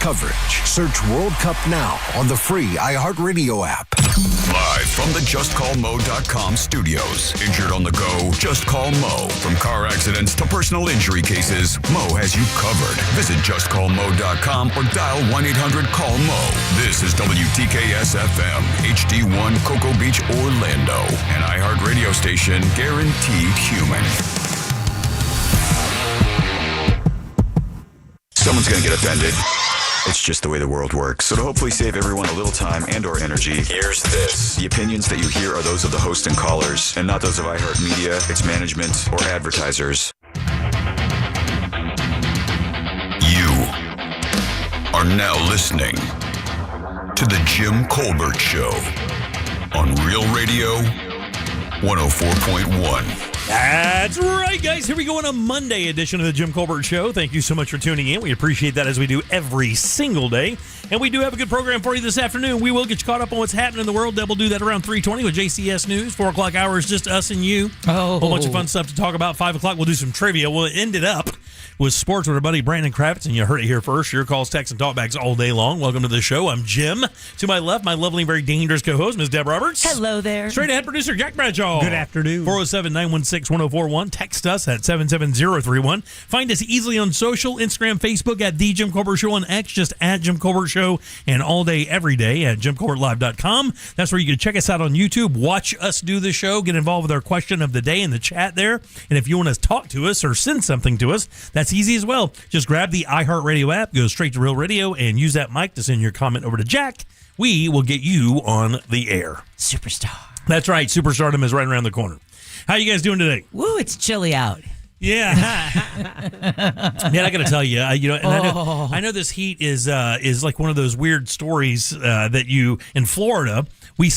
coverage. Search World Cup now on the free iHeartRadio app. Live from the JustCallMo.com studios. Injured on the go? Just call Mo. From car accidents to personal injury cases, Mo has you covered. Visit JustCallMo.com or dial 1-800-CALL-MO. This is WTKS-FM, HD1 Cocoa Beach, Orlando. An iHeartRadio station guaranteed human. Someone's going to get offended. It's just the way the world works. So to hopefully save everyone a little time and or energy, here's this. The opinions that you hear are those of the host and callers, and not those of iHeartMedia, its management, or advertisers. You are now listening to The Jim Colbert Show on Real Radio 104.1. That's right, guys. Here we go on a Monday edition of the Jim Colbert Show. Thank you so much for tuning in. We appreciate that, as we do every single day. And we do have a good program for you this afternoon. We will get you caught up on what's happening in the world. We'll do that around 3:20 with JCS News. 4 o'clock hour is just us and you. Oh. A whole bunch of fun stuff to talk about. 5 o'clock, we'll do some trivia. We'll end it up with sports with our buddy Brandon Kravitz. And you heard it here first. Your calls, texts, and talkbacks all day long. Welcome to the show. I'm Jim. To my left, my lovely, very dangerous co-host, Ms. Deb Roberts. Hello there. Straight ahead producer, Jack Bradshaw. Good afternoon. 407-916-1041. Text us at 77031. Find us easily on social, Instagram, Facebook at The Jim Colbert Show, on X, just at Jim Colbert Show, and all day, every day at JimColbertLive.com. That's where you can check us out on YouTube, watch us do the show, get involved with our question of the day in the chat there. And if you want to talk to us or send something to us, that's easy as well. Just grab the iHeartRadio app, go straight to Real Radio, and use that mic to send your comment over to Jack. We will get you on the air. Superstar. That's right. Superstardom is right around the corner. How you guys doing today? Woo, it's chilly out. Yeah, man, I got to tell you, and I know this heat is like one of those weird stories that you in Florida. We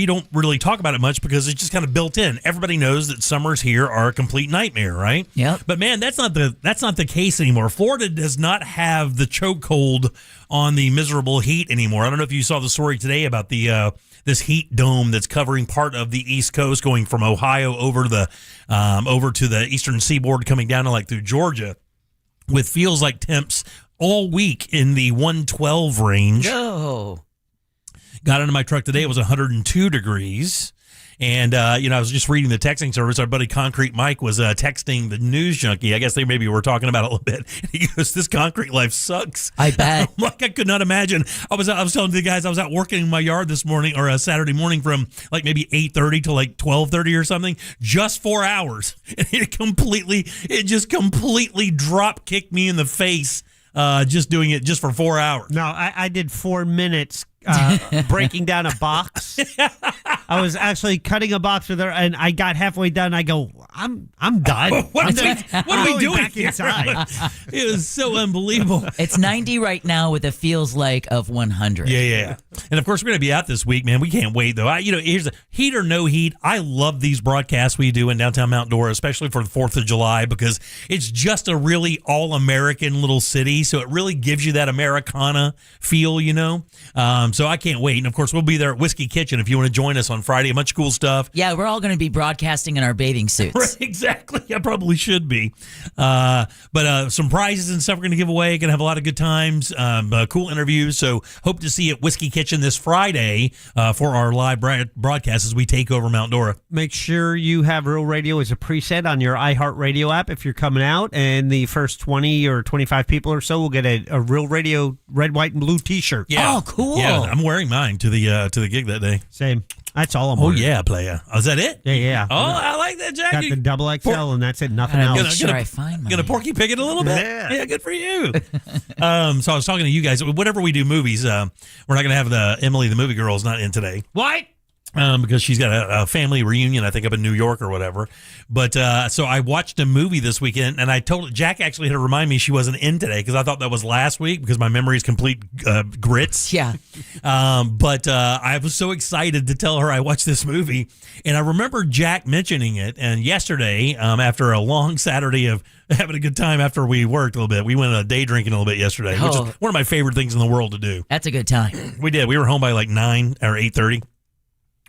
don't really talk about it much because it's just kind of built in. Everybody knows that summers here are a complete nightmare, right? Yep. But man, that's not the case anymore. Florida does not have the chokehold on the miserable heat anymore. I don't know if you saw the story today about the this heat dome that's covering part of the East Coast, going from Ohio over to the eastern seaboard, coming down to through Georgia, with feels like temps all week in the 112 range. No. Got into my truck today. It was 102 degrees. And, I was just reading the texting service. Our buddy Concrete Mike was texting the News Junkie. I guess they maybe were talking about it a little bit. And he goes, this concrete life sucks. I bet. I could not imagine. I was telling the guys I was out working in my yard this morning, or a Saturday morning, from maybe 8:30 to 12:30 or something, just 4 hours. And it just completely drop kicked me in the face, just doing it just for 4 hours. No, I did 4 minutes breaking down a box. I was actually cutting a box with her, and I got halfway done. I go, I'm done. What are we doing back inside? It was so unbelievable. It's 90 right now with a feels like of 100. Yeah. And of course, we're going to be out this week, man. We can't wait, though. Here's the heat or no heat. I love these broadcasts we do in downtown Mount Dora, especially for the 4th of July, because it's just a really all-American little city. So it really gives you that Americana feel, So I can't wait. And of course, we'll be there at Whiskey Kitchen if you want to join us on Friday. A bunch of cool stuff. Yeah, we're all going to be broadcasting in our bathing suits. Right, exactly. I probably should be. But some prizes and stuff we're going to give away. Going to have a lot of good times, cool interviews. So hope to see you at Whiskey Kitchen this Friday for our live broadcast as we take over Mount Dora. Make sure you have Real Radio as a preset on your iHeartRadio app if you're coming out, and the first 20 or 25 people or so will get a Real Radio red, white, and blue T-shirt. Yeah. Oh, cool. Yeah, I'm wearing mine to the gig that day. Same. That's all I'm Oh, wearing. yeah, playa. Oh, is that it? Yeah. Oh, I like that, Jack. Got the double XL, and that's it. Nothing Gotta else. make sure I find mine. Gonna Porky Pig it a little bit? Yeah. Good for you. So I was talking to you guys. Whenever we do movies, we're not gonna have the Emily the movie girl is not in today. What? Because she's got a family reunion, I think, up in New York or whatever. But so I watched a movie this weekend, and I told Jack actually had to remind me she wasn't in today because I thought that was last week because my memory is complete grits. Yeah. But I was so excited to tell her I watched this movie, and I remember Jack mentioning it. And yesterday, after a long Saturday of having a good time after we worked a little bit, we went day drinking a little bit yesterday, which is one of my favorite things in the world to do. That's a good time. We did. We were home by 9 or 8:30.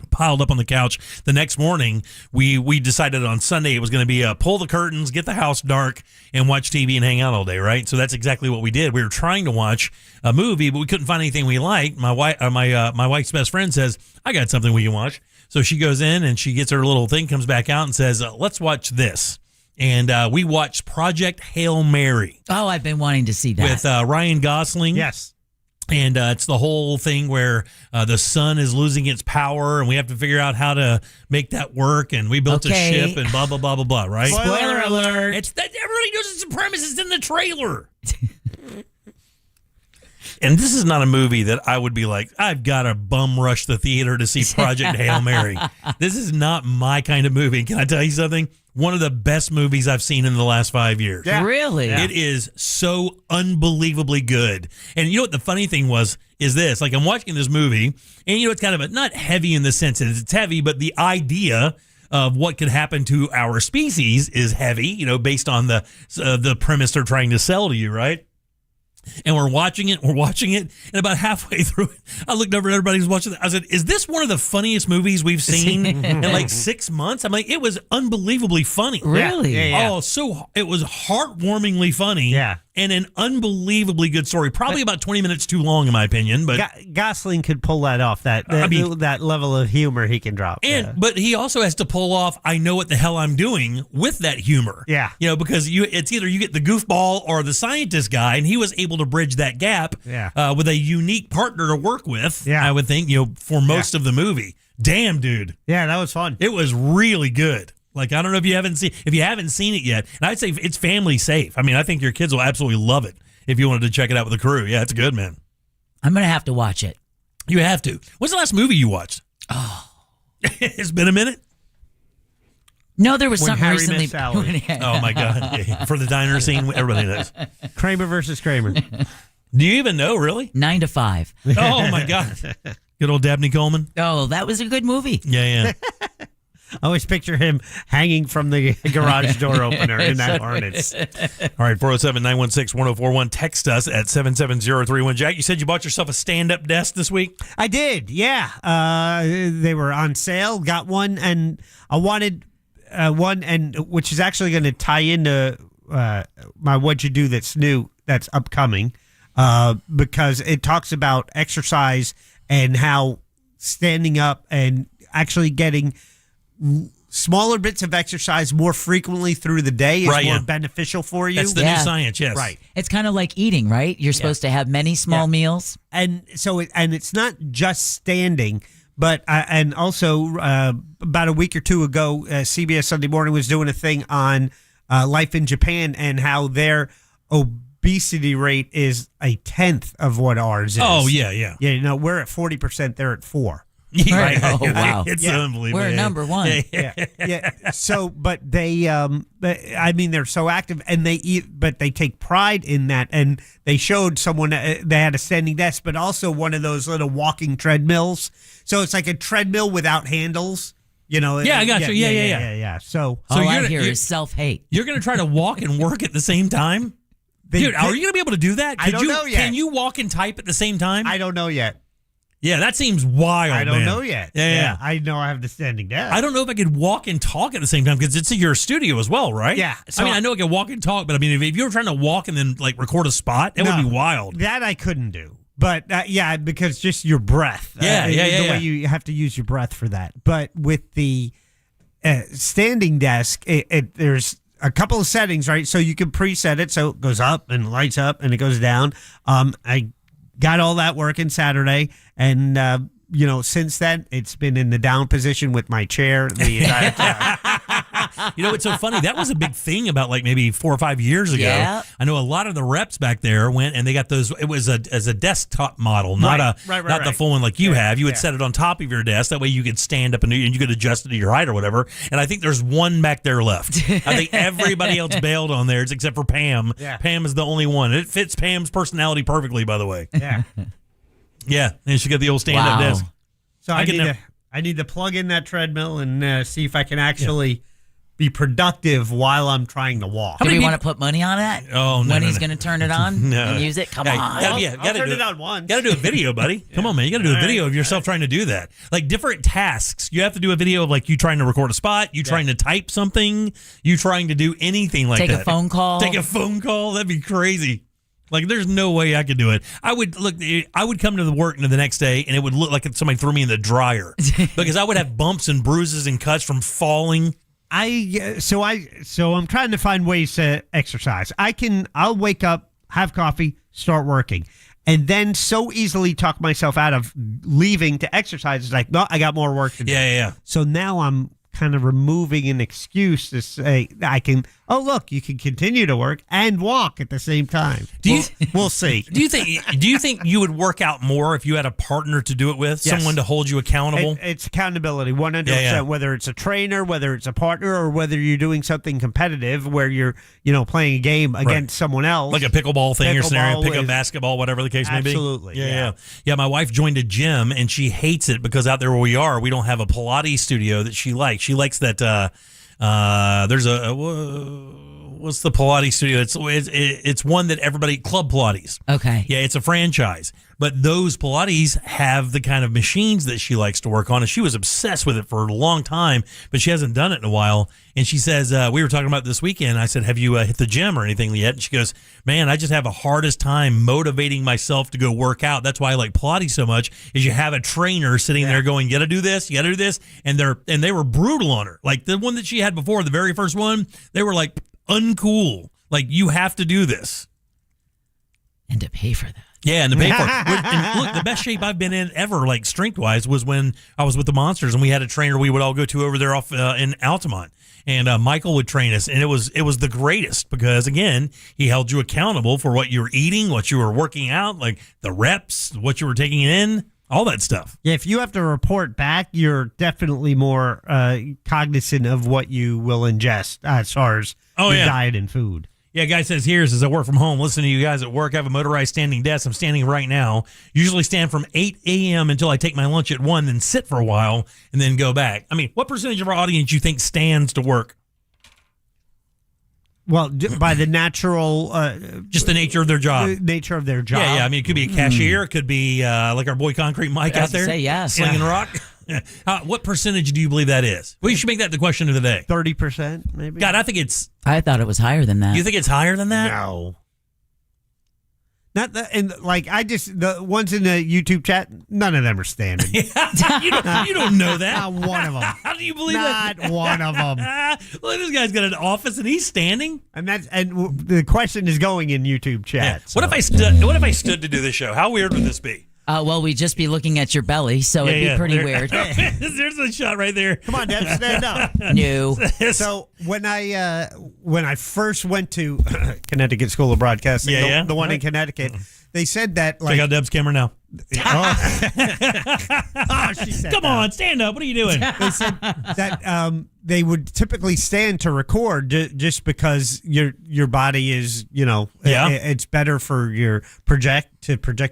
piled up on the couch. The next morning, we decided on Sunday it was going to be pull the curtains, get the house dark, and watch TV and hang out all day, right? So that's exactly what we did. We were trying to watch a movie, but we couldn't find anything we liked. My wife's best friend says, I got something we can watch. So she goes in and she gets her little thing, comes back out and says, let's watch this. And we watched Project Hail Mary. Oh, I've been wanting to see that. With Ryan Gosling. Yes. And it's the whole thing where the sun is losing its power, and we have to figure out how to make that work. And we built a ship, and blah blah blah blah blah. Right? Spoiler alert! It's that everybody knows it's the premise. It's in the trailer. And this is not a movie that I would be like, I've got to bum rush the theater to see Project Hail Mary. This is not my kind of movie. Can I tell you something? One of the best movies I've seen in the last 5 years. Yeah. Really? It is so unbelievably good. And you know what the funny thing is this, like I'm watching this movie and you know, it's kind of not heavy in the sense that it's heavy, but the idea of what could happen to our species is heavy, you know, based on the premise they're trying to sell to you, right? And we're watching it, and about halfway through it, I looked over at everybody who's watching it. I said, is this one of the funniest movies we've seen in like 6 months? I'm like, it was unbelievably funny. Really? Yeah. Oh, it was heartwarmingly funny. Yeah. And an unbelievably good story. Probably about 20 minutes too long, in my opinion. But Gosling could pull that off. That level of humor he can drop. But he also has to pull off, I know what the hell I'm doing with that humor. Yeah. You know, because it's either you get the goofball or the scientist guy, and he was able to bridge that gap with a unique partner to work with, I would think, you know, for most of the movie. Damn, dude. Yeah, that was fun. It was really good. Like, I don't know if you haven't seen it yet. And I'd say it's family safe. I mean, I think your kids will absolutely love it if you wanted to check it out with the crew. Yeah, it's good, man. I'm going to have to watch it. You have to. What's the last movie you watched? Oh. It's been a minute? No, there was When something Harry recently. met Sally. Oh, my God. Yeah. For the diner scene, everybody knows. Kramer versus Kramer. Do you even know, really? 9 to 5. Oh, my God. Good old Dabney Coleman. Oh, that was a good movie. Yeah. I always picture him hanging from the garage door opener in that harness. All right, 407-916-1041. Text us at 77031. Jack, you said you bought yourself a stand-up desk this week? I did, yeah. They were on sale. Got one, and I wanted one, and which is actually going to tie into my What'd You Do That's New, that's upcoming, because it talks about exercise and how standing up and actually getting smaller bits of exercise more frequently through the day is more beneficial for you. That's the new science, yes. Right. It's kind of like eating, right? You're supposed to have many small meals. And so, it's not just standing, but and also about a week or two ago, CBS Sunday Morning was doing a thing on life in Japan and how their obesity rate is 1/10 of what ours is. Oh, yeah. Yeah, you know, we're at 40%, they're at 4%. Right. Oh, wow. It's unbelievable. We're number one. Yeah. So, but they, I mean, they're so active and they eat, but they take pride in that. And they showed someone, they had a standing desk, but also one of those little walking treadmills. So it's like a treadmill without handles, you know. Yeah, I got you. Yeah. So All I hear is self-hate. You're going to try to walk and work at the same time? Dude, are you going to be able to do that? I don't know yet. Can you walk and type at the same time? I don't know yet. Yeah, that seems wild, I don't man. know yet. Yeah. I know I have the standing desk. I don't know if I could walk and talk at the same time because it's your studio as well, right? Yeah. I mean, I know I can walk and talk, but I mean, if you were trying to walk and then like record a spot, that would be wild. That I couldn't do. But because just your breath. The way you have to use your breath for that. But with the standing desk, there's a couple of settings, right? So you can preset it so it goes up and lights up and it goes down. I got all that working Saturday, and since then it's been in the down position with my chair the entire time. You know, it's so funny. That was a big thing about like maybe 4 or 5 years ago. Yeah. I know a lot of the reps back there went and they got those. It was as a desktop model, not not the full one like you have. You would set it on top of your desk. That way you could stand up and you could adjust it to your height or whatever. And I think there's one back there left. I think everybody else bailed on theirs except for Pam. Yeah. Pam is the only one. It fits Pam's personality perfectly, by the way. Yeah. Yeah, and she got the old stand-up desk. So I need to plug in that treadmill and see if I can actually be productive while I'm trying to walk. Do we want to put money on that? Oh, no, when no, he's no. going to turn it on No. and use it? Come Hey, on. gotta turn do it on once. Got to do a video, buddy. Come on, man. You got to do a video of yourself trying to do that. Like different tasks. You have to do a video of like you trying to record a spot, you trying to type something, you trying to do anything like Take that. a phone call. Take a phone call. That'd be crazy. Like, there's no way I could do it. I would come to the work the next day, and it would look like somebody threw me in the dryer because I would have bumps and bruises and cuts from falling. So I'm trying to find ways to exercise. I'll wake up, have coffee, start working, and then so easily talk myself out of leaving to exercise. It's like, no, I got more work to do. Yeah. So now I'm kind of removing an excuse to say look, you can continue to work and walk at the same time. We'll see. Do you think you would work out more if you had a partner to do it with, Yes. someone to hold you accountable? It's accountability, 100%. Yeah. Whether it's a trainer, whether it's a partner, or whether you're doing something competitive where you're, playing a game against someone else, Like a pickleball thing or scenario, pick up is- basketball, whatever the case may be. Absolutely, yeah. Yeah, my wife joined a gym and she hates it because out there where we are, we don't have a Pilates studio that she likes. She likes that there's what's the Pilates studio? It's one that everybody, Club Pilates. Okay. Yeah, it's a franchise. But those Pilates have the kind of machines that she likes to work on, and she was obsessed with it for a long time, but she hasn't done it in a while. And she says, we were talking about this weekend. I said, have you hit the gym or anything yet? And she goes, man, I just have a hardest time motivating myself to go work out. That's why I like Pilates so much, is you have a trainer sitting there going, you got to do this, you got to do this. And they were brutal on her. Like the one that she had before, the very first one, they were like uncool. Like, you have to do this. And to pay for that. Yeah, and to pay for it. And look, the best shape I've been in ever, like strength-wise, was when I was with the Monsters, and we had a trainer we would all go to over there off in Altamont. And Michael would train us, and it was the greatest because, again, he held you accountable for what you were eating, what you were working out, like the reps, what you were taking in, all that stuff. Yeah, if you have to report back, you're definitely more cognizant of what you will ingest as far as your diet and food. Yeah, guy says here, as I work from home, listen to you guys at work. I have a motorized standing desk. I'm standing right now. Usually stand from 8 a.m. until I take my lunch at 1, then sit for a while, and then go back. I mean, what percentage of our audience you think stands to work? Well, by the natural... just the nature of their job. Nature of their job. Yeah. I mean, it could be a cashier. It could be like our boy Concrete Mike out there. Say yes. Slinging rock. What percentage do you believe that is? Well, you should make that the question of the day. 30%, maybe? God, I think it's... I thought it was higher than that. You think it's higher than that? No. Not the, and like the ones in the YouTube chat, none of them are standing. you don't know that. Not one of them. How do you believe that? Not one of them. Look, this guy's got an office and he's standing. And the question is going in YouTube chat. Yeah. So. What if I stood to do this show? How weird would this be? Well, we'd just be looking at your belly, so it'd be pretty weird. There's a shot right there. Come on, Deb, stand up. No. So when I first went to Connecticut School of Broadcasting, the one in Connecticut, they said that Check out Deb's camera now. She said Come on, stand up. What are you doing? They said that they would typically stand to record just because your body is, it's better for your project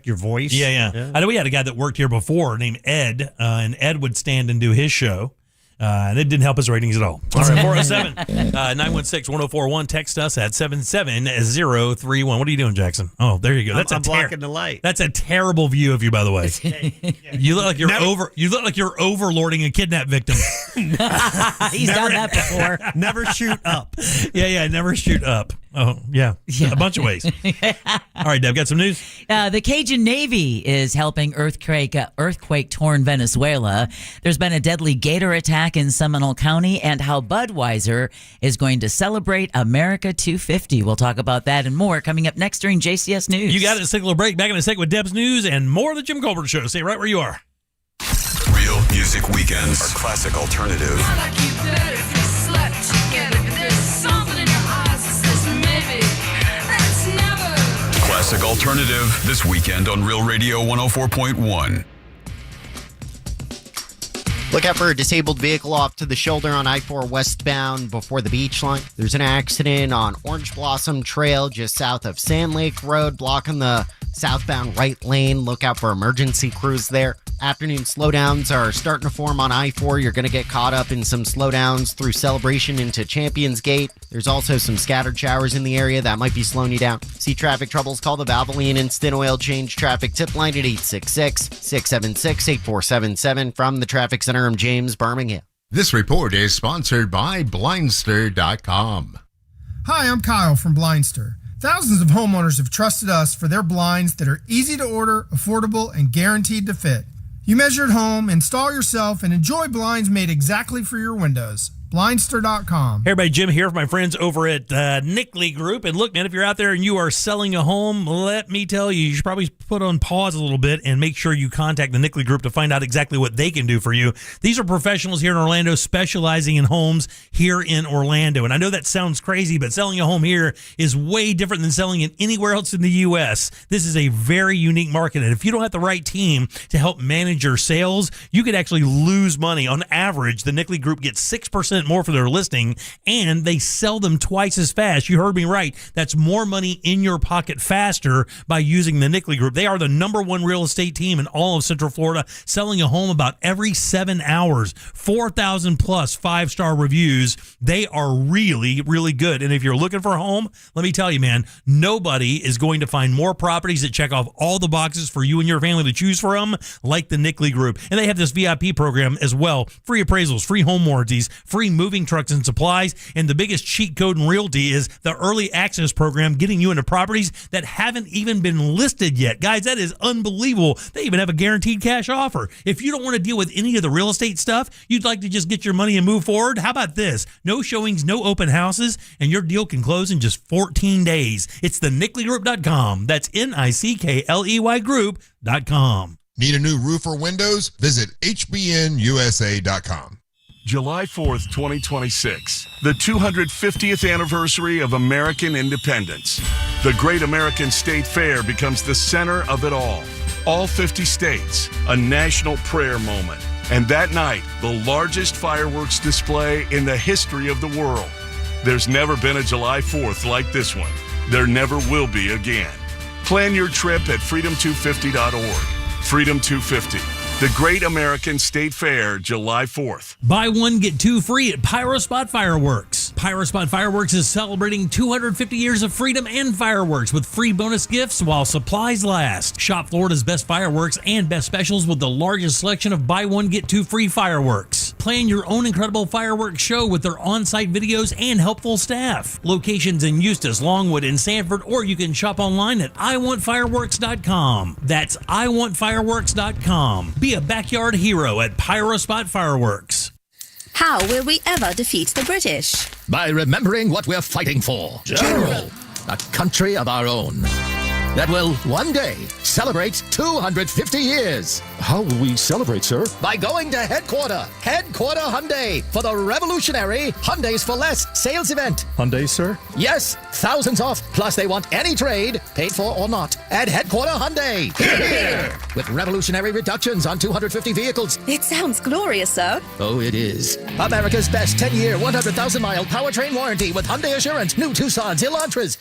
your voice. Yeah. I know we had a guy that worked here before named Ed, and Ed would stand and do his show. And it didn't help his ratings at all. All right, 407-916-1041. Text us at 77031. What are you doing, Jackson? Oh, there you go. I'm blocking the light. That's a terrible view of you, by the way. You look like you're You look like you're overlording a kidnap victim. He's done that before. Never shoot up. Yeah, never shoot up. Oh, yeah. A bunch of ways. All right, Deb, got some news? The Cajun Navy is helping earthquake-torn Venezuela. There's been a deadly gator attack in Seminole County, and how Budweiser is going to celebrate America 250. We'll talk about that and more coming up next during JCS News. You got it. Signal break. Back in a second with Deb's news and more of the Jim Colbert Show. Stay right where you are. Real music weekends are classic alternative. Classic alternative this weekend on Real Radio 104.1. Look out for a disabled vehicle off to the shoulder on I-4 westbound before the beach line. There's an accident on Orange Blossom Trail just south of Sand Lake Road, blocking the southbound right lane. Look out for emergency crews there. Afternoon slowdowns are starting to form on I-4. You're going to get caught up in some slowdowns through Celebration into Champions Gate. There's also some scattered showers in the area that might be slowing you down. See traffic troubles, call the Valvoline Instant Oil Change Traffic Tip Line at 866-676-8477. From the Traffic Center, I'm James Birmingham. This report is sponsored by Blindster.com. Hi, I'm Kyle from Blindster. Thousands of homeowners have trusted us for their blinds that are easy to order, affordable, and guaranteed to fit. You measure at home, install yourself, and enjoy blinds made exactly for your windows. Blindster.com. Hey everybody, Jim here for my friends over at Nickley Group. And look, man, if you're out there and you are selling a home, let me tell you, you should probably put on pause a little bit and make sure you contact the Nickley Group to find out exactly what they can do for you. These are professionals here in Orlando specializing in homes here in Orlando. And I know that sounds crazy, but selling a home here is way different than selling it anywhere else in the U.S. This is a very unique market. And if you don't have the right team to help manage your sales, you could actually lose money. On average, the Nickley Group gets 6% more for their listing, and they sell them twice as fast. You heard me right. That's more money in your pocket faster by using the Nickley Group. They are the #1 real estate team in all of Central Florida, selling a home about every 7 hours. 4,000 plus 5-star reviews. They are really, really good. And if you're looking for a home, let me tell you, man, nobody is going to find more properties that check off all the boxes for you and your family to choose from like the Nickley Group. And they have this VIP program as well. Free appraisals, free home warranties, free moving trucks and supplies, and the biggest cheat code in realty is the early access program, getting you into properties that haven't even been listed yet. Guys, that is unbelievable. They even have a guaranteed cash offer. If you don't want to deal with any of the real estate stuff, you'd like to just get your money and move forward, how about this? No showings, no open houses, and your deal can close in just 14 days. It's the NickleyGroup.com. That's NICKLEY Group.com. Need a new roof or windows? Visit HBNUSA.com. July 4th, 2026, the 250th anniversary of American independence. The Great American State Fair becomes the center of it all. All 50 states, a national prayer moment. And that night, the largest fireworks display in the history of the world. There's never been a July 4th like this one. There never will be again. Plan your trip at freedom250.org. Freedom 250. The Great American State Fair, July 4th. Buy one, get two free at PyroSpot Fireworks. PyroSpot Fireworks is celebrating 250 years of freedom and fireworks with free bonus gifts while supplies last. Shop Florida's best fireworks and best specials with the largest selection of buy one, get two free fireworks. Plan your own incredible fireworks show with their on-site videos and helpful staff. Locations in Eustis, Longwood, and Sanford, or you can shop online at iwantfireworks.com. That's iwantfireworks.com. Be a backyard hero at PyroSpot Fireworks. How will we ever defeat the British? By remembering what we're fighting for. General. A country of our own. That will one day celebrate 250 years. How will we celebrate, sir? By going to Headquarter Hyundai for the revolutionary Hyundais for Less sales event. Hyundai, sir? Yes, thousands off. Plus they want any trade, paid for or not, at Headquarter Hyundai. Here. With revolutionary reductions on 250 vehicles. It sounds glorious, sir. Oh, it is. America's best 10-year, 100,000-mile powertrain warranty with Hyundai Assurance. New Tucsons, Elantras.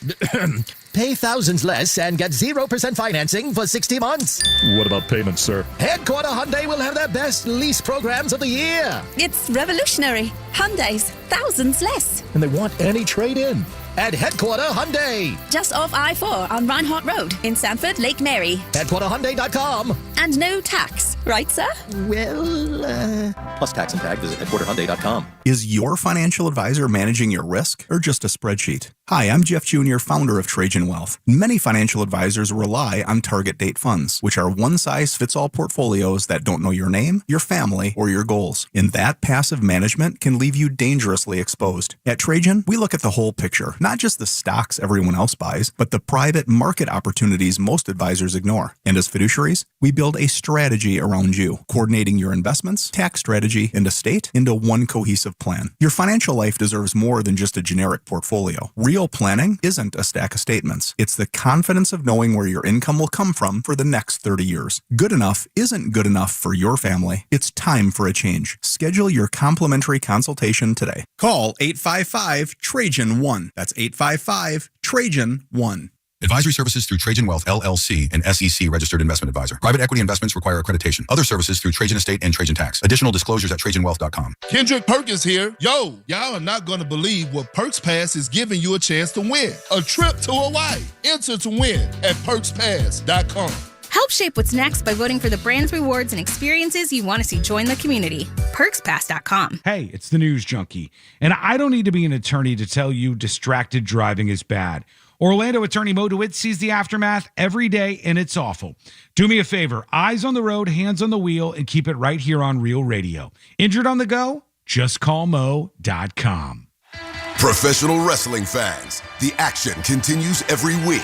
Pay thousands less and get 0% financing for 60 months. What about payments, sir? Headquarter Hyundai will have their best lease programs of the year. It's revolutionary. Hyundai's thousands less. And they want any trade-in. At Headquarter Hyundai. Just off I-4 on Reinhardt Road in Sanford, Lake Mary. HeadquarterHyundai.com. And no tax, right, sir? Well, Plus tax and tag, visit HeadquarterHyundai.com. Is your financial advisor managing your risk or just a spreadsheet? Hi, I'm Jeff Jr., founder of Trajan Wealth. Many financial advisors rely on target date funds, which are one-size-fits-all portfolios that don't know your name, your family, or your goals. And that passive management can leave you dangerously exposed. At Trajan, we look at the whole picture, not just the stocks everyone else buys, but the private market opportunities most advisors ignore. And as fiduciaries, we build a strategy around you, coordinating your investments, tax strategy, and estate into one cohesive plan. Your financial life deserves more than just a generic portfolio. Real planning isn't a stack of statements. It's the confidence of knowing where your income will come from for the next 30 years. Good enough isn't good enough for your family. It's time for a change. Schedule your complimentary consultation today. Call 855-TRAJAN-1. That's 855-TRAJAN-1. Advisory services through Trajan Wealth, LLC, an SEC registered investment advisor. Private equity investments require accreditation. Other services through Trajan Estate and Trajan Tax. Additional disclosures at TrajanWealth.com. Kendrick Perkins here. Yo, y'all are not going to believe what Perks Pass is giving you a chance to win. A trip to Hawaii. Enter to win at PerksPass.com. Help shape what's next by voting for the brands, rewards, and experiences you want to see join the community. PerksPass.com. Hey, it's the News Junkie, and I don't need to be an attorney to tell you distracted driving is bad. Orlando attorney Mo DeWitt sees the aftermath every day, and it's awful. Do me a favor, eyes on the road, hands on the wheel, and keep it right here on Real Radio. Injured on the go? Just call Mo.com. Professional wrestling fans, the action continues every week.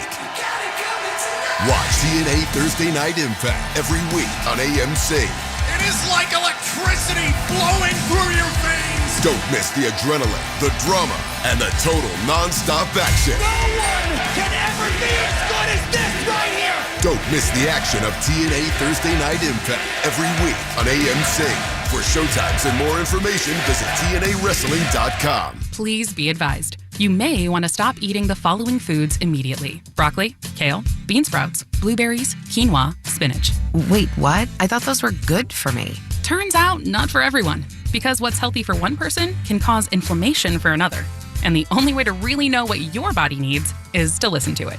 Watch TNA Thursday Night Impact every week on AMC. It is like electricity flowing through your veins. Don't miss the adrenaline, the drama, and the total non-stop action. No one can ever be as good as this right here. Don't miss the action of TNA Thursday Night Impact every week on AMC. For showtimes and more information, visit TNAWrestling.com. Please be advised. You may want to stop eating the following foods immediately: broccoli, kale, bean sprouts, blueberries, quinoa, spinach. Wait, what? I thought those were good for me. Turns out, not for everyone. Because what's healthy for one person can cause inflammation for another. And the only way to really know what your body needs is to listen to it.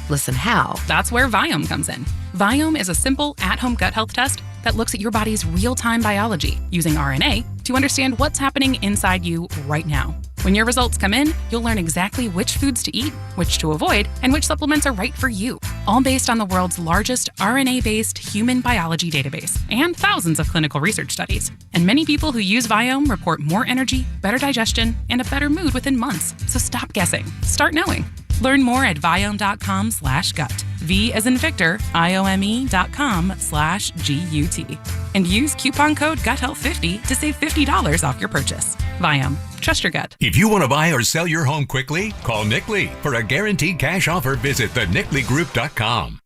Listen how? That's where Viome comes in. Viome is a simple at-home gut health test that looks at your body's real-time biology using RNA to understand what's happening inside you right now. When your results come in, you'll learn exactly which foods to eat, which to avoid, and which supplements are right for you. All based on the world's largest RNA-based human biology database and thousands of clinical research studies. And many people who use Viome report more energy, better digestion, and a better mood within months. So stop guessing. Start knowing. Learn more at Viome.com/gut. V as in Victor, IOME.com/GUT. And use coupon code GUTHEALTH50 to save $50 off your purchase. Viome. Trust your gut. If you want to buy or sell your home quickly, call Nick Lee. For a guaranteed cash offer, visit thenickleyGroup.com.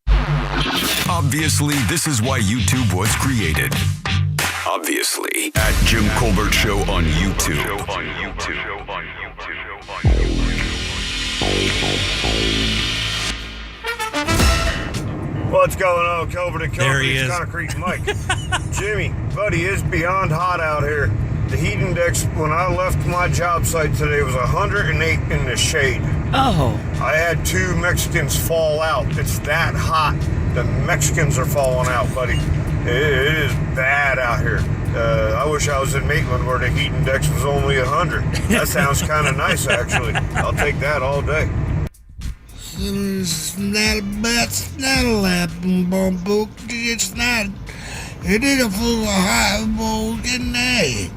Obviously, this is why YouTube was created. Obviously. At Jim Colbert Show on YouTube. What's going on, Colbert and There he Colbert? is. Concrete Mike. Jimmy, buddy, it's beyond hot out here. The heat index when I left my job site today was 108 in the shade. Oh. I had 2 Mexicans fall out. It's that hot. The Mexicans are falling out, buddy. It is bad out here. I wish I was in Maitland where the heat index was only 100. That sounds kind of nice, actually. I'll take that all day. It's not a bomb. It's not. It is a full of high bold in there.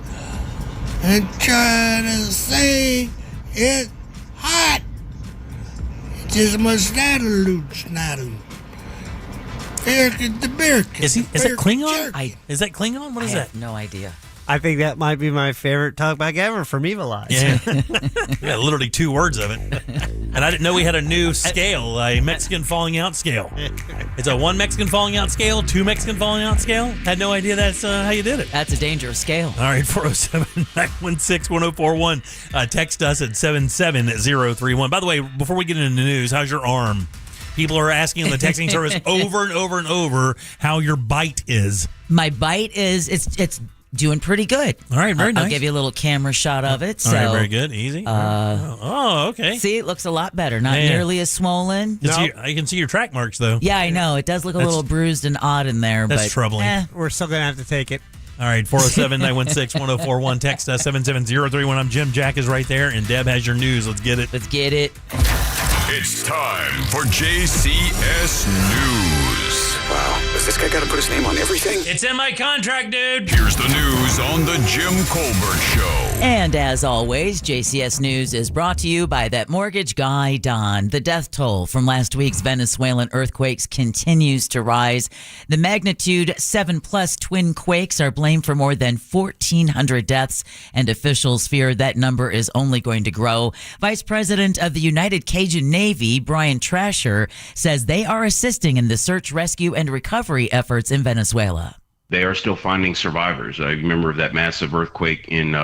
And trying to say it's hot. It just must not loot, not a. Is that Klingon? Is that Klingon? What is I that? have no idea. I think that might be my favorite talkback ever from Evil Eyes. Yeah. Yeah, literally 2 words of it. And I didn't know we had a new scale, a Mexican falling out scale. It's a 1 Mexican falling out scale, 2 Mexican falling out scale. Had no idea that's how you did it. That's a dangerous scale. All right, 407-916-1041. Text us at 77031. By the way, before we get into the news, how's your arm? People are asking on the texting service over and over and over how your bite is. My bite is, it's doing pretty good. All right, very nice. I'll give you a little camera shot of it. All right, very good. Easy. Okay. See, it looks a lot better. Not Yeah. nearly as swollen. I can see your track marks, though. Yeah, I know. It does look a little bruised and odd in there. That's but troubling. We're still going to have to take it. All right, 407-916-1041. Text us 77031. I'm Jim. Jack is right there, and Deb has your news. Let's get it. Let's get it. It's time for JCS News. Wow, has this guy got to put his name on everything? It's in my contract, dude. Here's the news on the Jim Colbert Show. And as always, JCS News is brought to you by that mortgage guy, Don. The death toll from last week's Venezuelan earthquakes continues to rise. The magnitude 7+ twin quakes are blamed for more than 1,400 deaths, and officials fear that number is only going to grow. Vice President of the United Cajun Navy, Brian Trasher, says they are assisting in the search, rescue, and recovery efforts in Venezuela. They are still finding survivors. I remember that massive earthquake in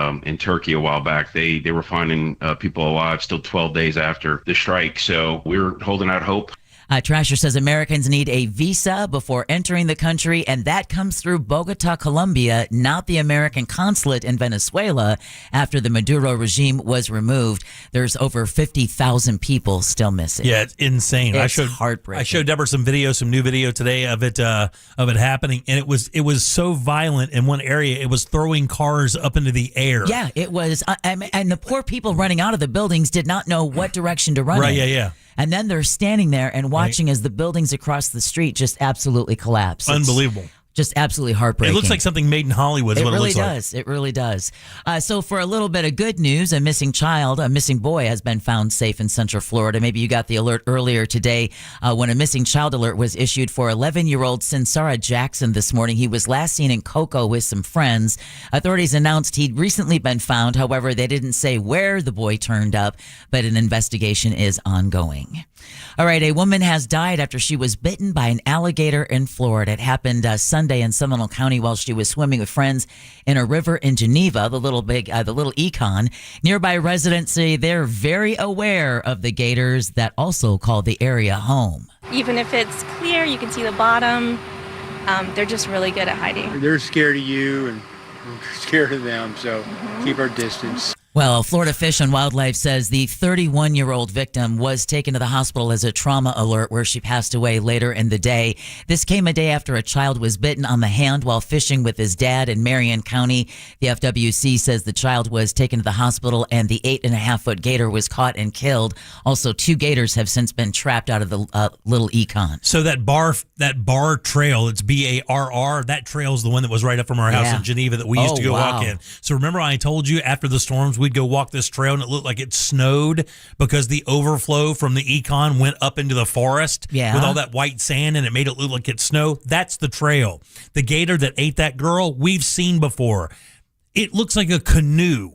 Turkey a while back. They were finding people alive still 12 days after the strike. So we're holding out hope. Trasher says Americans need a visa before entering the country, and that comes through Bogota, Colombia, not the American consulate in Venezuela after the Maduro regime was removed. There's over 50,000 people still missing. Yeah, it's insane. It's heartbreaking. I showed Deborah some new video today of it happening, and it was so violent in one area. It was throwing cars up into the air. Yeah, it was. And the poor people running out of the buildings did not know what direction to run Right, in. yeah. And then they're standing there and watching as the buildings across the street just absolutely collapse. It's Unbelievable. Just absolutely heartbreaking. It looks like something made in Hollywood is what it looks like. It really does. So for a little bit of good news, a missing boy has been found safe in Central Florida. Maybe you got the alert earlier today when a missing child alert was issued for 11-year-old Sinsara Jackson this morning. He was last seen in Cocoa with some friends. Authorities announced he'd recently been found. However, they didn't say where the boy turned up, but an investigation is ongoing. All right, a woman has died after she was bitten by an alligator in Florida. It happened Sunday in Seminole County while she was swimming with friends in a river in Geneva, the little Econ. Nearby residents say they're very aware of the gators that also call the area home. Even if it's clear, you can see the bottom. They're just really good at hiding. They're scared of you and we're scared of them, so keep our distance. Well, Florida Fish and Wildlife says the 31-year-old victim was taken to the hospital as a trauma alert where she passed away later in the day. This came a day after a child was bitten on the hand while fishing with his dad in Marion County. The FWC says the child was taken to the hospital and the 8.5-foot gator was caught and killed. Also, 2 gators have since been trapped out of the little Econ. So that bar trail, it's BARR, that trail is the one that was right up from our house in Geneva that we used to go walk in. So remember I told you after the storms we'd go walk this trail and it looked like it snowed because the overflow from the Econ went up into the forest with all that white sand and it made it look like it snowed. That's the trail. The gator that ate that girl, we've seen before. It looks like a canoe.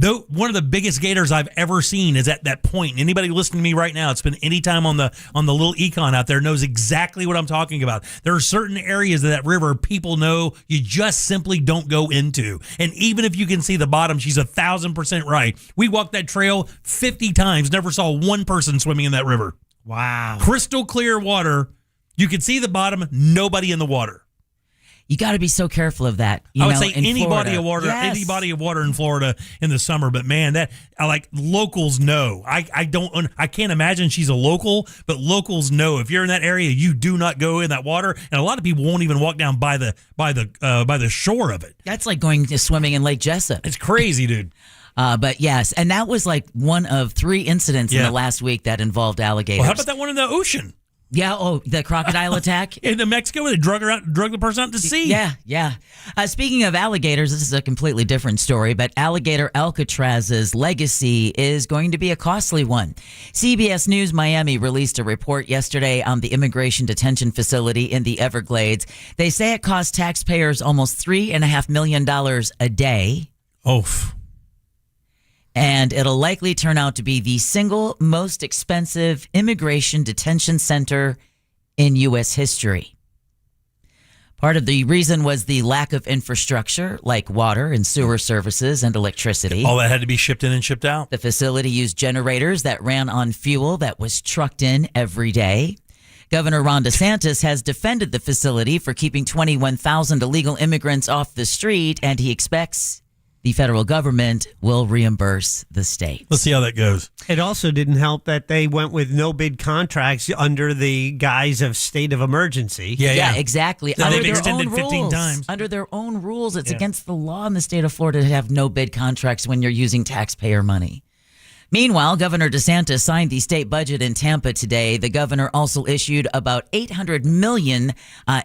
Though one of the biggest gators I've ever seen is at that point. Anybody listening to me right now, it's been any time on the little Econ out there knows exactly what I'm talking about. There are certain areas of that river people know you just simply don't go into. And even if you can see the bottom, she's 1,000% right. We walked that trail 50 times, never saw one person swimming in that river. Wow. Crystal clear water. You can see the bottom, nobody in the water. You got to be so careful of that. I would say any body of water in Florida in the summer, but man, that locals know. I can't imagine she's a local, but locals know if you're in that area, you do not go in that water, and a lot of people won't even walk down by the shore of it. That's like going to swimming in Lake Jessup. It's crazy, dude. But yes, and that was like one of 3 incidents in the last week that involved alligators. Well, how about that one in the ocean? Yeah, the crocodile attack in Mexico where they drug the person out to sea. Yeah. Speaking of alligators, this is a completely different story, but alligator Alcatraz's legacy is going to be a costly one. CBS News Miami released a report yesterday on the immigration detention facility in the Everglades. They say it costs taxpayers almost $3.5 million a day. Oh. And it'll likely turn out to be the single most expensive immigration detention center in U.S. history. Part of the reason was the lack of infrastructure like water and sewer services and electricity. All that had to be shipped in and shipped out. The facility used generators that ran on fuel that was trucked in every day. Governor Ron DeSantis has defended the facility for keeping 21,000 illegal immigrants off the street, and he expects the federal government will reimburse the state. Let's see how that goes. It also didn't help that they went with no bid contracts under the guise of state of emergency. Yeah, exactly. They've extended 15 times. Under their own rules, it's against the law in the state of Florida to have no bid contracts when you're using taxpayer money. Meanwhile, Governor DeSantis signed the state budget in Tampa today. The governor also issued about $800 million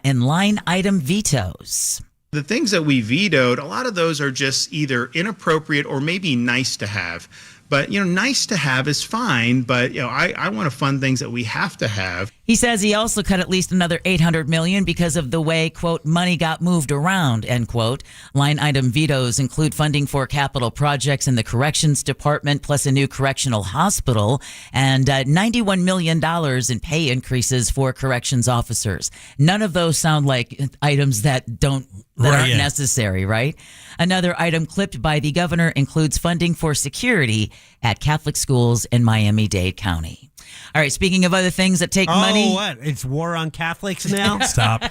in line item vetoes. The things that we vetoed, a lot of those are just either inappropriate or maybe nice to have. But, nice to have is fine, but, I want to fund things that we have to have. He says he also cut at least another $800 million because of the way, quote, money got moved around, end quote. Line item vetoes include funding for capital projects in the corrections department, plus a new correctional hospital, and $91 million in pay increases for corrections officers. None of those sound like items that don't that Right, aren't yeah. necessary, right? Another item clipped by the governor includes funding for security at Catholic schools in Miami-Dade County. All right, speaking of other things that take money. What? It's war on Catholics now? Stop.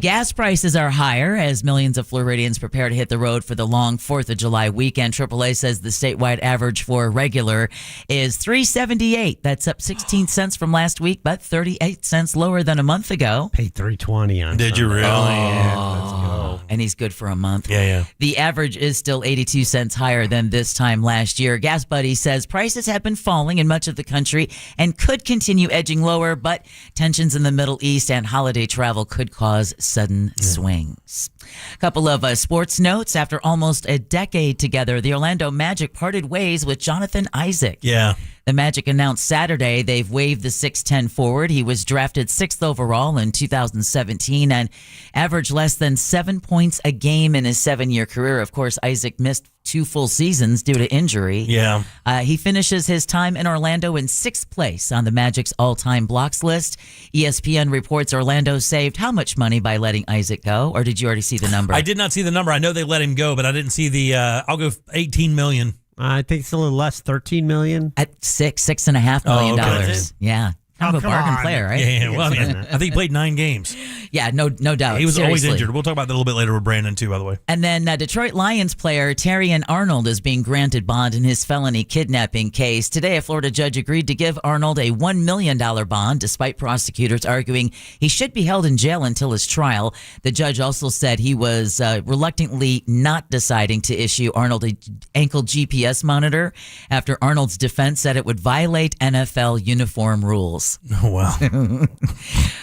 Gas prices are higher as millions of Floridians prepare to hit the road for the long 4th of July weekend. AAA says the statewide average for regular is $3.78. That's up 16 cents from last week, but 38 cents lower than a month ago. Paid $3.20 on. Did you really? Yeah, let's go. And he's good for a month. Yeah. The average is still 82 cents higher than this time last year. Gas Buddy says prices have been falling in much of the country and could continue edging lower, but tensions in the Middle East and holiday travel could cause sudden swings. A couple of sports notes. After almost a decade together, the Orlando Magic parted ways with Jonathan Isaac. Yeah. The Magic announced Saturday they've waived the 6'10 forward. He was drafted 6th overall in 2017 and averaged less than 7 points a game in his 7-year career. Of course, Isaac missed 2 full seasons due to injury. Yeah. He finishes his time in Orlando in 6th place on the Magic's all-time blocks list. ESPN reports Orlando saved how much money by letting Isaac go? Or did you already see the number? I did not see the number. I know they let him go, but I didn't see the. I'll go $18 million. I think it's a little less, $13 million. At $6.5 million. okay. Yeah. Kind of a bargain on. player, right? Yeah. Well, I mean, I think he played 9 games. Yeah, no doubt. He was always Seriously. injured. We'll talk about that a little bit later with Brandon, too, by the way. And then Detroit Lions player Terrion Arnold is being granted bond in his felony kidnapping case. Today, a Florida judge agreed to give Arnold a $1 million bond, despite prosecutors arguing he should be held in jail until his trial. The judge also said he was reluctantly not deciding to issue Arnold an ankle GPS monitor after Arnold's defense said it would violate NFL uniform rules. Oh, wow.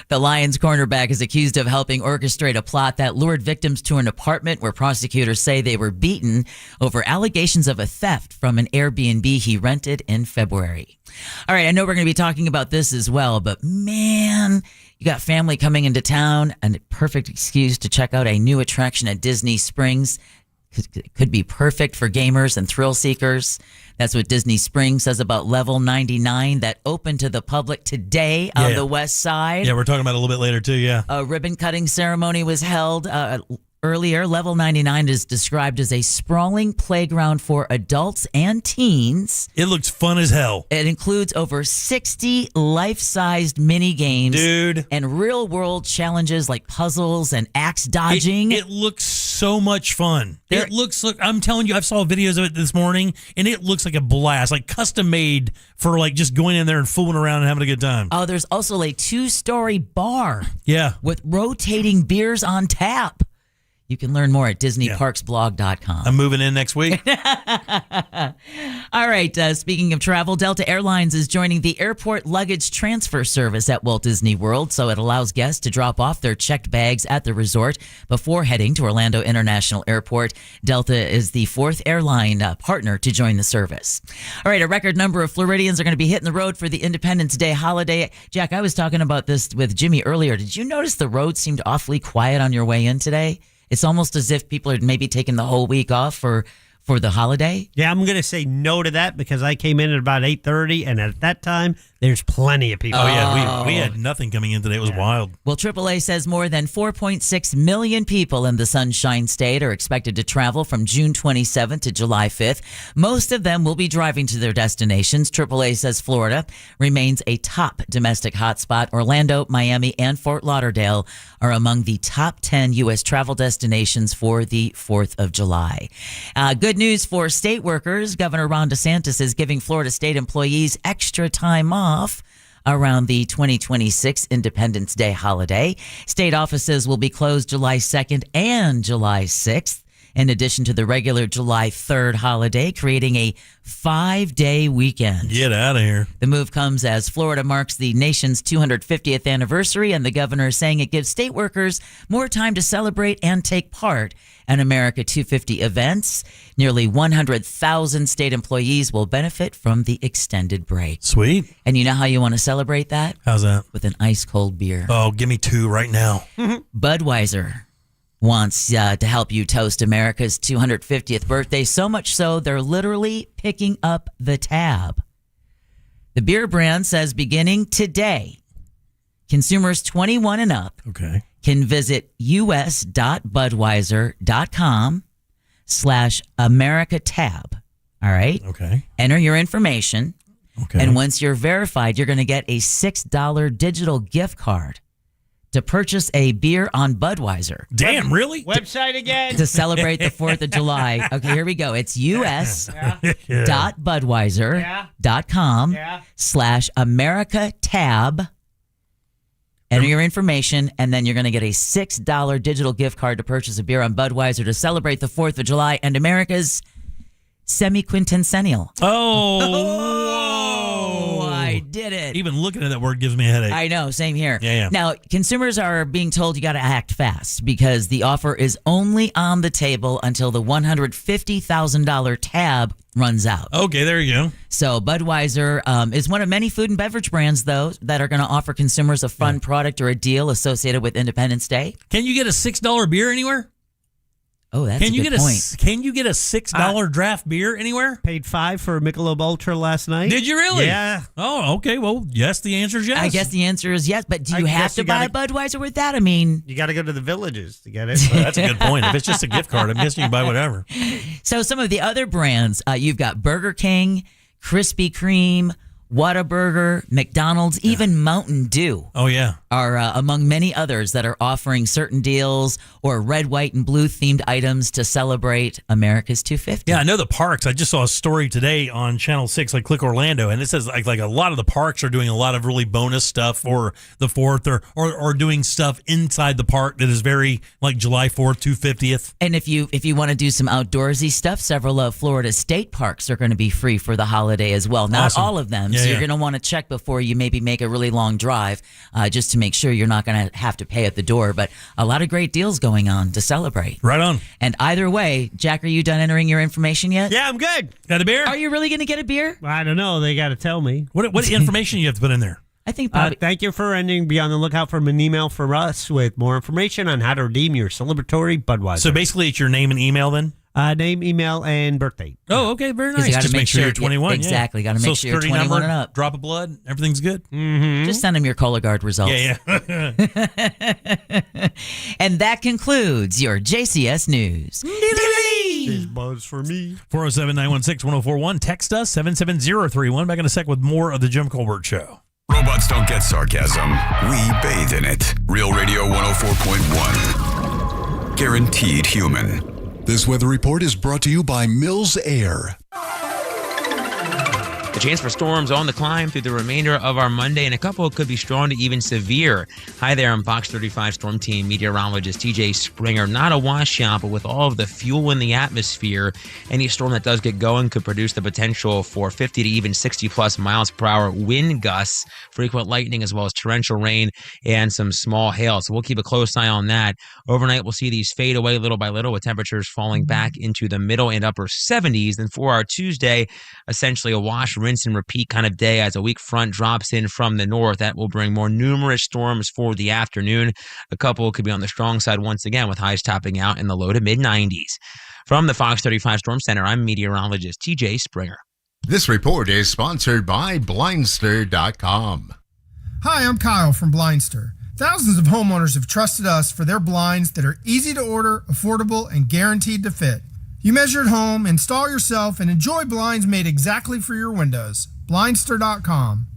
The Lions cornerback is accused of helping orchestrate a plot that lured victims to an apartment where prosecutors say they were beaten over allegations of a theft from an Airbnb he rented in February. All right, I know we're going to be talking about this as well, but man, you got family coming into town and a perfect excuse to check out a new attraction at Disney Springs. Could be perfect for gamers and thrill seekers. That's what Disney Springs says about Level 99 that opened to the public today on the west side. Yeah, we're talking about it a little bit later, too, yeah. A ribbon cutting ceremony was held earlier. Level 99 is described as a sprawling playground for adults and teens. It looks fun as hell. It includes over 60 life-sized mini games, dude, and real-world challenges like puzzles and axe dodging. It looks so much fun. I'm telling you, I saw videos of it this morning, and it looks like a blast, like custom made for like just going in there and fooling around and having a good time. Oh, there's also a 2-story bar. Yeah. With rotating beers on tap. You can learn more at DisneyParksBlog.com. I'm moving in next week. All right. Speaking of travel, Delta Airlines is joining the airport luggage transfer service at Walt Disney World, so it allows guests to drop off their checked bags at the resort before heading to Orlando International Airport. Delta is the 4th airline partner to join the service. All right. A record number of Floridians are going to be hitting the road for the Independence Day holiday. Jack, I was talking about this with Jimmy earlier. Did you notice the road seemed awfully quiet on your way in today? It's almost as if people are maybe taking the whole week off for the holiday. Yeah, I'm going to say no to that because I came in at about 8:30, and at that time, there's plenty of people. Oh, yeah. We had nothing coming in today. It was wild. Well, AAA says more than 4.6 million people in the Sunshine State are expected to travel from June 27th to July 5th. Most of them will be driving to their destinations. AAA says Florida remains a top domestic hotspot. Orlando, Miami, and Fort Lauderdale are among the top 10 U.S. travel destinations for the 4th of July. Good news for state workers. Governor Ron DeSantis is giving Florida state employees extra time off around the 2026 Independence Day holiday. State offices will be closed July 2nd and July 6th, in addition to the regular July 3rd holiday, creating a 5-day weekend. Get out of here. The move comes as Florida marks the nation's 250th anniversary, and the governor is saying it gives state workers more time to celebrate and take part in America 250 events. Nearly 100,000 state employees will benefit from the extended break. Sweet. And you know how you want to celebrate that? How's that? With an ice cold beer. Oh, give me 2 right now. Budweiser wants to help you toast America's 250th birthday, so much so they're literally picking up the tab. The beer brand says beginning today, Consumers 21 and up can visit us.budweiser.com/AmericaTab. All right? Okay. Enter your information. Okay. And once you're verified, you're going to get a $6 digital gift card to purchase a beer on Budweiser. Damn, really? Website again. To celebrate the 4th of July. Okay, here we go. It's us.budweiser.com/AmericaTab. Enter your information, and then you're going to get a $6 digital gift card to purchase a beer on Budweiser to celebrate the 4th of July and America's semi-quintennial. Oh, I did it. Even looking at that word gives me a headache. I know, same here. Yeah. Now, consumers are being told you got to act fast because the offer is only on the table until the $150,000 tab runs out. Okay, there you go. So Budweiser is one of many food and beverage brands, though, that are going to offer consumers a fun product or a deal associated with Independence Day. Can you get a $6 beer anywhere? Oh, that's a good point. Can you get a $6 draft beer anywhere? Paid $5 for a Michelob Ultra last night. Did you really? Yeah. Oh, okay. Well, yes, the answer is yes. I guess the answer is yes, but do you have to buy a Budweiser with that? I mean, you got to go to the Villages to get it. Well, that's a good point. If it's just a gift card, I'm guessing you can buy whatever. So some of the other brands, you've got Burger King, Krispy Kreme, Whataburger, McDonald's, even Mountain Dew. Oh, yeah. Are among many others that are offering certain deals or red, white, and blue themed items to celebrate America's 250. Yeah, I know the parks. I just saw a story today on Channel 6, like Click Orlando, and it says like a lot of the parks are doing a lot of really bonus stuff for the 4th or doing stuff inside the park that is very like July 4th, 250th. And if you want to do some outdoorsy stuff, several of Florida state parks are going to be free for the holiday as well. Not Awesome. all of them. Yeah, So you're yeah. going to want to check before you maybe make a really long drive just to make sure you're not going to have to pay at the door. But a lot of great deals going on to celebrate. Right on. And either way, Jack, are you done entering your information yet? Yeah, I'm good. Got a beer? Are you really going to get a beer? I don't know. They got to tell me. What information you have to put in there? I think probably. Thank you for ending. Be on the lookout for an email from us with more information on how to redeem your celebratory Budweiser. So basically, it's your name and email then? Name, email, and birthday. Oh, okay. Very 'Cause nice. you gotta Just make make sure sure- you're 21. exactly, gotta make Social sure you're Security 21 number, and up. drop of blood. Everything's good. Just send them your Cologuard results. Yeah. And that concludes your JCS News. These buzz for me. 407-916-1041. Text us 77031. Back in a sec with more of the Jim Colbert Show. Robots don't get sarcasm. We bathe in it. Real Radio 104.1. Guaranteed human. This weather report is brought to you by Mills Air. The chance for storms on the climb through the remainder of our Monday, and a couple could be strong to even severe. Hi there, I'm Fox 35 Storm Team meteorologist TJ Springer. Not a washout, but with all of the fuel in the atmosphere, any storm that does get going could produce the potential for 50 to even 60 plus miles per hour wind gusts, frequent lightning, as well as torrential rain and some small hail. So we'll keep a close eye on that. Overnight, we'll see these fade away little by little with temperatures falling back into the middle and upper 70s. Then for our Tuesday, essentially a wash, rinse, and repeat kind of day as a weak front drops in from the north. That will bring more numerous storms for the afternoon. A couple could be on the strong side once again, with highs topping out in the low to mid 90s. From the Fox 35 Storm Center, I'm meteorologist TJ Springer. This report is sponsored by Blindster.com. Hi, I'm Kyle from Blindster. Thousands of homeowners have trusted us for their blinds that are easy to order, affordable, and guaranteed to fit. You measure at home, install yourself, and enjoy blinds made exactly for your windows. Blindster.com.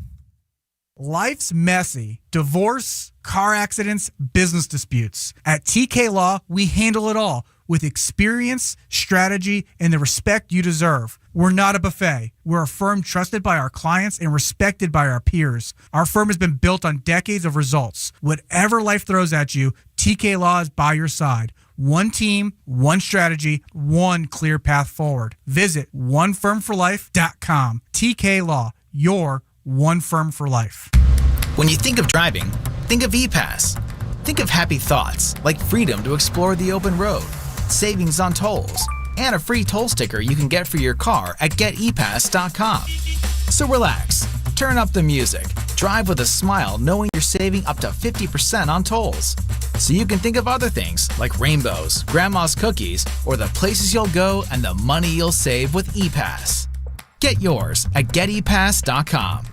Life's messy. Divorce, car accidents, business disputes. At TK Law, we handle it all with experience, strategy, and the respect you deserve. We're not a buffet. We're a firm trusted by our clients and respected by our peers. Our firm has been built on decades of results. Whatever life throws at you, TK Law is by your side. One team, one strategy, one clear path forward. Visit onefirmforlife.com. TK Law, your one firm for life. When you think of driving, think of ePass. Think of happy thoughts like freedom to explore the open road, savings on tolls, and a free toll sticker you can get for your car at getepass.com. So relax, turn up the music, drive with a smile knowing you're saving up to 50% on tolls. So you can think of other things like rainbows, grandma's cookies, or the places you'll go and the money you'll save with ePass. Get yours at getepass.com.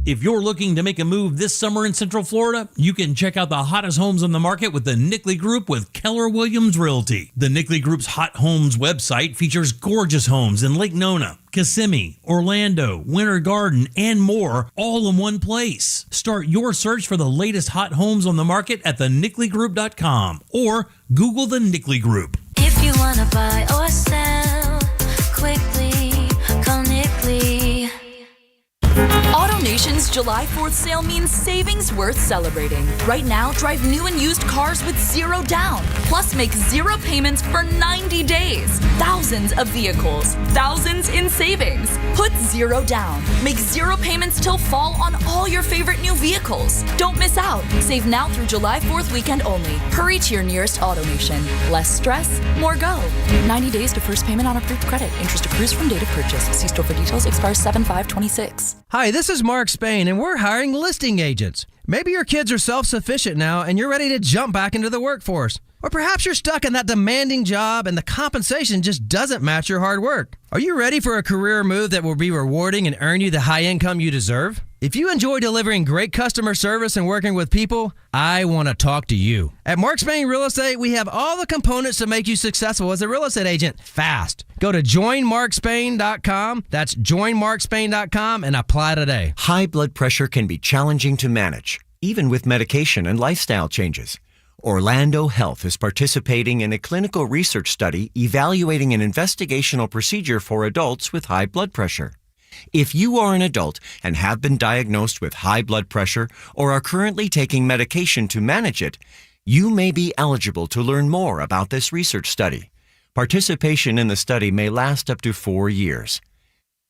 If you're looking to make a move this summer in Central Florida, you can check out the hottest homes on the market with the Nickley Group with Keller Williams Realty. The Nickley Group's Hot Homes website features gorgeous homes in Lake Nona, Kissimmee, Orlando, Winter Garden, and more, all in one place. Start your search for the latest hot homes on the market at thenickley.com or Google the Nickley Group. If you want to buy or sell quickly, call Nickley. AutoNation's July 4th sale means savings worth celebrating. Right now, drive new and used cars with zero down. Plus, make zero payments for 90 days. Thousands of vehicles, thousands in savings. Put zero down. Make zero payments till fall on all your favorite new vehicles. Don't miss out. Save now through July 4th weekend only. Hurry to your nearest AutoNation. Less stress, more go. 90 days to first payment on approved credit. Interest accrues from date of purchase. See store for details. Expires 7/5/26. Hi, this is Mark Spain, and we're hiring listing agents. Maybe your kids are self-sufficient now and you're ready to jump back into the workforce. Or perhaps you're stuck in that demanding job and the compensation just doesn't match your hard work. Are you ready for a career move that will be rewarding and earn you the high income you deserve? If you enjoy delivering great customer service and working with people, I want to talk to you. At Mark Spain Real Estate, we have all the components to make you successful as a real estate agent fast. Go to joinmarkspain.com. That's joinmarkspain.com and apply today. High blood pressure can be challenging to manage, even with medication and lifestyle changes. Orlando Health is participating in a clinical research study evaluating an investigational procedure for adults with high blood pressure. If you are an adult and have been diagnosed with high blood pressure or are currently taking medication to manage it, you may be eligible to learn more about this research study. Participation in the study may last up to 4 years.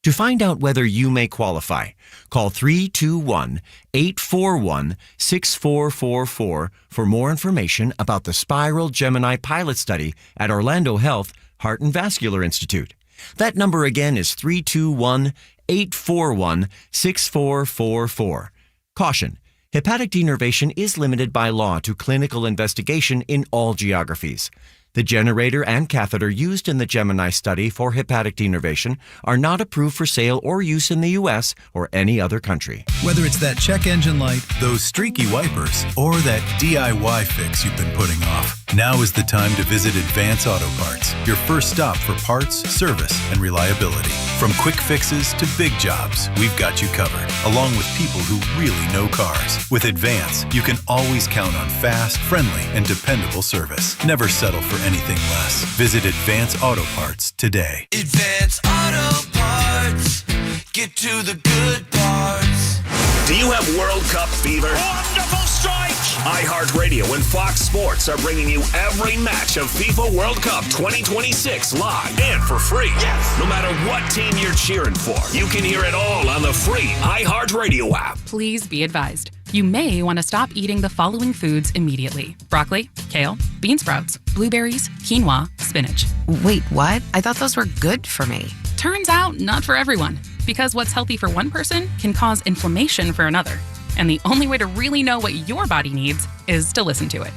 To find out whether you may qualify, call 321-841-6444 for more information about the Spiral Gemini pilot study at Orlando Health Heart and Vascular Institute. That number again is 321-841-6444. Caution: hepatic denervation is limited by law to clinical investigation in all geographies. The generator and catheter used in the Gemini study for hepatic denervation are not approved for sale or use in the U.S. or any other country. Whether it's that check engine light, those streaky wipers, or that DIY fix you've been putting off, now is the time to visit Advance Auto Parts, your first stop for parts, service, and reliability. From quick fixes to big jobs, we've got you covered, along with people who really know cars. With Advance, you can always count on fast, friendly, and dependable service. Never settle for anything less. Visit Advance Auto Parts today. Advance Auto Parts. Get to the good parts. Do you have World Cup fever? Wonderful strike! iHeartRadio and Fox Sports are bringing you every match of FIFA World Cup 2026 live and for free. Yes! No matter what team you're cheering for, you can hear it all on the free iHeartRadio app. Please be advised. You may want to stop eating the following foods immediately: broccoli, kale, bean sprouts, blueberries, quinoa, spinach. Wait, what? I thought those were good for me. Turns out, not for everyone. Because what's healthy for one person can cause inflammation for another. And the only way to really know what your body needs is to listen to it.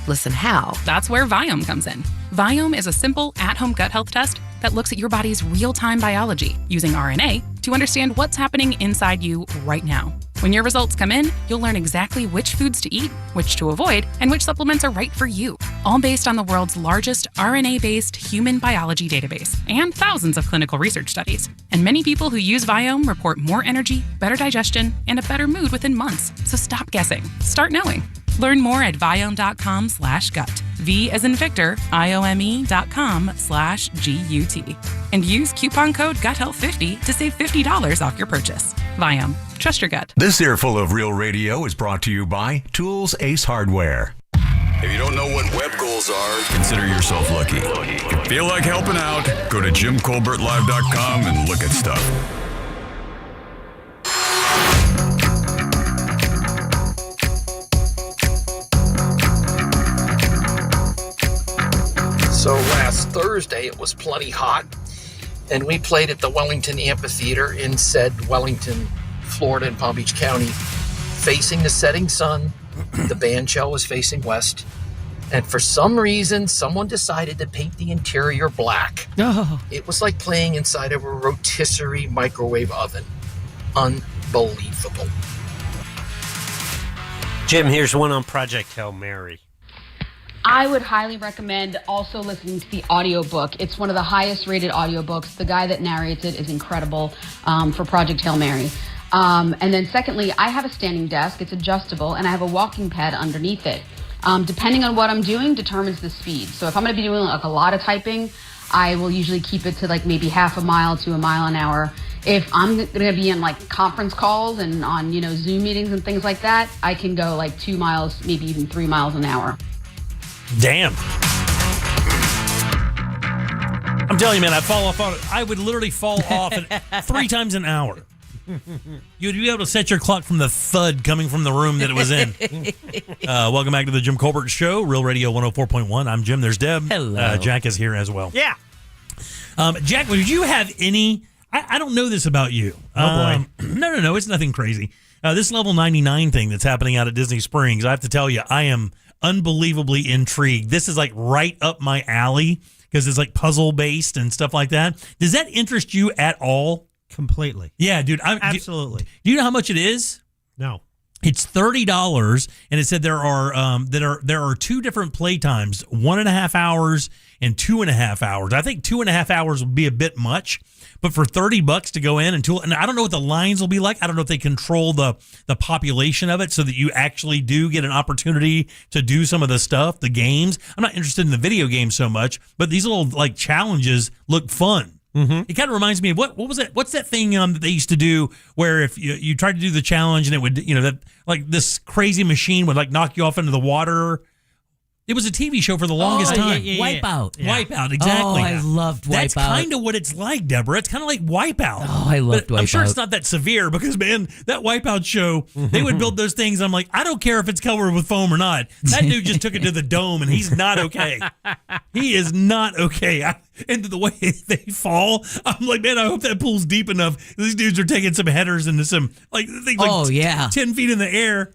Listen how? That's where Viome comes in. Viome is a simple, at-home gut health test that looks at your body's real-time biology using RNA to understand what's happening inside you right now. When your results come in, you'll learn exactly which foods to eat, which to avoid, and which supplements are right for you. All based on the world's largest RNA-based human biology database and thousands of clinical research studies. And many people who use Viome report more energy, better digestion, and a better mood within months. So stop guessing. Start knowing. Learn more at Viome.com/gut. V as in Victor, IOME.com/GUT. And use coupon code GUTHEALTH50 to save $50 off your purchase. Viome. Trust your gut. This earful of Real Radio is brought to you by Tools Ace Hardware. If you don't know what web goals are, consider yourself lucky. If you feel like helping out, go to JimColbertLive.com and look at stuff. So last Thursday it was plenty hot, and we played at the Wellington Amphitheater in said Wellington, Florida in Palm Beach County, facing the setting sun. The band shell was facing west, and for some reason someone decided to paint the interior black. It was like playing inside of a rotisserie microwave oven. unbelievable. Jim, here's one on Project Hail Mary. I would highly recommend also listening to the audiobook. It's one of the highest rated audiobooks. The guy that narrates it is incredible for Project Hail Mary. And then secondly, I have a standing desk. It's adjustable, and I have a walking pad underneath it. Depending on what I'm doing determines the speed. So if I'm going to be doing like a lot of typing, I will usually keep it to like maybe half a mile to a mile an hour. If I'm going to be in like conference calls and on, Zoom meetings and things like that, I can go like 2 miles, maybe even 3 miles an hour. Damn. I'm telling you, man, I would literally fall off at 3 times an hour. You'd be able to set your clock from the thud coming from the room that it was in. Welcome back to the Jim Colbert Show, Real Radio 104.1. I'm Jim. There's Deb. Hello. Jack is here as well. Yeah. Jack, would you have any... I don't know this about you. Oh, boy. No. It's nothing crazy. This level 99 thing that's happening out at Disney Springs, I have to tell you, I am unbelievably intrigued. This is like right up my alley because it's like puzzle-based and stuff like that. Does that interest you at all? Completely. Yeah, dude. Absolutely. Do you know how much it is? No. It's $30, and it said there are 2 different play times, 1.5 hours and 2.5 hours. I think 2.5 hours would be a bit much, but for $30 to go in and I don't know what the lines will be like. I don't know if they control the population of it so that you actually do get an opportunity to do some of the stuff, the games. I'm not interested in the video games so much, but these little like challenges look fun. Mm-hmm. It kind of reminds me of what was it? What's that thing that they used to do where if you tried to do the challenge and it would, that like this crazy machine would like knock you off into the water. It was a TV show for the longest time. Wipeout. Yeah. Wipeout, exactly. Oh, I loved Wipeout. That's kind of what it's like, Deborah. It's kind of like Wipeout. Oh, I loved Wipeout. I'm sure it's not that severe because, man, that Wipeout show, they would build those things. I'm like, I don't care if it's covered with foam or not. That dude just took it to the dome, and he's not okay. He is not okay. And the way they fall, I'm like, man, I hope that pool's deep enough. These dudes are taking some headers into some, like, things like 10 feet in the air.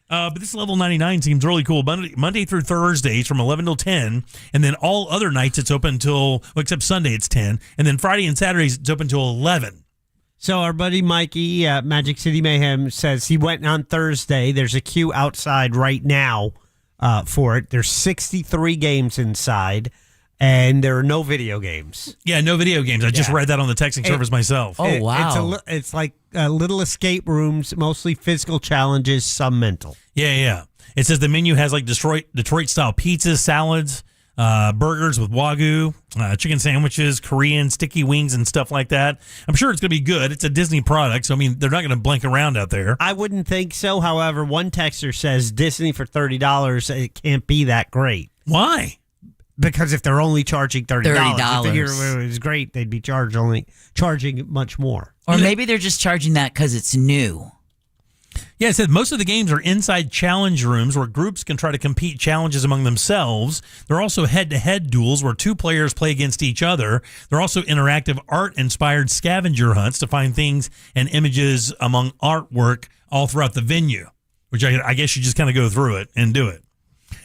But this level 99 seems really cool. Monday through Thursdays from 11 till 10. And then all other nights it's open till, except Sunday it's 10. And then Friday and Saturdays it's open till 11. So our buddy Mikey at Magic City Mayhem says he went on Thursday. There's a queue outside right now for it. There's 63 games inside. And there are no video games. Yeah, no video games. I just read that on the texting service myself. Oh, wow. It's like little escape rooms, mostly physical challenges, some mental. Yeah. It says the menu has like Detroit-style pizzas, salads, burgers with Wagyu, chicken sandwiches, Korean sticky wings, and stuff like that. I'm sure it's going to be good. It's a Disney product, so, I mean, they're not going to blank around out there. I wouldn't think so. However, one texter says Disney for $30, it can't be that great. Why? Because if they're only charging $30, if they hear it was great, they'd be charging much more. Or maybe they're just charging that because it's new. Yeah, it said most of the games are inside challenge rooms where groups can try to compete challenges among themselves. There are also head-to-head duels where 2 players play against each other. There are also interactive art-inspired scavenger hunts to find things and images among artwork all throughout the venue, which I guess you just kind of go through it and do it.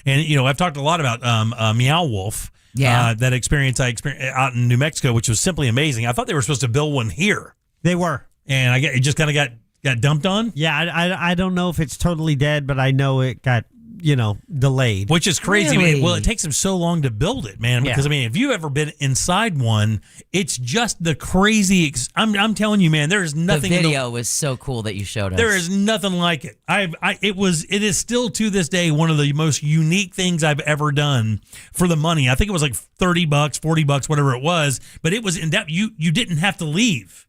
And, I've talked a lot about Meow Wolf, that experience I experienced out in New Mexico, which was simply amazing. I thought they were supposed to build one here. They were. And it just kind of got dumped on? Yeah, I don't know if it's totally dead, but I know it got, delayed. Which is crazy. Really? I mean, well, it takes them so long to build it, man. Because, if you've ever been inside one, it's just the crazy... I'm telling you, man, there is nothing... The video was so cool that you showed us. There is nothing like it. It is still, to this day, one of the most unique things I've ever done for the money. I think it was like $30, $40, whatever it was. But it was in depth. You didn't have to leave.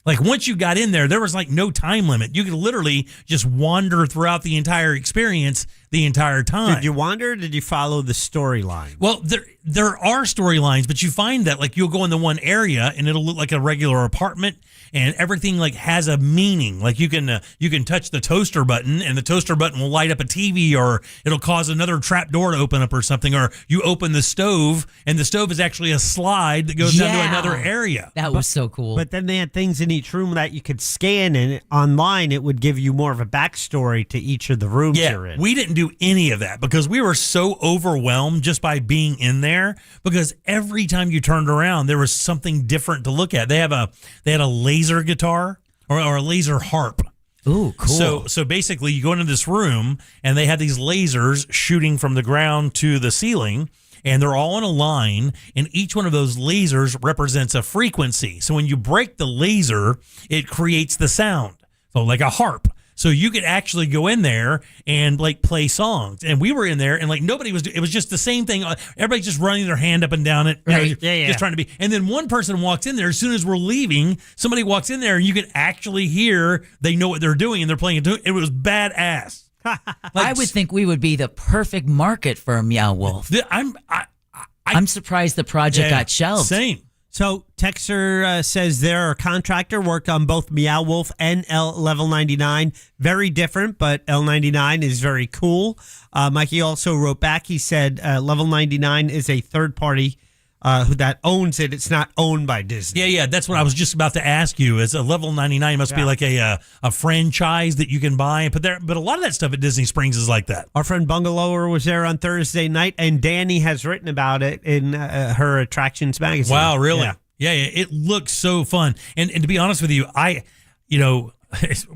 Like, once you got in there was like no time limit. You could literally just wander throughout the entire experience the entire time. Did you wander or did you follow the storyline? Well, there are storylines, but you find that like you'll go into one area and it'll look like a regular apartment and everything like has a meaning. Like you can touch the toaster button and the toaster button will light up a TV, or it'll cause another trap door to open up or something, or you open the stove and the stove is actually a slide that goes down to another area. That was so cool. But then they had things in each room that you could scan, and online it would give you more of a backstory to each of the rooms you're in. We didn't do any of that because we were so overwhelmed just by being in there, because every time you turned around there was something different to look at. They had a laser guitar or a laser harp, Ooh, cool. So basically, you go into this room, and they have these lasers shooting from the ground to the ceiling, and they're all in a line, and each one of those lasers represents a frequency. So when you break the laser, it creates the sound. So like a harp. So you could actually go in there and like play songs. And we were in there and like nobody was, it was just the same thing. Everybody's just running their hand up and down it. Right. Just trying to be. And then one person walks in there. As soon as we're leaving, somebody walks in there and you can actually hear they know what they're doing and they're playing it. It was badass. I would think we would be the perfect market for a Meow Wolf. I'm surprised the project got shelved. Same. So Texter says their contractor worked on both Meow Wolf and Level 99. Very different, but L99 is very cool. Mikey also wrote back. He said Level 99 is a third party that owns it. It's not owned by Disney. Yeah. That's what I was just about to ask you. Is a Level 99 must be like a franchise that you can buy. But a lot of that stuff at Disney Springs is like that. Our friend Bungalower was there on Thursday night, and Danny has written about it in her Attractions magazine. Wow, really? Yeah. It looks so fun. And to be honest with you,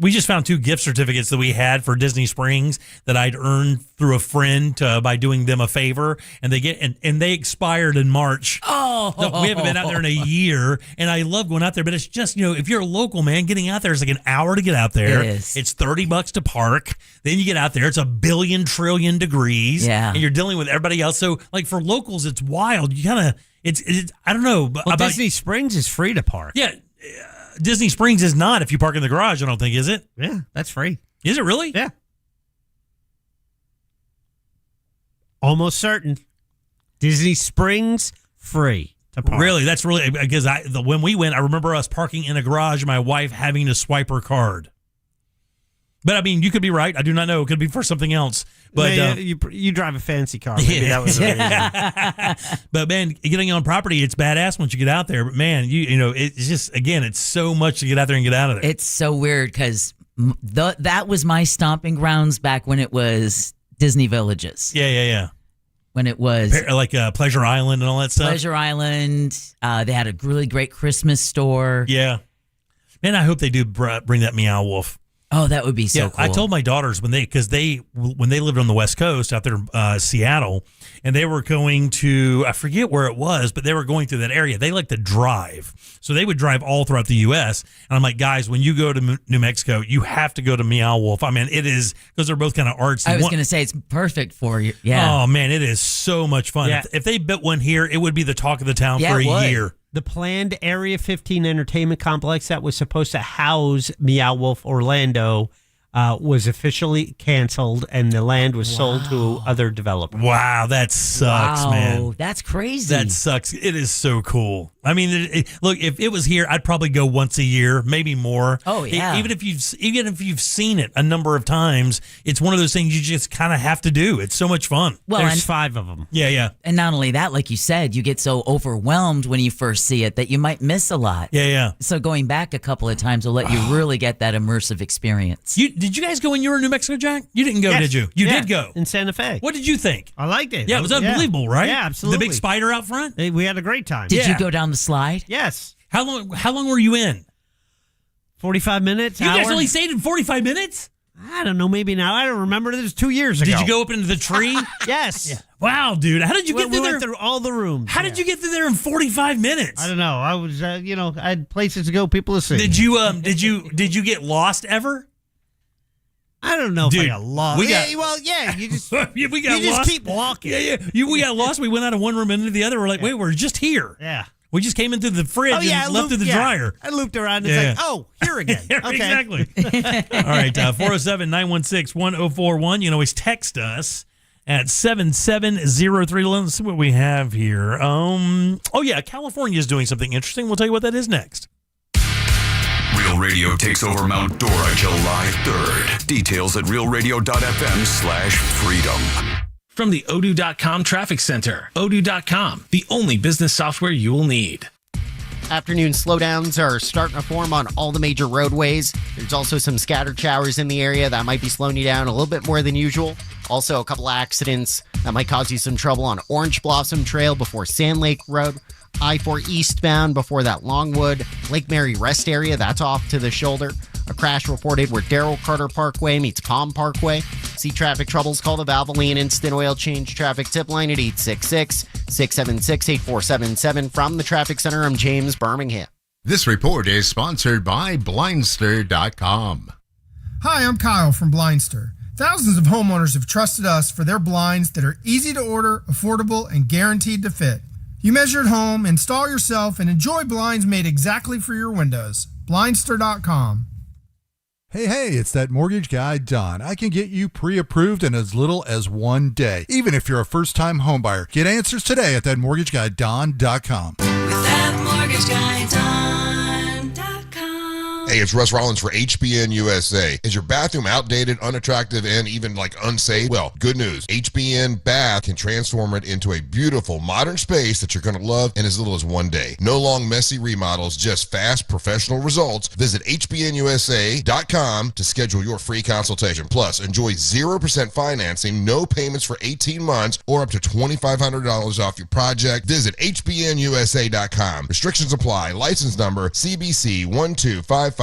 we just found 2 gift certificates that we had for Disney Springs that I'd earned through a friend by doing them a favor, and they expired in March. Oh, So we haven't been out there in a year, and I love going out there. But it's just if you're a local man, getting out there is like an hour to get out there. It is. It's $30 to park. Then you get out there, it's 1 billion trillion degrees. Yeah, and you're dealing with everybody else. So like for locals, it's wild. You kind of it's I don't know. Well, Disney Springs is free to park. Yeah. Disney Springs is not if you park in the garage, I don't think, is it? Yeah, that's free. Is it really? Yeah. Almost certain. Disney Springs, free to park. Really? That's really, because when we went, I remember us parking in a garage and my wife having to swipe her card. But I mean, you could be right. I do not know. It could be for something else. But you drive a fancy car. Maybe that was the reason. But man, getting on property, it's badass once you get out there. But man, it's just, again, it's so much to get out there and get out of there. It's so weird because that was my stomping grounds back when it was Disney Villages. Yeah. When it was like Pleasure Island and all that stuff. Pleasure Island. They had a really great Christmas store. Yeah. Man, I hope they do bring that Meow Wolf. Oh, that would be so cool. I told my daughters when they lived on the West Coast out there in Seattle, and they were going to, I forget where it was, but they were going through that area. They like to drive. So they would drive all throughout the U.S. And I'm like, guys, when you go to New Mexico, you have to go to Meow Wolf. I mean, it is, because they're both kind of artsy. I was going to say it's perfect for you. Yeah. Oh, man, it is so much fun. Yeah. If they built one here, it would be the talk of the town for a year. The planned Area 15 entertainment complex that was supposed to house Meow Wolf Orlando was officially canceled, and the land was sold to other developers. Wow, that sucks, man. That's crazy. That sucks. It is so cool. I mean, look, if it was here, I'd probably go once a year, maybe more. Oh, yeah. Even if you've seen it a number of times, it's one of those things you just kind of have to do. It's so much fun. Well, there's 5 of them. Yeah. And not only that, like you said, you get so overwhelmed when you first see it that you might miss a lot. Yeah. So going back a couple of times will let you really get that immersive experience. Did you guys go when you were in New Mexico, Jack? You didn't go, Yes. did you? You Yeah, did go. in Santa Fe. What did you think? I liked it. Yeah, it was unbelievable, right? Yeah, absolutely. The big spider out front? We had a great time. Did you go down the slide? Yes. How long were you in? 45 minutes. You guys hour? only stayed in 45 minutes? I don't know. Maybe now. I don't remember. This was 2 years ago. Did you go up into the tree? Yes. Yeah. Wow, dude. How did you get we through there? went through all the rooms. How did you get through there in 45 minutes? I don't know. I was, I had places to go, people to see. Did you get lost ever? I don't know Dude, if I got lost. we got- You just we got you lost. just keep walking. Yeah. We got lost. We went out of one room into the other. We're like, wait, we're just here. Yeah. We just came in through the fridge and left through the dryer. I looped around and Yeah. it's like, oh, here again. Okay. Exactly. All right, 407-916-1041. You can always text us at 7703. Let's see what we have here. California is doing something interesting. We'll tell you what that is next. Real Radio takes over Mount Dora July 3rd. Details at realradio.fm/freedom. From the Odoo.com Traffic Center, Odoo.com, the only business software you will need. Afternoon slowdowns are starting to form on all the major roadways. There's also some scattered showers in the area that might be slowing you down a little bit more than usual. Also, a couple accidents that might cause you some trouble on Orange Blossom Trail before Sand Lake Road. I-4 eastbound before that Longwood Lake Mary rest area, that's off to the shoulder. A crash reported where Darrell Carter Parkway meets Palm Parkway. See traffic troubles, call the Valvoline Instant Oil Change traffic tip line at 866-676-8477. From the Traffic Center, I'm James Birmingham. This report is sponsored by Blindster.com. Hi, I'm Kyle from Blindster. Thousands of homeowners have trusted us for their blinds that are easy to order, affordable, and guaranteed to fit. You measure at home, install yourself, and enjoy blinds made exactly for your windows. Blindster.com. Hey, it's that mortgage guy, Don. I can get you pre-approved in as little as 1 day, even if you're a first-time homebuyer. Get answers today at thatmortgageguyDon.com. With that mortgage guy, Don.com. Hey, it's Russ Rollins for HBN USA. Is your bathroom outdated, unattractive, and even unsafe? Well, good news. HBN Bath can transform it into a beautiful, modern space that you're going to love in as little as 1 day. No long, messy remodels, just fast, professional results. Visit HBNUSA.com to schedule your free consultation. Plus, enjoy 0% financing, no payments for 18 months, or up to $2,500 off your project. Visit HBNUSA.com. Restrictions apply. License number CBC 1255975.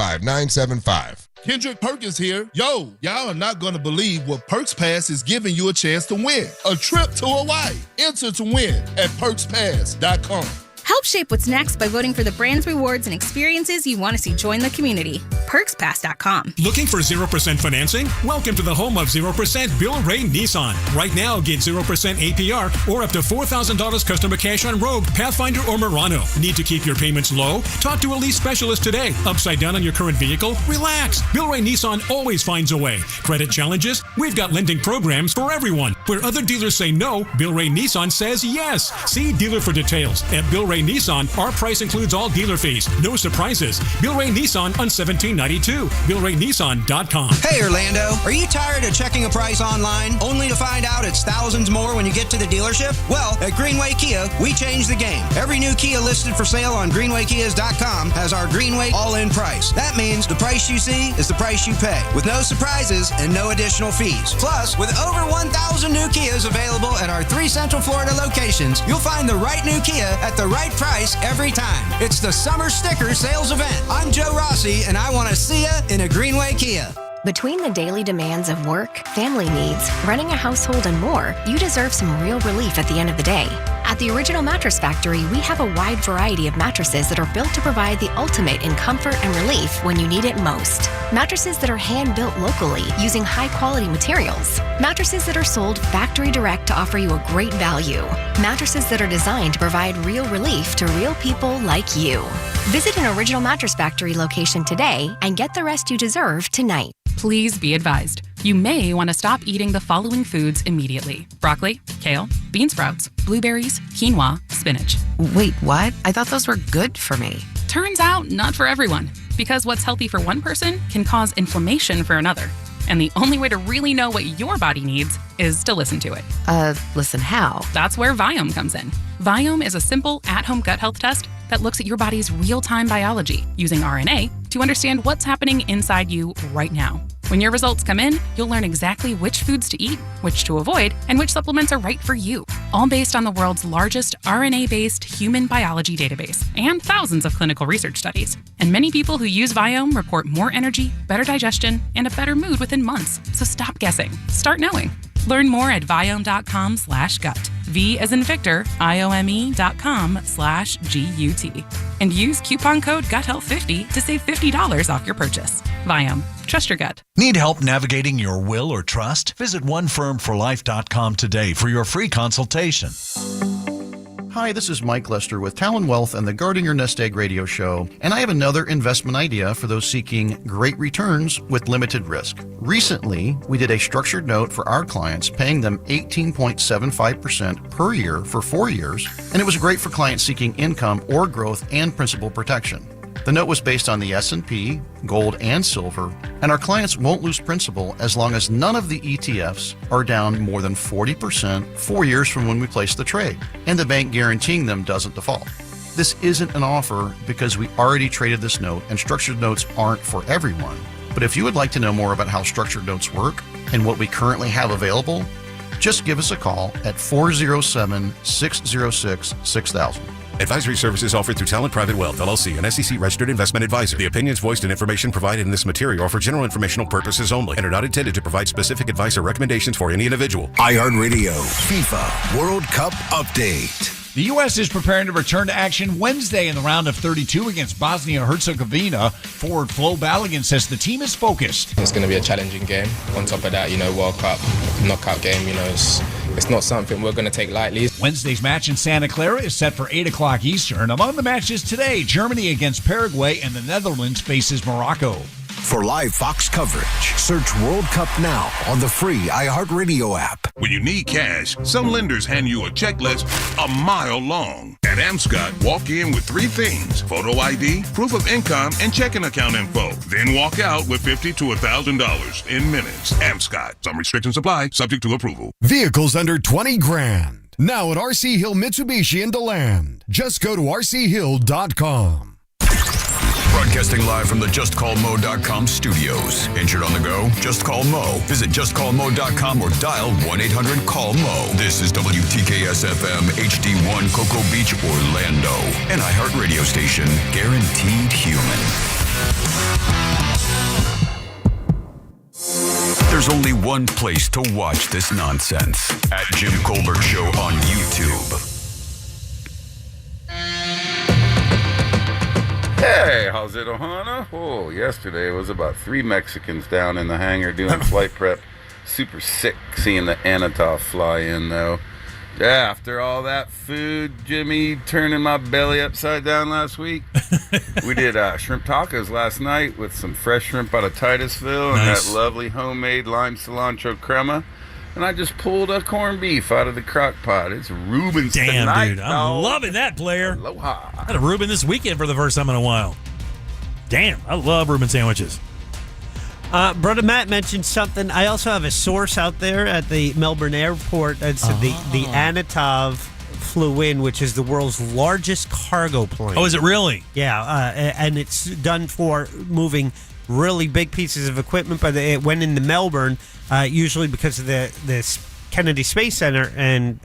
Kendrick Perkins here. Yo, y'all are not going to believe what Perks Pass is giving you a chance to win. A trip to Hawaii. Enter to win at PerksPass.com. Help shape what's next by voting for the brands, rewards, and experiences you want to see join the community. PerksPass.com. Looking for 0% financing? Welcome to the home of 0% Bill Ray Nissan. Right now, get 0% APR or up to $4,000 customer cash on Rogue, Pathfinder, or Murano. Need to keep your payments low? Talk to a lease specialist today. Upside down on your current vehicle? Relax. Bill Ray Nissan always finds a way. Credit challenges? We've got lending programs for everyone. Where other dealers say no, Bill Ray Nissan says yes. See dealer for details. At Bill Ray Nissan, our price includes all dealer fees. No surprises. Bill Ray Nissan on 1792. BillRayNissan.com. Hey, Orlando. Are you tired of checking a price online only to find out it's thousands more when you get to the dealership? Well, at Greenway Kia, we changed the game. Every new Kia listed for sale on GreenwayKias.com has our Greenway all-in price. That means the price you see is the price you pay, with no surprises and no additional fees. Plus, with over 1,000 new Kias available at our 3 Central Florida locations, you'll find the right new Kia at the right price every time. It's the Summer Sticker Sales Event. I'm Joe Rossi, and I want to see you in a Greenway Kia. Between the daily demands of work, family needs, running a household, and more, you deserve some real relief at the end of the day. At the Original Mattress Factory, we have a wide variety of mattresses that are built to provide the ultimate in comfort and relief when you need it most. Mattresses that are hand-built locally using high-quality materials. Mattresses that are sold factory direct to offer you a great value. Mattresses that are designed to provide real relief to real people like you. Visit an Original Mattress Factory location today and get the rest you deserve tonight. Please be advised, you may want to stop eating the following foods immediately: broccoli, kale, bean sprouts, blueberries, quinoa, spinach. Wait, what? I thought those were good for me. Turns out, not for everyone, because what's healthy for one person can cause inflammation for another. And the only way to really know what your body needs is to listen to it. Listen how? That's where Viome comes in. Viome is a simple at-home gut health test that looks at your body's real-time biology using RNA to understand what's happening inside you right now. When your results come in, you'll learn exactly which foods to eat, which to avoid, and which supplements are right for you. All based on the world's largest RNA-based human biology database and thousands of clinical research studies. And many people who use Viome report more energy, better digestion, and a better mood within months. So stop guessing. Start knowing. Learn more at Viome.com/gut. V as in Victor, IOME.com/GUT. And use coupon code GUTHEALTH50 to save $50 off your purchase. Viome. Trust your gut. Need help navigating your will or trust? Visit OneFirmForLife.com today for your free consultation. Hi, this is Mike Lester with Talon Wealth and the Guarding Your Nest Egg radio show, and I have another investment idea for those seeking great returns with limited risk. Recently, we did a structured note for our clients, paying them 18.75% per year for 4 years, and it was great for clients seeking income or growth and principal protection. The note was based on the S&P, gold, and silver, and our clients won't lose principal as long as none of the ETFs are down more than 40% 4 years from when we place the trade, and the bank guaranteeing them doesn't default. This isn't an offer because we already traded this note, and structured notes aren't for everyone. But if you would like to know more about how structured notes work and what we currently have available, just give us a call at 407-606-6000. Advisory services offered through Talent Private Wealth, LLC, an SEC-registered investment advisor. The opinions voiced and information provided in this material are for general informational purposes only and are not intended to provide specific advice or recommendations for any individual. iHeartRadio FIFA World Cup Update. The U.S. is preparing to return to action Wednesday in the round of 32 against Bosnia-Herzegovina. Forward Flo Balogun says the team is focused. It's going to be a challenging game. On top of that, World Cup, knockout game, it's not something we're going to take lightly. Wednesday's match in Santa Clara is set for 8 o'clock Eastern. Among the matches today, Germany against Paraguay and the Netherlands faces Morocco. For live Fox coverage, search World Cup now on the free iHeartRadio app. When you need cash, some lenders hand you a checklist a mile long. At Amscot, walk in with 3 things: photo ID, proof of income, and checking account info. Then walk out with $50 to $1,000 in minutes. Amscot. Some restrictions apply, subject to approval. Vehicles under 20 grand. Now at RC Hill Mitsubishi in DeLand. Just go to rchill.com. Broadcasting live from the JustCallMo.com studios. Injured on the go? Just call Mo. Visit JustCallMo.com or dial 1-800-CALL-MO. This is WTKS-FM HD1 Cocoa Beach, Orlando. An iHeartRadio station guaranteed human. There's only one place to watch this nonsense. At Jim Colbert Show on YouTube. Hey, how's it, Ohana? Oh, yesterday was about 3 Mexicans down in the hangar doing flight prep. Super sick seeing the Anatov fly in, though. Yeah, after all that food, Jimmy, turning my belly upside down last week. We did shrimp tacos last night with some fresh shrimp out of Titusville and that lovely homemade lime cilantro crema. And I just pulled a corned beef out of the crock pot. It's Reuben's tonight, dude. I'm loving that, player. Aloha. I had a Reuben this weekend for the first time in a while. Damn, I love Reuben sandwiches. Brother Matt mentioned something. I also have a source out there at the Melbourne airport that said the Anatov flew in, which is the world's largest cargo plane. Oh, is it really? Yeah, and it's done for moving really big pieces of equipment, but it went into Melbourne, usually because of the Kennedy Space Center, and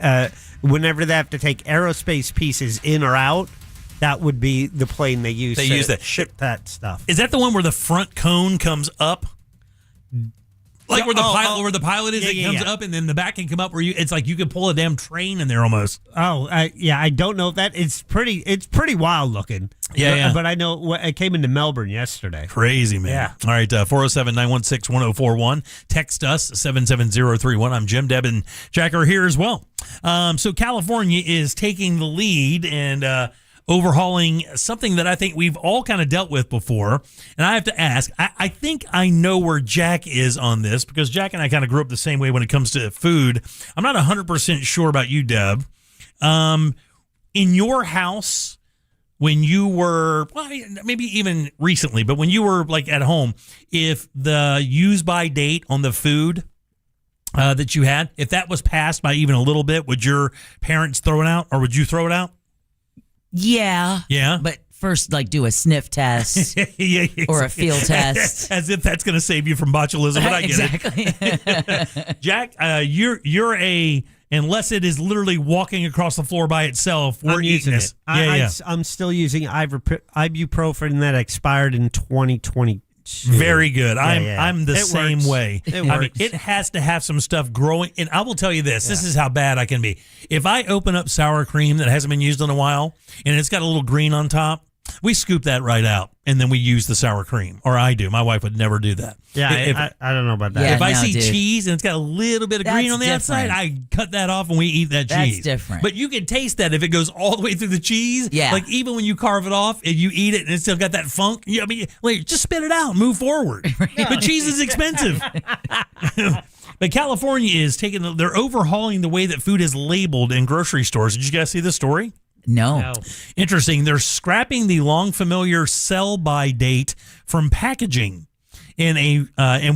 whenever they have to take aerospace pieces in or out, that would be the plane they use to ship that stuff. Is that the one where the front cone comes up? Like where the pilot is, it comes up, and then the back can come up where it's like you could pull a damn train in there almost. Oh, I don't know if that it's pretty wild looking. Yeah. But I know it came into Melbourne yesterday. Crazy, man. Yeah. All right, 407-916-1041. Text us 77031. I'm Jim. Deb and Jack are here as well. So California is taking the lead and overhauling something that I think we've all kind of dealt with before. And I have to ask, I think I know where Jack is on this because Jack and I kind of grew up the same way when it comes to food. I'm not 100% sure about you, Deb. In your house, when you were, well, maybe even recently, but when you were like at home, if the use by date on the food that you had, if that was passed by even a little bit, would your parents throw it out or would you throw it out? Yeah. Yeah. But first, do a sniff test or a field test. As if that's going to save you from botulism, but I get it. Jack, you're unless it is literally walking across the floor by itself, we're eating this. I'm still using ibuprofen that expired in 2020. Very good. I'm the same works. way. It has to have some stuff growing. And I will tell you this. This is how bad I can be. If I open up sour cream that hasn't been used in a while and it's got a little green on top, we scoop that right out and then we use the sour cream. Or I do. My wife would never do that. Yeah, I don't know about that. If I see cheese and it's got a little bit of green on the outside, I cut that off and we eat that cheese. That's different. But you can taste that if it goes all the way through the cheese. Yeah. Like even when you carve it off and you eat it and it's still got that funk. Just spit it out and move forward. But cheese is expensive. But California is they're overhauling the way that food is labeled in grocery stores. Did you guys see this story? No. Interesting. They're scrapping the long familiar sell-by date from packaging. And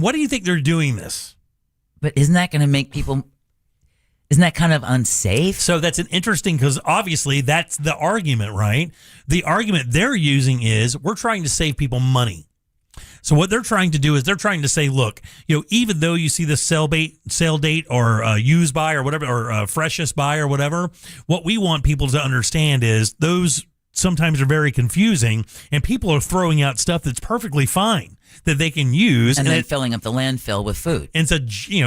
what do you think they're doing this? But isn't that going to make people? Isn't that kind of unsafe? So that's interesting because obviously that's the argument, right? The argument they're using is we're trying to save people money. So what they're trying to do is they're trying to say, look, even though you see the sale date or use by or whatever, or freshest by or whatever, what we want people to understand is those sometimes are very confusing, and people are throwing out stuff that's perfectly fine that they can use, and then filling up the landfill with food. And so,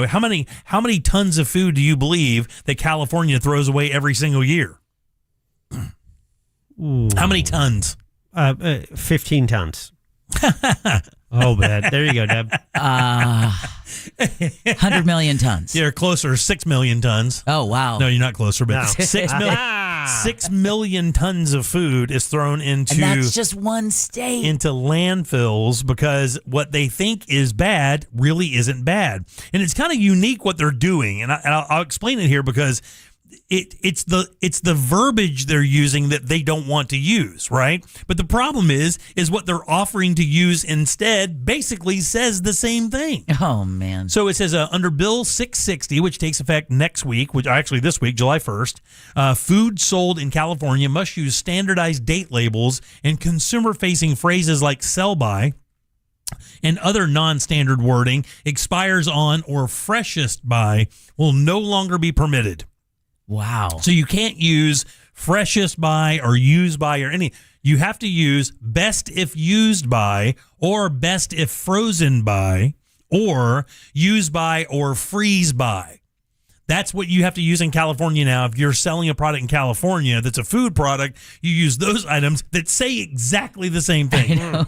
how many tons of food do you believe that California throws away every single year? Ooh. How many tons? 15 tons. Oh, bad. There you go, Deb. 100 million tons. You're closer, 6 million tons. Oh, wow. No, you're not closer, but No. 6 million tons of food is thrown into... And that's just one state. Into landfills because what they think is bad really isn't bad. And it's kind of unique what they're doing. And I'll explain it here because... It's the verbiage they're using that they don't want to use, right? But the problem is what they're offering to use instead basically says the same thing. Oh, man. So it says under Bill 660, which takes effect next week, which actually this week, July 1st, food sold in California must use standardized date labels and consumer-facing phrases like sell by and other non-standard wording expires on or freshest by will no longer be permitted. Wow. So you can't use freshest by or use by or any. You have to use best if used by or best if frozen by or use by or freeze by. That's what you have to use in California now. If you're selling a product in California that's a food product, you use those items that say exactly the same thing. I know.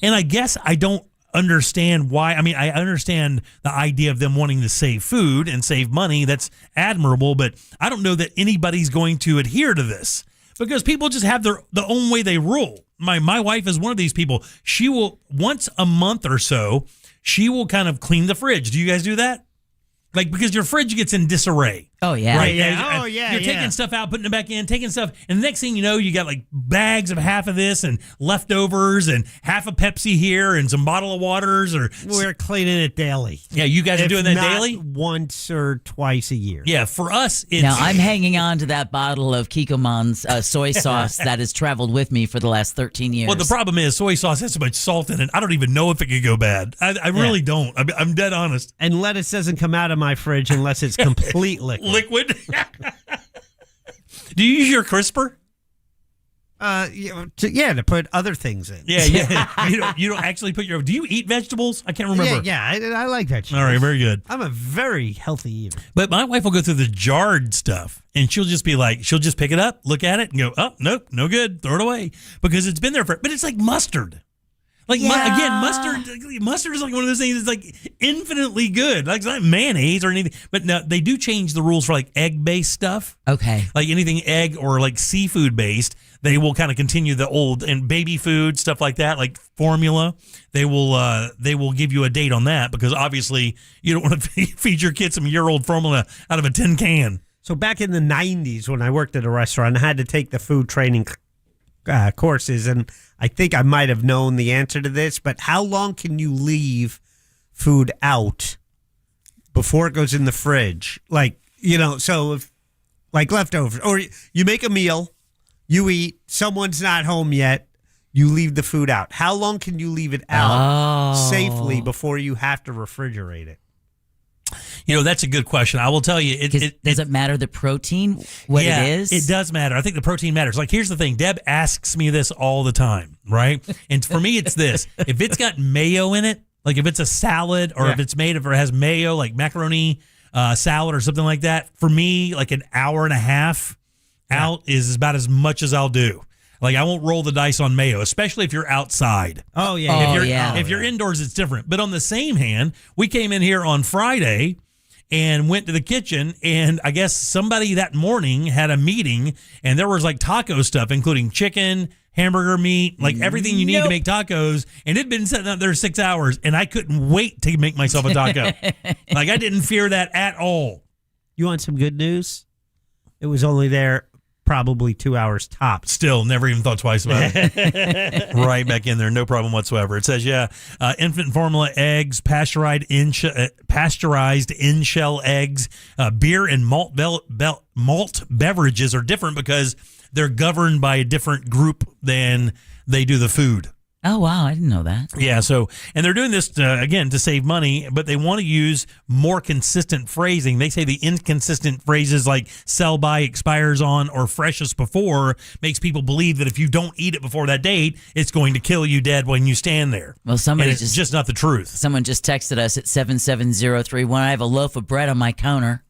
And I guess I don't understand why. I mean, I understand the idea of them wanting to save food and save money. That's admirable, but I don't know that anybody's going to adhere to this because people just have the own way they rule. My wife is one of these people. She will, once a month or so, she will kind of clean the fridge. Do you guys do that? Like, because your fridge gets in disarray. Oh, yeah. Right? Yeah. Oh, yeah. You're taking stuff out, putting it back in, taking stuff. And the next thing you know, you got like bags of half of this and leftovers and half a Pepsi here and some bottle of waters. Or we're cleaning it daily. Yeah, you guys are doing that daily? Once or twice a year. Yeah, for us, it's... Now, I'm hanging on to that bottle of Kikkoman's soy sauce that has traveled with me for the last 13 years. Well, the problem is soy sauce has so much salt in it. I don't even know if it could go bad. I really don't. I'm dead honest. And lettuce doesn't come out of my fridge unless it's complete liquid. Liquid? Do you use your crisper? To put other things in. Yeah. You don't actually put your... Do you eat vegetables? I can't remember. Yeah, I like vegetables. All right, very good. I'm a very healthy eater. But my wife will go through the jarred stuff, and she'll just be like, she'll just pick it up, look at it, and go, oh, nope, no good, throw it away. Because it's been there but it's like mustard. Like, again, mustard is like one of those things that's like infinitely good. Like, it's not mayonnaise or anything. But no, they do change the rules for like egg-based stuff. Okay. Like anything egg or like seafood-based, they will kind of continue the old and baby food, stuff like that, like formula. They will give you a date on that because obviously you don't want to feed your kids some year-old formula out of a tin can. So back in the 90s when I worked at a restaurant, I had to take the food training courses, and I think I might have known the answer to this, but how long can you leave food out before it goes in the fridge? Like, so if like leftovers, or you make a meal, you eat, someone's not home yet, you leave the food out. How long can you leave it out safely before you have to refrigerate it? That's a good question. I will tell you. Does it matter the protein, what it is? It does matter. I think the protein matters. Like, here's the thing. Deb asks me this all the time, right? And for me, it's this. If it's got mayo in it, like if it's a salad or if it's made of or has mayo, like macaroni salad or something like that, for me, like an hour and a half out is about as much as I'll do. Like, I won't roll the dice on mayo, especially if you're outside. Oh, yeah. If you're indoors, it's different. But on the same hand, we came in here on Friday and went to the kitchen, and I guess somebody that morning had a meeting, and there was like taco stuff, including chicken, hamburger meat, like everything you need to make tacos, and it'd been sitting out there 6 hours, and I couldn't wait to make myself a taco. Like, I didn't fear that at all. You want some good news? It was only there probably 2 hours tops. Still, never even thought twice about it. Right back in there, no problem whatsoever. It says, infant formula eggs, pasteurized in-shell eggs, beer and malt beverages are different because they're governed by a different group than they do the food. Oh, wow. I didn't know that. Yeah, so, and they're doing this, again, to save money, but they want to use more consistent phrasing. They say the inconsistent phrases like sell by, expires on, or freshest before makes people believe that if you don't eat it before that date, it's going to kill you dead when you stand there. Well, somebody and it's just not the truth. Someone just texted us at 77031. I have a loaf of bread on my counter.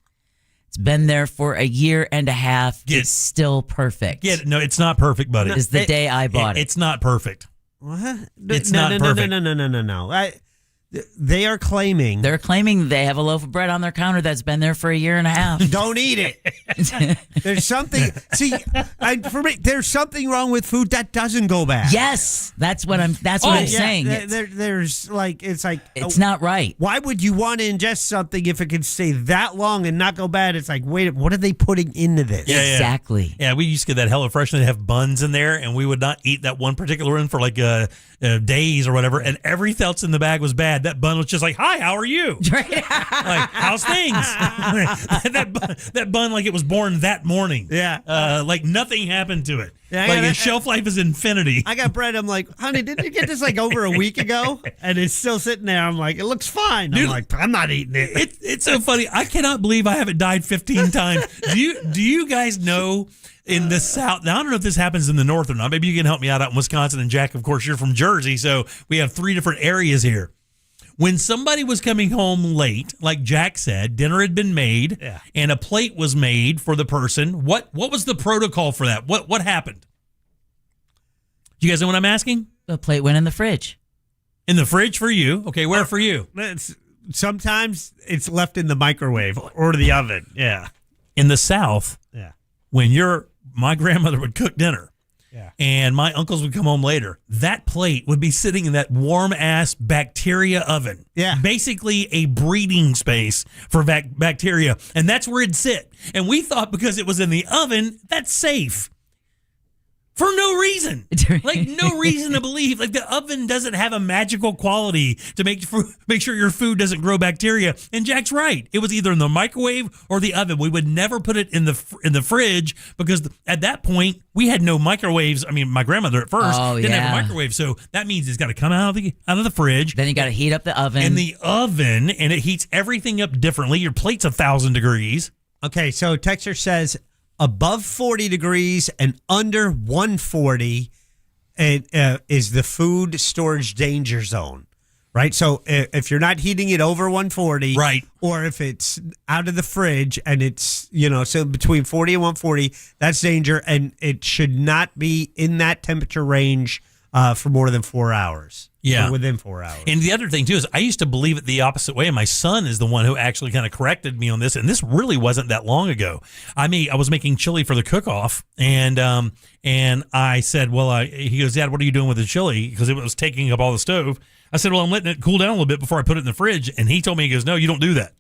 It's been there for a year and a half. It's still perfect. Yeah, no, it's not perfect, buddy. It's the day I bought it. It's not perfect. What? It's not perfect. No. They are claiming. They're claiming they have a loaf of bread on their counter that's been there for a year and a half. Don't eat it. There's something. See, for me, there's something wrong with food that doesn't go bad. Yes, that's what I'm saying. There's like it's not right. Why would you want to ingest something if it could stay that long and not go bad? It's like, wait, what are they putting into this? Yeah, exactly. Yeah, we used to get that HelloFresh and they have buns in there, and we would not eat that one particular one for like days or whatever, and everything else in the bag was bad. That bun was just like, "Hi, how are you?" Like, how's things? that bun, like it was born that morning. Yeah, like nothing happened to it. Yeah, like its shelf life is infinity. I got bread. I'm like, honey, didn't you get this like over a week ago? And it's still sitting there. I'm like, it looks fine. Dude, I'm like, I'm not eating it. It's so funny. I cannot believe I haven't died 15 times. Do you guys know? In the South, now I don't know if this happens in the North or not. Maybe you can help me out in Wisconsin. And Jack, of course, you're from Jersey, so we have 3 different areas here. When somebody was coming home late, like Jack said, dinner had been made, and a plate was made for the person. What was the protocol for that? What happened? Do you guys know what I'm asking? The plate went in the fridge. In the fridge for you? Okay, where for you? Sometimes it's left in the microwave or the oven. Yeah. In the South, when my grandmother would cook dinner, and my uncles would come home later, that plate would be sitting in that warm-ass bacteria oven. Yeah. Basically a breeding space for bacteria, and that's where it'd sit. And we thought because it was in the oven, that's safe. For no reason. Like, no reason to believe. Like, the oven doesn't have a magical quality to make sure your food doesn't grow bacteria. And Jack's right. It was either in the microwave or the oven. We would never put it in the fridge because at that point, we had no microwaves. I mean, my grandmother at first didn't have a microwave. So that means it's got to come out of the fridge. Then you got to heat up the oven. In the oven, and it heats everything up differently. Your plate's 1,000 degrees. Okay, so Texter says above 40 degrees and under 140 is the food storage danger zone, right? So if you're not heating it over 140, right, or if it's out of the fridge and it's, so between 40 and 140, that's danger, and it should not be in that temperature range for more than 4 hours. Yeah. Or within 4 hours. And the other thing, too, is I used to believe it the opposite way, and my son is the one who actually kind of corrected me on this, and this really wasn't that long ago. I was making chili for the cook-off, and I said, he goes, Dad, what are you doing with the chili? Because it was taking up all the stove. I said, well, I'm letting it cool down a little bit before I put it in the fridge, and he told me, he goes, no, you don't do that.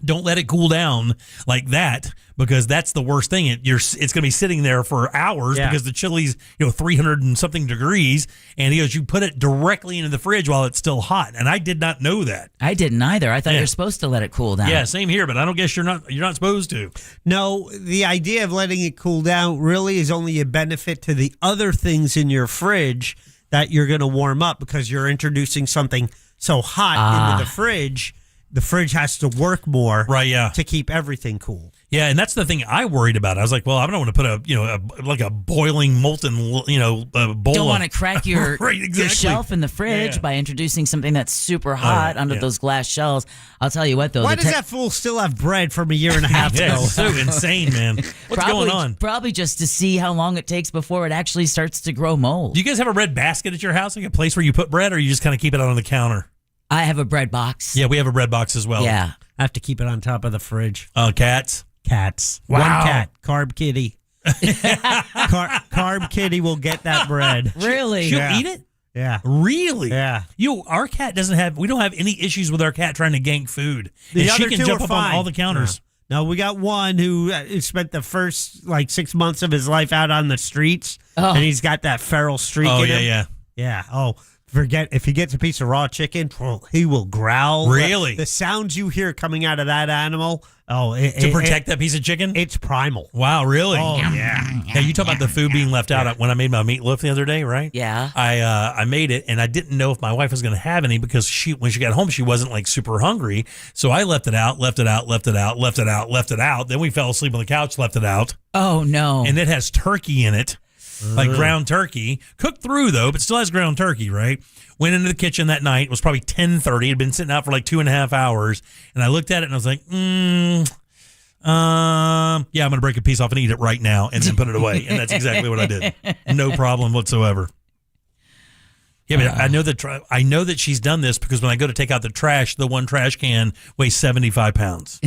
Don't let it cool down like that, because that's the worst thing. It's going to be sitting there for hours because the chili's 300 and something degrees, and he goes, you put it directly into the fridge while it's still hot, and I did not know that. I didn't either. I thought you're supposed to let it cool down. Yeah, same here, but I don't guess you're not supposed to. No, the idea of letting it cool down really is only a benefit to the other things in your fridge that you're going to warm up, because you're introducing something so hot into the fridge. The fridge has to work more, to keep everything cool. Yeah, and that's the thing I worried about. I was like, well, I don't want to put a boiling molten bowl. Don't want to crack your your shelf in the fridge by introducing something that's super hot under those glass shells. I'll tell you what, though. Why does that fool still have bread from a year and a half ago? It's so insane, man. What's going on? Probably just to see how long it takes before it actually starts to grow mold. Do you guys have a red basket at your house, like a place where you put bread, or you just kind of keep it out on the counter? I have a bread box. Yeah, we have a bread box as well. Yeah. I have to keep it on top of the fridge. Cats? Cats. Wow. One cat. Carb Kitty. Carb Kitty will get that bread. Really? She'll eat it? Yeah. Really? Yeah. Our cat we don't have any issues with our cat trying to gank food. The and she other can two jump are up fine. on all the counters. No, we got one who spent the first 6 months of his life out on the streets, and he's got that feral streak in him. Yeah. Yeah. Oh, If he gets a piece of raw chicken, he will growl. Really? The sounds you hear coming out of that animal. To protect that piece of chicken? It's primal. Wow, really? Oh, yeah. Yeah, you talk about the food being left out. When I made my meatloaf the other day, right? Yeah. I made it, and I didn't know if my wife was going to have any because when she got home, she wasn't like super hungry. So I left it out. Then we fell asleep on the couch, left it out. Oh, no. And it has turkey in it. Like ground turkey, cooked through though, but still has ground turkey, right? Went into the kitchen that night. It was probably 10:30. It had been sitting out for like 2.5 hours. And I looked at it and I was like, yeah, I'm going to break a piece off and eat it right now and then put it away. And that's exactly what I did. No problem whatsoever. Yeah, but I know that she's done this because when I go to take out the trash, the one trash can weighs 75 pounds.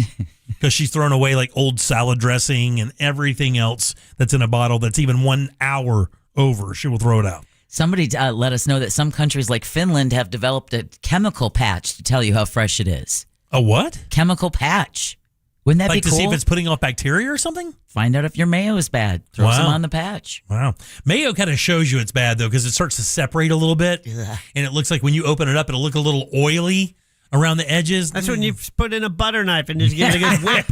Because she's thrown away like old salad dressing and everything else that's in a bottle that's even 1 hour over. She will throw it out. Somebody let us know that some countries like Finland have developed a chemical patch to tell you how fresh it is. A what? Chemical patch. Wouldn't that be cool? Like to see if it's putting off bacteria or something? Find out if your mayo is bad. Throw some on the patch. Wow. Mayo kind of shows you it's bad, though, because it starts to separate a little bit. Ugh. And it looks like when you open it up, it'll look a little oily around the edges. That's when you put in a butter knife and just get a good whip.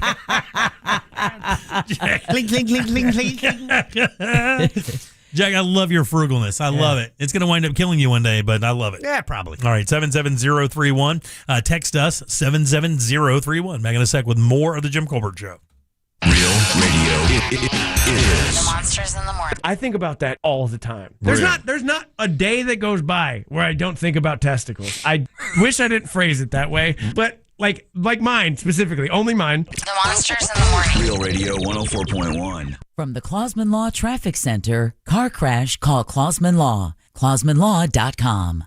Clink, clink, clink, clink, clink. Jack, I love your frugalness. I love it. It's going to wind up killing you one day, but I love it. Yeah, probably. All right, 77031. Text us, 77031. Back in a sec with more of the Jim Colbert Show. Real radio is The Monsters in the Morning. I think about that all the time. There's not a day that goes by where I don't think about testicles. I wish I didn't phrase it that way, but like mine specifically, only mine. The Monsters in the Morning. Real Radio 104.1. From the Clausman Law Traffic Center, car crash, call Clausman Law. ClausmanLaw.com.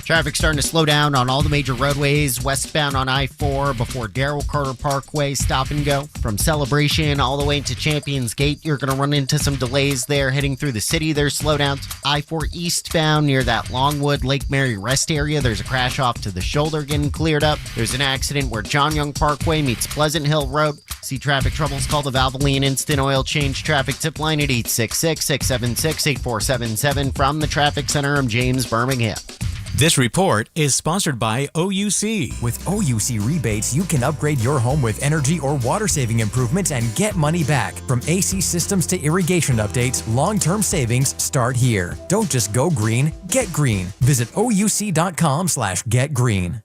Traffic starting to slow down on all the major roadways westbound on I-4 before Darrell Carter Parkway, stop and go. From Celebration all the way to Champions Gate, you're going to run into some delays there. Heading through the city, there's slowdowns. I-4 eastbound near that Longwood Lake Mary rest area, there's a crash off to the shoulder getting cleared up. There's an accident where John Young Parkway meets Pleasant Hill Road. See traffic troubles, call the Valvoline Instant Oil Change Traffic Tip Line at 866-676-8477. From the Traffic Center, I'm James Birmingham. This report is sponsored by OUC. With OUC rebates, you can upgrade your home with energy or water-saving improvements and get money back. From AC systems to irrigation updates, long-term savings start here. Don't just go green, get green. Visit OUC.com/getgreen.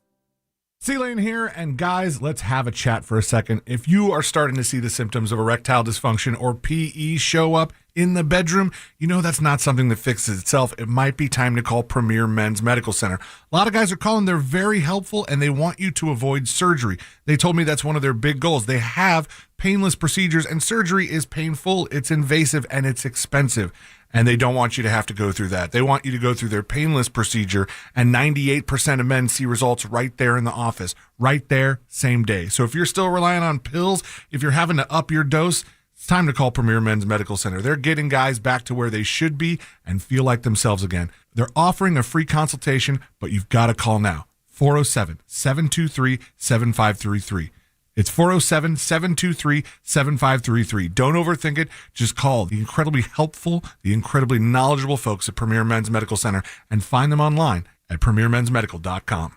C-Lane here, and guys, let's have a chat for a second. If you are starting to see the symptoms of erectile dysfunction or PE show up in the bedroom, you know that's not something that fixes itself. It might be time to call Premier Men's Medical Center. A lot of guys are calling. They're very helpful, and they want you to avoid surgery. They told me that's one of their big goals. They have painless procedures, and surgery is painful, it's invasive, and it's expensive. And they don't want you to have to go through that. They want you to go through their painless procedure, and 98% of men see results right there in the office, right there, same day. So if you're still relying on pills, if you're having to up your dose, it's time to call Premier Men's Medical Center. They're getting guys back to where they should be and feel like themselves again. They're offering a free consultation, but you've got to call now. 407-723-7533. It's 407-723-7533. Don't overthink it. Just call the incredibly helpful, the incredibly knowledgeable folks at Premier Men's Medical Center and find them online at premiermensmedical.com.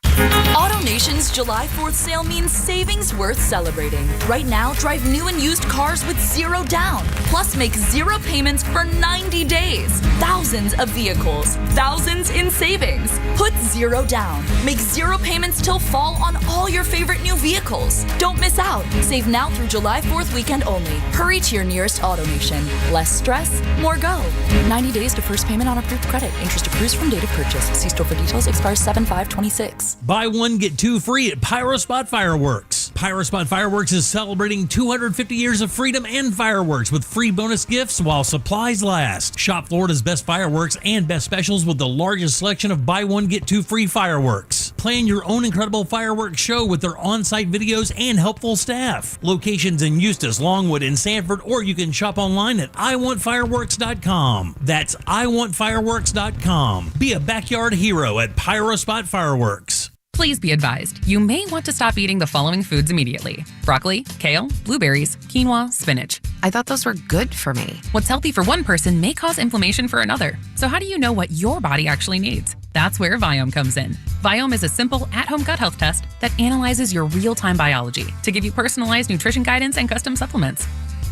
AutoNation's July 4th sale means savings worth celebrating. Right now, drive new and used cars with zero down. Plus, make zero payments for 90 days. Thousands of vehicles, thousands in savings. Put zero down. Make zero payments till fall on all your favorite new vehicles. Don't miss out. Save now through July 4th weekend only. Hurry to your nearest AutoNation. Less stress, more go. 90 days to first payment on approved credit. Interest accrues from date of purchase. See store for details. Expires 7/5/26. Buy one, get two free at Pyrospot Fireworks. Pyrospot Fireworks is celebrating 250 years of freedom and fireworks with free bonus gifts while supplies last. Shop Florida's best fireworks and best specials with the largest selection of buy one, get two free fireworks. Plan your own incredible fireworks show with their on-site videos and helpful staff. Locations in Eustis, Longwood, and Sanford, or you can shop online at iwantfireworks.com. That's iwantfireworks.com. Be a backyard hero at Pyrospot Fireworks. Please be advised, you may want to stop eating the following foods immediately: broccoli, kale, blueberries, quinoa, spinach. I thought those were good for me. What's healthy for one person may cause inflammation for another. So how do you know what your body actually needs? That's where Viome comes in. Viome is a simple at-home gut health test that analyzes your real-time biology to give you personalized nutrition guidance and custom supplements.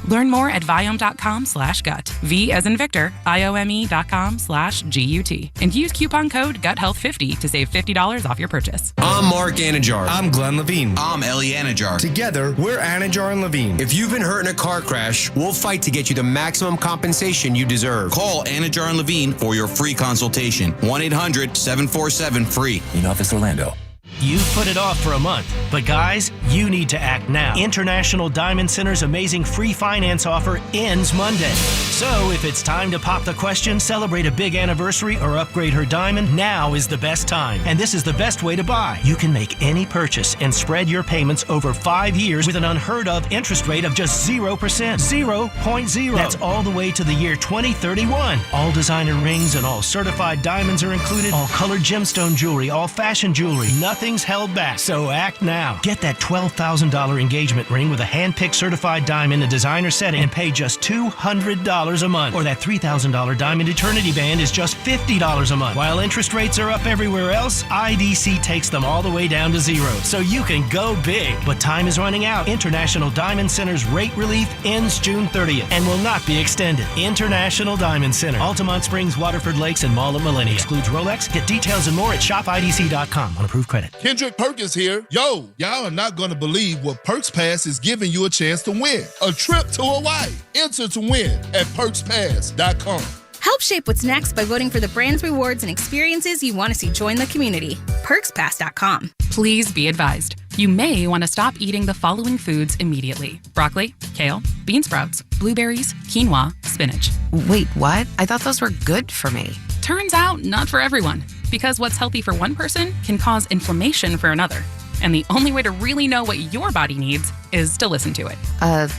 Learn more at Viome.com/gut. V as in Victor, IOME.com/GUT. And use coupon code GUTHEALTH50 to save $50 off your purchase. I'm Mark Anajar. I'm Glenn Levine. I'm Ellie Anajar. Together, we're Anajar and Levine. If you've been hurt in a car crash, we'll fight to get you the maximum compensation you deserve. Call Anajar and Levine for your free consultation. 1-800-747-FREE. In Office Orlando. You've put it off for a month, but guys, you need to act now. International Diamond Center's amazing free finance offer ends Monday. So if it's time to pop the question, celebrate a big anniversary, or upgrade her diamond, now is the best time. And this is the best way to buy. You can make any purchase and spread your payments over 5 years with an unheard of interest rate of just 0%. 0.0. That's all the way to the year 2031. All designer rings and all certified diamonds are included. All colored gemstone jewelry, all fashion jewelry. Nothing's held back, so act now. Get that $12,000 engagement ring with a hand-picked certified diamond in a designer setting and pay just $200 a month. Or that $3,000 diamond eternity band is just $50 a month. While interest rates are up everywhere else, IDC takes them all the way down to zero, so you can go big. But time is running out. International Diamond Center's rate relief ends June 30th and will not be extended. International Diamond Center, Altamont Springs, Waterford Lakes, and Mall at Millennium. Excludes Rolex. Get details and more at shopidc.com on approved credit. Kendrick Perkins here. Yo, y'all are not going to believe what Perks Pass is giving you a chance to win. A trip to Hawaii. Enter to win at PerksPass.com. Help shape what's next by voting for the brands, rewards, and experiences you want to see join the community. PerksPass.com. Please be advised. You may want to stop eating the following foods immediately: broccoli, kale, bean sprouts, blueberries, quinoa, spinach. Wait, what? I thought those were good for me. Turns out, not for everyone. Because what's healthy for one person can cause inflammation for another. And the only way to really know what your body needs is to listen to it.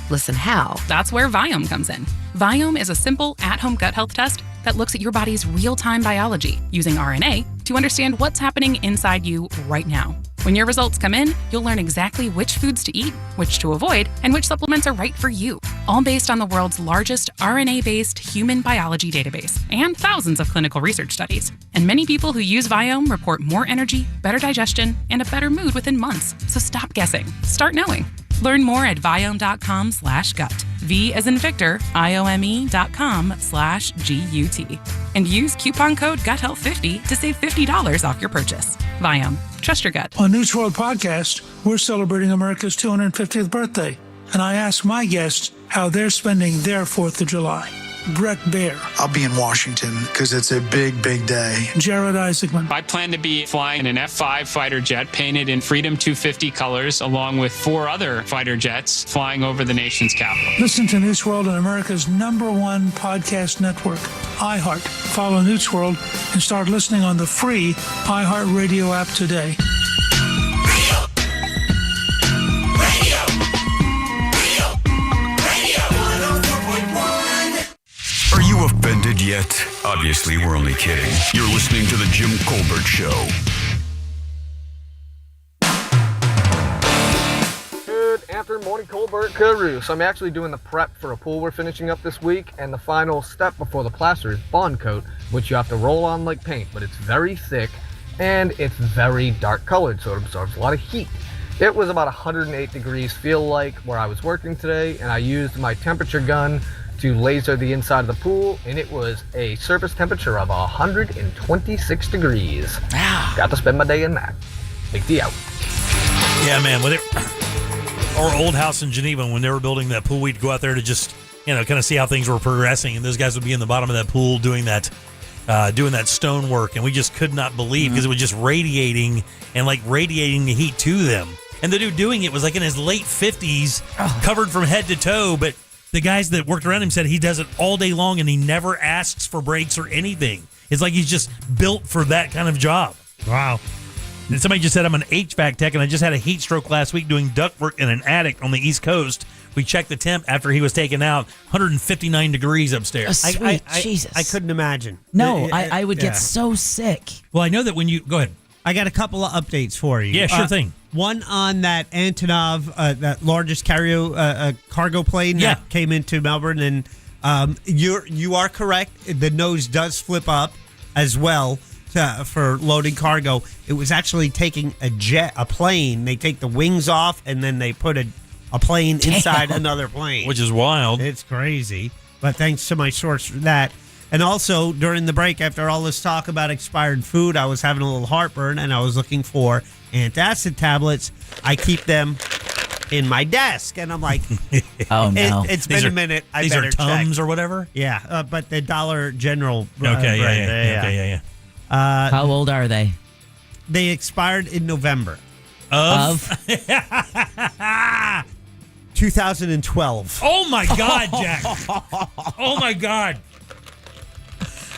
Listen how? That's where Viome comes in. Viome is a simple at-home gut health test that looks at your body's real-time biology using RNA to understand what's happening inside you right now. When your results come in, you'll learn exactly which foods to eat, which to avoid, and which supplements are right for you. All based on the world's largest RNA-based human biology database and thousands of clinical research studies. And many people who use Viome report more energy, better digestion, and a better mood within months. So stop guessing. Start knowing. Learn more at Viome.com/gut. V as in Victor, IOME.com/GUT. And use coupon code GUTHEALTH50 to save $50 off your purchase. Viome. Trust your gut. On News World Podcast, we're celebrating America's 250th birthday. And I asked my guests how they're spending their 4th of July. Brett Baer. I'll be in Washington because it's a big, big day. Jared Isaacman. I plan to be flying an F-5 fighter jet painted in Freedom 250 colors, along with 4 other fighter jets flying over the nation's capital. Listen to News World on America's #1 podcast network, iHeart. Follow News World and start listening on the free iHeart Radio app today. Are you offended yet? Obviously, we're only kidding. You're listening to The Jim Colbert Show. Good afternoon, morning, Colbert Guru. So I'm actually doing the prep for a pool we're finishing up this week, and the final step before the plaster is bond coat, which you have to roll on like paint, but it's very thick and it's very dark colored, so it absorbs a lot of heat. It was about 108 degrees feel like where I was working today, and I used my temperature gun to laser the inside of the pool, and it was a surface temperature of 126 degrees. Got to spend my day in that. Big D out. Yeah, man. Our old house in Geneva, when they were building that pool, we'd go out there to just, kind of see how things were progressing, and those guys would be in the bottom of that pool doing that stone work, and we just could not believe because it was just radiating the heat to them. And the dude doing it was like in his late 50s, covered from head to toe, but the guys that worked around him said he does it all day long and he never asks for breaks or anything. It's like he's just built for that kind of job. Wow. And somebody just said, I'm an HVAC tech, and I just had a heat stroke last week doing ductwork in an attic on the East Coast. We checked the temp after he was taken out, 159 degrees upstairs. Oh, sweet Jesus. I couldn't imagine. No, I would get so sick. Well, I know that when you... Go ahead. I got a couple of updates for you. Yeah, sure thing. One on that Antonov, that largest cargo plane that came into Melbourne, and you are correct. The nose does flip up as well for loading cargo. It was actually taking a plane. They take the wings off, and then they put a plane inside another plane, which is wild. It's crazy. But thanks to my source for that. And also, during the break, after all this talk about expired food, I was having a little heartburn, and I was looking for antacid tablets. I keep them in my desk, and I'm like, oh, no. It's been a minute. I These better are Tums check. or whatever? Yeah, but the Dollar General Okay, brand. yeah. How old are they? They expired in November. Of? 2012. Oh, my God, Jack. Oh, my God.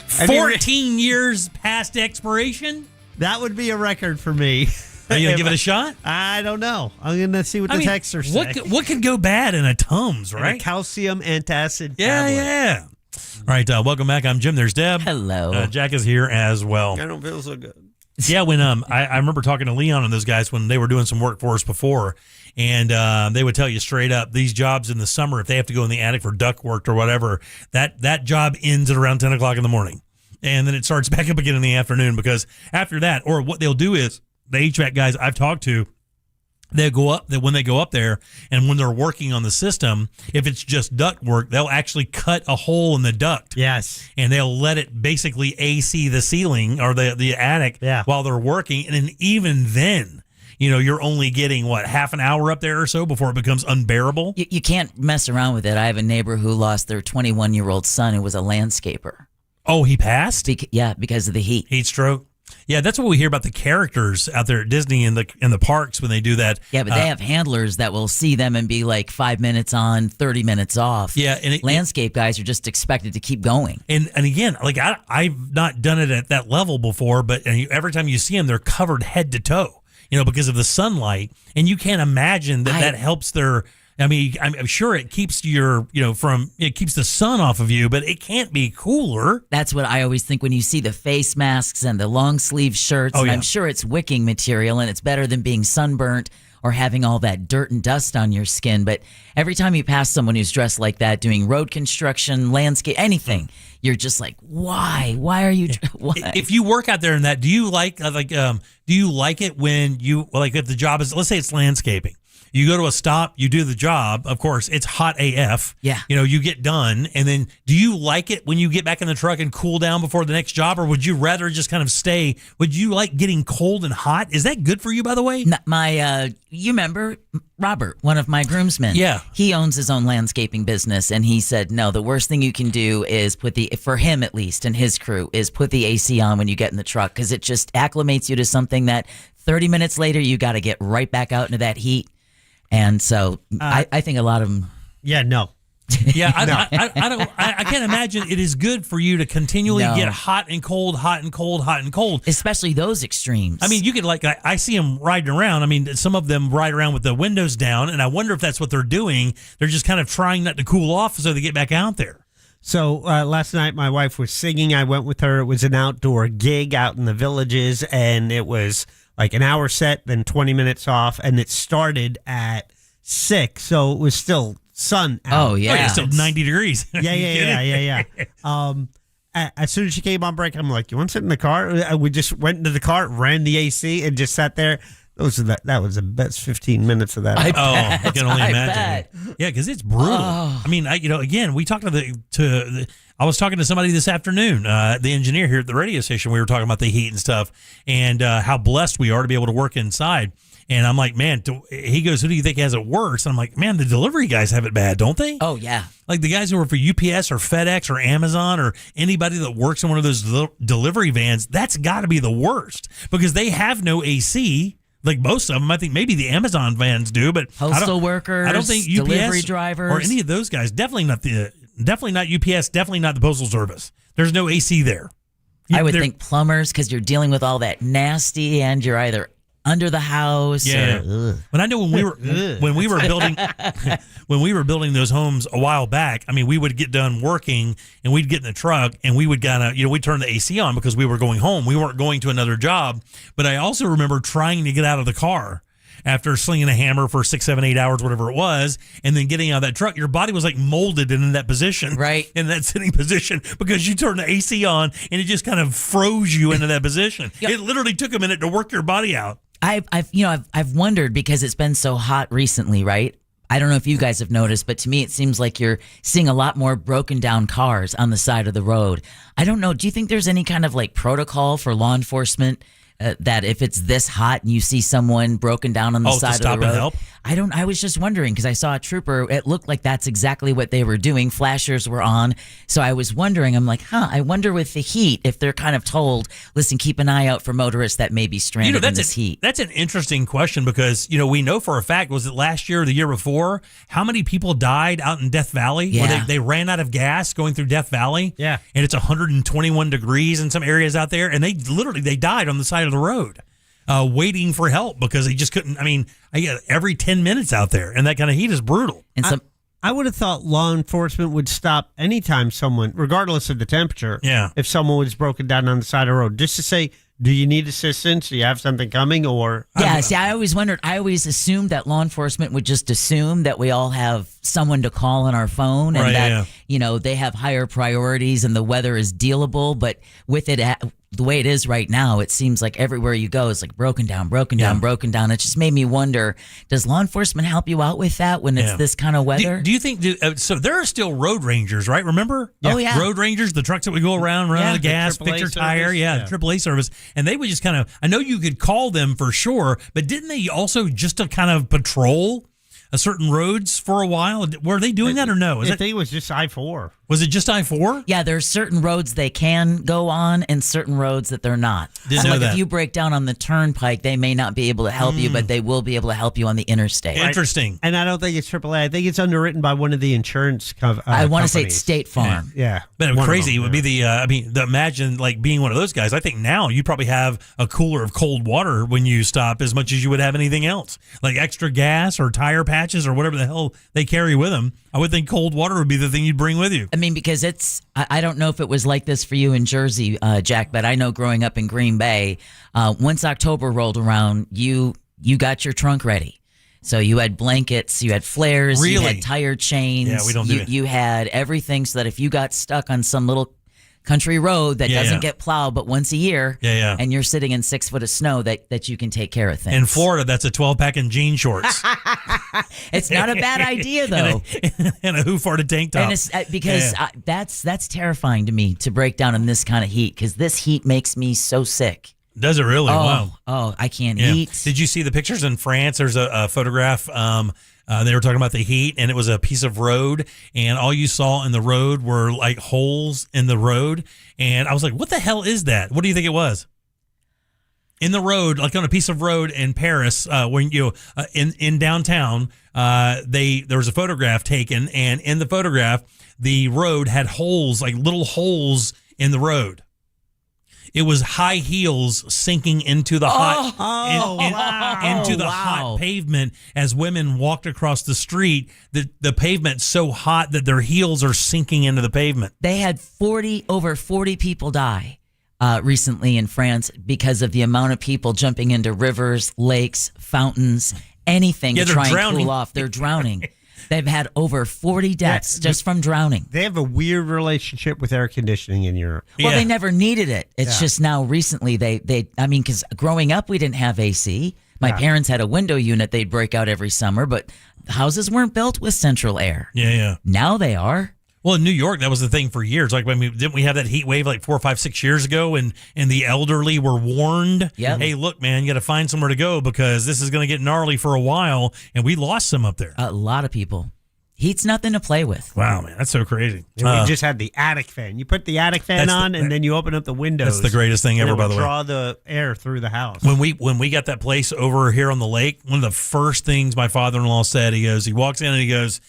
14 years past expiration? That would be a record for me. Are you going to give it a shot? I don't know. I'm going to see what the texters say. What could go bad in a Tums, right? And a calcium antacid tablet. Yeah. All right, welcome back. I'm Jim. There's Deb. Hello. Jack is here as well. I don't feel so good. Yeah, when I remember talking to Leon and those guys when they were doing some work for us before, and they would tell you straight up, these jobs in the summer, if they have to go in the attic for duct work or whatever, that job ends at around 10 o'clock in the morning. And then it starts back up again in the afternoon, because after that, or what they'll do is, the HVAC guys I've talked to, they'll go up, when they go up there and when they're working on the system, if it's just duct work, they'll actually cut a hole in the duct. Yes. And they'll let it basically AC the ceiling or the attic while they're working. And then even then, you're only getting, half an hour up there or so before it becomes unbearable? You can't mess around with it. I have a neighbor who lost their 21-year-old son who was a landscaper. Oh, he passed? Because of the heat. Heat stroke? Yeah, that's what we hear about the characters out there at Disney in the parks when they do that. Yeah, but they have handlers that will see them and be like 5 minutes on, 30 minutes off. Yeah, and landscape guys are just expected to keep going. And again, I've not done it at that level before, but every time you see them, they're covered head to toe, because of the sunlight, and you can't imagine that helps their. I mean, I'm sure it keeps it keeps the sun off of you, but it can't be cooler. That's what I always think when you see the face masks and the long sleeve shirts. Oh, and yeah. I'm sure it's wicking material and it's better than being sunburnt or having all that dirt and dust on your skin. But every time you pass someone who's dressed like that, doing road construction, landscape, anything, you're just like, why? Why are you? Why? If you work out there in that, do you like it when you if the job is, let's say it's landscaping? You go to a stop, you do the job. Of course, it's hot AF. Yeah. You get done. And then do you like it when you get back in the truck and cool down before the next job? Or would you rather just kind of stay? Would you like getting cold and hot? Is that good for you, by the way? You remember Robert, one of my groomsmen? Yeah. He owns his own landscaping business. And he said, no, the worst thing you can do is for him at least, and his crew, is put the AC on when you get in the truck. Because it just acclimates you to something that 30 minutes later, you got to get right back out into that heat. And so I think a lot of them. Yeah, no. Yeah, I can't imagine it is good for you to continually get hot and cold, hot and cold, hot and cold. Especially those extremes. I mean, you could I see them riding around. I mean, some of them ride around with the windows down, and I wonder if that's what they're doing. They're just kind of trying not to cool off so they get back out there. So last night my wife was singing. I went with her. It was an outdoor gig out in the Villages, and it was like an hour set, then 20 minutes off, and it started at 6, so it was still sun out. Oh, yeah. It's still 90 degrees. Yeah. As soon as she came on break, I'm like, you want to sit in the car? We just went into the car, ran the AC, and just sat there. That was the best 15 minutes of that. I can only imagine. Yeah, because it's brutal. Oh. I mean, again, we talked I was talking to somebody this afternoon, the engineer here at the radio station. We were talking about the heat and stuff, and how blessed we are to be able to work inside. And I'm like, man, he goes, who do you think has it worse? And I'm like, man, the delivery guys have it bad, don't they? Oh, yeah. Like the guys who work for UPS or FedEx or Amazon or anybody that works in one of those delivery vans, that's got to be the worst because they have no AC. Like most of them, I think maybe the Amazon vans do, but postal workers, I don't think UPS delivery drivers or any of those guys. Definitely not UPS. Definitely not the Postal Service. There's no AC there. I would think plumbers because you're dealing with all that nasty, and you're either under the house. Yeah. When I know when we were building those homes a while back, I mean, we would get done working and we'd get in the truck and we would we'd turn the AC on because we were going home. We weren't going to another job. But I also remember trying to get out of the car after slinging a hammer for 6, 7, 8 hours, whatever it was, and then getting out of that truck, your body was like molded into that position, right? In that sitting position, because you turned the AC on and it just kind of froze you into that position. It literally took a minute to work your body out. I've wondered, because it's been so hot recently, right? I don't know if you guys have noticed, but to me, it seems like you're seeing a lot more broken down cars on the side of the road. I don't know. Do you think there's any kind of like protocol for law enforcement that if it's this hot and you see someone broken down on the side of the road, and help? I was just wondering, because I saw a trooper. It looked like that's exactly what they were doing. Flashers were on. So I was wondering, I'm like, I wonder with the heat, if they're kind of told, listen, keep an eye out for motorists that may be stranded in this heat. That's an interesting question, because, we know for a fact, was it last year or the year before, how many people died out in Death Valley? Yeah. Where they ran out of gas going through Death Valley. Yeah. And it's 121 degrees in some areas out there. And they died on the side of the road. Waiting for help because they just couldn't. I get every 10 minutes out there, and that kind of heat is brutal. And I would have thought law enforcement would stop anytime someone, regardless of the temperature, if someone was broken down on the side of the road, just to say, do you need assistance? Do you have something coming? Or I always wondered. I always assumed that law enforcement would just assume that we all have someone to call on our phone, and that they have higher priorities and the weather is dealable. But with it the way it is right now, it seems like everywhere you go is like broken down. It just made me wonder, does law enforcement help you out with that when it's this kind of weather? Do you think, so there are still road rangers, right? Remember? Oh, yeah. Road rangers, the trucks that would go around, run out of gas, fix your tire. The AAA service. And they would just kind of, I know you could call them for sure, but didn't they also just to kind of patrol certain roads for a while? Were they doing that or no? I think it was just I-4. Was it just I-4? Yeah, there's certain roads they can go on and certain roads that they're not. If you break down on the turnpike, they may not be able to help you, but they will be able to help you on the interstate. Interesting. And I don't think it's AAA. I think it's underwritten by one of the insurance companies. I want to say it's State Farm. Yeah. But crazy. It would be imagine like being one of those guys. I think now you probably have a cooler of cold water when you stop as much as you would have anything else. Like extra gas or tire patches or whatever the hell they carry with them. I would think cold water would be the thing you'd bring with you. Because I don't know if it was like this for you in Jersey, Jack, but I know growing up in Green Bay, once October rolled around, you got your trunk ready. So you had blankets, you had flares, you had tire chains. Yeah, we don't do it. You had everything so that if you got stuck on some little country road that doesn't get plowed but once a year, and you're sitting in 6 foot of snow, that you can take care of things. In Florida, that's a 12-pack and jean shorts. It's not a bad idea, though. and a who farted tank top. And it's because that's terrifying to me to break down in this kind of heat, because this heat makes me so sick. Does it really? Wow. Oh, I can't eat. Did you see the pictures in France? There's a photograph. They were talking about the heat, and it was a piece of road, and all you saw in the road were like holes in the road. And I was like, what the hell is that? What do you think it was? In the road, like on a piece of road in Paris, when in downtown, there was a photograph taken, and in the photograph, the road had holes, like little holes in the road. It was high heels sinking into the hot pavement as women walked across the street. The pavement's so hot that their heels are sinking into the pavement. They had over 40 people die recently in France because of the amount of people jumping into rivers, lakes, fountains, anything to try and cool off. They're drowning. They've had over 40 deaths just from drowning. They have a weird relationship with air conditioning in Europe. Well, they never needed it. It's just now recently because growing up we didn't have AC. My parents had a window unit they'd break out every summer, but houses weren't built with central air. Yeah. Now they are. Well, in New York, that was the thing for years. Like didn't we have that heat wave like 4, 5, 6 years ago, and the elderly were warned, hey, look, man, you got to find somewhere to go because this is going to get gnarly for a while, and we lost some up there. A lot of people. Heat's nothing to play with. Wow, man, that's so crazy. And we just had the attic fan. You put the attic fan on, and then you open up the windows. That's the greatest thing ever, by the way. Draw the air through the house. When we got that place over here on the lake, one of the first things my father-in-law said, he walks in and he goes,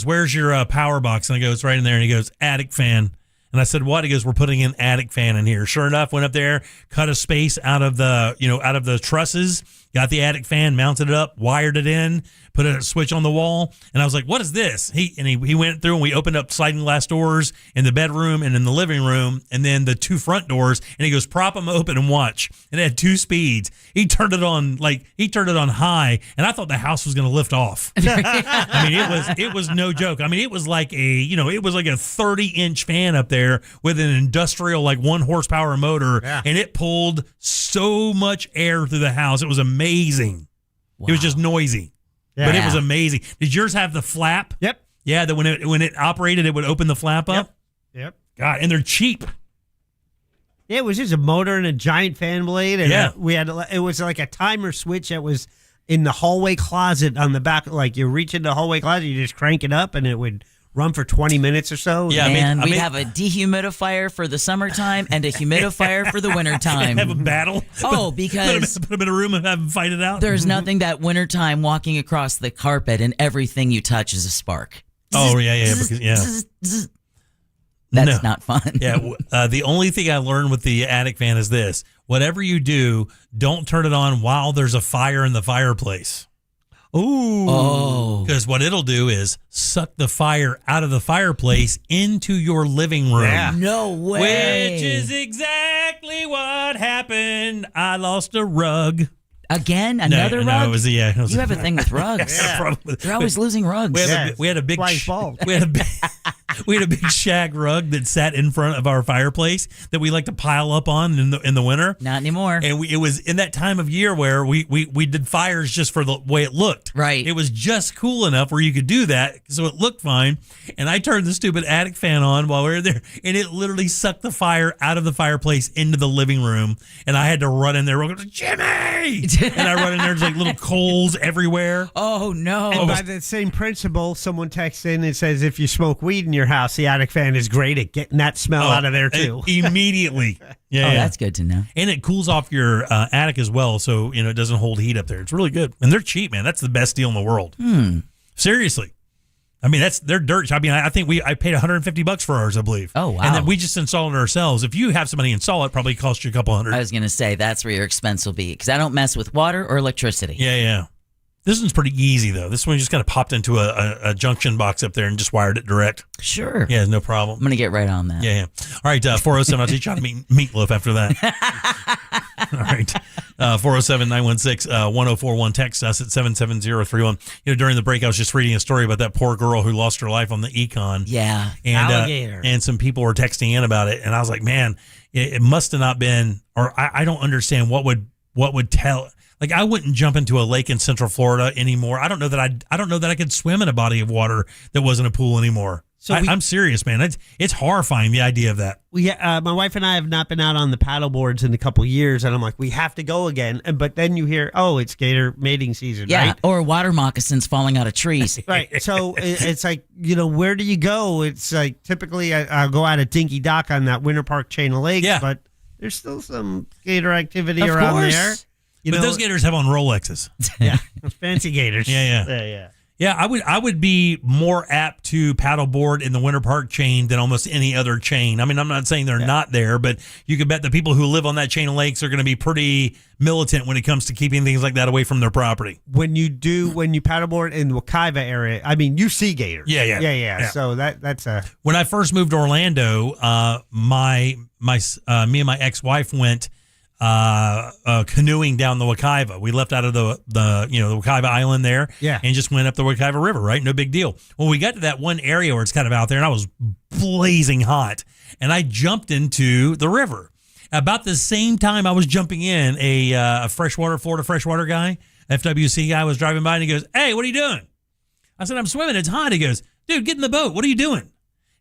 where's your power box? And I go, it's right in there. And he goes, attic fan. And I said, what? He goes, we're putting an attic fan in here. Sure enough, went up there, cut a space out of the trusses, got the attic fan, mounted it up, wired it in, put a switch on the wall, and I was like, what is this? He went through and we opened up sliding glass doors in the bedroom and in the living room, and then the 2 front doors, and he goes, prop them open and watch. And it had 2 speeds. He turned it on high, and I thought the house was going to lift off. I mean, it was no joke. I mean, it was like a 30-inch fan up there with an industrial 1 horsepower motor, and it pulled so much air through the house. It was amazing. Wow. It was just noisy, but it was amazing. Did yours have the flap? Yep. Yeah, that when it operated, it would open the flap up. Yep. God, and they're cheap. Yeah, it was just a motor and a giant fan blade, and Yeah. it was like a timer switch that was in the hallway closet on the back. Like you reach into the hallway closet, you just crank it up, and it would run for 20 minutes or so. Yeah, and we have a dehumidifier for the summertime and a humidifier for the wintertime. Have a battle. Oh, because put them in a room and have them fight it out. There's nothing that wintertime walking across the carpet and everything you touch is a spark. Oh yeah. That's not fun. Yeah, the only thing I learned with the attic fan is this: whatever you do, don't turn it on while there's a fire in the fireplace. Ooh. Oh. Because what it'll do is suck the fire out of the fireplace into your living room. Yeah. No way. Which is exactly what happened. I lost a rug. Again? Another rug? No, it was you have a thing with rugs. You're always losing rugs. We had a big we had a big shag rug that sat in front of our fireplace that we like to pile up on in the winter. Not anymore. And it was in that time of year where we did fires just for the way it looked. Right. It was just cool enough where you could do that, so it looked fine. And I turned the stupid attic fan on while we were there, and it literally sucked the fire out of the fireplace into the living room. And I had to run in there, Jimmy! And I run in there, there's like little coals everywhere. Oh, no. And by the same principle, someone texts in and says, if you smoke weed in your house, the attic fan is great at getting that smell out of there, too. Immediately. Yeah, that's good to know. And it cools off your attic as well, so it doesn't hold heat up there. It's really good. And they're cheap, man. That's the best deal in the world. Seriously. I mean, they're dirt. I mean, I think I paid $150 for ours, I believe. Oh, wow. And then we just installed it ourselves. If you have somebody install it, probably cost you a couple hundred. I was going to say, that's where your expense will be, because I don't mess with water or electricity. Yeah. This one's pretty easy, though. This one just kind of popped into a junction box up there and just wired it direct. Sure. Yeah, no problem. I'm going to get right on that. Yeah. All right, 407. I'll teach you how to make meatloaf after that. All right. 407-916-1041. Text us at 77031. During the break, I was just reading a story about that poor girl who lost her life on the Econ. Yeah. And, alligator. And some people were texting in about it. And I was like, man, it must have not been, or I don't understand what would tell. Like, I wouldn't jump into a lake in Central Florida anymore. I don't know that I could swim in a body of water that wasn't a pool anymore. So I'm serious, man. It's horrifying, the idea of that. My wife and I have not been out on the paddle boards in a couple of years, and I'm like, we have to go again. But then you hear, it's gator mating season, right? Or water moccasins falling out of trees. Right. So it's like, where do you go? It's like, typically I'll go out at Dinky Dock on that Winter Park chain of lakes, but there's still some gator activity around there. But those gators have on Rolexes. Yeah, fancy gators. Yeah. Yeah, I would be more apt to paddleboard in the Winter Park chain than almost any other chain. I mean, I'm not saying they're not there, but you can bet the people who live on that chain of lakes are going to be pretty militant when it comes to keeping things like that away from their property. When you paddleboard in the Wekiva area, I mean, you see gators. Yeah. So that's a. When I first moved to Orlando, me and my ex-wife went canoeing down the Wekiva. We left out of the Wekiva Island there, and just went up the Wekiva River. Right, no big deal. Well, we got to that one area where it's kind of out there, and I was blazing hot, and I jumped into the river. About the same time I was jumping in, a Florida freshwater guy, FWC guy, was driving by, and he goes, "Hey, what are you doing?" I said, "I'm swimming. It's hot." He goes, "Dude, get in the boat. What are you doing?"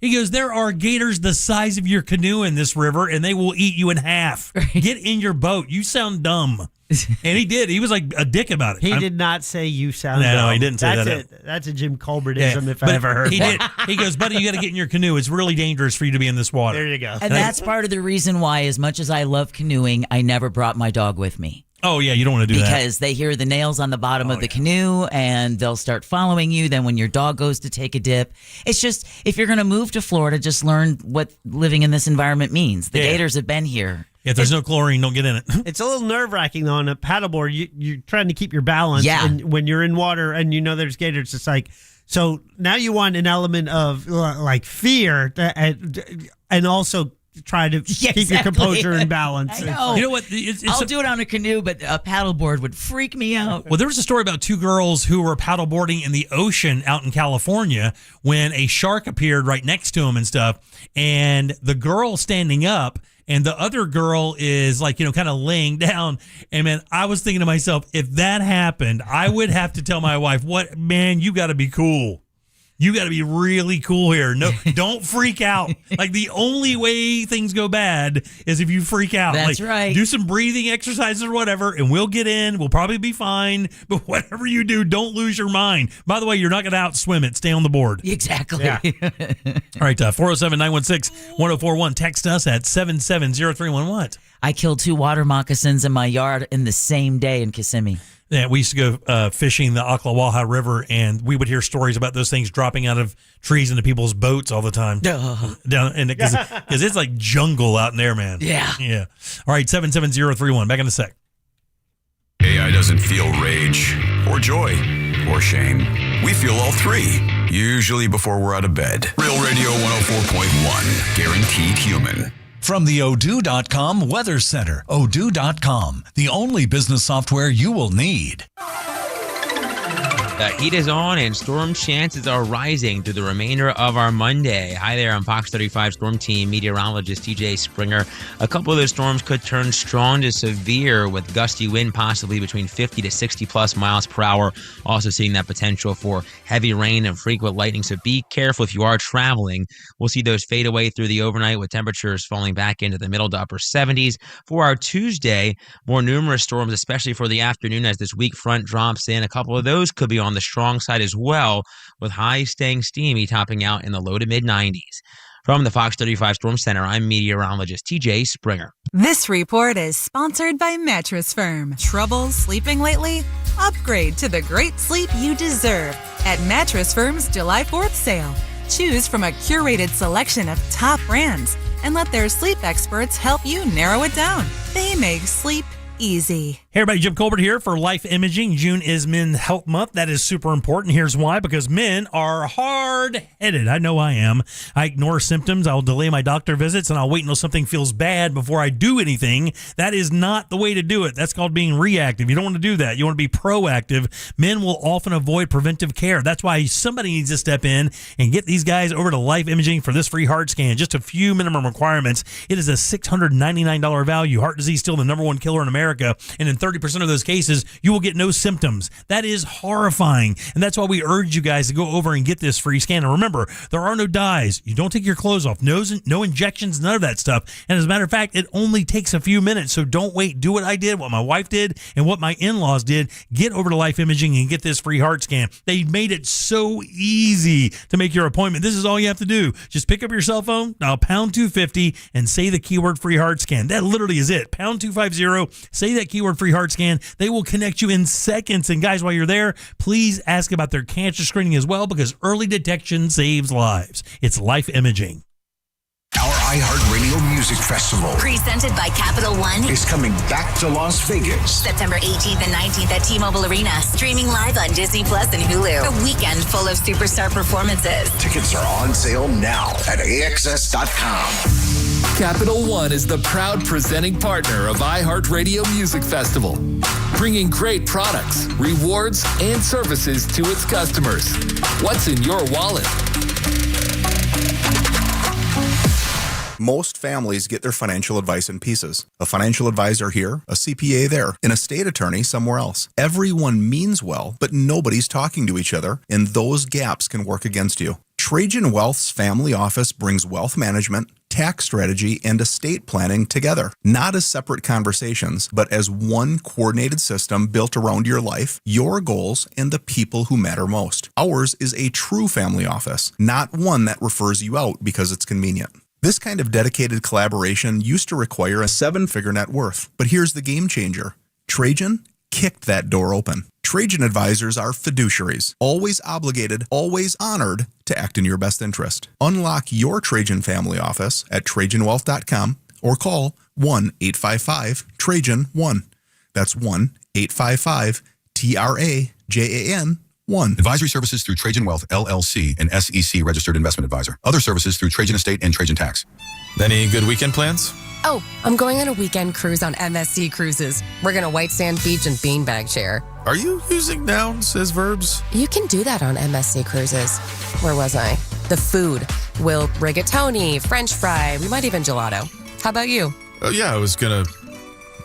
He goes, "There are gators the size of your canoe in this river, and they will eat you in half. Get in your boat. You sound dumb." And he did. He was like a dick about it. He did not say you sound dumb. No, he didn't say that. That's a Jim Colbertism if I ever heard he one. Did. He goes, "Buddy, you got to get in your canoe. It's really dangerous for you to be in this water." There you go. And that's part of the reason why, as much as I love canoeing, I never brought my dog with me. Oh, yeah, you don't want to do that. Because they hear the nails on the bottom of the canoe and they'll start following you. Then when your dog goes to take a dip, it's just, if you're going to move to Florida, just learn what living in this environment means. The gators have been here. If there's no chlorine, don't get in it. It's a little nerve-wracking on a paddleboard. You're trying to keep your balance. Yeah. And when you're in water and you know there's gators, it's like, so now you want an element of like fear and also try to keep your composure and balance. I know. You know what? I'll do it on a canoe, but a paddleboard would freak me out. Well, there was a story about two girls who were paddleboarding in the ocean out in California when a shark appeared right next to them and stuff. And the girl standing up and the other girl is like, kind of laying down. And man, I was thinking to myself, if that happened, I would have to tell my wife, man, you got to be cool. You got to be really cool here. No, don't freak out. Like, the only way things go bad is if you freak out. That's like, right. Do some breathing exercises or whatever, and we'll get in. We'll probably be fine. But whatever you do, don't lose your mind. By the way, you're not going to outswim it. Stay on the board. Exactly. Yeah. All right, 407-916-1041. Text us at 77031. What? I killed 2 water moccasins in my yard in the same day in Kissimmee. Yeah, we used to go fishing the Ocklawaha River, and we would hear stories about those things dropping out of trees into people's boats all the time. Down, and because it's like jungle out in there, man. Yeah. Yeah. All right, 77031. Back in a sec. AI doesn't feel rage or joy or shame. We feel all three, usually before we're out of bed. Real Radio 104.1, guaranteed human. From the Odoo.com Weather Center, Odoo.com, the only business software you will need. The heat is on and storm chances are rising through the remainder of our Monday. Hi there, I'm Fox 35 Storm Team meteorologist TJ Springer. A couple of those storms could turn strong to severe with gusty wind possibly between 50 to 60 plus miles per hour. Also seeing that potential for heavy rain and frequent lightning, so be careful if you are traveling. We'll see those fade away through the overnight with temperatures falling back into the middle to upper 70s. For our Tuesday, more numerous storms, especially for the afternoon as this weak front drops in. A couple of those could be on the strong side as well, with highs staying steamy, topping out in the low to mid 90s. From the Fox 35 Storm Center, I'm meteorologist TJ Springer. This report is sponsored by Mattress Firm. Trouble sleeping lately? Upgrade to the great sleep you deserve at Mattress Firm's July 4th sale. Choose from a curated selection of top brands and let their sleep experts help you narrow it down. They make sleep easy. Hey everybody, Jim Colbert here for Life Imaging. June is Men's Health Month. That is super important. Here's why: because men are hard-headed. I know I am. I ignore symptoms. I'll delay my doctor visits, and I'll wait until something feels bad before I do anything. That is not the way to do it. That's called being reactive. You don't want to do that. You want to be proactive. Men will often avoid preventive care. That's why somebody needs to step in and get these guys over to Life Imaging for this free heart scan. Just a few minimum requirements. It is a $699 value. Heart disease still the number one killer in America, and in 30% of those cases, you will get no symptoms. That is horrifying, and that's why we urge you guys to go over and get this free scan. And remember, there are no dyes. You don't take your clothes off. No injections, none of that stuff. And as a matter of fact, it only takes a few minutes, so don't wait. Do what I did, what my wife did, and what my in-laws did. Get over to Life Imaging and get this free heart scan. They made it so easy to make your appointment. This is all you have to do. Just pick up your cell phone, dial pound 250, and say the keyword free heart scan. That literally is it. Pound 250, say that keyword free heart scan. They will connect you in seconds. And guys, while you're there, please ask about their cancer screening as well, because early detection saves lives. It's Life Imaging. Our iHeartRadio Music Festival, presented by Capital One, is coming back to Las Vegas. September 18th and 19th at T-Mobile Arena. Streaming live on Disney Plus and Hulu. A weekend full of superstar performances. Tickets are on sale now at AXS.com. Capital One is the proud presenting partner of iHeartRadio Music Festival, bringing great products, rewards, and services to its customers. What's in your wallet? Most families get their financial advice in pieces. A financial advisor here, a CPA there, an estate attorney somewhere else. Everyone means well, but nobody's talking to each other, and those gaps can work against you. Trajan Wealth's family office brings wealth management, tax strategy, and estate planning together, not as separate conversations, but as one coordinated system built around your life, your goals, and the people who matter most. Ours is a true family office, not one that refers you out because it's convenient. This kind of dedicated collaboration used to require a 7-figure net worth, but here's the game changer. Trajan kicked that door open. Trajan advisors are fiduciaries, always obligated, always honored to act in your best interest. Unlock your Trajan family office at TrajanWealth.com or call 1-855-TRAJAN-1. That's 1-855-TRAJAN-1. Advisory services through Trajan Wealth, LLC, an SEC registered investment advisor. Other services through Trajan Estate and Trajan Tax. Any good weekend plans? Oh, I'm going on a weekend cruise on MSC Cruises. We're going to White Sand Beach and Beanbag Share. Are you using nouns as verbs? You can do that on MSC Cruises. Where was I? The food. We'll rigatoni, French fry, we might even gelato. How about you? Oh, yeah, I was going to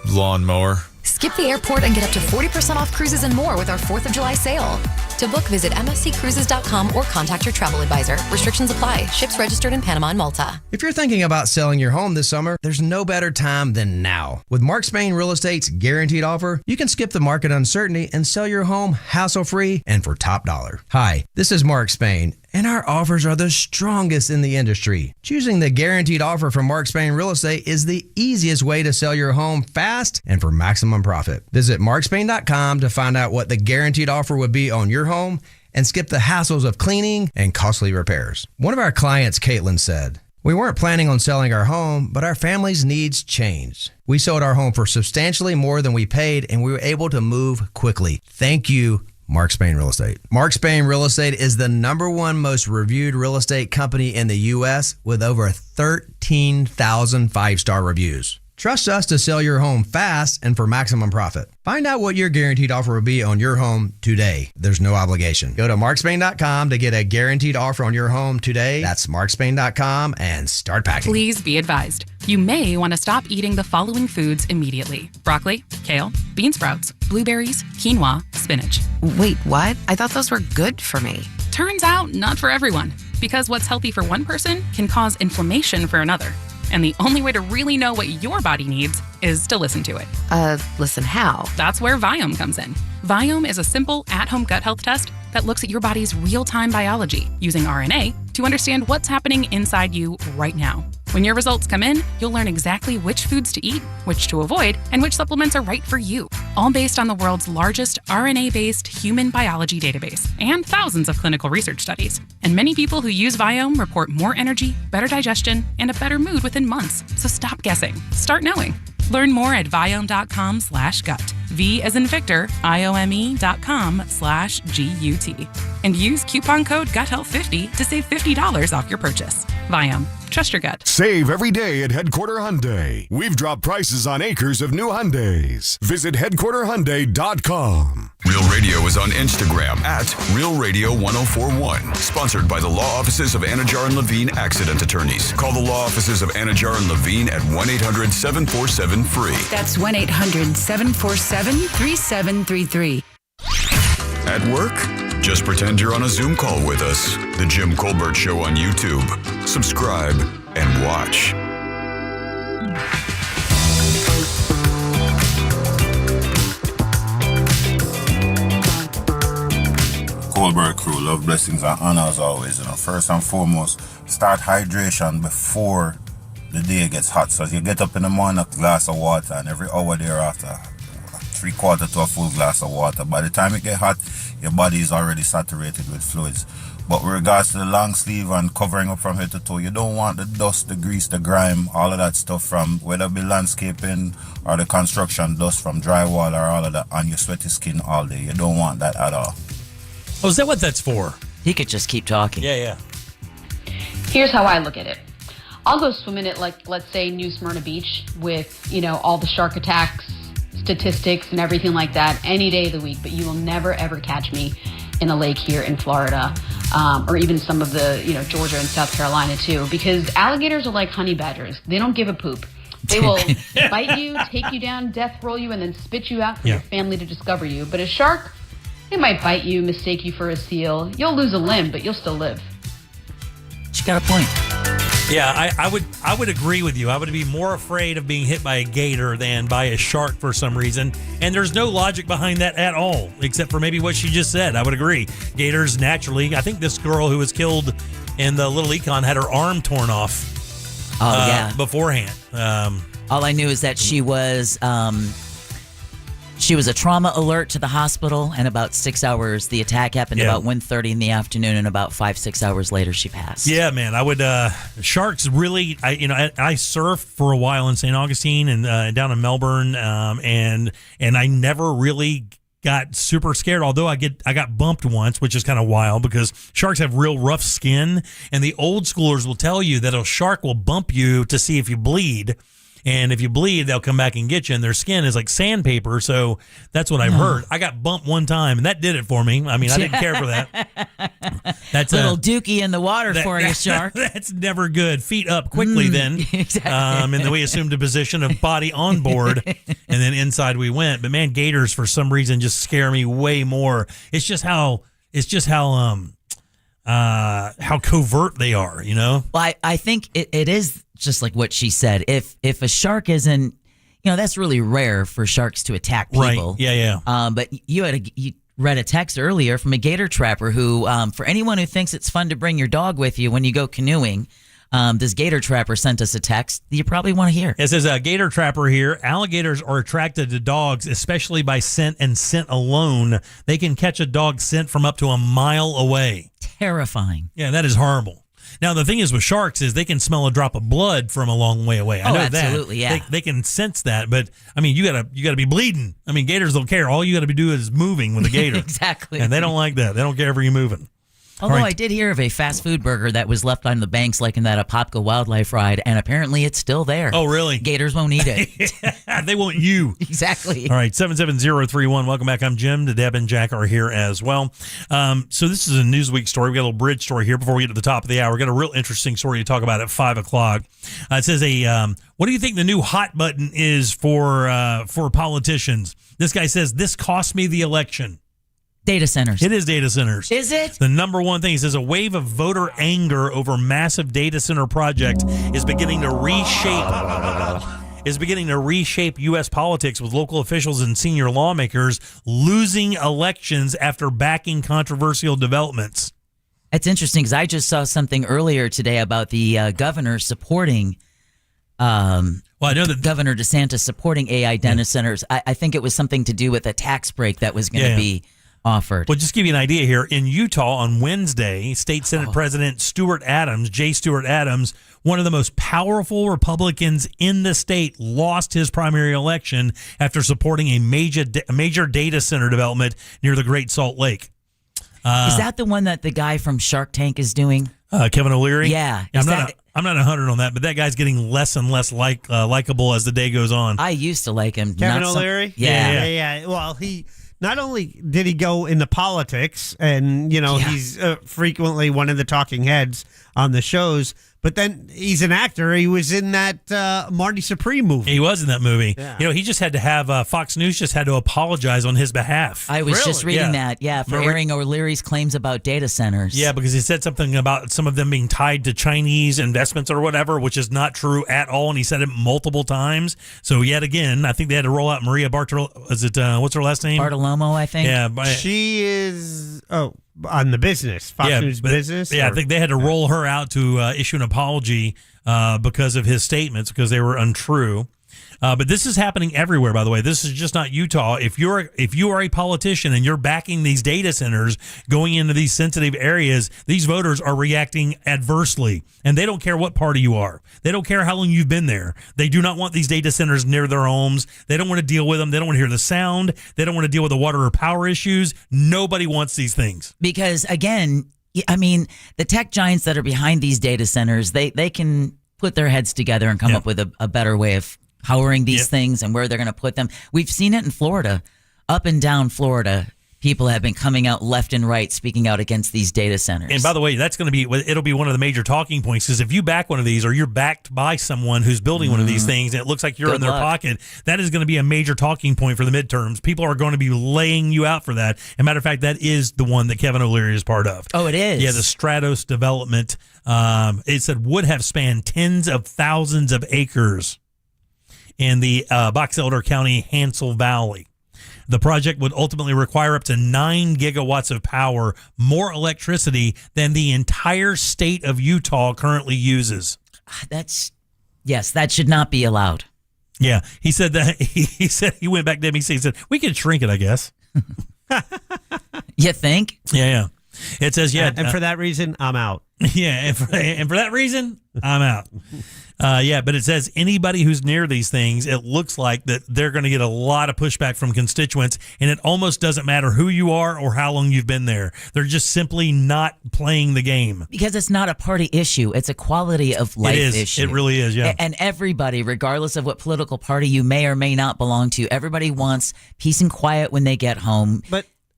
lawnmower. Skip the airport and get up to 40% off cruises and more with our 4th of July sale. To book, visit msccruises.com or contact your travel advisor. Restrictions apply. Ships registered in Panama and Malta. If you're thinking about selling your home this summer, there's no better time than now. With Mark Spain Real Estate's guaranteed offer, you can skip the market uncertainty and sell your home hassle-free and for top dollar. Hi, this is Mark Spain, and our offers are the strongest in the industry. Choosing the guaranteed offer from Mark Spain Real Estate is the easiest way to sell your home fast and for maximum profit. Visit markspain.com to find out what the guaranteed offer would be on your home and skip the hassles of cleaning and costly repairs. One of our clients, Caitlin, said, "We weren't planning on selling our home, but our family's needs changed. We sold our home for substantially more than we paid, and we were able to move quickly. Thank you, Mark Spain Real Estate." Mark Spain Real Estate is the #1 most reviewed real estate company in the U.S. with over 13,000 5-star reviews. Trust us to sell your home fast and for maximum profit. Find out what your guaranteed offer will be on your home today. There's no obligation. Go to markspain.com to get a guaranteed offer on your home today. That's markspain.com and start packing. Please be advised. You may want to stop eating the following foods immediately: broccoli, kale, bean sprouts, blueberries, quinoa, spinach. Wait, what? I thought those were good for me. Turns out, not for everyone. Because what's healthy for one person can cause inflammation for another. And the only way to really know what your body needs is to listen to it. Listen how? That's where Viome comes in. Viome is a simple at-home gut health test that looks at your body's real-time biology using RNA to understand what's happening inside you right now. When your results come in, you'll learn exactly which foods to eat, which to avoid, and which supplements are right for you. All based on the world's largest RNA-based human biology database and thousands of clinical research studies. And many people who use Viome report more energy, better digestion, and a better mood within months. So stop guessing. Start knowing. Learn more at Viome.com/gut. V as in Victor, IOME.com/GUT. And use coupon code GUTHEALTH50 to save $50 off your purchase. Viome. Trust your gut. Save every day at Headquarter Hyundai. We've dropped prices on acres of new Hyundais. Visit headquarterhyundai.com. Real Radio is on Instagram at Real Radio 1041. Sponsored by the law offices of Anajar and Levine Accident Attorneys. Call the law offices of Anajar and Levine at 1-800-747-FREE. That's 1-800-747-3733. At work? Just pretend you're on a Zoom call with us. The Jim Colbert Show on YouTube. Subscribe and watch. Colbert crew, love, blessings, and honor as always. First and foremost, start hydration before the day gets hot. So as you get up in the morning, a glass of water, and every hour thereafter, 3/4 to a full glass of water. By the time it gets hot, your body is already saturated with fluids. But with regards to the long sleeve and covering up from head to toe, you don't want the dust, the grease, the grime, all of that stuff from whether it be landscaping or the construction dust from drywall or all of that on your sweaty skin all day. You don't want that at all. Oh, is that what that's for? He could just keep talking. Yeah. Here's how I look at it. I'll go swimming at, like, let's say New Smyrna Beach with, all the shark attacks, statistics and everything like that any day of the week, but you will never ever catch me in a lake here in Florida, or even some of the, Georgia and South Carolina too, because alligators are like honey badgers. They don't give a poop. They will bite you, take you down, death roll you, and then spit you out for your family to discover you. But a shark, they might bite you, mistake you for a seal. You'll lose a limb, but you'll still live. She got a point. Yeah, I would agree with you. I would be more afraid of being hit by a gator than by a shark for some reason. And there's no logic behind that at all, except for maybe what she just said. I would agree. Gators naturally. I think this girl who was killed in the Little Econ had her arm torn off. Yeah. Beforehand. All I knew is that she was She was a trauma alert to the hospital, and about 6 hours, the attack happened about 1:30 in the afternoon, and about 5-6 hours later, she passed. Yeah, man. I would sharks really. I surfed for a while in St. Augustine and down in Melbourne, and I never really got super scared. Although I got bumped once, which is kind of wild because sharks have real rough skin, and the old schoolers will tell you that a shark will bump you to see if you bleed. And if you bleed, they'll come back and get you. And their skin is like sandpaper. So that's what I've heard. I got bumped one time, and that did it for me. I mean, I didn't care for that. That's little dookie in the water for you, shark. That's never good. Feet up quickly then. Exactly. And then we assumed a position of body on board, and then inside we went. But man, gators for some reason just scare me way more. It's just how covert they are, you know? Well, I think it is just like what she said. If a shark isn't, that's really rare for sharks to attack people. Right. Yeah. But you read a text earlier from a gator trapper who, for anyone who thinks it's fun to bring your dog with you when you go canoeing, this gator trapper sent us a text that you probably want to hear. It says, gator trapper here. Alligators are attracted to dogs, especially by scent and scent alone. They can catch a dog's scent from up to a mile away. Terrifying. Yeah, that is horrible. Now, the thing is with sharks is they can smell a drop of blood from a long way away. I know absolutely, that. Yeah. They can sense that, but I mean, you gotta be bleeding. I mean, gators don't care. All you gotta be doing is moving with a gator. Exactly. And they don't like that. They don't care if you're moving. Although I did hear of a fast food burger that was left on the banks like in that Apopka wildlife ride, and apparently it's still there. Oh, really? Gators won't eat it. They want you. Exactly. All right, 77031. Welcome back. I'm Jim. Deb and Jack are here as well. So this is a Newsweek story. We got a little bridge story here before we get to the top of the hour. We got a real interesting story to talk about at 5 o'clock. It says, what do you think the new hot button is for politicians? This guy says, this cost me the election. Data centers. It is data centers. Is it? The number one thing, he says, a wave of voter anger over massive data center project is beginning to reshape U.S. politics, with local officials and senior lawmakers losing elections after backing controversial developments. It's interesting because I just saw something earlier today about the governor supporting. Well, I know that Governor DeSantis supporting AI data centers. I think it was something to do with a tax break that was going to be offered. Well, just to give you an idea here, in Utah on Wednesday, State Senate President J. Stewart Adams, one of the most powerful Republicans in the state, lost his primary election after supporting a major data center development near the Great Salt Lake. Is that the one that the guy from Shark Tank is doing? Kevin O'Leary? Yeah. I'm not 100 on that, but that guy's getting less and less likable as the day goes on. I used to like him. Kevin O'Leary? Yeah. Well, he not only did he go into politics, and he's frequently one of the talking heads on the shows, but then he's an actor. He was in that Marty Supreme movie. He was in that movie. Yeah. He just had to have Fox News just had to apologize on his behalf. I was just reading that. Yeah, for airing O'Leary's claims about data centers. Yeah, because he said something about some of them being tied to Chinese investments or whatever, which is not true at all, and he said it multiple times. So yet again, I think they had to roll out Maria Bartiromo. Is it what's her last name? Bartiromo, I think. Yeah, she is. On the business, Fox News Business? Yeah, I think they had to roll her out to issue an apology because of his statements, because they were untrue. But this is happening everywhere, by the way. This is just not Utah. If you are a politician and you're backing these data centers going into these sensitive areas, these voters are reacting adversely. And they don't care what party you are. They don't care how long you've been there. They do not want these data centers near their homes. They don't want to deal with them. They don't want to hear the sound. They don't want to deal with the water or power issues. Nobody wants these things. Because, again, I mean, the tech giants that are behind these data centers, they can put their heads together and come up with a better way of powering these things and where they're going to put them. We've seen it in Florida. Up and down Florida, people have been coming out left and right speaking out against these data centers. And by the way, it'll be one of the major talking points, because if you back one of these, or you're backed by someone who's building one of these things and it looks like you're in their pocket, that is going to be a major talking point for the midterms. People are going to be laying you out for that. As a matter of fact, that is the one that Kevin O'Leary is part of. Oh, it is? Yeah, the Stratos development. It said would have spanned tens of thousands of acres in the Box Elder County Hansel Valley. The project would ultimately require up to 9 gigawatts of power, more electricity than the entire state of Utah currently uses. That should not be allowed. Yeah, he said that. He said he went back to NBC. He said we could shrink it, I guess. You think? Yeah. It says and for that reason, I'm out. Yeah, and for that reason, I'm out. But it says anybody who's near these things, it looks like that they're going to get a lot of pushback from constituents, and it almost doesn't matter who you are or how long you've been there. They're just simply not playing the game. Because it's not a party issue. It's a quality of life issue. It really is, yeah. And everybody, regardless of what political party you may or may not belong to, everybody wants peace and quiet when they get home.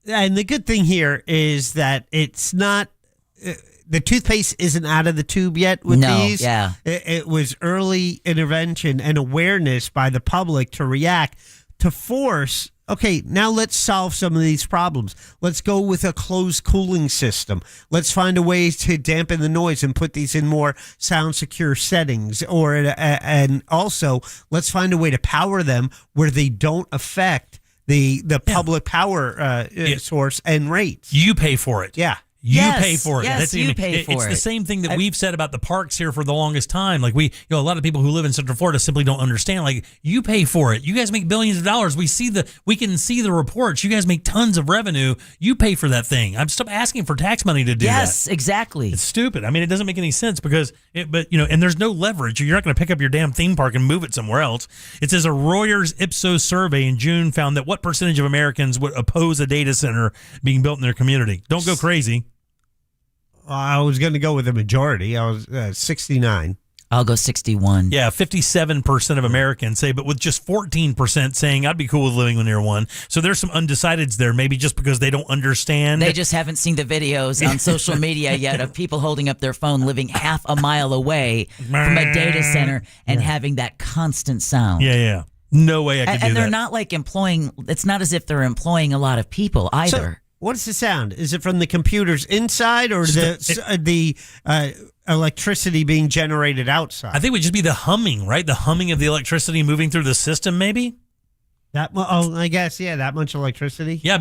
And the good thing here is that it's not... the toothpaste isn't out of the tube yet with these. Yeah. It was early intervention and awareness by the public to react to force, okay, now let's solve some of these problems. Let's go with a closed cooling system. Let's find a way to dampen the noise and put these in more sound secure settings. And also, let's find a way to power them where they don't affect the public power source and rates. You pay for it. Yeah. You pay for it. Yes, you pay for it. It's the same thing that we've said about the parks here for the longest time. Like a lot of people who live in Central Florida simply don't understand. Like, you pay for it. You guys make billions of dollars. We can see the reports. You guys make tons of revenue. You pay for that thing. I'm still asking for tax money to do that. Yes, exactly. It's stupid. I mean, it doesn't make any sense because and there's no leverage. You're not going to pick up your damn theme park and move it somewhere else. It says a Reuters Ipsos survey in June found that what percentage of Americans would oppose a data center being built in their community? Don't go crazy. I was going to go with the majority. I was 69. I'll go 61. Yeah, 57% of Americans say, but with just 14% saying I'd be cool with living near one. So there's some undecideds there, maybe just because they don't understand. They just haven't seen the videos on social media yet of people holding up their phone living half a mile away from a data center and having that constant sound. Yeah. No way I could do that. And they're not like employing, it's not as if they're employing a lot of people either. So, what's the sound? Is it from the computers inside or the electricity being generated outside? I think it would just be the humming, right? The humming of the electricity moving through the system, maybe? I guess, that much electricity. Yeah, I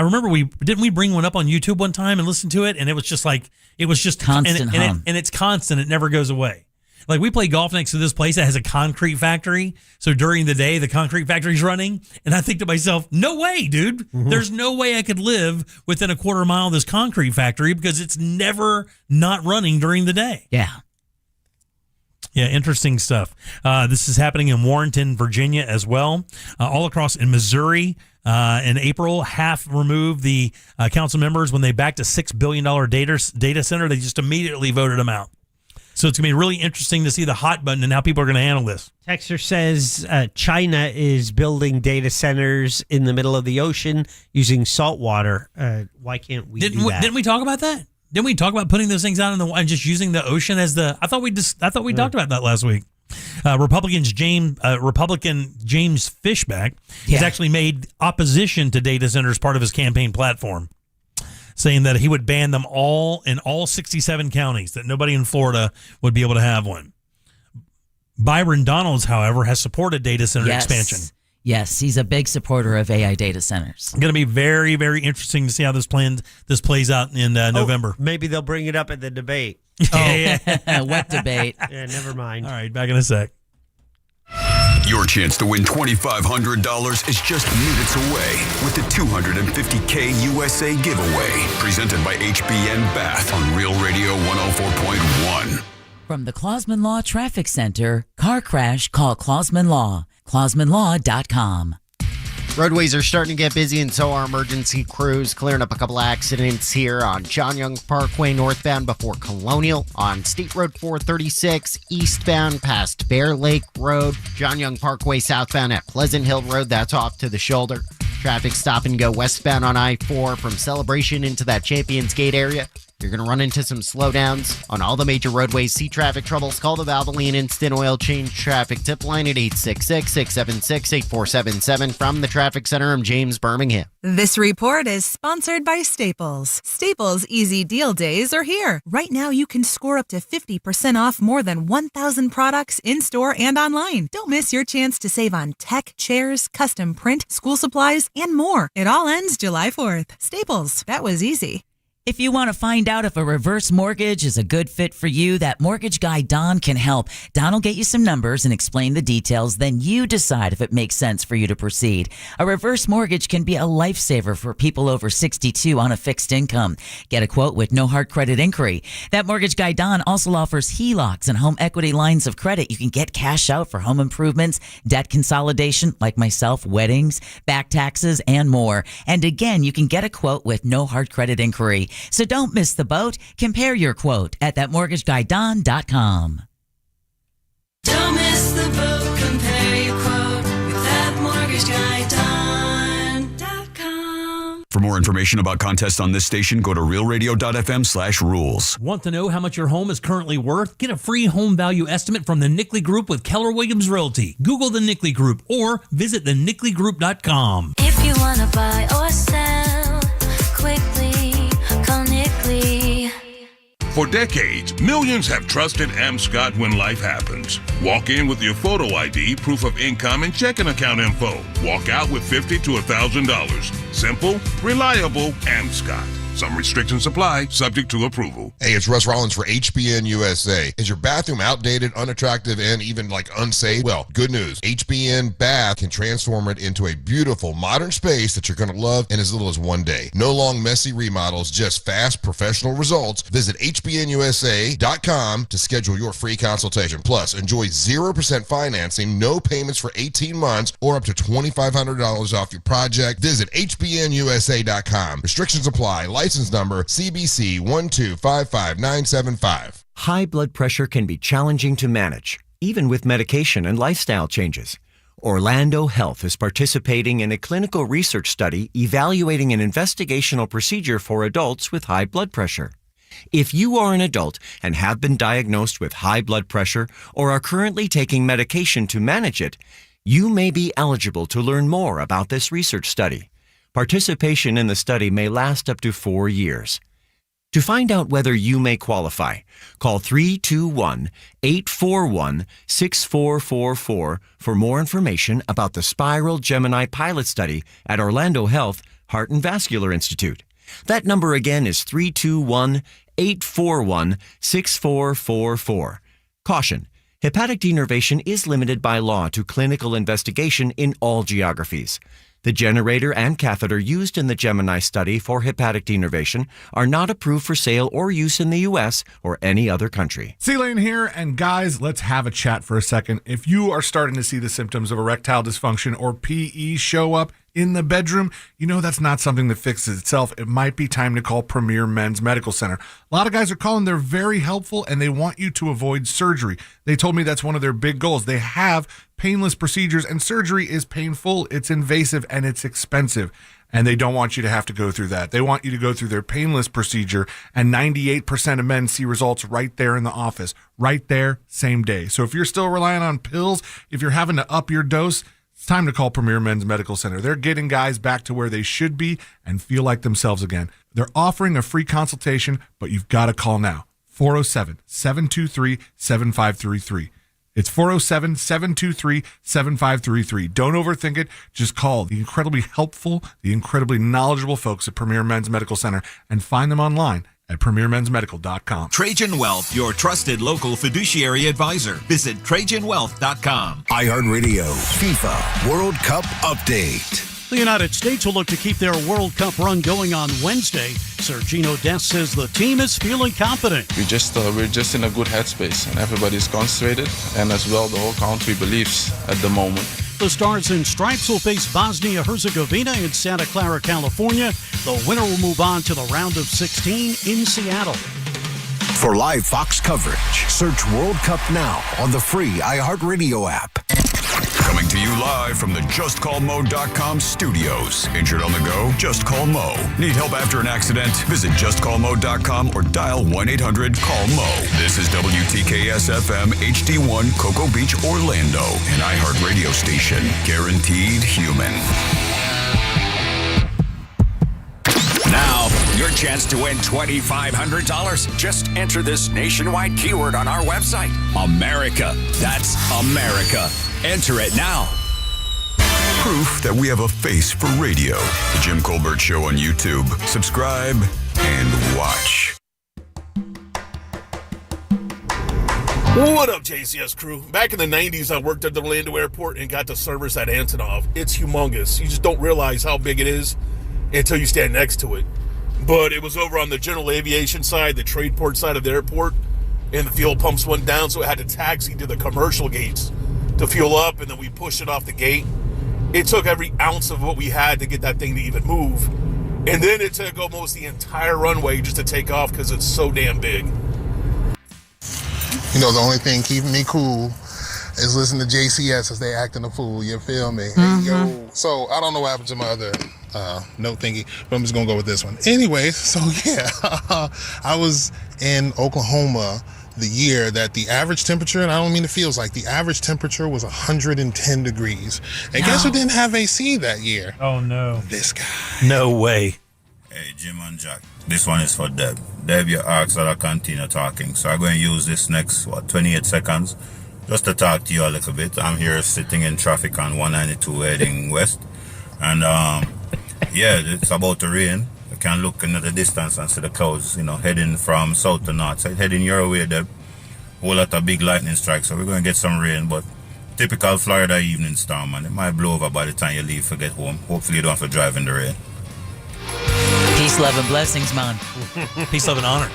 remember we bring one up on YouTube one time and listen to it, and it was just constant hum. And it's constant. It never goes away. Like, we play golf next to this place that has a concrete factory. So during the day, the concrete factory's running. And I think to myself, no way, dude. Mm-hmm. There's no way I could live within a quarter mile of this concrete factory because it's never not running during the day. Yeah. Yeah, interesting stuff. This is happening in Warrenton, Virginia as well. All across in Missouri. In April, half removed the council members when they backed a $6 billion data center. They just immediately voted them out. So it's going to be really interesting to see the hot button and how people are going to handle this. Texter says China is building data centers in the middle of the ocean using salt water. Why can't we do that? Didn't we talk about that? Didn't we talk about putting those things out in the and just using the ocean as the? I thought we talked about that last week. Republican James Fishback has actually made opposition to data centers part of his campaign platform, saying that he would ban them all in all 67 counties, that nobody in Florida would be able to have one. Byron Donalds, however, has supported data center expansion. Yes, he's a big supporter of AI data centers. Going to be very, very interesting to see how this plays out in November. Maybe they'll bring it up at the debate. What debate? Yeah, never mind. All right, back in a sec. Your chance to win $2,500 is just minutes away with the $250K USA giveaway, presented by HBN Bath on Real Radio 104.1. From the Clausman Law Traffic Center, car crash, call Clausman Law. ClausmanLaw.com. Roadways are starting to get busy, and so are emergency crews, clearing up a couple accidents here on John Young Parkway northbound before Colonial, on State Road 436 eastbound past Bear Lake Road, John Young Parkway southbound at Pleasant Hill Road, that's off to the shoulder. Traffic stop and go westbound on I-4 from Celebration into that Champions Gate area. You're going to run into some slowdowns on all the major roadways. See traffic troubles, call the Valvoline Instant Oil Change Traffic Tip Line at 866-676-8477. From the Traffic Center, I'm James Birmingham. This report is sponsored by Staples. Staples Easy Deal Days are here. Right now, you can score up to 50% off more than 1,000 products in-store and online. Don't miss your chance to save on tech, chairs, custom print, school supplies, and more. It all ends July 4th. Staples, that was easy. If you want to find out if a reverse mortgage is a good fit for you, that mortgage guy Don can help. Don will get you some numbers and explain the details. Then you decide if it makes sense for you to proceed. A reverse mortgage can be a lifesaver for people over 62 on a fixed income. Get a quote with no hard credit inquiry. That mortgage guy Don also offers HELOCs and home equity lines of credit. You can get cash out for home improvements, debt consolidation, like myself, weddings, back taxes, and more. And again, you can get a quote with no hard credit inquiry. So don't miss the boat. Compare your quote at thatmortgageguyDon.com. Don't miss the boat. Compare your quote with thatmortgageguyDon.com. For more information about contests on this station, go to realradio.fm/rules. Want to know how much your home is currently worth? Get a free home value estimate from the Nickley Group with Keller Williams Realty. Google the Nickley Group or visit thenickley.com. If you want to buy or sell quickly, call Nickley. For decades, millions have trusted AmScott when life happens. Walk in with your photo ID, proof of income, and checking account info. Walk out with $50 to $1,000. Simple, reliable, AmScott. Some restrictions apply, subject to approval. Hey, it's Russ Rollins for HBN USA. Is your bathroom outdated, unattractive, and even unsafe? Well, good news. HBN Bath can transform it into a beautiful, modern space that you're going to love in as little as one day. No long, messy remodels, just fast, professional results. Visit HBNUSA.com to schedule your free consultation. Plus, enjoy 0% financing, no payments for 18 months, or up to $2,500 off your project. Visit HBNUSA.com. Restrictions apply. License number CBC 1255975. High blood pressure can be challenging to manage, even with medication and lifestyle changes. Orlando Health is participating in a clinical research study evaluating an investigational procedure for adults with high blood pressure. If you are an adult and have been diagnosed with high blood pressure or are currently taking medication to manage it, you may be eligible to learn more about this research study. Participation in the study may last up to 4 years. To find out whether you may qualify, call 321-841-6444 for more information about the Spiral Gemini pilot study at Orlando Health Heart and Vascular Institute. That number again is 321-841-6444. Caution: hepatic denervation is limited by law to clinical investigation in all geographies. The generator and catheter used in the Gemini study for hepatic denervation are not approved for sale or use in the U.S. or any other country. C-Lane here, and guys, let's have a chat for a second. If you are starting to see the symptoms of erectile dysfunction or PE show up in the bedroom, you know that's not something that fixes itself. It might be time to call Premier Men's Medical Center. A lot of guys are calling. They're very helpful, and they want you to avoid surgery. They told me that's one of their big goals. They have painless procedures, and surgery is painful, it's invasive, and it's expensive. And they don't want you to have to go through that. They want you to go through their painless procedure, and 98% of men see results right there in the office, right there, same day. So if you're still relying on pills, if you're having to up your dose, it's time to call Premier Men's Medical Center. They're getting guys back to where they should be and feel like themselves again. They're offering a free consultation, but you've got to call now. 407-723-7533. It's 407-723-7533. Don't overthink it. Just call the incredibly helpful, the incredibly knowledgeable folks at Premier Men's Medical Center and find them online at PremierMen'sMedical.com. Trajan Wealth, your trusted local fiduciary advisor. Visit TrajanWealth.com. iHeartRadio FIFA World Cup Update. The United States will look to keep their World Cup run going on Wednesday. Sergino Dest says the team is feeling confident. We're just in a good headspace, and everybody's concentrated, and as well the whole country believes at the moment. The Stars and Stripes will face Bosnia-Herzegovina in Santa Clara, California. The winner will move on to the round of 16 in Seattle. For live Fox coverage, search World Cup now on the free iHeartRadio app. Coming to you live from the JustCallMo.com studios. Injured on the go? Just call Mo. Need help after an accident? Visit JustCallMo.com or dial 1-800-CALL-MO. This is WTKS-FM HD1 Cocoa Beach, Orlando, an iHeartRadio station. Guaranteed human. Now, your chance to win $2,500. Just enter this nationwide keyword on our website. America. That's America. Enter it now. Proof that we have a face for radio. The Jim Colbert Show on YouTube. Subscribe and watch. What up, JCS crew? Back in the 90s, I worked at the Orlando airport and got to service at Antonov. It's humongous. You just don't realize how big it is until you stand next to it. But it was over on the general aviation side, the trade port side of the airport, and the fuel pumps went down, so it had to taxi to the commercial gates to fuel up, and then we pushed it off the gate. It took every ounce of what we had to get that thing to even move. And then it took almost the entire runway just to take off because it's so damn big. You know, the only thing keeping me cool is listening to JCS as they acting a fool. You feel me? Hey, yo. So I don't know what happened to my other note thingy, but I'm just gonna go with this one. Anyway, so yeah, I was in Oklahoma the year that the average temperature, and I don't mean it feels like, the average temperature was 110 degrees. And guess who didn't have AC that year? Oh no. This guy. No way. Hey, Jim and Jack. This one is for Deb. Deb, you asked that I continue talking. So I'm going to use this next, 28 seconds just to talk to you a little bit. I'm here sitting in traffic on 192 heading west. And, yeah, it's about to rain. You can look into the distance and see the clouds, heading from south to north. So heading your way, Deb. Whole lot of big lightning strikes. So we're going to get some rain, but typical Florida evening storm, man. It might blow over by the time you leave to get home. Hopefully you don't have to drive in the rain. Peace, love, and blessings, man. Peace, love, and honor.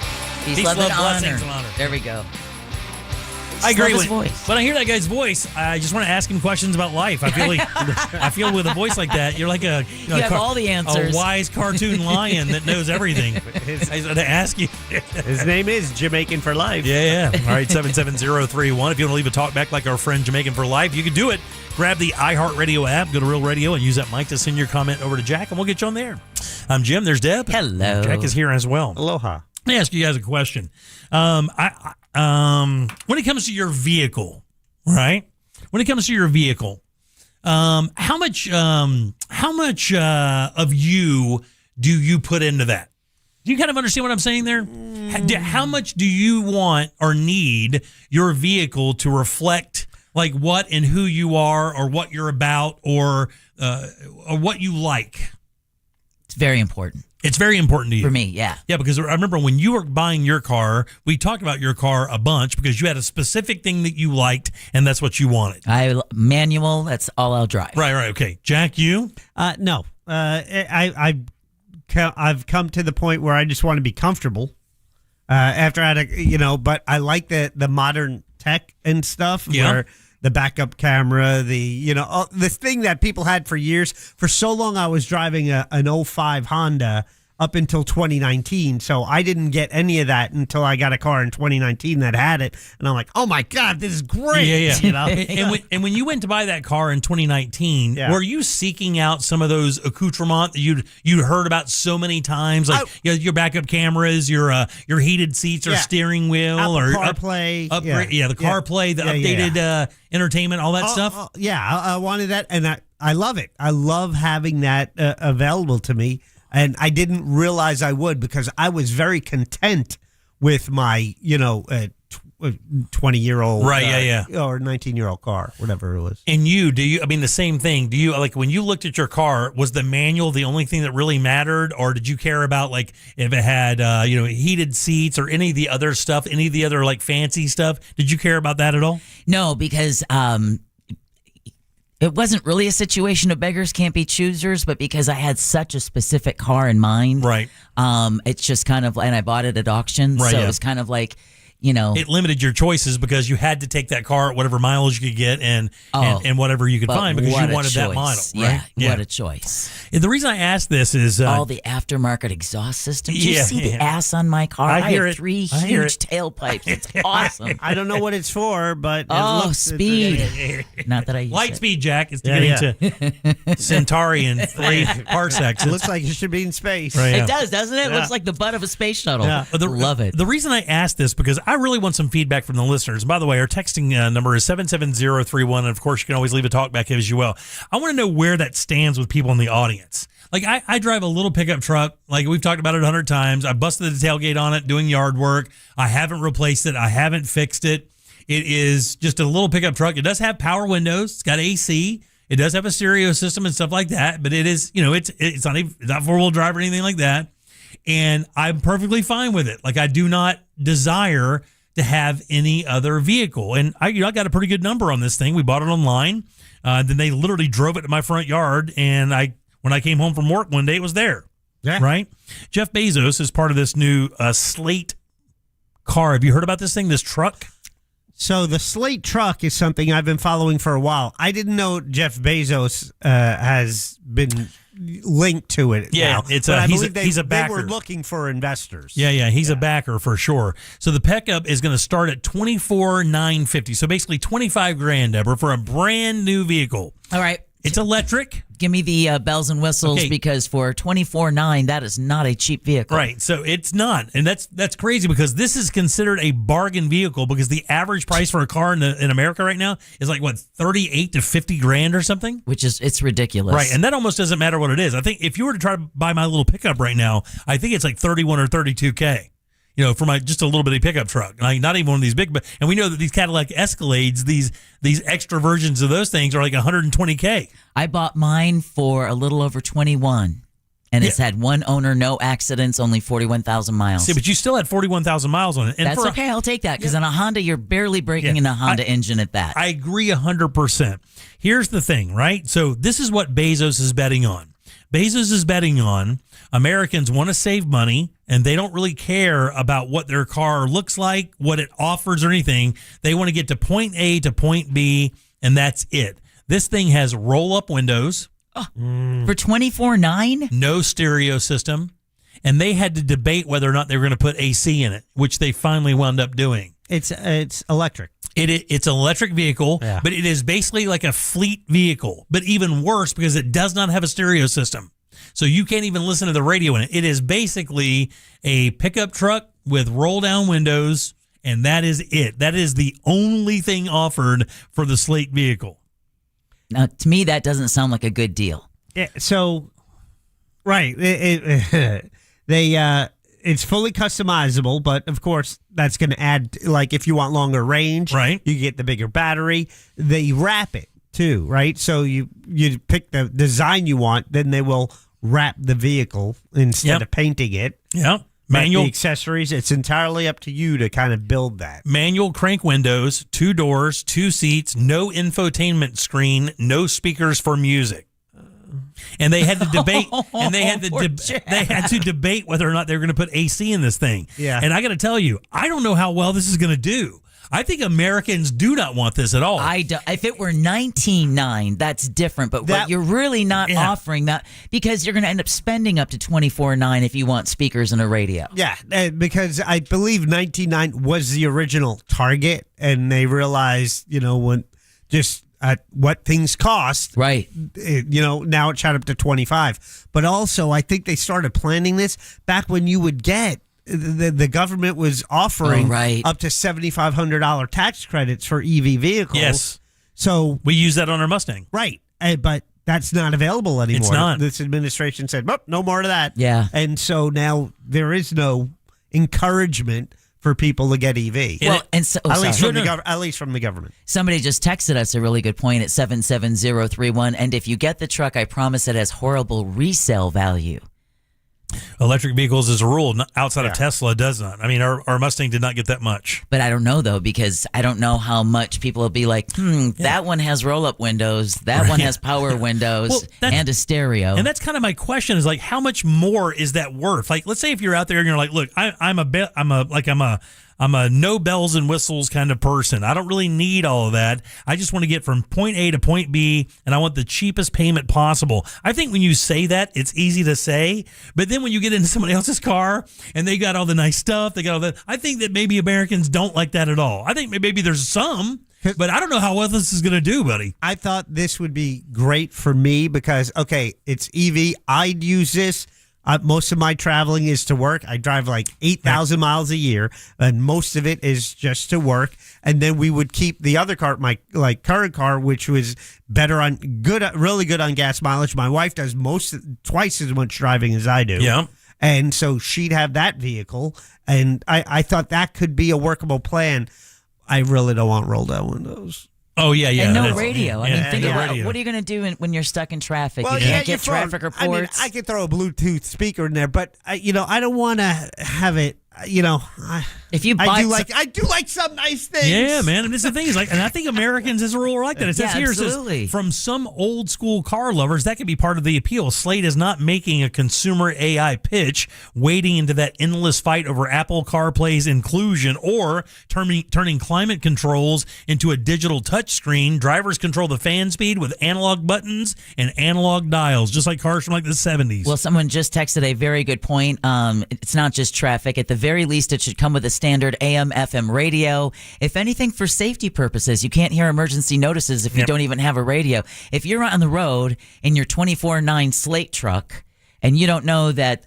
Peace, love, and blessings, honor. and honor. There we go. I agree love with his voice. When I hear that guy's voice, I just want to ask him questions about life. I feel with a voice like that, you're like You have all the answers. A wise cartoon lion that knows everything. I was going to ask you. His name is Jamaican for Life. Yeah. All right, 77031. If you want to leave a talk back like our friend Jamaican for Life, you can do it. Grab the iHeartRadio app, go to Real Radio, and use that mic to send your comment over to Jack, and we'll get you on there. I'm Jim. There's Deb. Hello. Jack is here as well. Aloha. Let me ask you guys a question. When it comes to your vehicle, right? When it comes to your vehicle, how much of you do you put into that? Do you kind of understand what I'm saying there? How much do you want or need your vehicle to reflect like what and who you are, or what you're about, or what you like? It's very important. It's very important to you. For me, yeah. Yeah, because I remember when you were buying your car, we talked about your car a bunch because you had a specific thing that you liked, and that's what you wanted. Manual, that's all I'll drive. Right. Okay. Jack, you? No. I've come to the point where I just want to be comfortable. After I had but I like the modern tech and stuff. Yeah. Where the backup camera, this thing that people had for years. For so long, I was driving an 05 Honda up until 2019. So I didn't get any of that until I got a car in 2019 that had it. And I'm like, oh my God, this is great. Yeah. And when you went to buy that car in 2019, were you seeking out some of those accoutrements that you'd heard about so many times? Like your backup cameras, your heated seats or steering wheel, Apple or CarPlay. The CarPlay, the updated entertainment, all that stuff? I wanted that, and I love it. I love having that available to me. And I didn't realize I would, because I was very content with my, 20-year-old, or 19-year-old car, whatever it was. And the same thing. Do you, like, when you looked at your car, was the manual the only thing that really mattered, or did you care about, like, if it had, heated seats or any of the other stuff, any of the other, like, fancy stuff? Did you care about that at all? No, because it wasn't really a situation of beggars can't be choosers, but because I had such a specific car in mind. Right. It's just kind of, and I bought it at auction. Right, so it was kind of like, it limited your choices because you had to take that car at whatever mileage you could get and whatever you could find, because you wanted that model. Right? Yeah, what a choice. And the reason I asked this is all the aftermarket exhaust systems. You see the ass on my car? I have three huge tailpipes. It's awesome. I don't know what it's for, but speed. Not that I use light speed, Jack. Is to get into Centauri in 3 parsecs. It looks like it should be in space. Right, It does, doesn't it? It looks like the butt of a space shuttle. Yeah. Love it. The reason I asked this, because I really want some feedback from the listeners. By the way, our texting number is 77031, and of course, you can always leave a talk back as you will. I want to know where that stands with people in the audience. Like, I drive a little pickup truck. Like, we've talked about it 100 times. I busted the tailgate on it doing yard work. I haven't replaced it. I haven't fixed it. It is just a little pickup truck. It does have power windows. It's got AC. It does have a stereo system and stuff like that, but it is, it's not four-wheel drive or anything like that. And I'm perfectly fine with it. Like, I do not desire to have any other vehicle. And I got a pretty good number on this thing. We bought it online. Then they literally drove it to my front yard. And when I came home from work one day, it was there. Yeah. Right? Jeff Bezos is part of this new Slate car. Have you heard about this thing, this truck? So the Slate truck is something I've been following for a while. I didn't know Jeff Bezos has been linked to it. Yeah, now. He's a backer. They were looking for investors. Yeah, he's a backer for sure. So the pickup is going to start at $24,950. So basically $25,000, Deborah, for a brand new vehicle. All right. It's electric. Give me the bells and whistles, because for $24,900, that is not a cheap vehicle. Right. So it's not, and that's crazy, because this is considered a bargain vehicle, because the average price for a car in America right now is like what, $38,000 to $50,000 or something. It's ridiculous. Right, and that almost doesn't matter what it is. I think if you were to try to buy my little pickup right now, I think it's like $31,000 or $32,000. For my just a little bitty pickup truck, like not even one of these big. And we know that these Cadillac Escalades, these extra versions of those things, are like $120,000. I bought mine for a little over $21,000, and it's had one owner, no accidents, only 41,000 miles. See, but you still had 41,000 miles on it. And that's okay. I'll take that, because in a Honda, you're barely breaking in a Honda engine at that. I agree 100%. Here's the thing, right? So this is what Bezos is betting on. Bezos is betting on Americans want to save money, and they don't really care about what their car looks like, what it offers, or anything. They want to get to point A to point B, and that's it. This thing has roll-up windows. For $24,900? No stereo system. And they had to debate whether or not they were going to put AC in it, which they finally wound up doing. It's electric. It's an electric vehicle, but it is basically like a fleet vehicle, but even worse because it does not have a stereo system. So you can't even listen to the radio in it. It is basically a pickup truck with roll-down windows, and that is it. That is the only thing offered for the Slate vehicle. Now, to me, that doesn't sound like a good deal. Yeah, so, right. It's fully customizable, but of course that's going to add, like if you want longer range, right? You get the bigger battery. They wrap it too, right? So you pick the design you want, then they will wrap the vehicle instead of painting it. Yeah. Manual the accessories, it's entirely up to you to kind of build that. Manual crank windows, 2 doors, 2 seats, no infotainment screen, no speakers for music. And they had to debate, they had to debate whether or not they were going to put AC in this thing. Yeah. And I got to tell you, I don't know how well this is going to do. I think Americans do not want this at all. If it were $19,900, that's different. But you're really not offering that, because you're going to end up spending up to $24,900 if you want speakers and a radio. Yeah, because I believe $19,900 was the original target, and they realized, when just what things cost. Right. Now it shot up to $25,000. But also, I think they started planning this back when you would get. The government was offering up to $7,500 tax credits for EV vehicles. Yes. So we use that on our Mustang. Right. But that's not available anymore. It's not. This administration said, no more of that. Yeah. And so now there is no encouragement for people to get EV. Well, at least from the government. Somebody just texted us a really good point at 77031. And if you get the truck, I promise it has horrible resale value. Electric vehicles, as a rule, outside of Tesla, does not. I mean, our Mustang did not get that much. But I don't know, though, because I don't know how much people will be like, that one has roll-up windows, that one has power windows, and a stereo. And that's kind of my question, is like, how much more is that worth? Like, let's say if you're out there and you're like, look, I'm a no bells and whistles kind of person. I don't really need all of that. I just want to get from point A to point B, and I want the cheapest payment possible. I think when you say that, it's easy to say, but then when you get into somebody else's car and they got all the nice stuff, they got all that, I think that maybe Americans don't like that at all. I think maybe there's some, but I don't know how well this is going to do, buddy. I thought this would be great for me because, it's EV. I'd use this. Most of my traveling is to work. I drive like 8,000 miles a year, and most of it is just to work. And then we would keep the other car, my current car, which was really good on gas mileage. My wife does twice as much driving as I do. Yeah. And so she'd have that vehicle, and I thought that could be a workable plan. I really don't want roll down windows. Oh, yeah. And no that's- radio. I yeah, mean, think no about radio. what are you going to do when you're stuck in traffic? Well, you can't your get phone. traffic I mean, reports. I could throw a Bluetooth speaker in there, but I don't want to have it. If you buy I do like some nice things. Yeah, man. And this is the thing is like, and I think Americans as a rule are like that. It says Yeah, here, it absolutely. says, from some old school car lovers, that could be part of the appeal. Slate is not making a consumer AI pitch, wading into that endless fight over Apple CarPlay's inclusion, or turning climate controls into a digital touchscreen. Drivers control the fan speed with analog buttons and analog dials, just like cars from like the 70s. Well, someone just texted a very good point. It's not just traffic. At the very least, it should come with a standard AM, FM radio. If anything, for safety purposes, you can't hear emergency notices if you don't even have a radio. If you're on the road in your 24/9 Slate truck and you don't know that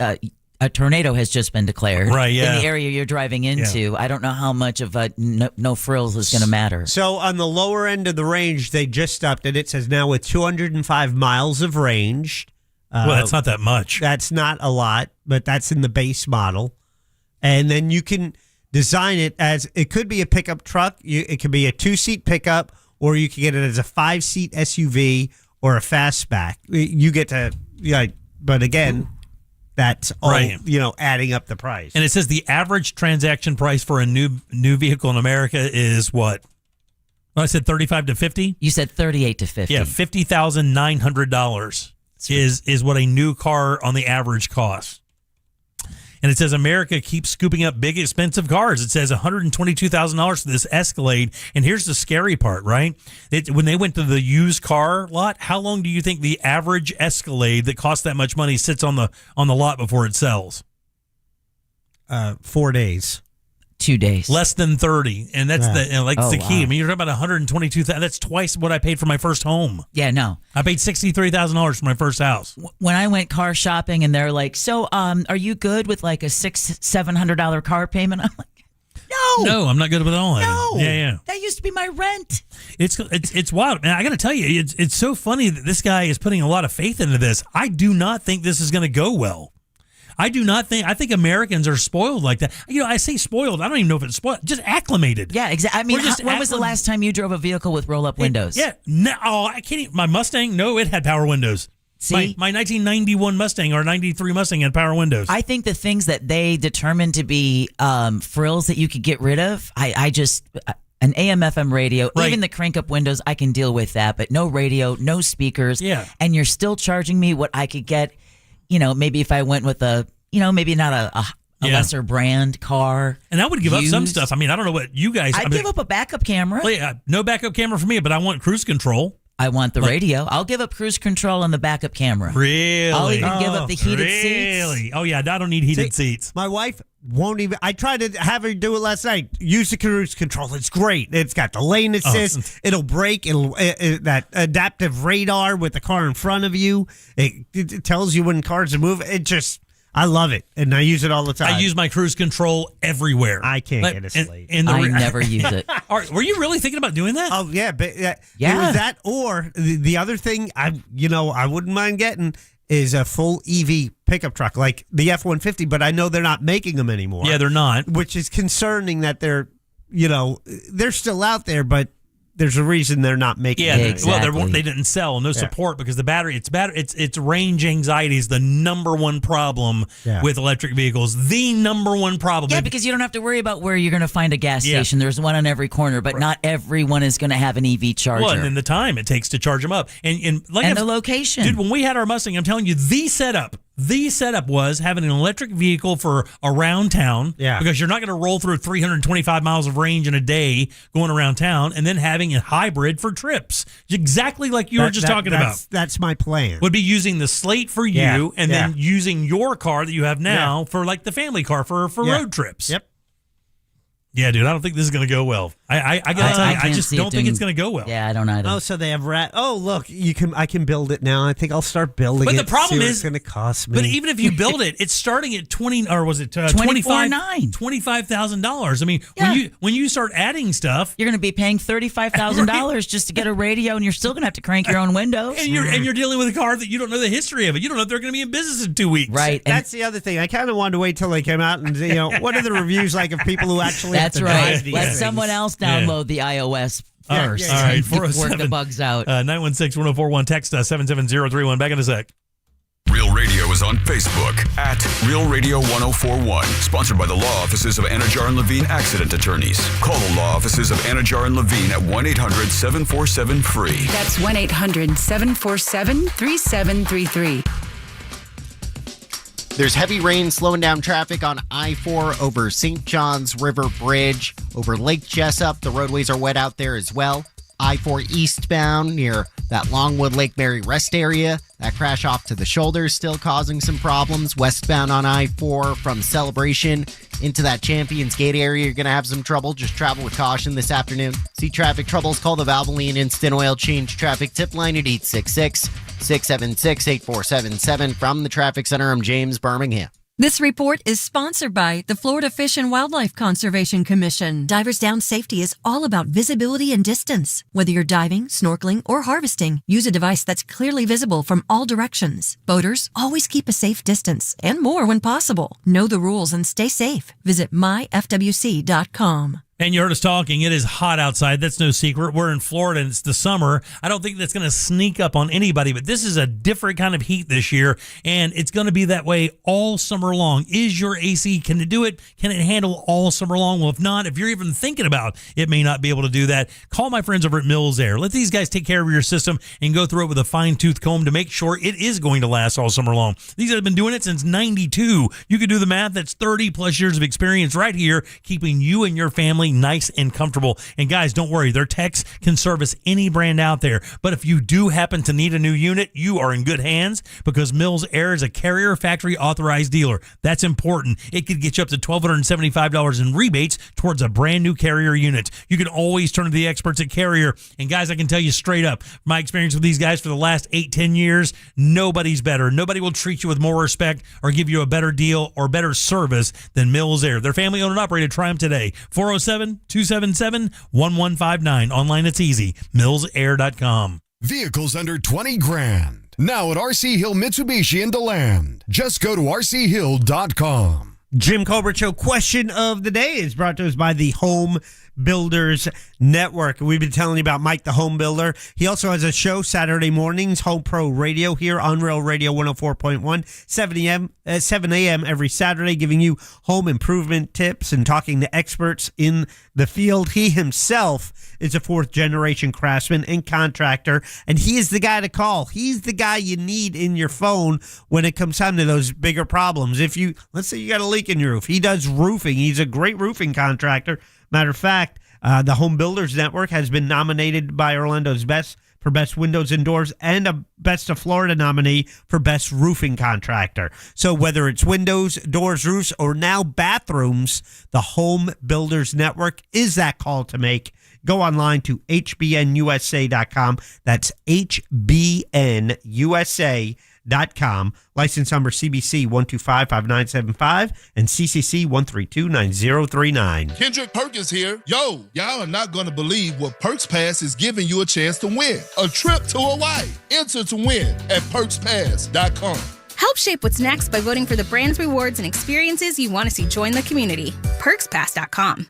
a tornado has just been declared Right, yeah. in the area you're driving into, I don't know how much of a no frills is going to matter. So on the lower end of the range, they just upped it. It says now with 205 miles of range. Well, that's not that much. That's not a lot, but that's in the base model. And then you can design it as, it could be a pickup truck, it could be a 2-seat pickup, or you can get it as a 5-seat SUV or a fastback. You get to, but again, that's all, Right. adding up the price. And it says the average transaction price for a new vehicle in America is what? Well, I said 35 to 50. You said 38 to 50. Yeah, $50,900 is what a new car on the average costs. And it says America keeps scooping up big, expensive cars. It says $122,000 for this Escalade. And here's the scary part, right? When they went to the used car lot, how long do you think the average Escalade that costs that much money sits on the lot before it sells? 4 days. 2 days. Less than 30. And that's the Oh, key. wow. I mean, you're talking about $122,000. That's twice what I paid for my first home. Yeah, no. I paid $63,000 for my first house. When I went car shopping and they're like, so are you good with like a $600-700 car payment? I'm like, No, I'm not good with all that. no. Yeah. That used to be my rent. It's wild. Man, I got to tell you, it's so funny that this guy is putting a lot of faith into this. I do not think this is going to go well. I think Americans are spoiled like that. I say spoiled. I don't even know if it's spoiled. Just acclimated. Yeah, exactly. I mean, We're just when was the last time you drove a vehicle with roll-up windows? Yeah. No, I can't even. My Mustang, no, it had power windows. See? My 1991 Mustang or 93 Mustang had power windows. I think the things that they determined to be frills that you could get rid of, an AM/FM radio, Right. even the crank-up windows, I can deal with that. But no radio, no speakers. Yeah. And you're still charging me what I could get, maybe if I went with maybe not a lesser brand car. And I would give up some used. stuff. I mean, I don't know what you guys. I'd give up a backup camera. Well, yeah, no backup camera for me, but I want cruise control. I want the radio. I'll give up cruise control and the backup camera. Really? I'll even give up the heated Really? seats. Oh, yeah, I don't need heated seats. My wife won't even. I tried to have her do it last night. Use the cruise control. It's great. It's got the lane assist. It'll brake. That adaptive radar with the car in front of you. It tells you when cars are moving. I love it, and I use it all the time. I use my cruise control everywhere. I can't get a Slate. I never use it. Were you really thinking about doing that? Oh yeah, but it Yeah. was that, or the other thing I wouldn't mind getting is a full EV pickup truck like the F-150, but I know they're not making them anymore. Yeah, they're not. Which is concerning that they're still out there, but there's a reason they're not making Yeah, it. well, they didn't sell, no support because the battery. It's range anxiety is the number one problem with electric vehicles. The number one problem. Yeah, because you don't have to worry about where you're going to find a gas Yeah. station. There's one on every corner, but not everyone is going to have an EV charger. Well, and then the time it takes to charge them up, and the location. Dude, when we had our Mustang, I'm telling you, the setup was having an electric vehicle for around town. Yeah. Because you're not going to roll through 325 miles of range in a day going around town, and then having a hybrid for trips, exactly like you were just talking about. That's my plan. Would be using the Slate for you, Yeah, and then yeah. using your car that you have now for like the family car for road trips. Yep. Yeah, dude, I don't think this is going to go well. I got to tell you, I can't just see it don't think doing- it's going to go well. Yeah, I don't either. Oh, so they have Oh, look, I can build it now. I think I'll start building But it. the problem see what is it's going to cost me. But even if you build it, it's starting at $25,000. I mean, when you start adding stuff, You're going to be paying $35,000 just to get a radio, and you're still going to have to crank your own windows. and you're dealing with a car that you don't know the history of it. You don't know if they're going to be in business in 2 weeks. Right. And That's the other thing. I kind of wanted to wait till they came out and what are the reviews like of people who actually that's have to right. drive these Let things? someone else download the iOS All right, 407. Work the bugs out. 916-1041. Text us 77031. Back in a sec. Real Radio is on Facebook at Real Radio 1041. Sponsored by the law offices of Anajar and Levine Accident Attorneys. Call the law offices of Anajar and Levine at 1-800-747-FREE. That's 1-800-747-3733. There's heavy rain slowing down traffic on I-4 over St. John's River Bridge. Over Lake Jessup, the roadways are wet out there as well. I-4 eastbound near that Longwood Lake Mary rest area. That crash off to the shoulder is still causing some problems. Westbound on I-4 from Celebration into that Champions Gate area, you're going to have some trouble. Just travel with caution this afternoon. See traffic troubles, call the Valvoline Instant Oil Change Traffic Tip Line at 866-676-8477. From the Traffic Center, I'm James Birmingham. This report is sponsored by the Florida Fish and Wildlife Conservation Commission. Divers Down safety is all about visibility and distance. Whether you're diving, snorkeling, or harvesting, use a device that's clearly visible from all directions. Boaters, always keep a safe distance and more when possible. Know the rules and stay safe. Visit myfwc.com. And you heard us talking. It is hot outside. That's no secret. We're in Florida and it's the summer. I don't think that's going to sneak up on anybody, but this is a different kind of heat this year, and it's going to be that way all summer long. Is your AC, can it do it? Can it handle all summer long? Well, if not, if you're even thinking about it may not be able to do that, call my friends over at Mills Air. Let these guys take care of your system and go through it with a fine-tooth comb to make sure it is going to last all summer long. These guys have been doing it since 92. You can do the math. That's 30-plus years of experience right here, keeping you and your family nice and comfortable. And guys, don't worry, their techs can service any brand out there. But if you do happen to need a new unit, you are in good hands because Mills Air is a Carrier factory authorized dealer. That's important. It could get you up to $1,275 in rebates towards a brand new Carrier unit. You can always turn to the experts at Carrier. And guys, I can tell you straight up, my experience with these guys for the last 8-10 years, nobody's better. Nobody will treat you with more respect or give you a better deal or better service than Mills Air. They're family owned and operated. Try them today. 407-277-1159. Online, it's easy. MillsAir.com. Vehicles under 20 grand. Now at RC Hill Mitsubishi in DeLand. Just go to rchill.com. Jim Colbert Show question of the day is brought to us by the Home Builders Network. We've been telling you about Mike the Home Builder. He also has a show Saturday mornings, Home Pro Radio here on Real Radio 104.1, 7 a.m. every Saturday, giving you home improvement tips and talking to experts in the field. He himself is a fourth-generation craftsman and contractor, and he is the guy to call. He's the guy you need in your phone when it comes time to those bigger problems. If you, let's say you got a leak in your roof. He does roofing. He's a great roofing contractor. Matter of fact, the Home Builders Network has been nominated by Orlando's Best for Best Windows and Doors and a Best of Florida nominee for Best Roofing Contractor. So whether it's windows, doors, roofs, or now bathrooms, the Home Builders Network is that call to make. Go online to hbnusa.com. That's hbnusa.com. License number CBC 1255975 and CCC 1329039. Kendrick Perkins here. Yo, y'all are not going to believe what Perks Pass is giving you a chance to win. A trip to Hawaii. Enter to win at perkspass.com. Help shape what's next by voting for the brands, rewards, and experiences you want to see join the community. PerksPass.com.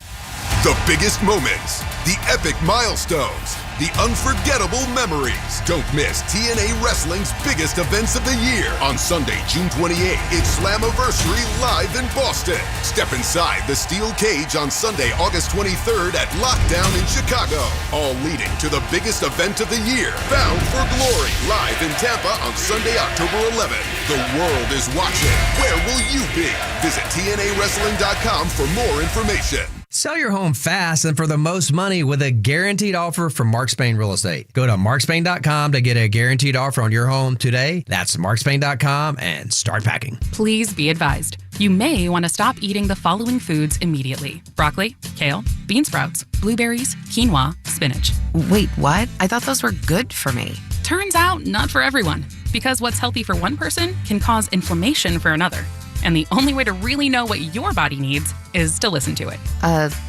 The biggest moments, the epic milestones, the unforgettable memories. Don't miss TNA Wrestling's biggest events of the year. On Sunday, June 28th, it's Slammiversary live in Boston. Step inside the steel cage on Sunday, August 23rd at Lockdown in Chicago. All leading to the biggest event of the year, Bound for Glory, live in Tampa on Sunday, October 11th. The world is watching. Where will you be? Visit TNAWrestling.com for more information. Sell your home fast and for the most money with a guaranteed offer from Mark Spain Real Estate. Go to markspain.com to get a guaranteed offer on your home today. That's markspain.com and start packing. Please be advised. You may want to stop eating the following foods immediately: broccoli, kale, bean sprouts, blueberries, quinoa, spinach. Wait, what? I thought those were good for me. Turns out, not for everyone. Because what's healthy for one person can cause inflammation for another. And the only way to really know what your body needs is to listen to it.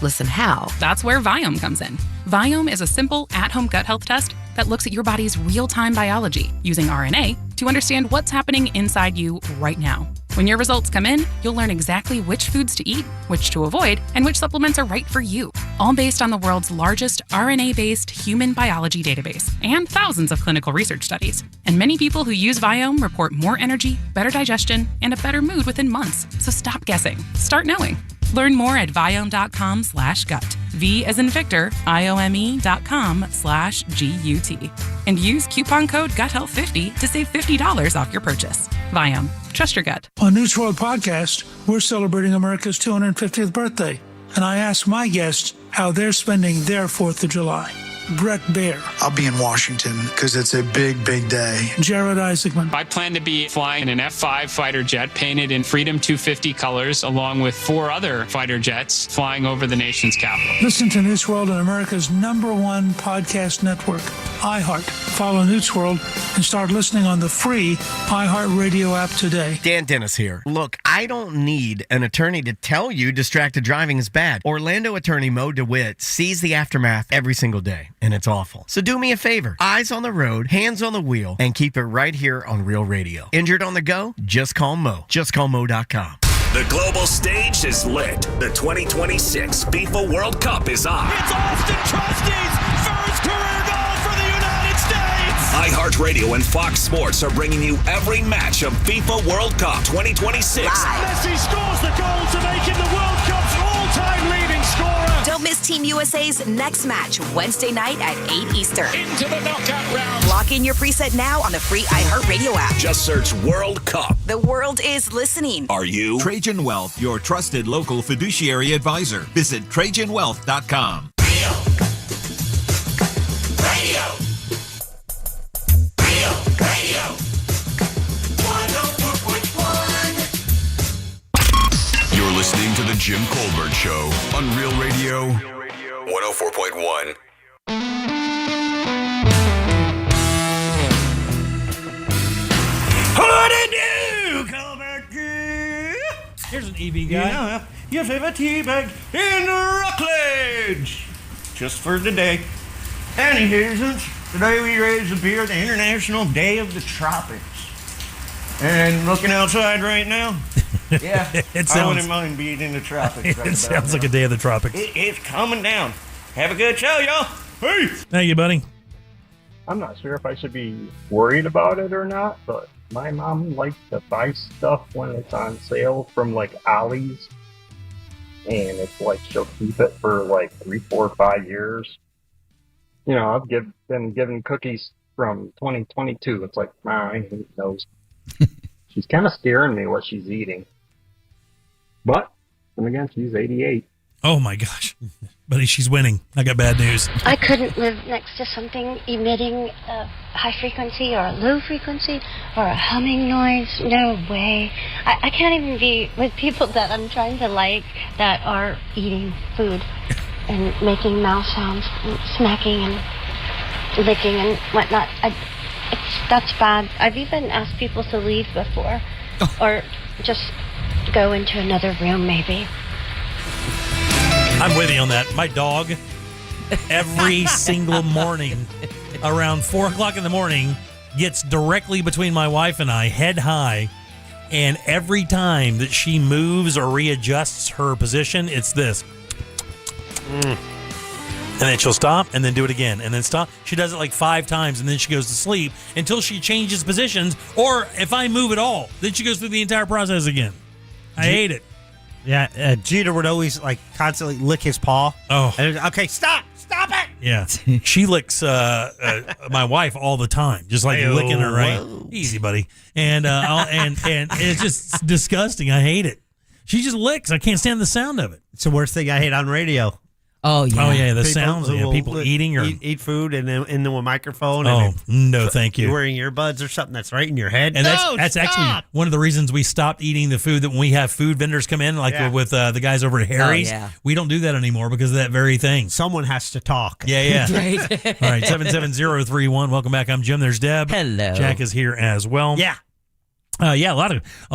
Listen how? That's where Viome comes in. Viome is a simple at-home gut health test that looks at your body's real-time biology using RNA to understand what's happening inside you right now. When your results come in, you'll learn exactly which foods to eat, which to avoid, and which supplements are right for you. all based on the world's largest RNA-based human biology database and thousands of clinical research studies. And many people who use Viome report more energy, better digestion, and a better mood within months. So stop guessing. Start knowing. Learn more at Viome.com/gut. V as in Victor, IOME.com/GUT. And use coupon code GUTHEALTH50 to save $50 off your purchase. Viome. Trust your gut. On News World Podcast, we're celebrating America's 250th birthday. And I asked my guests how they're spending their 4th of July. Brett Baer. I'll be in Washington because it's a big, big day. Jared Isaacman. I plan to be flying an F-5 fighter jet painted in Freedom 250 colors, along with 4 other fighter jets flying over the nation's capital. Listen to News World on America's #1 podcast network, iHeart. Follow News World and start listening on the free iHeart Radio app today. Dan Dennis here. Look, I don't need an attorney to tell you distracted driving is bad. Orlando attorney Mo DeWitt sees the aftermath every single day, and it's awful. So do me a favor. Eyes on the road, hands on the wheel, and keep it right here on Real Radio. Injured on the go? Just call Mo. Just call Mo.com. The global stage is lit. The 2026 FIFA World Cup is on. It's Austin Trusty's first career goal for the United States! iHeartRadio and Fox Sports are bringing you every match of FIFA World Cup 2026. Messi scores the goal to make him the World Cup's all-time leading scorer. Don't miss Team USA's next match, Wednesday night at 8 Eastern. Into the knockout round. Lock in your preset now on the free iHeartRadio app. Just search World Cup. The world is listening. Are you? Trajan Wealth, your trusted local fiduciary advisor. Visit TrajanWealth.com. Radio. 104.1. You're listening to The Jim Colbert Show on Real Radio 104.1. What it do, Colbert? Here's an EV guy. Your favorite tea bag in Rockledge. Just for today. Any reasons? Today we raise the beer, the International Day of the Tropics. And looking outside right now, yeah, I wouldn't mind being in the tropics. It sounds like a day of the tropics. It's coming down. Have a good show, y'all. Peace. Thank you, buddy. I'm not sure if I should be worried about it or not, but my mom likes to buy stuff when it's on sale from like Ollie's. And it's like she'll keep it for like 3, 4, 5 years. You know, I've been given cookies from 2022. It's like, I hate those. She's kind of scaring me what she's eating. But, then again, she's 88. Oh my gosh. Buddy, she's winning. I got bad news. I couldn't live next to something emitting a high frequency or a low frequency or a humming noise. No way. I can't even be with people that I'm trying to like that are eating food and making mouth sounds and smacking and licking and whatnot. That's bad. I've even asked people to leave before or just go into another room maybe. I'm with you on that. My dog, every single morning, around 4 o'clock in the morning, gets directly between my wife and I, head high, and every time that she moves or readjusts her position, it's this. And then she'll stop and then do it again and then stop. She does it like 5 times and then she goes to sleep until she changes positions. Or if I move at all, then she goes through the entire process again. I hate it. Yeah, Jeter would always like constantly lick his paw. Oh. And okay, stop it. Yeah. She licks my wife all the time, just like licking her, right? Whoa. Easy, buddy. And it's just disgusting. I hate it. She just licks. I can't stand the sound of it. It's the worst thing I hate on radio. Oh yeah. Oh yeah, the sounds of people eating or eat food and then into a microphone. Oh no, thank you. You're wearing earbuds or something that's right in your head. And that's actually one of the reasons we stopped eating the food that when we have food vendors come in, like with the guys over at Harry's. We don't do that anymore because of that very thing. Someone has to talk. Yeah. Right. All right, 77031. Welcome back. I'm Jim. There's Deb. Hello. Jack is here as well. Yeah. A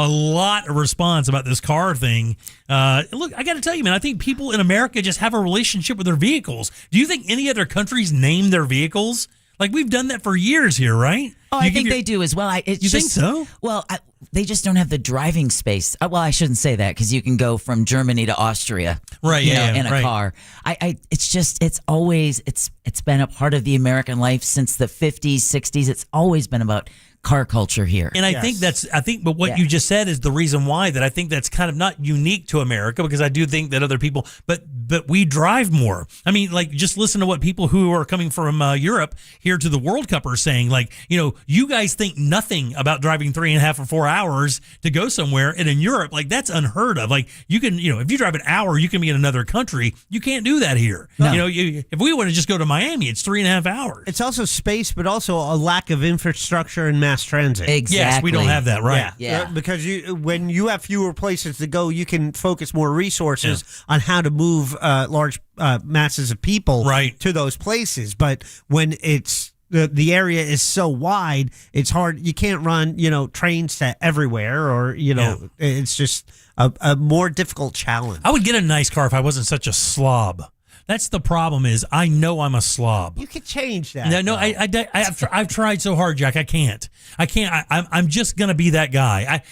lot of response about this car thing. Look, I got to tell you, man, I think people in America just have a relationship with their vehicles. Do you think any other countries name their vehicles? Like, we've done that for years here, right? Oh, I think they do as well. You think so? Well, they just don't have the driving space. Well, I shouldn't say that because you can go from Germany to Austria, right? In a car. It's been a part of the American life since the 50s, 60s. It's always been about car culture here. And I think but what you just said is the reason why that I think that's kind of not unique to America, because I do think that other people, but we drive more. I mean, like, just listen to what people who are coming from Europe here to the World Cup are saying. Like, you guys think nothing about driving 3.5 or 4 hours to go somewhere. And in Europe, like, that's unheard of. Like, you can, if you drive an hour, you can be in another country. You can't do that here. No. If we want to just go to Miami, it's 3.5 hours. It's also space, but also a lack of infrastructure and mass transit. Exactly. Yes, we don't have that, right? Yeah. Because when you have fewer places to go, you can focus more resources on how to move large masses of people to those places. But when it's the area is so wide, it's hard. You can't run, trains to everywhere, or it's just a more difficult challenge. I would get a nice car if I wasn't such a slob. That's the problem. Is I know I'm a slob. You could change that. No, I've tried so hard, Jack. I can't. I'm just gonna be that guy.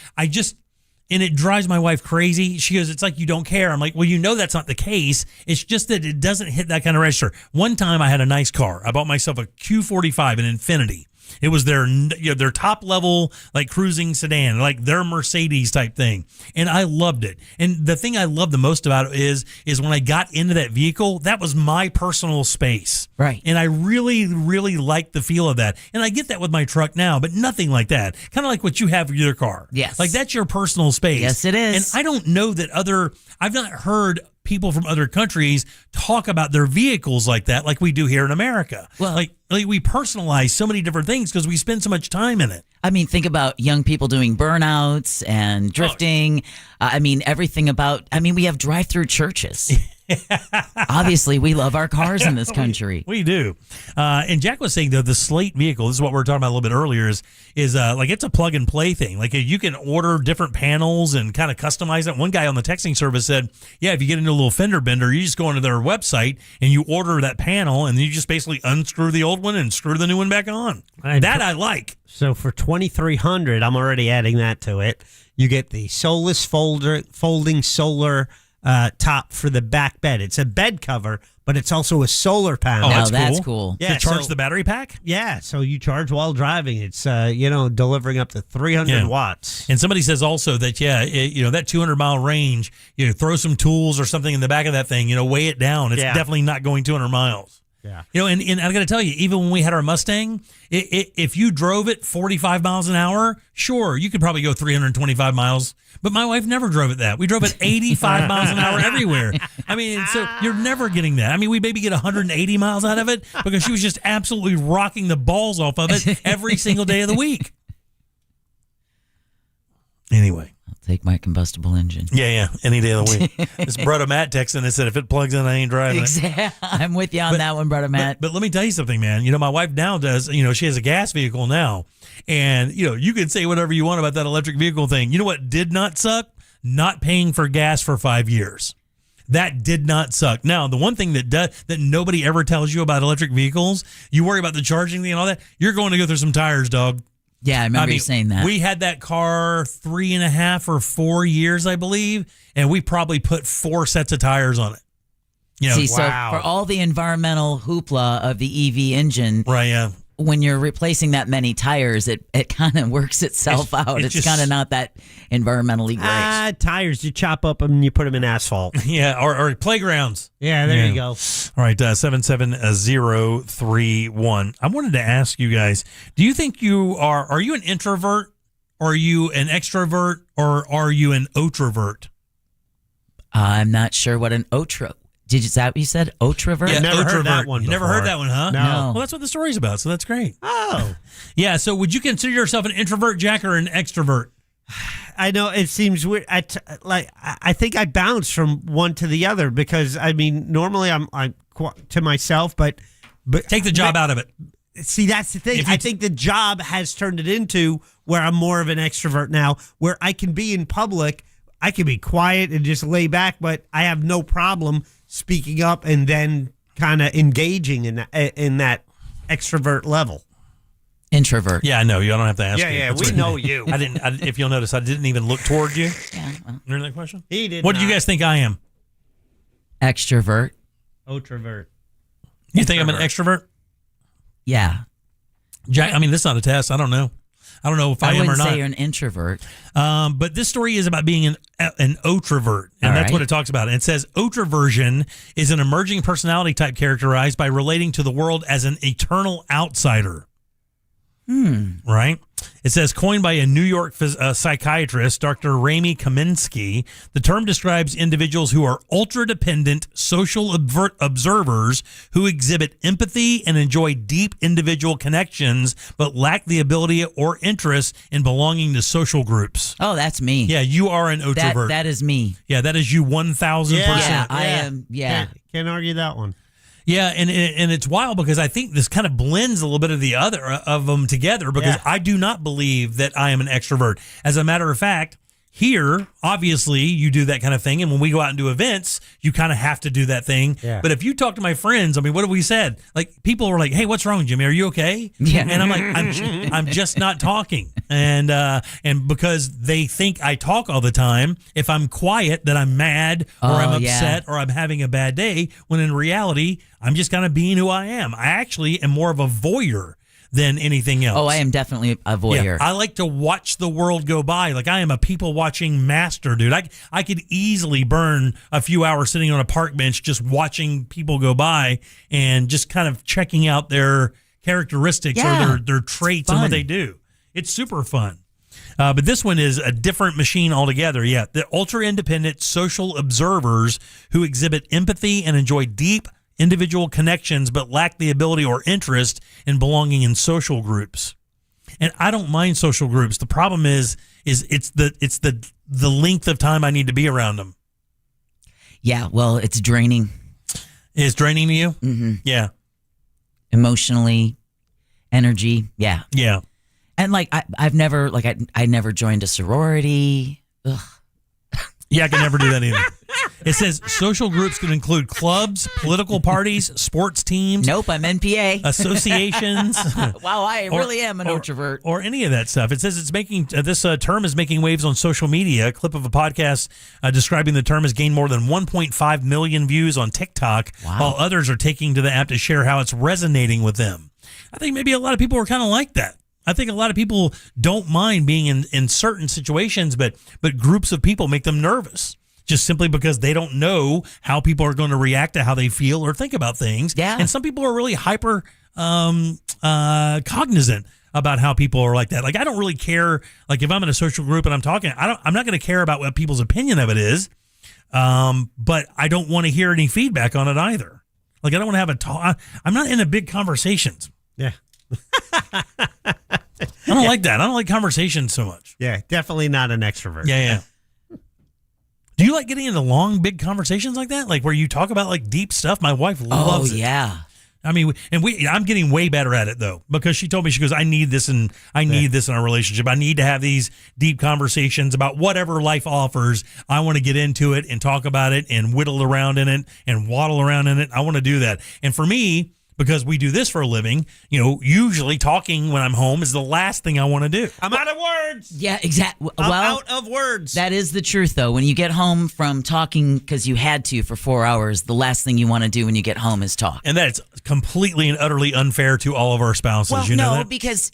And it drives my wife crazy. She goes, "It's like you don't care." I'm like, "Well, that's not the case. It's just that it doesn't hit that kind of register." One time, I had a nice car. I bought myself a Q45, an Infiniti. It was their top level, like, cruising sedan, like their Mercedes type thing. And I loved it. And the thing I love the most about it is when I got into that vehicle, that was my personal space. Right. And I really, really liked the feel of that. And I get that with my truck now, but nothing like that. Kind of like what you have with your car. Yes. Like, that's your personal space. Yes, it is. And I don't know that I've not heard people from other countries talk about their vehicles like that, like we do here in America. Well, like we personalize so many different things because we spend so much time in it. I mean, think about young people doing burnouts and drifting. Everything about. We have drive-through churches. Obviously, we love our cars in this country. We do. And Jack was saying, though, the Slate vehicle, this is what we were talking about a little bit earlier, is like, it's a plug and play thing. Like, you can order different panels and kind of customize it. One guy on the texting service said, if you get into a little fender bender, you just go into their website and you order that panel, and then you just basically unscrew the old one and screw the new one back on. I like. So for $2,300, I'm already adding that to it. You get the Solus folding solar top for the back bed. It's a bed cover, but it's also a solar panel. Oh, that's cool. Yeah, to charge the battery pack? Yeah, so you charge while driving. It's delivering up to 300 watts. And somebody says also that that 200-mile range, throw some tools or something in the back of that thing, weigh it down. It's definitely not going 200 miles. Yeah. And I got to tell you, even when we had our Mustang, if you drove it 45 miles an hour, sure, you could probably go 325 miles. But my wife never drove it that. We drove it 85 miles an hour everywhere. So you're never getting that. We maybe get 180 miles out of it because she was just absolutely rocking the balls off of it every single day of the week. Anyway. I'll take my combustible engine. Yeah, any day of the week. This brother Matt texted and said, if it plugs in, I ain't driving it. I'm with you on that one, brother Matt. But let me tell you something, man. My wife now does, she has a gas vehicle now. And, you can say whatever you want about that electric vehicle thing. You know what did not suck? Not paying for gas for 5 years. That did not suck. Now, the one thing that nobody ever tells you about electric vehicles, you worry about the charging thing and all that, you're going to go through some tires, dog. Yeah, I remember you saying that. We had that car 3.5 or 4 years, I believe, and we probably put 4 sets of tires on it. So for all the environmental hoopla of the EV engine, right? Yeah. When you're replacing that many tires, it kind of works itself out. It's kind of not that environmentally great. Tires, you chop up them and you put them in asphalt. Yeah, or playgrounds. Yeah, there you go. All right, 77031. I wanted to ask you guys, do you think are you an introvert, or are you an extrovert, or are you an otrovert? I'm not sure what an otrovert. Is that what you said? Otrovert? Yeah, never heard that one You never before. heard that one, huh? No. Well, that's what the story's about, so that's great. Oh. Yeah, so would you consider yourself an introvert, Jack, or an extrovert? I know it seems weird. I think I bounce from one to the other because, normally I'm to myself, but take the job out of it. See, that's the thing. I think the job has turned it into where I'm more of an extrovert now, where I can be in public. I can be quiet and just lay back, but I have no problem speaking up and then kind of engaging in that extrovert level. Introvert. Yeah, I know. You don't have to ask. Yeah, me. yeah, That's we what- know you. I didn't. If you'll notice, I didn't even look toward you. Yeah. Well, Remember that question? He did. What do you guys think I am? extrovert. Introvert. You think I'm an extrovert? Yeah. Jack, I mean, this is not a test. I don't know. I don't know if I, am or wouldn't not. say you're an introvert. But this story is about being an otrovert, and All that's right. what it talks about. And it says otroversion is an emerging personality type characterized by relating to the world as an eternal outsider. Right? It says, coined by a New York psychiatrist, Dr. Ramy Kaminsky, the term describes individuals who are ultra-dependent social observers who exhibit empathy and enjoy deep individual connections, but lack the ability or interest in belonging to social groups. Oh, that's me. Yeah, you are an introvert. That is me. Yeah, that is you 1,000%. Yeah, I am. Yeah. Can't argue that one. Yeah, and it's wild because I think this kind of blends a little bit of the other of them together because I do not believe that I am an extrovert. As a matter of fact, here, obviously, you do that kind of thing. And when we go out and do events, you kind of have to do that thing. Yeah. But if you talk to my friends, I mean, what have we said? Like, people are like, hey, what's wrong, Jimmy? Are you okay? Yeah. And I'm like, I'm just not talking. And because they think I talk all the time, if I'm quiet, then I'm mad or I'm upset or I'm having a bad day, when in reality, I'm just kind of being who I am. I actually am more of a voyeur than anything else. Oh, I am definitely a voyeur. Yeah, I like to watch the world go by. Like, I am a people watching master, dude. I could easily burn a few hours sitting on a park bench just watching people go by and just kind of checking out their characteristics or their traits and what they do. It's super fun. But this one is a different machine altogether. Yeah, the ultra-independent social observers who exhibit empathy and enjoy deep individual connections but lack the ability or interest in belonging in social groups. And I don't mind social groups. The problem is it's the length of time I need to be around them. Yeah, well, it's draining. It's draining to you? Mm-hmm. Yeah. Emotionally, energy, yeah. Yeah. And like I've never I never joined a sorority. Ugh. Yeah, I can never do that either. It says social groups can include clubs, political parties, sports teams. Nope, I'm NPA. Associations. Wow, I really am an introvert. Or any of that stuff. It says it's making this term is making waves on social media. A clip of a podcast describing the term has gained more than 1.5 million views on TikTok, while others are taking to the app to share how it's resonating with them. I think maybe a lot of people are kind of like that. I think a lot of people don't mind being in certain situations, but groups of people make them nervous just simply because they don't know how people are going to react to how they feel or think about things. Yeah. And some people are really hyper cognizant about how people are like that. Like, I don't really care. Like, if I'm in a social group and I'm talking, I'm not going to care about what people's opinion of it is. But I don't want to hear any feedback on it either. Like, I don't want to have a talk. I'm not into big conversations. Yeah. I don't like that. I don't like conversations so much. Yeah, definitely not an extrovert. Yeah. Do you like getting into long, big conversations like that? Like where you talk about like deep stuff? My wife loves it. Oh, yeah. I mean, I'm getting way better at it though, because she told me, she goes, I need this in our relationship. I need to have these deep conversations about whatever life offers. I want to get into it and talk about it and whittle around in it and waddle around in it. I want to do that. And for me, because we do this for a living, usually talking when I'm home is the last thing I want to do. I'm out of words. Yeah, exactly. I'm Well, out of words. that is the truth, though. When you get home from talking because you had to for 4 hours, the last thing you want to do when you get home is talk. And that's completely and utterly unfair to all of our spouses. Well, you know because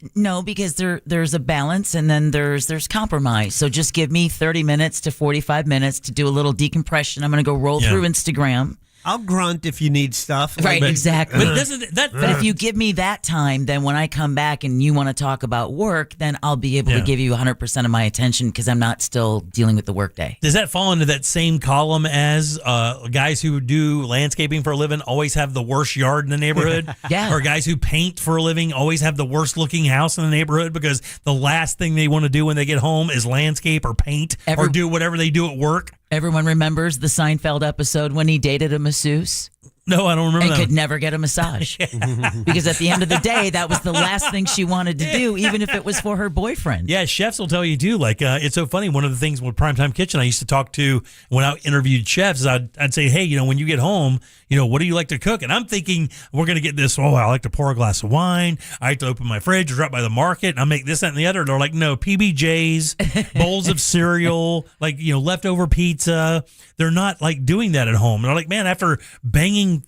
there's a balance and then there's compromise. So just give me 30 minutes to 45 minutes to do a little decompression. I'm going to go roll through Instagram. I'll grunt if you need stuff. Right, exactly. But doesn't that? But if you give me that time, then when I come back and you want to talk about work, then I'll be able to give you 100% of my attention because I'm not still dealing with the workday. Does that fall into that same column as guys who do landscaping for a living always have the worst yard in the neighborhood? Yeah. Or guys who paint for a living always have the worst looking house in the neighborhood because the last thing they want to do when they get home is landscape or paint or do whatever they do at work? Everyone remembers the Seinfeld episode when he dated a masseuse? No, I don't remember and that could one. never get a massage. Because at the end of the day, that was the last thing she wanted to do, even if it was for her boyfriend. Yeah, chefs will tell you too. Like, it's so funny. One of the things with Primetime Kitchen I used to talk to when I interviewed chefs is I'd say, hey, when you get home, what do you like to cook? And I'm thinking we're going to get this. Oh, I like to pour a glass of wine. I like to open my fridge, drop by the market, and I make this, that, and the other. And they're like, no, PBJs, bowls of cereal, like, leftover pizza. They're not like doing that at home. And they're like, man, after banging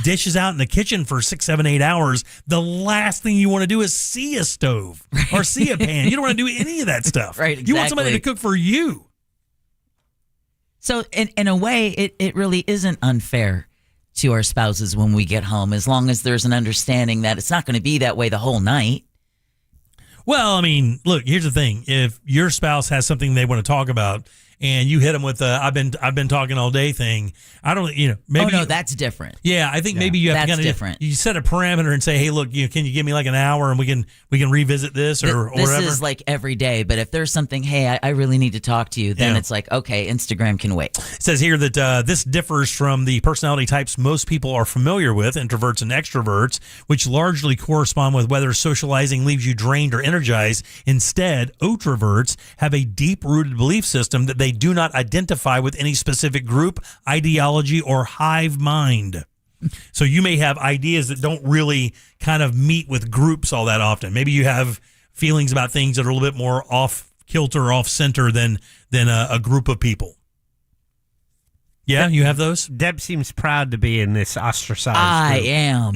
dishes out in the kitchen for 6, 7, 8 hours, the last thing you want to do is see a stove or see a pan. You don't want to do any of that stuff. Right, You want somebody to exactly. cook for you. So in a way, it really isn't unfair to our spouses when we get home, as long as there's an understanding that it's not going to be that way the whole night. Well, I mean, look, here's the thing. If your spouse has something they want to talk about and you hit them with I've been talking all day thing, I don't, maybe. Oh, no, that's different. Yeah, I think maybe you have That's to different. You set a parameter and say, hey, look, can you give me like an hour and we can revisit this or This whatever? is like every day, but if there's something, hey, I really need to talk to you, then Yeah. it's like, okay, Instagram can wait. It says here that this differs from the personality types most people are familiar with, introverts and extroverts, which largely correspond with whether socializing leaves you drained or energized. Instead, otroverts have a deep-rooted belief system that they do not identify with any specific group, ideology, or hive mind. So you may have ideas that don't really kind of meet with groups all that often. Maybe you have feelings about things that are a little bit more off-kilter, off-center than a group of people. Yeah, you have those? Deb seems proud to be in this ostracized I group. am.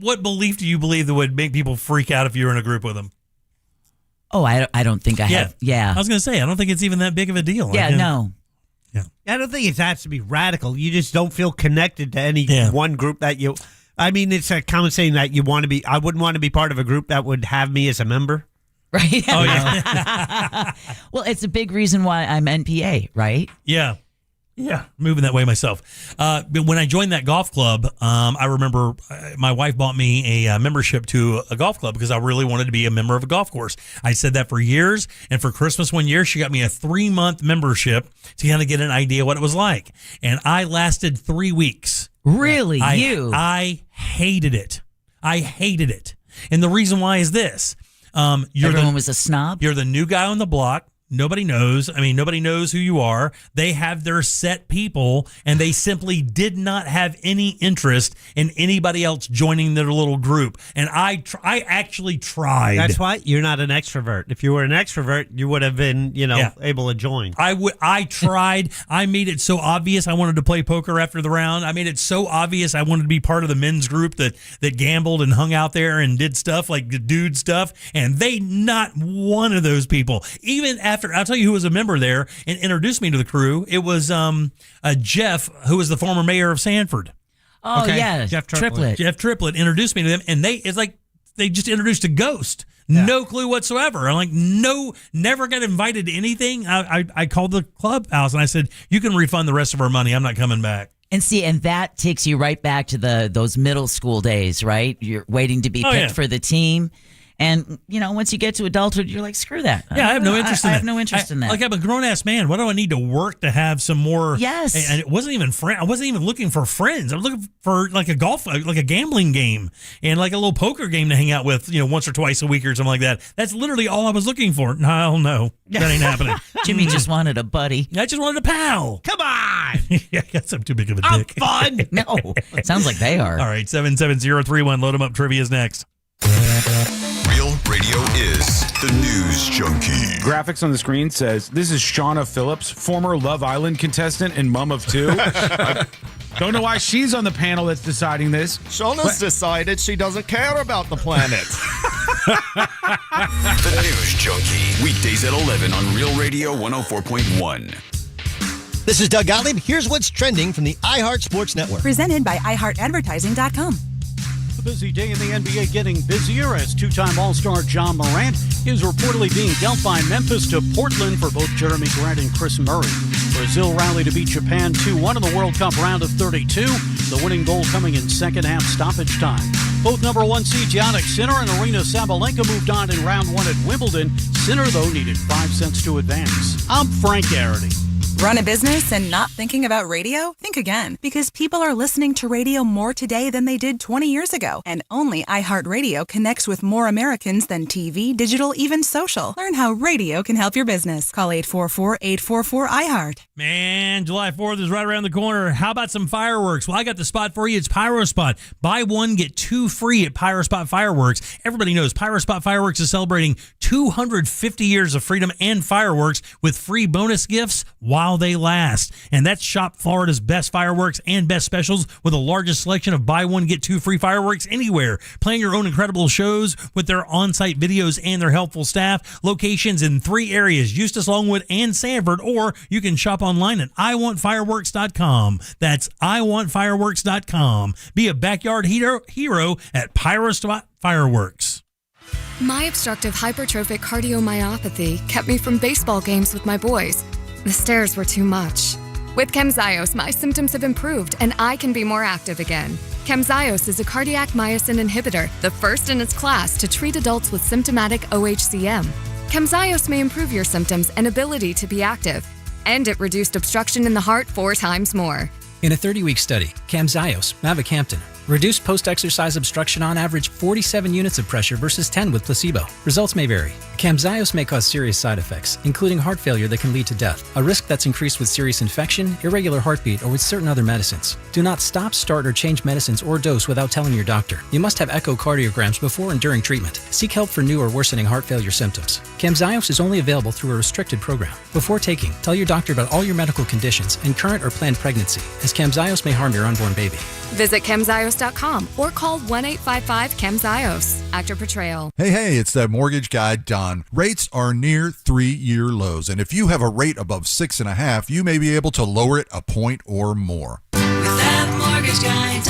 What belief do you believe that would make people freak out if you were in a group with them? Oh, I don't think I have. Yeah. I was going to say, I don't think it's even that big of a deal. Yeah, no. I don't think it has to be radical. You just don't feel connected to any one group that you. I mean, it's a common saying that you want to be. I wouldn't want to be part of a group that would have me as a member. Right. Oh, yeah. Well, it's a big reason why I'm NPA, right? Yeah. Yeah, moving that way myself. But when I joined that golf club, I remember my wife bought me a membership to a golf club because I really wanted to be a member of a golf course. I said that for years, and for Christmas one year, she got me a 3-month membership to kind of get an idea what it was like. And I lasted 3 weeks. Really? I hated it. I hated it. And the reason why is this. Everyone was a snob? You're the new guy on the block. Nobody knows. I mean, nobody knows who you are. They have their set people, and they simply did not have any interest in anybody else joining their little group. And I actually tried. That's why you're not an extrovert. If you were an extrovert, you would have been, able to join. I tried. I made it so obvious I wanted to play poker after the round. I made it so obvious I wanted to be part of the men's group that gambled and hung out there and did stuff like the dude stuff. And not one of those people, even after, I'll tell you who was a member there and introduced me to the crew. It was Jeff, who was the former mayor of Sanford. Oh, okay. Yeah. Jeff Triplett. Jeff Triplett introduced me to them, and it's like they just introduced a ghost. Yeah. No clue whatsoever. I'm like, never got invited to anything. I called the clubhouse and I said, you can refund the rest of our money. I'm not coming back. And see, and that takes you right back to those middle school days, right? You're waiting to be picked for the team. And, once you get to adulthood, you're like, screw that. Yeah, I have no interest in that. I have no interest in that. Like, I'm a grown-ass man. What do I need to work to have some more? Yes. And it wasn't even I wasn't even looking for friends. I was looking for like a gambling game and like a little poker game to hang out with, once or twice a week or something like that. That's literally all I was looking for. Hell no. That ain't happening. Jimmy just wanted a buddy. I just wanted a pal. Come on. Yeah, I guess I'm too big of a dick. Fun. No. Sounds like they are. All right, 77031. Load them up. Trivia is next. Real Radio is the News Junkie. Graphics on the screen says, this is Shauna Phillips, former Love Island contestant and mom of 2. Don't know why she's on the panel that's deciding this. Shauna's decided she doesn't care about the planet. The News Junkie. Weekdays at 11 on Real Radio 104.1. This is Doug Gottlieb. Here's what's trending from the iHeart Sports Network. Presented by iHeartAdvertising.com. A busy day in the NBA getting busier as two-time All-Star John Morant is reportedly being dealt by Memphis to Portland for both Jeremy Grant and Chris Murray. Brazil rallied to beat Japan 2-1 in the World Cup round of 32, the winning goal coming in second half stoppage time. Both number 1 seed Jannik Sinner and Arina Sabalenka moved on in round 1 at Wimbledon. Sinner, though, needed 5 sets to advance. I'm Frank Garrity. Run a business and not thinking about radio? Think again, because people are listening to radio more today than they did 20 years ago. And only iHeartRadio connects with more Americans than TV, digital, even social. Learn how radio can help your business. Call 844-844-iHeart. Man, July 4th is right around the corner. How about some fireworks? Well, I got the spot for you. It's PyroSpot. Buy one, get two free at PyroSpot Fireworks. Everybody knows PyroSpot Fireworks is celebrating 250 years of freedom and fireworks with free bonus gifts while they last. And that's Shop Florida's best fireworks and best specials with the largest selection of buy one, get two free fireworks anywhere. Plan your own incredible shows with their on-site videos and their helpful staff. Locations in 3 areas, Eustis, Longwood, and Sanford, or you can shop online at iwantfireworks.com. That's iwantfireworks.com. Be a backyard hero at PyroSpot Fireworks. My obstructive hypertrophic cardiomyopathy kept me from baseball games with my boys. The stairs were too much. With Camzyos, my symptoms have improved and I can be more active again. Camzyos is a cardiac myosin inhibitor, the first in its class to treat adults with symptomatic OHCM. Camzyos may improve your symptoms and ability to be active, and it reduced obstruction in the heart 4 times more. In a 30-week study, Camzyos, mavacamten, reduced post-exercise obstruction on average 47 units of pressure versus 10 with placebo. Results may vary. Camzyos may cause serious side effects, including heart failure that can lead to death, a risk that's increased with serious infection, irregular heartbeat, or with certain other medicines. Do not stop, start, or change medicines or dose without telling your doctor. You must have echocardiograms before and during treatment. Seek help for new or worsening heart failure symptoms. Camzyos is only available through a restricted program. Before taking, tell your doctor about all your medical conditions and current or planned pregnancy, as Camzyos may harm your unborn baby. Visit Camzyos.com or call 1-855-CAMZYOS. Actor portrayal. Hey, it's that mortgage guy, Don. Rates are near 3-year lows, and if you have a rate above 6.5, you may be able to lower it a point or more. With that mortgage guy,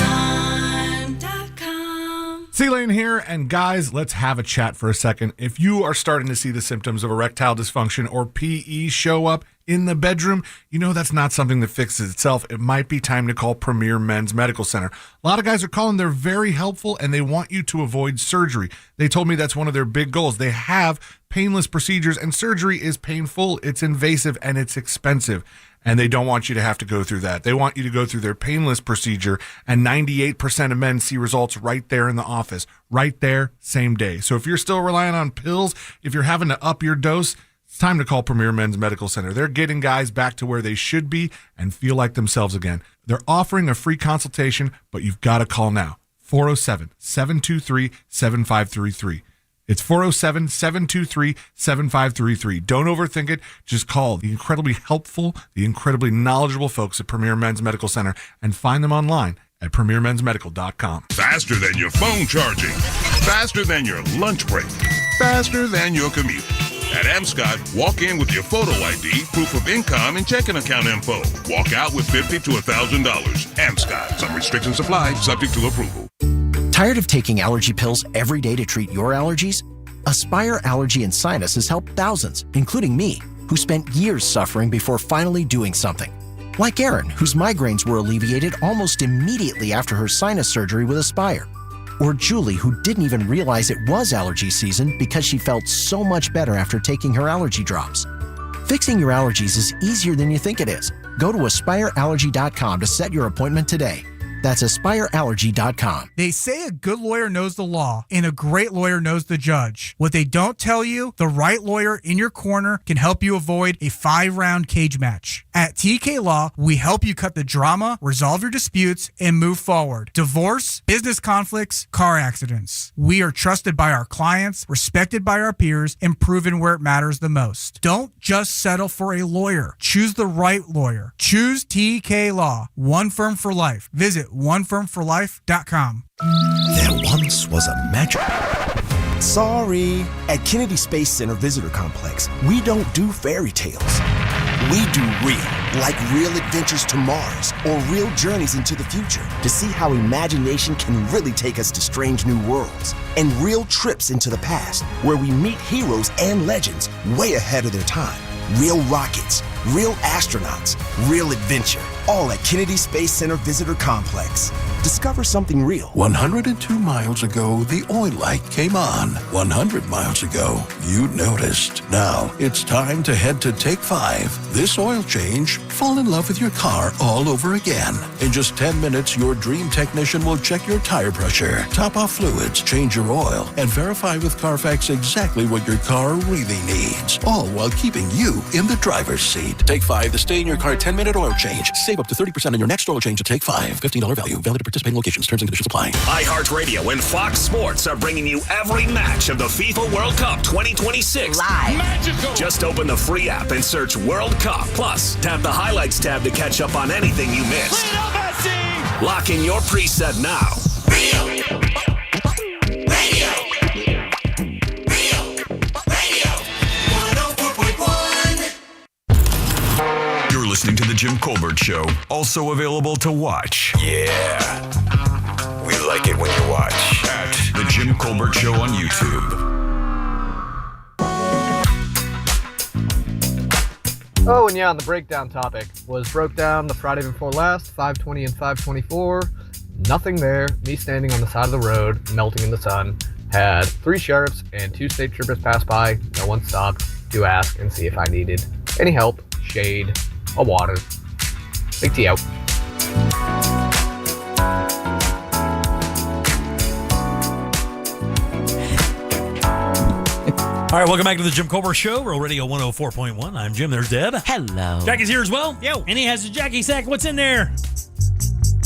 Don.com. C-Lane here, and guys, let's have a chat for a second. If you are starting to see the symptoms of erectile dysfunction or PE show up in the bedroom, you know that's not something that fixes itself. It might be time to call Premier Men's Medical Center. A lot of guys are calling. They're very helpful, and they want you to avoid surgery. They told me that's one of their big goals. They have painless procedures, and surgery is painful, it's invasive, and it's expensive. And they don't want you to have to go through that. They want you to go through their painless procedure, and 98% of men see results right there in the office, right there, same day. So if you're still relying on pills, if you're having to up your dose, it's time to call Premier Men's Medical Center. They're getting guys back to where they should be and feel like themselves again. They're offering a free consultation, but you've got to call now. 407-723-7533. It's 407-723-7533. Don't overthink it. Just call the incredibly helpful, the incredibly knowledgeable folks at Premier Men's Medical Center and find them online at premiermensmedical.com. Faster than your phone charging. Faster than your lunch break. Faster than your commute. At Amscot, walk in with your photo ID, proof of income, and checking account info. Walk out with $50 to $1,000. Amscot. Some restrictions apply, subject to approval. Tired of taking allergy pills every day to treat your allergies? Aspire Allergy and Sinus has helped thousands, including me, who spent years suffering before finally doing something. Like Erin, whose migraines were alleviated almost immediately after her sinus surgery with Aspire. Or Julie, who didn't even realize it was allergy season because she felt so much better after taking her allergy drops. Fixing your allergies is easier than you think it is. Go to AspireAllergy.com to set your appointment today. That's AspireAllergy.com. They say a good lawyer knows the law and a great lawyer knows the judge. What they don't tell you, the right lawyer in your corner can help you avoid a 5-round cage match. At TK Law, we help you cut the drama, resolve your disputes, and move forward. Divorce, business conflicts, car accidents. We are trusted by our clients, respected by our peers, and proven where it matters the most. Don't just settle for a lawyer. Choose the right lawyer. Choose TK Law. One firm for life. Visit onefirmforlife.com. There once was a magic. Sorry. At Kennedy Space Center Visitor Complex, we don't do fairy tales. We do real, like real adventures to Mars or real journeys into the future to see how imagination can really take us to strange new worlds, and real trips into the past where we meet heroes and legends way ahead of their time. Real rockets, real astronauts, real adventure. all at Kennedy Space Center Visitor Complex. Discover something real. 102 miles ago, the oil light came on. 100 miles ago, you noticed. Now, it's time to head to Take 5. This oil change, fall in love with your car all over again. In just 10 minutes, your dream technician will check your tire pressure, top off fluids, change your oil, and verify with Carfax exactly what your car really needs. All while keeping you in the driver's seat. Take 5, the stay in your car 10-minute oil change. Save up to 30% on your next oil change at Take 5. $15 value. Valid at participating locations. Terms and conditions apply. iHeartRadio and Fox Sports are bringing you every match of the FIFA World Cup 2026. Live. Magical. Just open the free app and search World Cup. Plus, tap the highlights tab to catch up on anything you missed. Lock in your preset now. You're listening to The Jim Colbert Show, also available to watch. Yeah. We like it when you watch. At The Jim Colbert Show on YouTube. Oh, and yeah, on the breakdown topic, broke down the Friday before last, 520 and 524. Nothing there. Me standing on the side of the road, melting in the sun. Had 3 sheriffs and 2 state troopers pass by. No one stopped to ask and see if I needed any help, shade, a water. Big T out. All right, welcome back to the Jim Colbert Show. Roll Radio 104.1. I'm Jim. There's Deb. Hello. Jackie's here as well. Yo. And he has his Jackie sack. What's in there?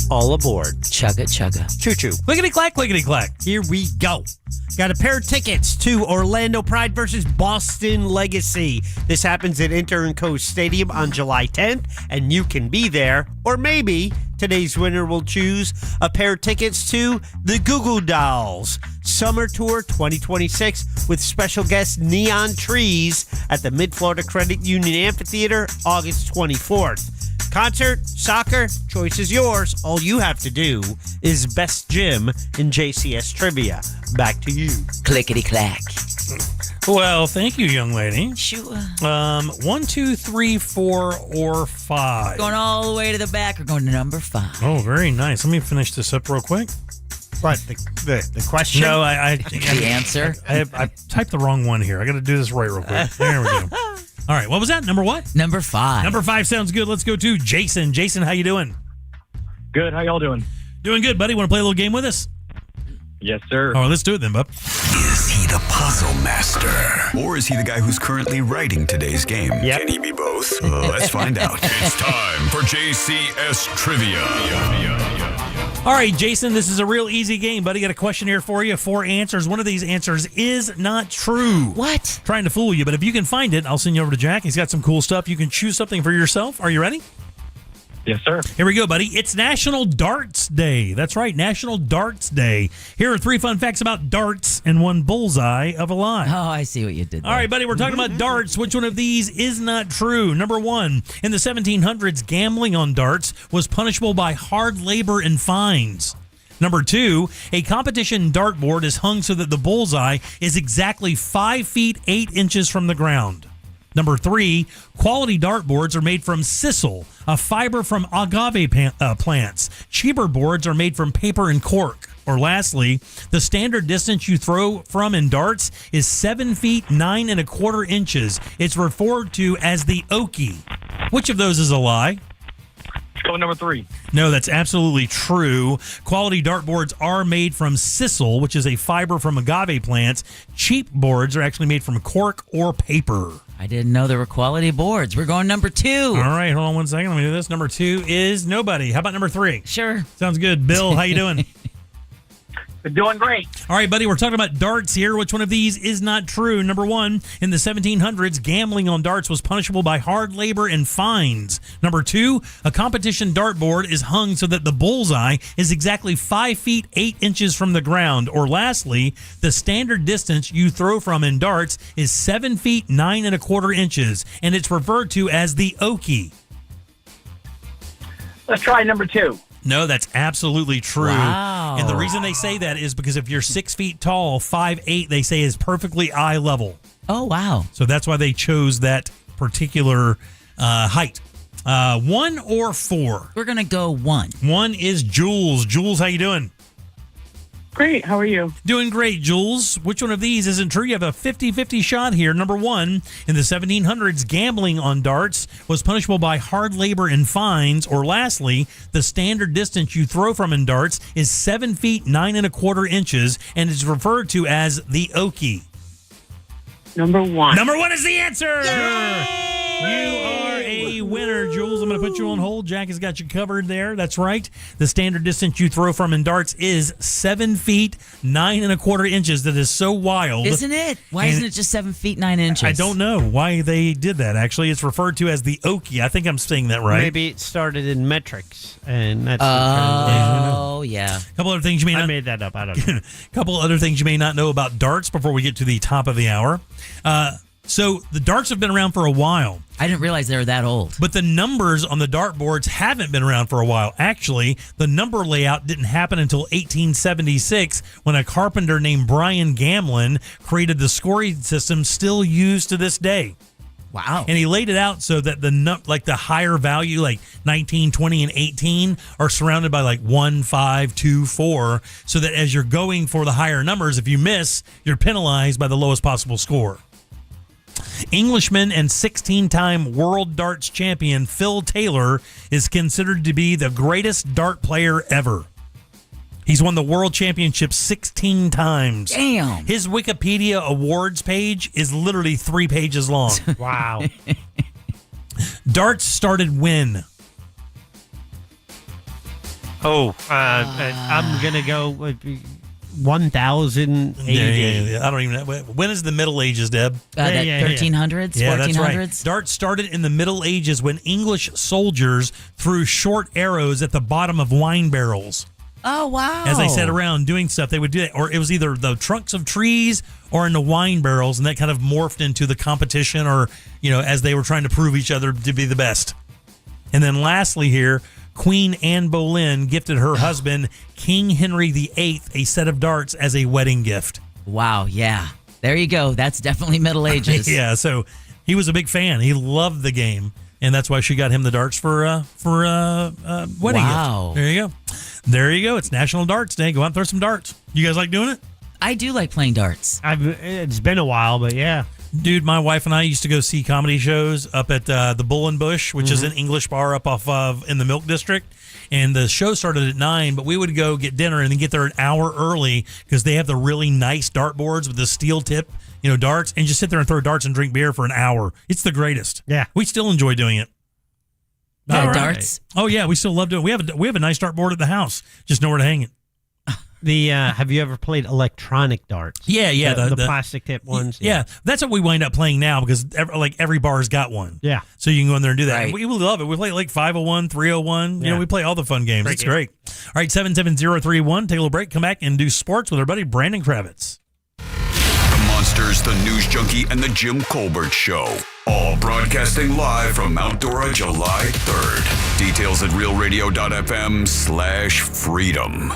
All aboard. Chugga, chugga. Choo-choo. Clickety-clack, clickety-clack. Here we go. Got a pair of tickets to Orlando Pride versus Boston Legacy. This happens at Inter & Co Stadium on July 10th, and you can be there. Or maybe today's winner will choose a pair of tickets to the Goo Goo Dolls Summer Tour 2026 with special guest Neon Trees at the Mid-Florida Credit Union Amphitheater, August 24th. Concert, soccer, choice is yours. All you have to do is best Jim in JCS trivia. Back to you. Clickety clack. Well, thank you, young lady. Sure. 1, 2, 3, 4, or 5. Going all the way to the back. We're going to number 5. Oh, very nice. Let me finish this up real quick. What, the question? No, I the answer. I typed the wrong one here. I got to do this right real quick. There we go. All right, what was that? Number what? Number 5. Number 5 sounds good. Let's go to Jason. Jason, how you doing? Good. How y'all doing? Doing good, buddy. Want to play a little game with us? Yes, sir. All right, let's do it then, bub. Is he the puzzle master? Or is he the guy who's currently writing today's game? Yep. Can he be both? Let's find out. It's time for JCS Trivia. All right, Jason, this is a real easy game, buddy. Got a question here for you. 4 answers. One of these answers is not true. What? Trying to fool you, but if you can find it, I'll send you over to Jack. He's got some cool stuff. You can choose something for yourself. Are you ready? Yes, sir. Here we go, buddy. It's National Darts Day. That's right, National Darts Day. Here are 3 fun facts about darts and 1 bullseye of a lie. Oh, I see what you did there. All right, buddy, we're talking about darts. Which one of these is not true? Number 1, in the 1700s, gambling on darts was punishable by hard labor and fines. Number 2, a competition dartboard is hung so that the bullseye is exactly 5 feet 8 inches from the ground. Number 3, quality dartboards are made from sisal, a fiber from agave plants. Cheaper boards are made from paper and cork. Or lastly, the standard distance you throw from in darts is 7 feet 9 1/4 inches. It's referred to as the okie. Which of those is a lie? Let's go with number 3. No, that's absolutely true. Quality dartboards are made from sisal, which is a fiber from agave plants. Cheap boards are actually made from cork or paper. I didn't know there were quality boards. We're going number 2. All right, hold on one second. Let me do this. Number 2 is nobody. How about number 3? Sure. Sounds good. Bill, how you doing? Doing great. All right, buddy, we're talking about darts here. Which one of these is not true? Number 1, in the 1700s, gambling on darts was punishable by hard labor and fines. Number 2, a competition dartboard is hung so that the bullseye is exactly 5 feet 8 inches from the ground. Or lastly, the standard distance you throw from in darts is 7 feet 9 1/4 inches, and it's referred to as the okie. Let's try number 2. No, that's absolutely true. Wow. And the reason they say that is because if you're 6 feet tall, 5'8", they say is perfectly eye level. Oh, wow. So that's why they chose that particular height. 1 or 4? We're going to go 1. 1 is Jules. Jules, how you doing? Great. How are you? Doing great, Jules. Which one of these isn't true? You have a 50-50 shot here. Number 1, in the 1700s, gambling on darts was punishable by hard labor and fines. Or lastly, the standard distance you throw from in darts is 7 feet 9 1/4 inches and is referred to as the Okie. Number 1. Number 1 is the answer. You are a winner, Jules. I'm going to put you on hold. Jack has got you covered there. That's right. The standard distance you throw from in darts is 7 feet 9 1/4 inches. That is so wild, isn't it? Why isn't it just 7 feet 9 inches? I don't know why they did that. Actually, it's referred to as the Okie. I think I'm saying that right. Maybe it started in metrics, and that's Oh, yeah. A couple other things you may not. I made that up. I don't know. A couple other things you may not know about darts before we get to the top of the hour. So the darts have been around for a while. I didn't realize they were that old. But the numbers on the dartboards haven't been around for a while. Actually, the number layout didn't happen until 1876 when a carpenter named Brian Gamlin created the scoring system still used to this day. Wow. And he laid it out so that the higher value, like 19, 20, and 18, are surrounded by like 1, 5, 2, 4, so that as you're going for the higher numbers, if you miss, you're penalized by the lowest possible score. Englishman and 16-time world darts champion Phil Taylor is considered to be the greatest dart player ever. He's won the world championship 16 times. Damn. His Wikipedia awards page is literally 3 pages long. Wow. Darts started when? I'm going to go with 1000 AD. Yeah. I don't even know. When is the Middle Ages, Deb? 1300s, Yeah, 1400s? that's right. Darts started in the Middle Ages when English soldiers threw short arrows at the bottom of wine barrels. Oh, wow. As they sat around doing stuff, they would do that. Or it was either the trunks of trees or in the wine barrels, and that kind of morphed into the competition or, as they were trying to prove each other to be the best. And then lastly here, Queen Anne Boleyn gifted her husband, King Henry VIII, a set of darts as a wedding gift. Wow, yeah. There you go. That's definitely Middle Ages. Yeah, so he was a big fan. He loved the game, and that's why she got him the darts for wedding Wow. gift. There you go. It's National Darts Day. Go out and throw some darts. You guys like doing it? I do like playing darts. It's been a while, but yeah. Dude, my wife and I used to go see comedy shows up at the Bull and Bush, which is an English bar up off of in the Milk District. And the show started at 9, but we would go get dinner and then get there an hour early because they have the really nice dartboards with the steel tip, darts, and just sit there and throw darts and drink beer for an hour. It's the greatest. Yeah. We still enjoy doing it. Darts? Oh, yeah, we still love doing it. We have a nice dartboard at the house, just nowhere to hang it. Have you ever played electronic darts? Yeah, the plastic tip ones. Yeah, that's what we wind up playing now because every bar's got one. Yeah, so you can go in there and do that. Right. We love it. We play like 501, 301. We play all the fun games. It's great. All right, 77031. Take a little break. Come back and do sports with our buddy Brandon Kravitz. The Monsters, the News Junkie, and the Jim Colbert Show. All broadcasting live from Mount Dora, July 3rd. Details at realradio.fm/freedom.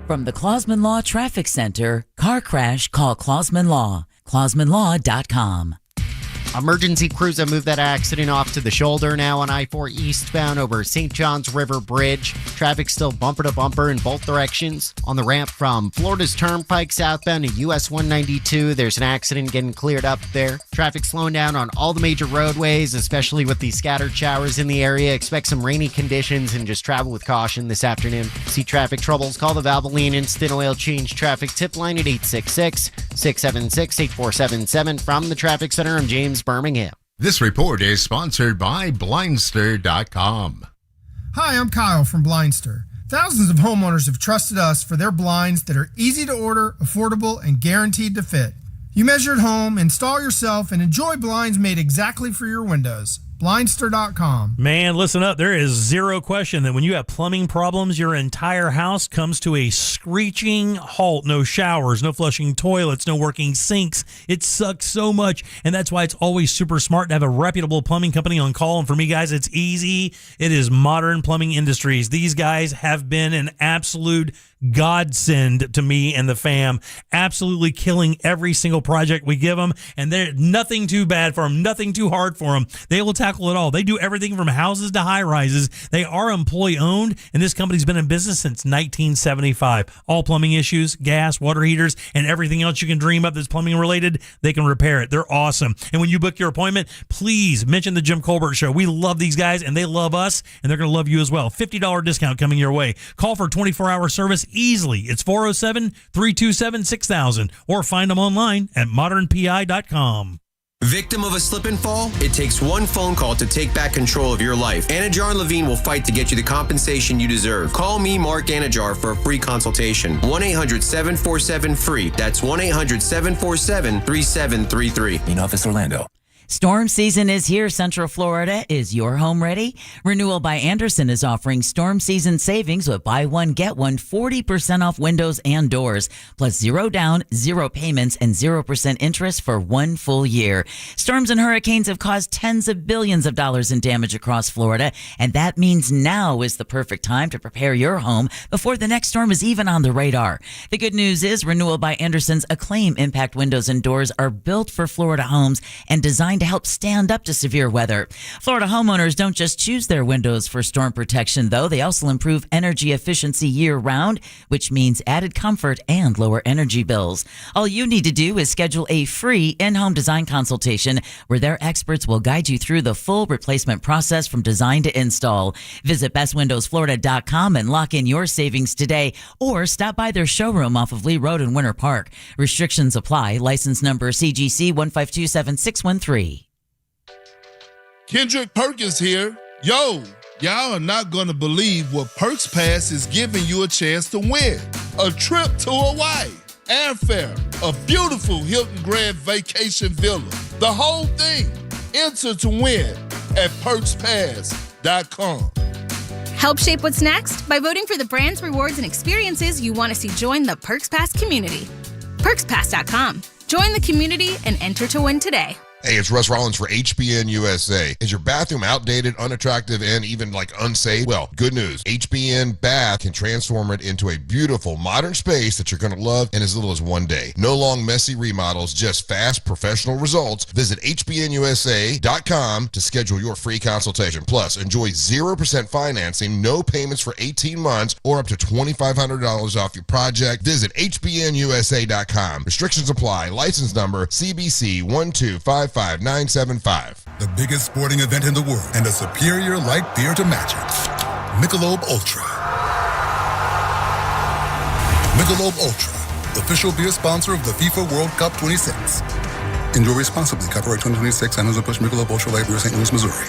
From the Clausman Law Traffic Center, car crash, call Clausman Law. ClausmanLaw.com. Emergency crews have moved that accident off to the shoulder now on I-4 eastbound over St. John's River Bridge. Traffic still bumper to bumper in both directions. On the ramp from Florida's Turnpike southbound to US 192, there's an accident getting cleared up there. Traffic slowing down on all the major roadways, especially with the scattered showers in the area. Expect some rainy conditions and just travel with caution this afternoon. See traffic troubles? Call the Valvoline Instant Oil Change Traffic Tip Line at 866-676-8477. From the Traffic Center, I'm James Birmingham. This report is sponsored by Blindster.com. Hi, I'm Kyle from Blindster. Thousands of homeowners have trusted us for their blinds that are easy to order, affordable, and guaranteed to fit. You measure at home, install yourself, and enjoy blinds made exactly for your windows. Blindster.com. Man, listen up. There is zero question that when you have plumbing problems, your entire house comes to a screeching halt. No showers, no flushing toilets, no working sinks. It sucks so much, and that's why it's always super smart to have a reputable plumbing company on call. And for me, guys, it's easy. It is Modern Plumbing Industries. These guys have been an absolute godsend to me and the fam. Absolutely killing every single project we give them, and there's nothing too bad for them, nothing too hard for them. They will tackle it all. They do everything from houses to high rises. They are employee owned, and this company's been in business since 1975. All plumbing issues, gas, water heaters, and everything else you can dream up that's plumbing related, they can repair it. They're awesome. And when you book your appointment, please mention the Jim Colbert Show. We love these guys, and they love us, and they're going to love you as well. $50 discount coming your way. Call for 24-hour service easily. It's 407-327-6000, or find them online at modernpi.com. Victim of a slip and fall? It takes one phone call to take back control of your life. Anajar and Levine will fight to get you the compensation you deserve. Call me, Mark Anajar, for a free consultation. 1-800-747-FREE. That's 1-800-747-3733. In Office Orlando. Storm season is here, Central Florida. Is your home ready? Renewal by Andersen is offering storm season savings with buy one, get one, 40% off windows and doors, plus 0 down, 0 payments, and 0% interest for 1 full year. Storms and hurricanes have caused tens of billions of dollars in damage across Florida, and that means now is the perfect time to prepare your home before the next storm is even on the radar. The good news is Renewal by Andersen's Acclaim Impact windows and doors are built for Florida homes and designed to help stand up to severe weather. Florida homeowners don't just choose their windows for storm protection, though. They also improve energy efficiency year-round, which means added comfort and lower energy bills. All you need to do is schedule a free in-home design consultation where their experts will guide you through the full replacement process from design to install. Visit bestwindowsflorida.com and lock in your savings today, or stop by their showroom off of Lee Road in Winter Park. Restrictions apply. License number CGC 1527613. Kendrick Perkins here. Yo, y'all are not gonna believe what Perks Pass is giving you a chance to win. A trip to Hawaii, airfare, a beautiful Hilton Grand Vacation Villa. The whole thing. Enter to win at PerksPass.com. Help shape what's next by voting for the brands, rewards, and experiences you want to see join the Perks Pass community. PerksPass.com. Join the community and enter to win today. Hey, it's Russ Rollins for HBN USA. Is your bathroom outdated, unattractive, and even unsafe? Well, good news. HBN Bath can transform it into a beautiful, modern space that you're going to love in as little as 1 day. No long, messy remodels, just fast, professional results. Visit HBNUSA.com to schedule your free consultation. Plus, enjoy 0% financing, no payments for 18 months, or up to $2,500 off your project. Visit HBNUSA.com. Restrictions apply. License number CBC 1255975. The biggest sporting event in the world and a superior light beer to match it. Michelob Ultra. Michelob Ultra, official beer sponsor of the FIFA World Cup 26. Enjoy responsibly. Copyright 2026. Anheuser-Busch Michelob Ultra Light Beer, St. Louis, Missouri.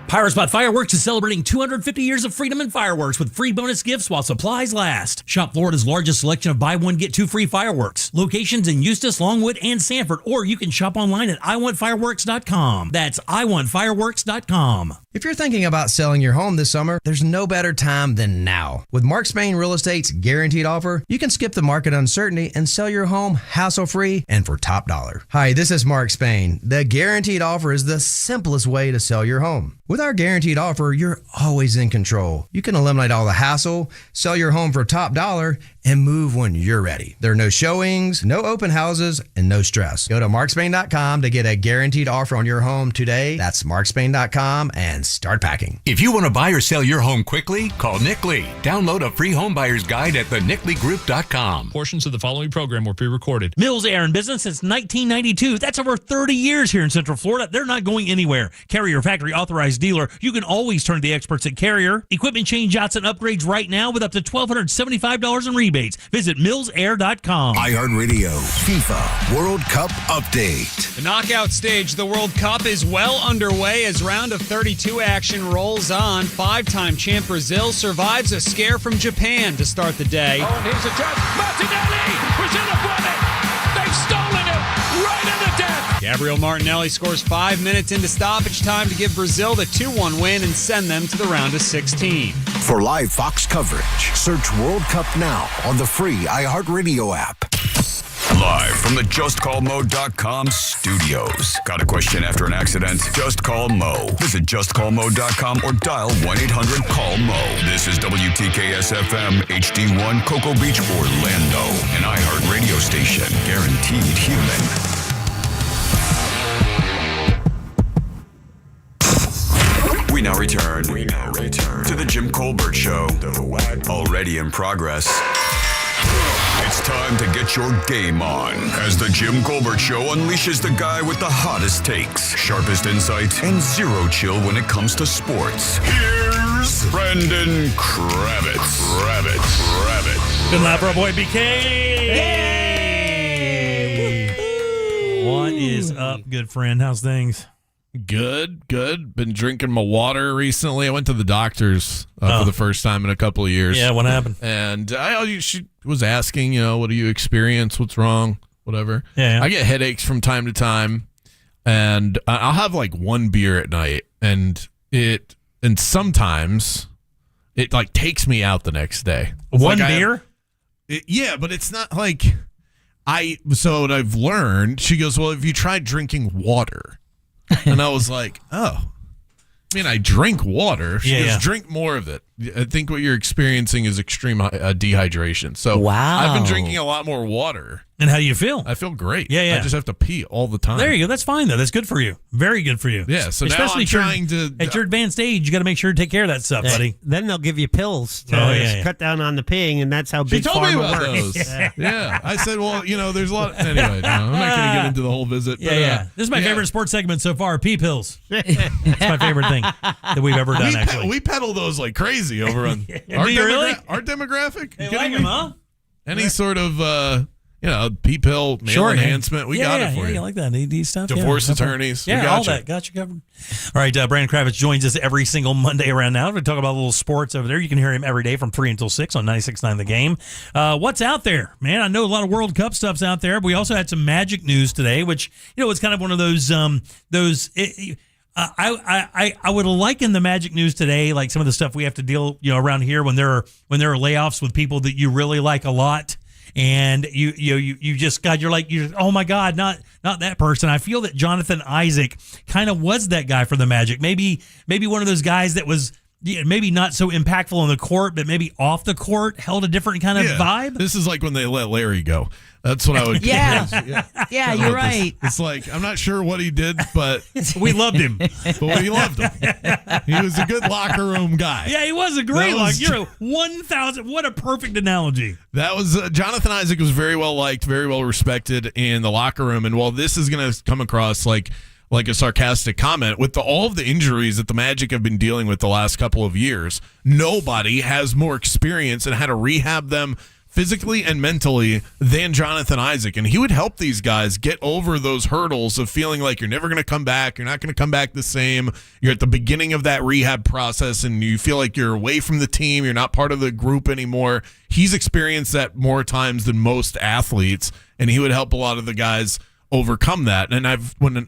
PyroSpot Fireworks is celebrating 250 years of freedom in fireworks with free bonus gifts while supplies last. Shop Florida's largest selection of buy one, get two free fireworks. Locations in Eustis, Longwood, and Sanford, or you can shop online at iwantfireworks.com. That's iwantfireworks.com. If you're thinking about selling your home this summer, there's no better time than now. With Mark Spain Real Estate's guaranteed offer, you can skip the market uncertainty and sell your home hassle-free and for top dollar. Hi, this is Mark Spain. The guaranteed offer is the simplest way to sell your home. With our guaranteed offer, you're always in control. You can eliminate all the hassle, sell your home for top dollar, and move when you're ready. There are no showings, no open houses, and no stress. Go to markspain.com to get a guaranteed offer on your home today. That's markspain.com and start packing. If you want to buy or sell your home quickly, call Nick Lee. Download a free home buyer's guide at thenicklygroup.com. Portions of the following program were pre-recorded. Mills Air in business since 1992. That's over 30 years here in Central Florida. They're not going anywhere. Carrier factory authorized dealer. You can always turn to the experts at Carrier. Equipment change outs and upgrades right now with up to $1,275 in rebates. Visit millsair.com. iHeartRadio FIFA World Cup update. The knockout stage of the World Cup is well underway as round of 32 action rolls on. Five-time champ Brazil survives a scare from Japan to start the day. Oh, and here's a chance. Martinelli! Brazil have won it! They've stolen it! Right in the death! Gabriel Martinelli scores 5 minutes into stoppage time to give Brazil the 2-1 win and send them to the round of 16. For live Fox coverage, search World Cup now on the free iHeartRadio app. Live from the JustCallMo.com studios. Got a question after an accident? Just call Mo. Visit JustCallMo.com or dial 1-800-CALL-MO. This is WTKS-FM HD1 Cocoa Beach, Orlando. An iHeart radio station. Guaranteed human. We now return to the Jim Colbert Show. Already in progress. It's time to get your game on as the Jim Colbert Show unleashes the guy with the hottest takes, sharpest insight, and zero chill when it comes to sports. Here's Brendan Kravitz. Good night for our boy BK. Hey! What is up, good friend? How's things? Good. Been drinking my water recently. I went to the doctor's for the first time in a couple of years. Yeah, what happened? And she was asking, what do you experience? What's wrong? Whatever. Yeah. I get headaches from time to time, and I'll have like one beer at night, and sometimes it like takes me out the next day. One beer? Yeah, but it's not like so what I've learned, she goes, well, have you tried drinking water? And I was like, oh, I mean, I drink water. She goes, drink more of it. I think what you're experiencing is extreme dehydration. So I've been drinking a lot more water. And how do you feel? I feel great. Yeah. I just have to pee all the time. There you go. That's fine, though. That's good for you. Very good for you. Yeah, so especially now I'm trying to... At your advanced age, you got to make sure to take care of that stuff, buddy. Then they'll give you pills to cut down on the peeing, and that's how Big Pharma works. Those. Yeah. I said, well, there's a lot... Anyway, no, I'm not going to get into the whole visit. Yeah. This is my favorite sports segment so far, pee pills. That's my favorite thing that we've ever done, actually. We peddle those like crazy over on our demographic. They like them, huh? Any sort of... pee pill, male enhancement. We got it for you. You like that AD stuff? Divorce attorneys. Yeah, all that. Got you covered. All right, Brandon Kravitz joins us every single Monday around now to talk about a little sports over there. You can hear him every day from 3 until 6 on 96.9 The Game. What's out there? Man, I know a lot of World Cup stuff's out there, but we also had some Magic news today, which, it's kind of one of those I would liken the Magic news today, like some of the stuff we have to deal, around here when there are layoffs with people that you really like a lot. And you just you're oh my God, not that person. I feel that Jonathan Isaac kind of was that guy for the Magic. Maybe one of those guys that was maybe not so impactful on the court, but maybe off the court held a different kind of vibe. This is like when they let Larry go. That's what I would. Yeah, you're right. It's like I'm not sure what he did, but we loved him. But we loved him. He was a good locker room guy. Yeah, he was a great locker. You're 1,000. What a perfect analogy. That was Jonathan Isaac was very well liked, very well respected in the locker room. And while this is going to come across like a sarcastic comment, with all of the injuries that the Magic have been dealing with the last couple of years, nobody has more experience and how to rehab them physically and mentally than Jonathan Isaac. And he would help these guys get over those hurdles of feeling like you're never going to come back. You're not going to come back the same. You're at the beginning of that rehab process and you feel like you're away from the team. You're not part of the group anymore. He's experienced that more times than most athletes, and he would help a lot of the guys overcome that. And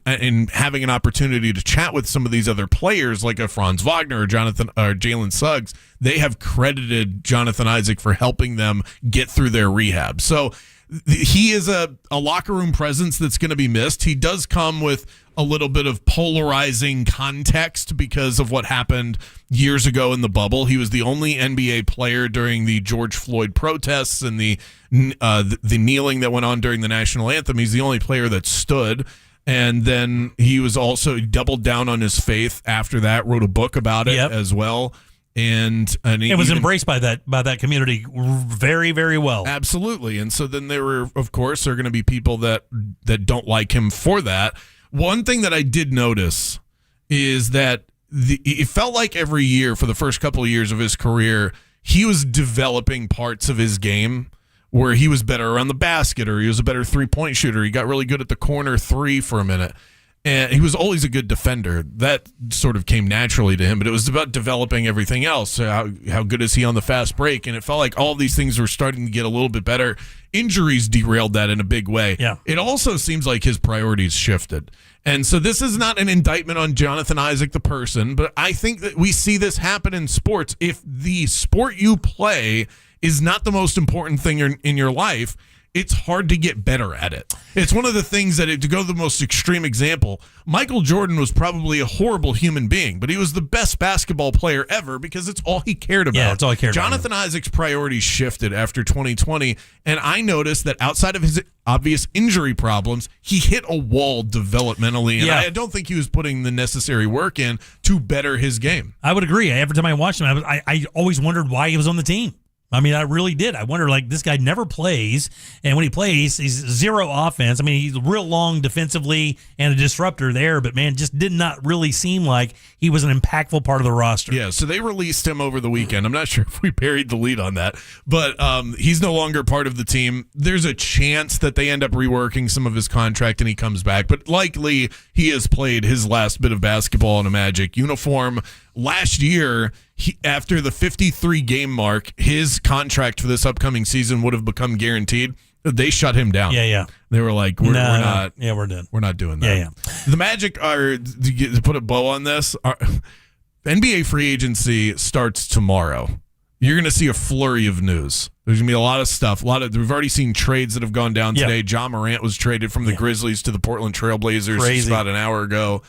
in having an opportunity to chat with some of these other players like a Franz Wagner or Jalen Suggs, they have credited Jonathan Isaac for helping them get through their rehab. So he is a locker room presence that's going to be missed. He does come with a little bit of polarizing context because of what happened years ago in the bubble. He was the only NBA player during the George Floyd protests and the kneeling that went on during the national anthem. He's the only player that stood. And then he doubled down on his faith after that, wrote a book about it as well. And it was embraced by that community very, very well. Absolutely. And so then there are going to be people that don't like him for that. One thing that I did notice is that it felt like every year for the first couple of years of his career, he was developing parts of his game where he was better around the basket or he was a better three-point shooter. He got really good at the corner three for a minute. And he was always a good defender. That sort of came naturally to him, but it was about developing everything else. How good is he on the fast break? And it felt like all these things were starting to get a little bit better. Injuries derailed that in a big way. Yeah. It also seems like his priorities shifted. And so this is not an indictment on Jonathan Isaac, the person, but I think that we see this happen in sports. If the sport you play is not the most important thing in your life, it's hard to get better at it. It's one of the things that, to go to the most extreme example, Michael Jordan was probably a horrible human being, but he was the best basketball player ever because it's all he cared about. Yeah, it's all he cared about. Jonathan Isaac's priorities shifted after 2020, and I noticed that outside of his obvious injury problems, he hit a wall developmentally, and I don't think he was putting the necessary work in to better his game. I would agree. Every time I watched him, I always wondered why he was on the team. I mean, I really did. I wonder, like, this guy never plays, and when he plays, he's zero offense. I mean, he's real long defensively and a disruptor there, but, man, just did not really seem like he was an impactful part of the roster. Yeah, so they released him over the weekend. I'm not sure if we buried the lead on that, but he's no longer part of the team. There's a chance that they end up reworking some of his contract and he comes back, but likely he has played his last bit of basketball in a Magic uniform. Last year, after the 53-game mark, his contract for this upcoming season would have become guaranteed. They shut him down. Yeah. They were like, we're not. Yeah, we're done. We're not doing that. Yeah. The Magic are, to put a bow on this, NBA free agency starts tomorrow. You're going to see a flurry of news. There's going to be a lot of stuff. We've already seen trades that have gone down today. John Morant was traded from the Grizzlies to the Portland Trailblazers just about an hour ago.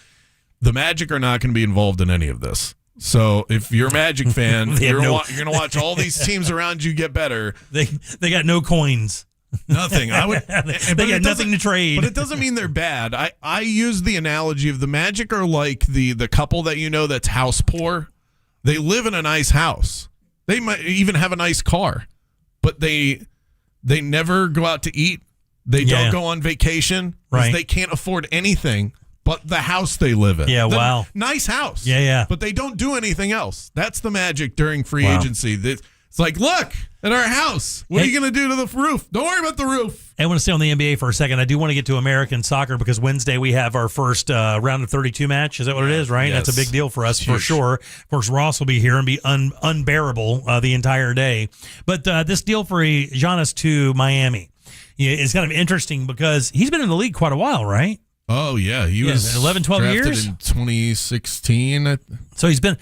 The Magic are not going to be involved in any of this. So if you're a Magic fan, you're going to watch all these teams around you get better. They got no coins. Nothing. They got nothing to trade. But it doesn't mean they're bad. I use the analogy of the Magic are like the couple that you know that's house poor. They live in a nice house. They might even have a nice car, but they never go out to eat. They don't go on vacation because they can't afford anything but the house they live in. Yeah, wow. Nice house. Yeah. But they don't do anything else. That's the Magic during free agency. It's like, look at our house. What are you going to do to the roof? Don't worry about the roof. I want to stay on the NBA for a second. I do want to get to American soccer because Wednesday we have our first round of 32 match. Is that what it is, right? Yes. That's a big deal for us for sure. Of course, Ross will be here and be unbearable the entire day. But this deal for Giannis to Miami is kind of interesting because he's been in the league quite a while, right? Oh, yeah. He was 11, 12 drafted years? in 2016. So he's been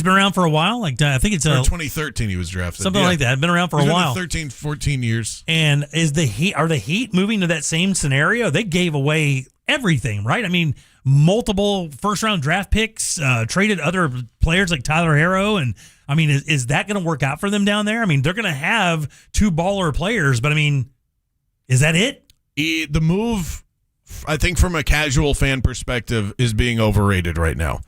around for a while. Like I think it's 2013 he was drafted. Something like that. Been around for a while. 13, 14 years. And are the Heat moving to that same scenario? They gave away everything, right? I mean, multiple first-round draft picks, traded other players like Tyler Herro. And, I mean, is that going to work out for them down there? I mean, they're going to have two baller players, but, I mean, is that it? The move, I think from a casual fan perspective, is being overrated right now.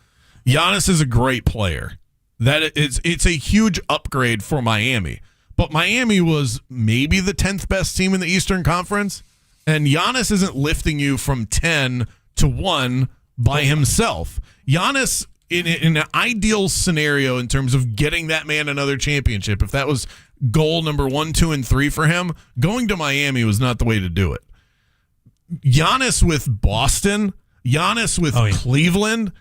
Giannis is a great player. It's a huge upgrade for Miami. But Miami was maybe the 10th best team in the Eastern Conference, and Giannis isn't lifting you from 10 to 1 by himself. Giannis, in an ideal scenario in terms of getting that man another championship, if that was goal number 1, 2, and 3 for him, going to Miami was not the way to do it. Giannis with Boston, Giannis with Cleveland,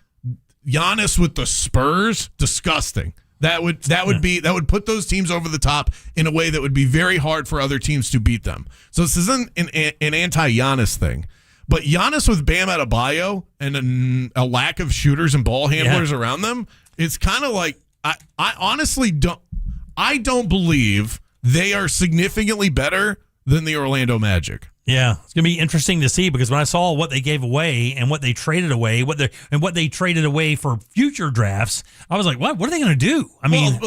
Giannis with the Spurs, disgusting. That would put those teams over the top in a way that would be very hard for other teams to beat them. So this isn't an anti-Giannis thing, but Giannis with Bam Adebayo and a lack of shooters and ball handlers around them, it's kind of like I honestly don't believe they are significantly better than the Orlando Magic. Yeah, it's going to be interesting to see because when I saw what they gave away and what they traded away, what they traded away for future drafts, I was like, what are they going to do? I mean,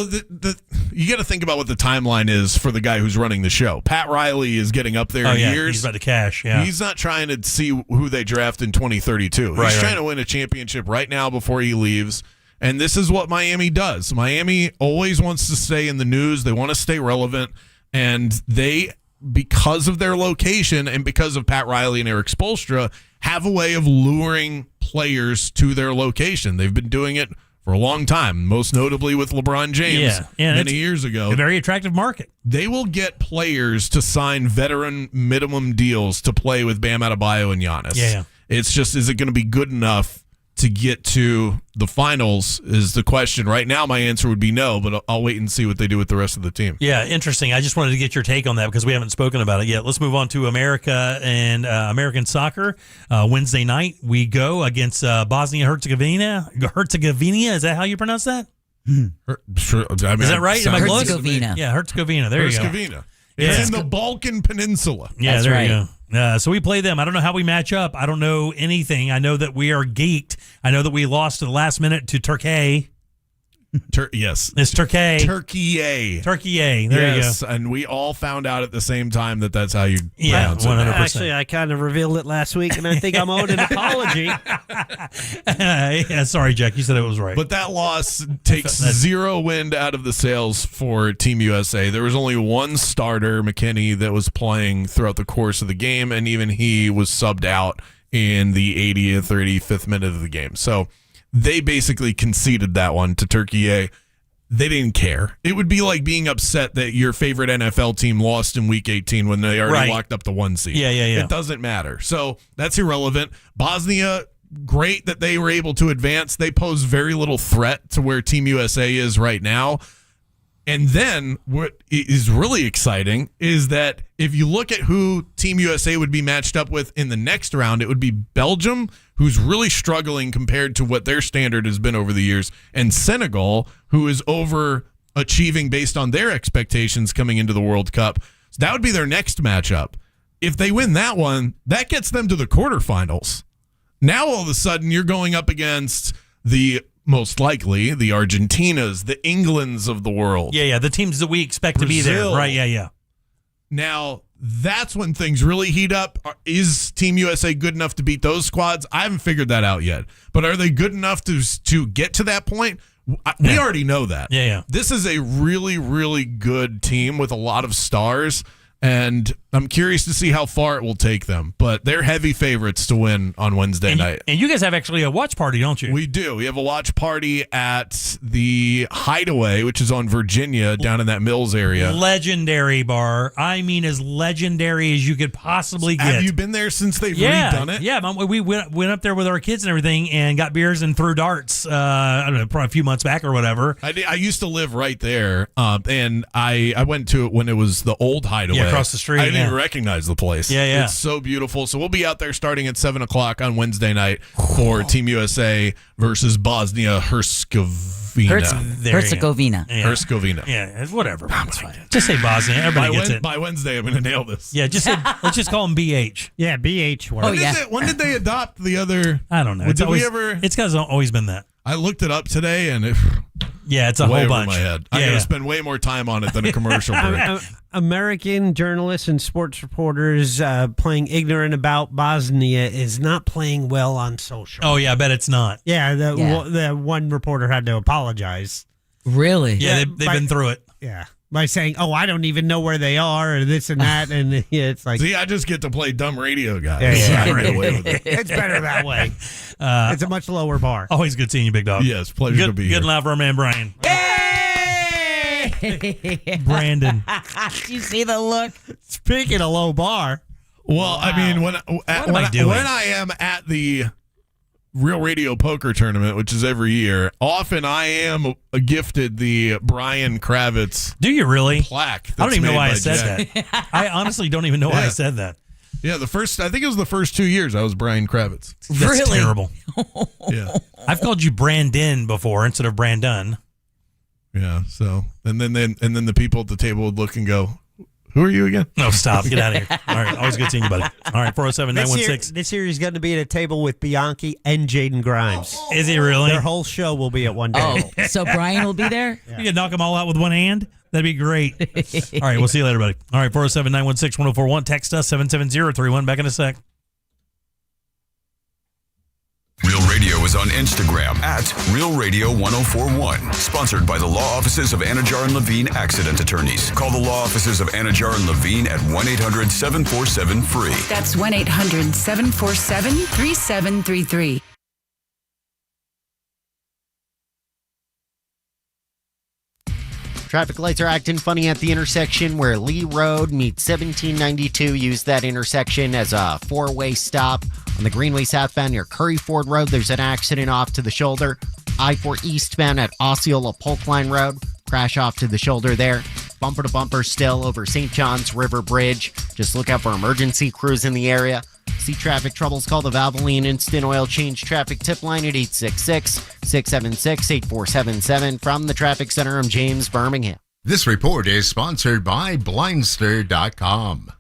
you got to think about what the timeline is for the guy who's running the show. Pat Riley is getting up there in years. He's about to cash. Yeah, he's not trying to see who they draft in 2032. He's trying to win a championship right now before he leaves. And this is what Miami does. Miami always wants to stay in the news. They want to stay relevant, and they, because of their location and because of Pat Riley and Eric Spoelstra, have a way of luring players to their location. They've been doing it for a long time, most notably with LeBron James many years ago. A very attractive market. They will get players to sign veteran minimum deals to play with Bam Adebayo and Giannis. Yeah. It's just, is it going to be good enough to get to the finals is the question. Right now, my answer would be no, but I'll wait and see what they do with the rest of the team. Yeah, interesting. I just wanted to get your take on that because we haven't spoken about it yet. Let's move on to America and American soccer. Wednesday night, we go against Bosnia-Herzegovina. Is that how you pronounce that? Sure. Is that right? Am I close? Herzegovina. Yeah, Herzegovina. There you go. Herzegovina. It's in the Balkan Peninsula. Yeah, there you go. So we play them. I don't know how we match up. I don't know anything. I know that we are geeked. I know that we lost at the last minute to Turkey. Yes. It's Turkey. Turkey. There you go. And we all found out at the same time that's how you pronounce 100%. it. Actually, I kind of revealed it last week, and I think I'm owed an apology. Yeah, sorry, Jack. You said it was right. But that loss takes zero wind out of the sails for Team USA. There was only one starter, McKinney, that was playing throughout the course of the game, and even he was subbed out in the 80th or 85th minute of the game. So they basically conceded that one to Turkey. They didn't care. It would be like being upset that your favorite NFL team lost in Week 18 when they already locked up the 1 seed. Yeah. It doesn't matter. So that's irrelevant. Bosnia, great that they were able to advance. They pose very little threat to where Team USA is right now. And then what is really exciting is that if you look at who Team USA would be matched up with in the next round, it would be Belgium, who's really struggling compared to what their standard has been over the years, and Senegal, who is overachieving based on their expectations coming into the World Cup. So that would be their next matchup. If they win that one, that gets them to the quarterfinals. Now all of a sudden you're going up against most likely the Argentinas, the Englands of the world. Yeah, the teams that we expect to be there. Right, yeah. Now, that's when things really heat up. Is Team USA good enough to beat those squads? I haven't figured that out yet. But are they good enough to get to that point? We already know that. Yeah. This is a really, really good team with a lot of stars. And I'm curious to see how far it will take them. But they're heavy favorites to win on Wednesday night. And you guys have actually a watch party, don't you? We do. We have a watch party at the Hideaway, which is on Virginia, down in that Mills area. Legendary bar. I mean, as legendary as you could possibly get. Have you been there since they've redone it? Yeah, we went up there with our kids and everything and got beers and threw darts, I don't know, probably a few months back or whatever. I used to live right there, and I went to it when it was the old Hideaway. Yeah, across the street. I didn't even recognize the place. Yeah. It's so beautiful. So we'll be out there starting at 7 o'clock on Wednesday night for Team USA versus Bosnia-Herzegovina. Herzegovina. Yeah. Herzegovina. Yeah, whatever. It's fine. Just say Bosnia. Everybody gets it. By Wednesday, I'm going to nail this. Yeah, let's just call them BH. Yeah, BH works. When did they adopt the other? I don't know. It's because it's always been that. I looked it up today, and it's a way whole over bunch. my head. I got to spend way more time on it than a commercial break. American journalists and sports reporters playing ignorant about Bosnia is not playing well on social. Oh, yeah, I bet it's not. Yeah, the one reporter had to apologize. Really? Yeah, they've been through it. Yeah. By saying, I don't even know where they are, or this and that. And it's like. See, I just get to play dumb radio guy. Yeah. I get away with it. It's better that way. It's a much lower bar. Always good seeing you, big dog. Yes, pleasure to be here. Good loud for our man, Brian. Brandon. You see the look? Speaking of low bar. Well, I mean, when I am at the Real Radio Poker Tournament, which is every year, often I am gifted the Brian Kravitz. Do you really? Plaque. I don't even know why I said Jack. that. I honestly don't even know why I said that. Yeah, I think it was the first 2 years I was Brian Kravitz. That's really terrible. Yeah. I've called you Brandon before instead of Brandon. Yeah, so and then the people at the table would look and go, "Who are you again?" No, stop. Get out of here. All right, always good seeing you, buddy. All right, 407-916. This year he's going to be at a table with Bianchi and Jaden Grimes. Is he really? Their whole show will be at one day. Oh, so Brian will be there? Yeah. You can knock them all out with one hand? That'd be great. All right, we'll see you later, buddy. All right, 407-916-1041. Text us, 77031. Back in a sec. Real Radio is on Instagram at Real Radio 1041. Sponsored by the law offices of Anajar and Levine Accident Attorneys. Call the law offices of Anajar and Levine at 1-800-747-FREE. That's 1-800-747-3733. Traffic lights are acting funny at the intersection where Lee Road meets 1792. Use that intersection as a four-way stop. On the Greenway southbound near Curry Ford Road, there's an accident off to the shoulder. I-4 eastbound at Osceola Polk Line Road. Crash off to the shoulder there. Bumper to bumper still over St. John's River Bridge. Just look out for emergency crews in the area. See traffic troubles, call the Valvoline Instant Oil Change Traffic Tip Line at 866-676-8477. From the Traffic Center, I'm James Birmingham. This report is sponsored by Blindster.com.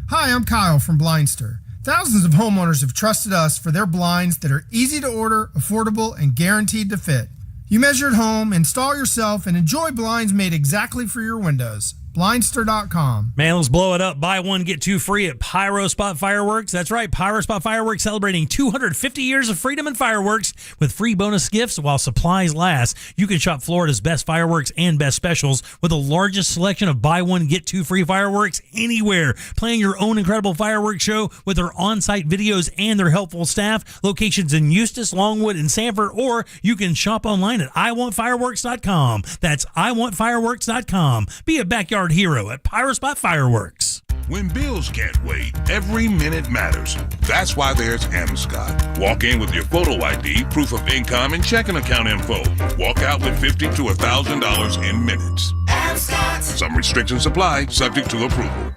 Hi, I'm Kyle from Blindster. Thousands of homeowners have trusted us for their blinds that are easy to order, affordable, and guaranteed to fit. You measure at home, install yourself, and enjoy blinds made exactly for your windows. Blindster.com. Man, let's blow it up. Buy one, get two free at Pyro Spot Fireworks. That's right, Pyro Spot Fireworks celebrating 250 years of freedom and fireworks with free bonus gifts while supplies last. You can shop Florida's best fireworks and best specials with the largest selection of buy one, get two free fireworks anywhere. Plan your own incredible fireworks show with their on-site videos and their helpful staff. Locations in Eustis, Longwood, and Sanford, or you can shop online at iwantfireworks.com. That's iwantfireworks.com. Be a backyard hero at Pyro Spot Fireworks. When bills can't wait, every minute matters. That's why there's Amscot. Walk in with your photo ID, proof of income, and checking account info. Walk out with $50 to $1,000 in minutes. Amscot. Some restrictions apply, subject to approval.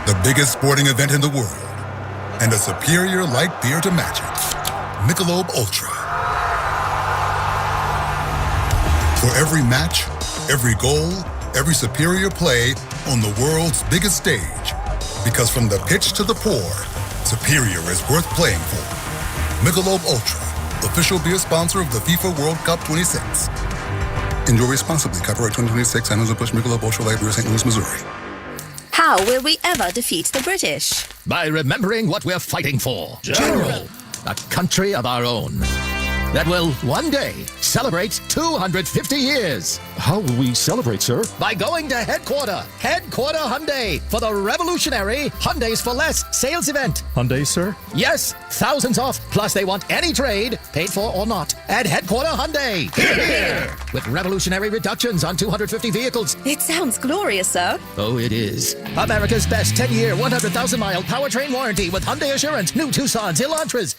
The biggest sporting event in the world, and a superior light beer to match it. Michelob Ultra. For every match, every goal, every superior play on the world's biggest stage. Because from the pitch to the pour, superior is worth playing for. Michelob Ultra, official beer sponsor of the FIFA World Cup 26. Enjoy responsibly. Copyright 2026, Anheuser-Busch Michelob Ultra Light Beer, St. Louis, Missouri. How will we ever defeat the British? By remembering what we're fighting for. General. A country of our own. That will one day celebrate 250 years. How will we celebrate, sir? By going to Headquarter Hyundai, for the revolutionary Hyundais for Less sales event. Hyundai, sir? Yes, thousands off. Plus, they want any trade, paid for or not, at Headquarter Hyundai. Here. With revolutionary reductions on 250 vehicles. It sounds glorious, sir. Oh, it is. America's best 10-year, 100,000-mile powertrain warranty with Hyundai Assurance. New Tucsons, Elantras.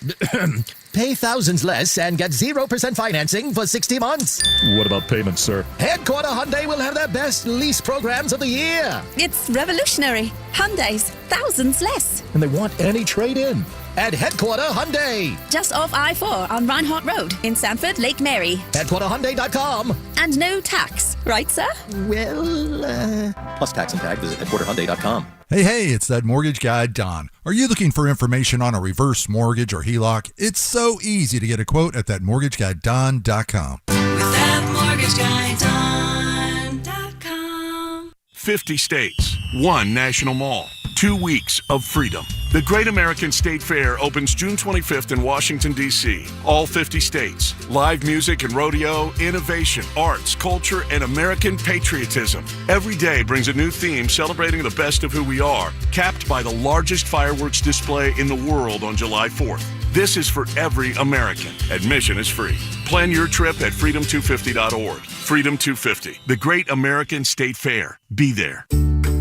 Pay thousands less and get 0% financing for 60 months. What about payments, sir? Headquarter Hyundai will have the best lease programs of the year. It's revolutionary. Hyundai's thousands less. And they want any trade-in. At Headquarter Hyundai. Just off I-4 on Reinhardt Road in Sanford, Lake Mary. HeadquarterHyundai.com. And no tax, right, sir? Well, plus tax and tag, visit HeadquarterHyundai.com. Hey, it's that mortgage guy, Don. Are you looking for information on a reverse mortgage or HELOC? It's so easy to get a quote at thatmortgageguyDon.com. With thatmortgageguyDon.com. 50 states, one national mall, 2 weeks of freedom. The Great American State Fair opens June 25th in Washington, D.C. All 50 states. Live music and rodeo, innovation, arts, culture, and American patriotism. Every day brings a new theme celebrating the best of who we are, capped by the largest fireworks display in the world on July 4th. This is for every American. Admission is free. Plan your trip at freedom250.org. Freedom 250, the Great American State Fair. Be there.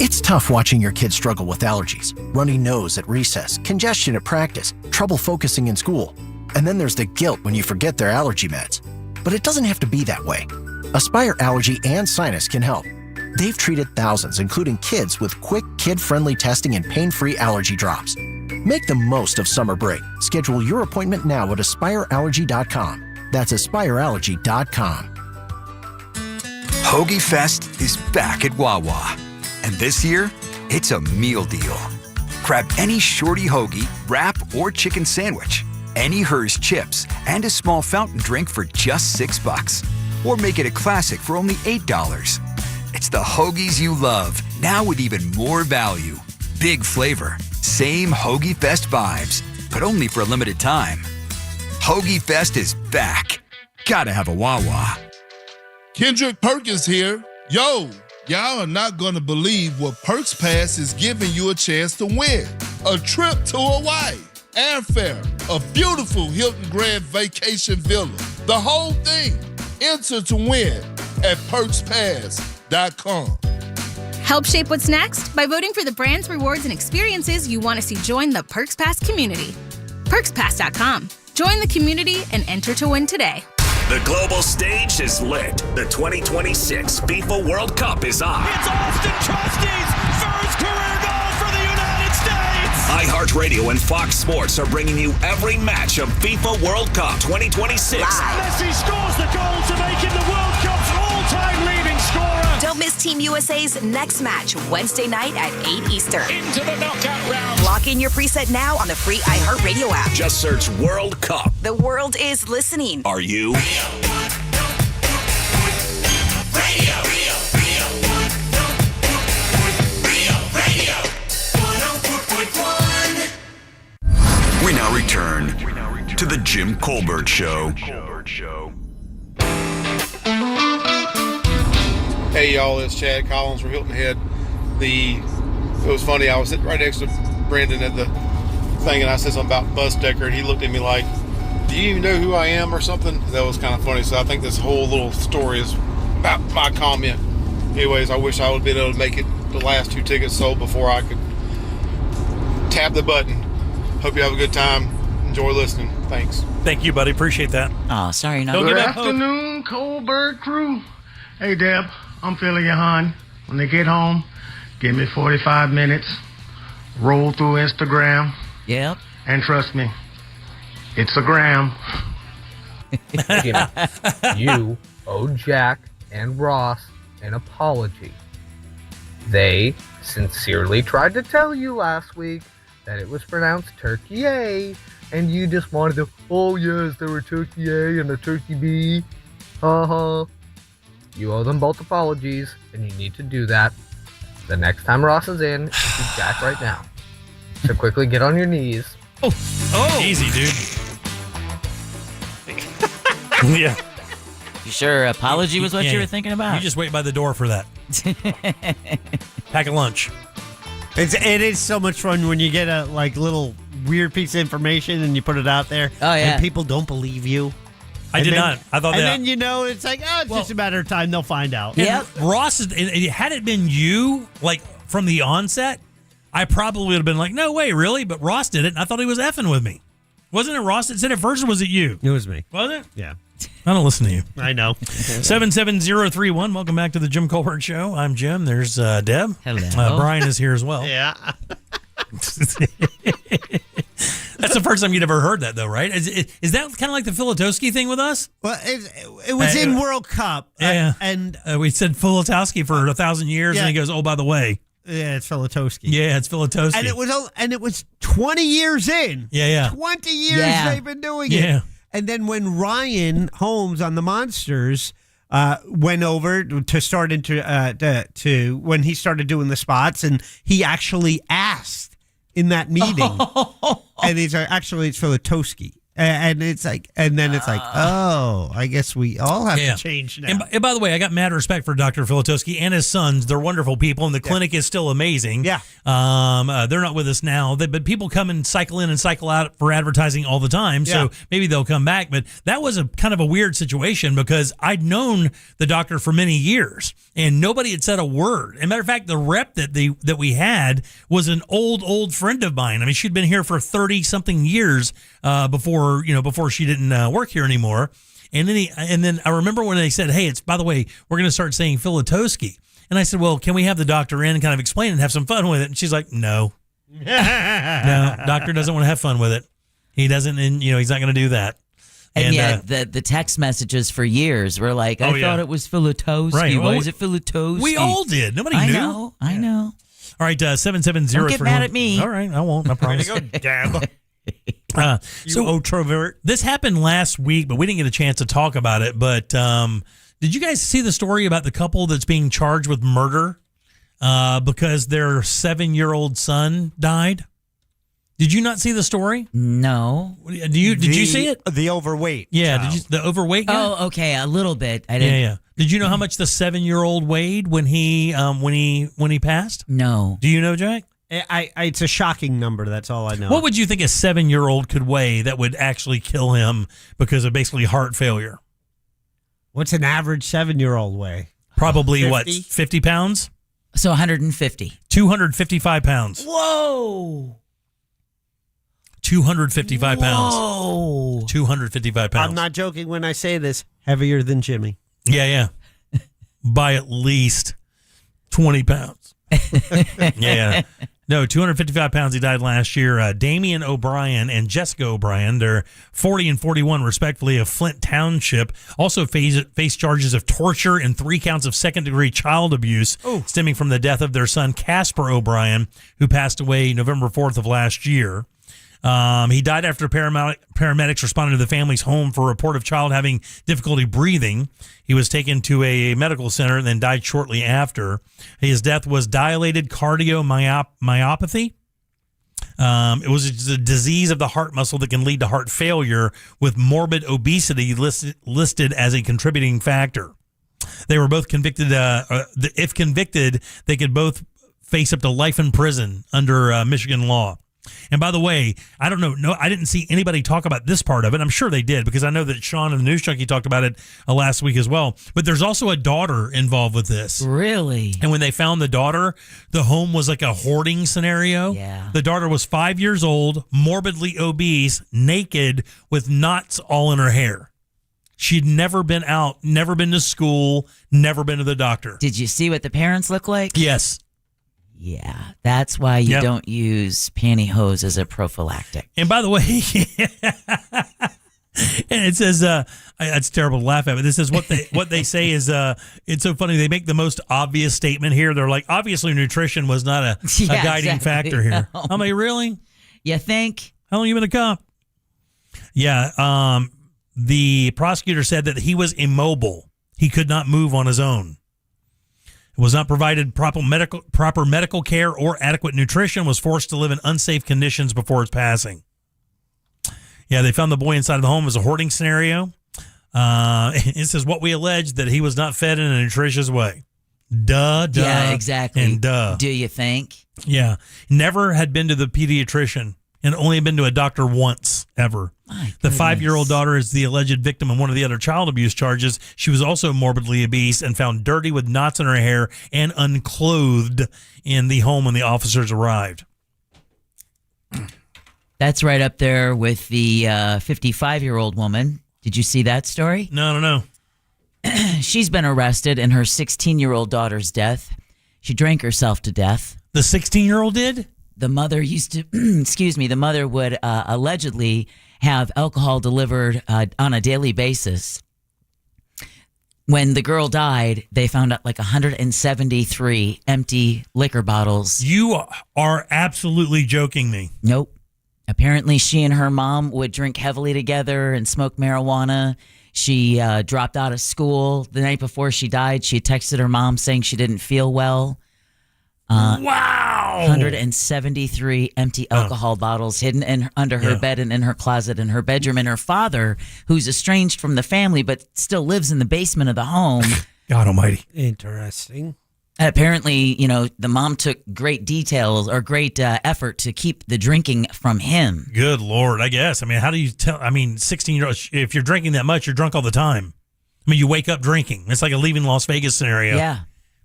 It's tough watching your kids struggle with allergies, runny nose at recess, congestion at practice, trouble focusing in school. And then there's the guilt when you forget their allergy meds. But it doesn't have to be that way. Aspire Allergy and Sinus can help. They've treated thousands, including kids, with quick, kid-friendly testing and pain-free allergy drops. Make the most of summer break. Schedule your appointment now at AspireAllergy.com. That's AspireAllergy.com. Hoagie Fest is back at Wawa. And this year, it's a meal deal. Grab any shorty hoagie, wrap, or chicken sandwich, any Hers chips, and a small fountain drink for just $6. Or make it a classic for only $8. It's the hoagies you love, now with even more value. Big flavor, same Hoagie Fest vibes, but only for a limited time. Hoagie Fest is back. Gotta have a Wawa. Kendrick Perkins here. Yo, y'all are not going to believe what Perks Pass is giving you a chance to win. A trip to Hawaii, airfare, a beautiful Hilton Grand Vacation Villa. The whole thing. Enter to win at PerksPass.com. Help shape what's next by voting for the brands, rewards, and experiences you want to see join the Perks Pass community. PerksPass.com. Join the community and enter to win today. The global stage is lit. The 2026 FIFA World Cup is on. It's Austin Trusty's first career goal for the United States. iHeartRadio and Fox Sports are bringing you every match of FIFA World Cup 2026. Messi scores the goal to make him the World Cup's all-time leading scorer. Don't miss Team USA's next match Wednesday night at 8 Eastern. Into the knockout round. Lock in your preset now on the free iHeartRadio app. Just search World Cup. The world is listening. Are you? We now return to the Jim Colbert Show. Hey y'all, it's Chad Collins from Hilton Head. It was funny, I was sitting right next to Brandon at the thing and I said something about Bus Decker and he looked at me like, do you even know who I am or something? That was kind of funny. So I think this whole little story is about my comment. Anyways, I wish I would have been able to make it the last 2 tickets sold before I could tap the button. Hope you have a good time. Enjoy listening. Thanks. Thank you, buddy. Appreciate that. Oh, sorry. Not Good afternoon, Colbert crew. Hey, Deb. I'm feeling you, hon. When they get home, give me 45 minutes. Roll through Instagram. Yep. And trust me, it's a gram. Jimmy, you owe Jack and Ross an apology. They sincerely tried to tell you last week that it was pronounced Turkey A, and you just wanted to, oh yes, there were Turkey A and a Turkey B. You owe them both apologies, and you need to do that the next time Ross is in, and to Jack right now. So quickly get on your knees. Oh, easy, dude. Yeah. You sure apology was what you were thinking about? You just wait by the door for that. Pack a lunch. It is so much fun when you get a little weird piece of information and you put it out there. Oh, yeah. And people don't believe you. I did not. I thought and that. then it's like, it's just a matter of time. They'll find out. Yeah. Ross, had it been you, from the onset, I probably would have been like, no way, really? But Ross did it, and I thought he was effing with me. Wasn't it Ross that said it first, or was it you? It was me. Was it? Yeah. I don't listen to you. I know. 77031. Welcome back to the Jim Colbert Show. I'm Jim. There's Deb. Hello. Brian is here as well. Yeah. That's the first time you'd ever heard that, though, right? Is that kind of like the Filatowski thing with us? Well, it was in World Cup. Yeah. And we said Filatowski for 1,000 years, and he goes, oh, by the way. Yeah, it's Filatowski. Yeah, it's Filatowski. And it was 20 years in. Yeah. 20 years they've been doing it. Yeah. And then when Ryan Holmes on the Monsters went over to start to when he started doing the spots, and he actually asked in that meeting, and he's like, actually, it's Filatowski. And it's like, and then it's like, oh, I guess we all have to change now. And by the way, I got mad respect for Dr. Filatowski and his sons. They're wonderful people, and the clinic is still amazing. Yeah. They're not with us now, but people come and cycle in and cycle out for advertising all the time, so maybe they'll come back. But that was a kind of a weird situation because I'd known the doctor for many years, and nobody had said a word. As a matter of fact, the rep that we had was an old friend of mine. I mean, she'd been here for 30-something years before she didn't work here anymore. And then I remember when they said, hey, it's, by the way, we're going to start saying Filatowski. And I said, well, can we have the doctor in and kind of explain it and have some fun with it? And she's like, no. No, doctor doesn't want to have fun with it. He doesn't, and he's not going to do that. And yet the text messages for years were like, I thought it was Filatowski. Right. Why is it Filatowski? We all did. Nobody knew. I know. All right, 770. Don't get mad at me. All right, I won't. I promise. Way to go, Dab. So ultravert. This happened last week, but we didn't get a chance to talk about it. But did you guys see the story about the couple that's being charged with murder because their 7-year-old son died? Did you not see the story? No. Did you see it? The overweight. Yeah. child. The overweight guy? Oh, okay, a little bit. I didn't. Yeah. Did you know how much the 7-year-old weighed when he passed? No. Do you know, Jack? It's a shocking number. That's all I know. What would you think a 7-year-old could weigh that would actually kill him because of basically heart failure? What's an average 7-year-old weigh? Probably 50? 50 pounds? So 150. 255 pounds. Whoa. 255 pounds. Whoa. 255 pounds. I'm not joking when I say this. Heavier than Jimmy. Yeah. By at least 20 pounds. Yeah. No, 255 pounds. He died last year. Damian O'Brien and Jessica O'Brien, they're 40 and 41, respectively, of Flint Township, also face charges of torture and 3 counts of second-degree child abuse stemming from the death of their son, Casper O'Brien, who passed away November 4th of last year. He died after paramedics responded to the family's home for a report of child having difficulty breathing. He was taken to a medical center and then died shortly after. His death was dilated cardiomyopathy. It was a disease of the heart muscle that can lead to heart failure, with morbid obesity listed as a contributing factor. They were both convicted. If convicted, they could both face up to life in prison under Michigan law. And by the way, I don't know. No, I didn't see anybody talk about this part of it. I'm sure they did, because I know that Sean and the News Junkie talked about it last week as well. But there's also a daughter involved with this. Really? And when they found the daughter, the home was like a hoarding scenario. Yeah. The daughter was 5 years old, morbidly obese, naked, with knots all in her hair. She'd never been out, never been to school, never been to the doctor. Did you see what the parents look like? Yes. Yeah, that's why you don't use pantyhose as a prophylactic. And by the way, and it says, it's terrible to laugh at, but this is what they say is, it's so funny. They make the most obvious statement here. They're like, obviously nutrition was not a guiding factor here. No. I'm like, really? You think? How long you been a cop? Yeah. The prosecutor said that he was immobile. He could not move on his own. Was not provided proper medical care or adequate nutrition, was forced to live in unsafe conditions before his passing. Yeah, they found the boy inside of the home as a hoarding scenario. It says what we allege, that he was not fed in a nutritious way. Duh. Yeah, exactly. And duh. Do you think? Yeah. Never had been to the pediatrician and only been to a doctor once ever. The 5-year-old daughter is the alleged victim of one of the other child abuse charges. She was also morbidly obese and found dirty with knots in her hair and unclothed in the home when the officers arrived. That's right up there with the 55-year-old woman. Did you see that story? No. She's been arrested in her 16-year-old daughter's death. She drank herself to death. The 16-year-old did? The mother used to, the mother would allegedly have alcohol delivered on a daily basis. When the girl died, they found out like 173 empty liquor bottles. You are absolutely joking me. Nope. Apparently, she and her mom would drink heavily together and smoke marijuana. She dropped out of school. The night before she died, she texted her mom saying she didn't feel well. Wow! 173 empty alcohol bottles hidden under her bed and in her closet in her bedroom. And her father, who's estranged from the family but still lives in the basement of the home. God almighty. Interesting. Apparently, the mom took great details or great effort to keep the drinking from him. Good Lord, I guess. I mean, how do you tell? I mean, 16-year-old, if you're drinking that much, you're drunk all the time. I mean, you wake up drinking. It's like a Leaving Las Vegas scenario. Yeah.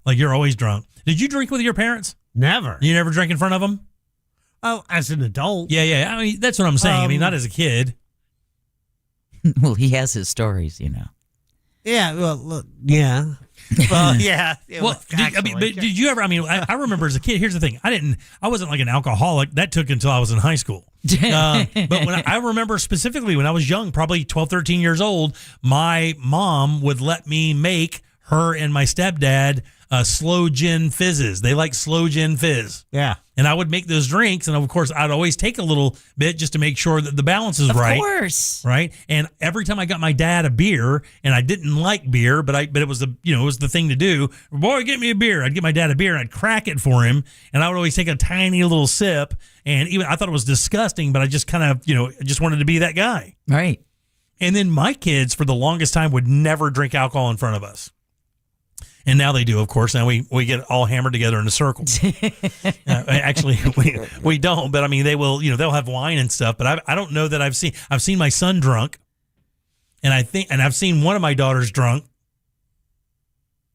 Like you're always drunk. Did you drink with your parents? Never. You never drank in front of them? Oh, as an adult. Yeah. I mean, that's what I'm saying. I mean, not as a kid. Well, he has his stories, Yeah, well, look, yeah. Well, yeah. Well, did you ever? I mean, I remember as a kid. Here's the thing: I wasn't like an alcoholic. That took until I was in high school. But when I remember specifically when I was young, probably 12, 13 years old, my mom would let me make her and my stepdad slow gin fizzes. They like slow gin fizz. Yeah. And I would make those drinks, and of course, I'd always take a little bit just to make sure that the balance is right. Of course. Right? And every time I got my dad a beer, and I didn't like beer, but it was it was the thing to do. Boy, get me a beer. I'd get my dad a beer, and I'd crack it for him, and I would always take a tiny little sip, and even I thought it was disgusting, but I just kind of, just wanted to be that guy. Right. And then my kids, for the longest time, would never drink alcohol in front of us. And now they do, of course. Now we get all hammered together in a circle. Actually, we don't. But I mean, they will. They'll have wine and stuff. But I don't know that I've seen my son drunk, and I've seen one of my daughters drunk,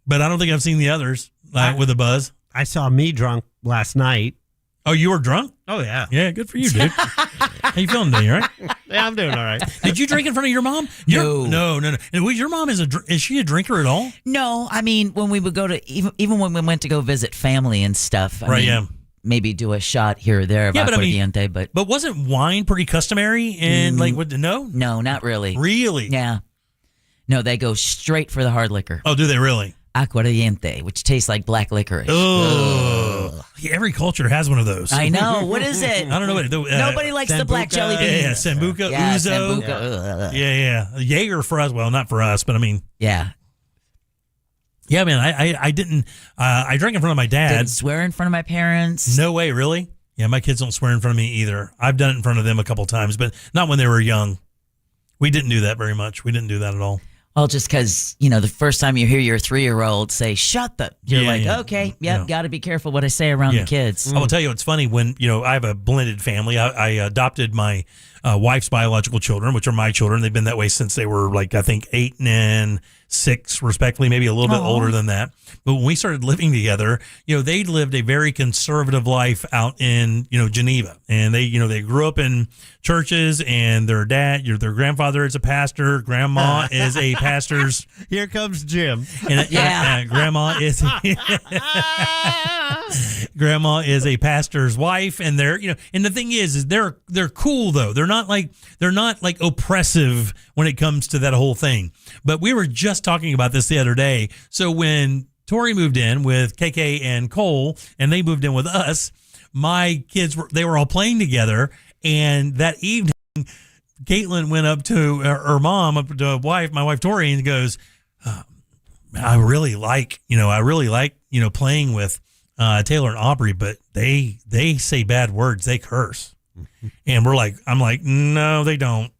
but I don't think I've seen the others with a buzz. I saw me drunk last night. Oh, you were drunk? Oh yeah. Yeah, good for you, dude. How you feeling today? All right? Yeah, I'm doing all right. Did you drink in front of your mom? No. And your mom is she a drinker at all? No, I mean when we would go to even when we went to go visit family and stuff. I mean, maybe do a shot here or there of aguardiente, but wasn't wine pretty customary? And no, not really. Really? Yeah. No, they go straight for the hard liquor. Oh, do they really? Aguardiente, which tastes like black licorice. Oh, every culture has one of those. I know. What is it? I don't know what nobody likes the black jelly beans. Yeah, Sambuca, Yeah, Ouzo. Sambuca. Yeah. Jaeger for us. Well, not for us, but I mean. Yeah. Yeah, man. I didn't. I drank in front of my dad. Didn't swear in front of my parents. No way, really? Yeah, my kids don't swear in front of me either. I've done it in front of them a couple times, but not when they were young. We didn't do that very much. We didn't do that at all. Well, just because, the first time you hear your 3-year-old say, shut the, you're okay, got to be careful what I say around the kids. I will tell you, it's funny when, I have a blended family. I adopted my wife's biological children, which are my children. They've been that way since they were I think 8 and 6, respectively, maybe a little bit older than that. But when we started living together, they lived a very conservative life out in, Geneva. And they, they grew up in churches, and their grandfather is a pastor. Grandma is a pastor's. Here comes Jim. And grandma is grandma is a pastor's wife, and they're, and the thing is they're cool though. They're not like oppressive when it comes to that whole thing. But we were just talking about this the other day. So when Tori moved in with KK and Cole, and they moved in with us, my kids were all playing together, and that evening Caitlin went up to her mom, up to my wife Tori, and goes, I really like playing with Taylor and Aubrey, but they say bad words, they curse. And I'm like, no, they don't.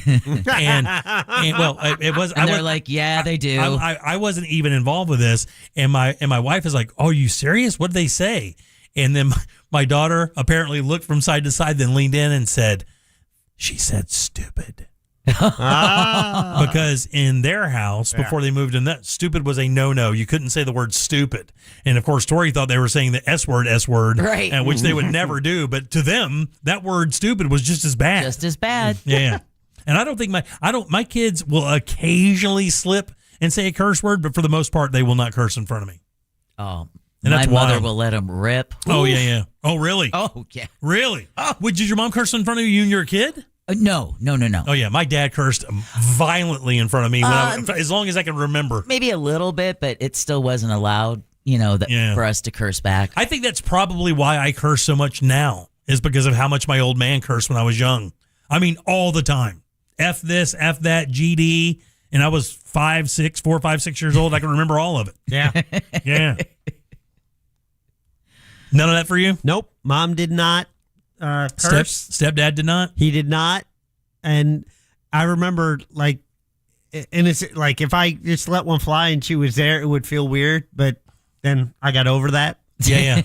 and well, it was. And they're like, yeah, they do. I wasn't even involved with this, and my wife is like, oh, are you serious? What did they say? And then my daughter apparently looked from side to side, then leaned in and said, she said stupid. Because in their house, before they moved in, that stupid was a no. You couldn't say the word stupid. And of course, Tori thought they were saying the S word, right, which they would never do. But to them, that word stupid was just as bad. Just as bad. Yeah. And I don't think my kids will occasionally slip and say a curse word, but for the most part, they will not curse in front of me. Oh, and my that's mother wild. will let them rip. Oh, yeah. Oh, really? Oh, yeah. Really? Did your mom curse in front of you when you were a kid? No. Oh, yeah. My dad cursed violently in front of me as long as I can remember. Maybe a little bit, but it still wasn't allowed, for us to curse back. I think that's probably why I curse so much now, is because of how much my old man cursed when I was young. I mean, all the time. F this, F that, GD. And I was 4, 5, 6 years old. I can remember all of it. Yeah. Yeah. None of that for you? Nope. Mom did not curse. Stepdad did not? He did not. And I remember, and it's like if I just let one fly and she was there, it would feel weird. But then I got over that. Yeah.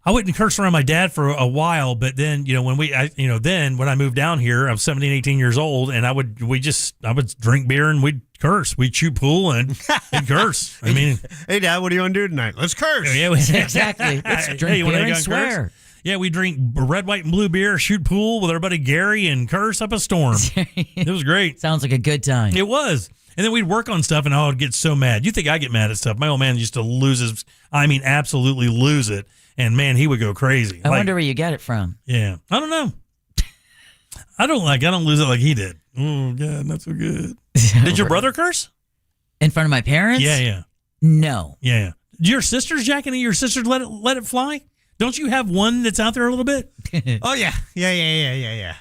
I wouldn't curse around my dad for a while, but then, when I moved down here, I was 17, 18 years old, and I would drink beer and we'd curse. We'd shoot pool and curse. I mean, hey, Dad, what do you want to do tonight? Let's curse. Yeah, exactly. Let's drink beer and swear. Curse? Yeah, we drink red, white, and blue beer, shoot pool with our buddy Gary, and curse up a storm. It was great. Sounds like a good time. It was. And then we'd work on stuff, and I would get so mad. You think I get mad at stuff? My old man used to absolutely lose it. And man, he would go crazy. I wonder where you get it from. Yeah, I don't know. I don't lose it like he did. Oh God, not so good. Did your brother curse in front of my parents? Yeah. No. Yeah. Do your sisters, Jack, and your sisters let it fly? Don't you have one that's out there a little bit? Oh yeah. Yeah,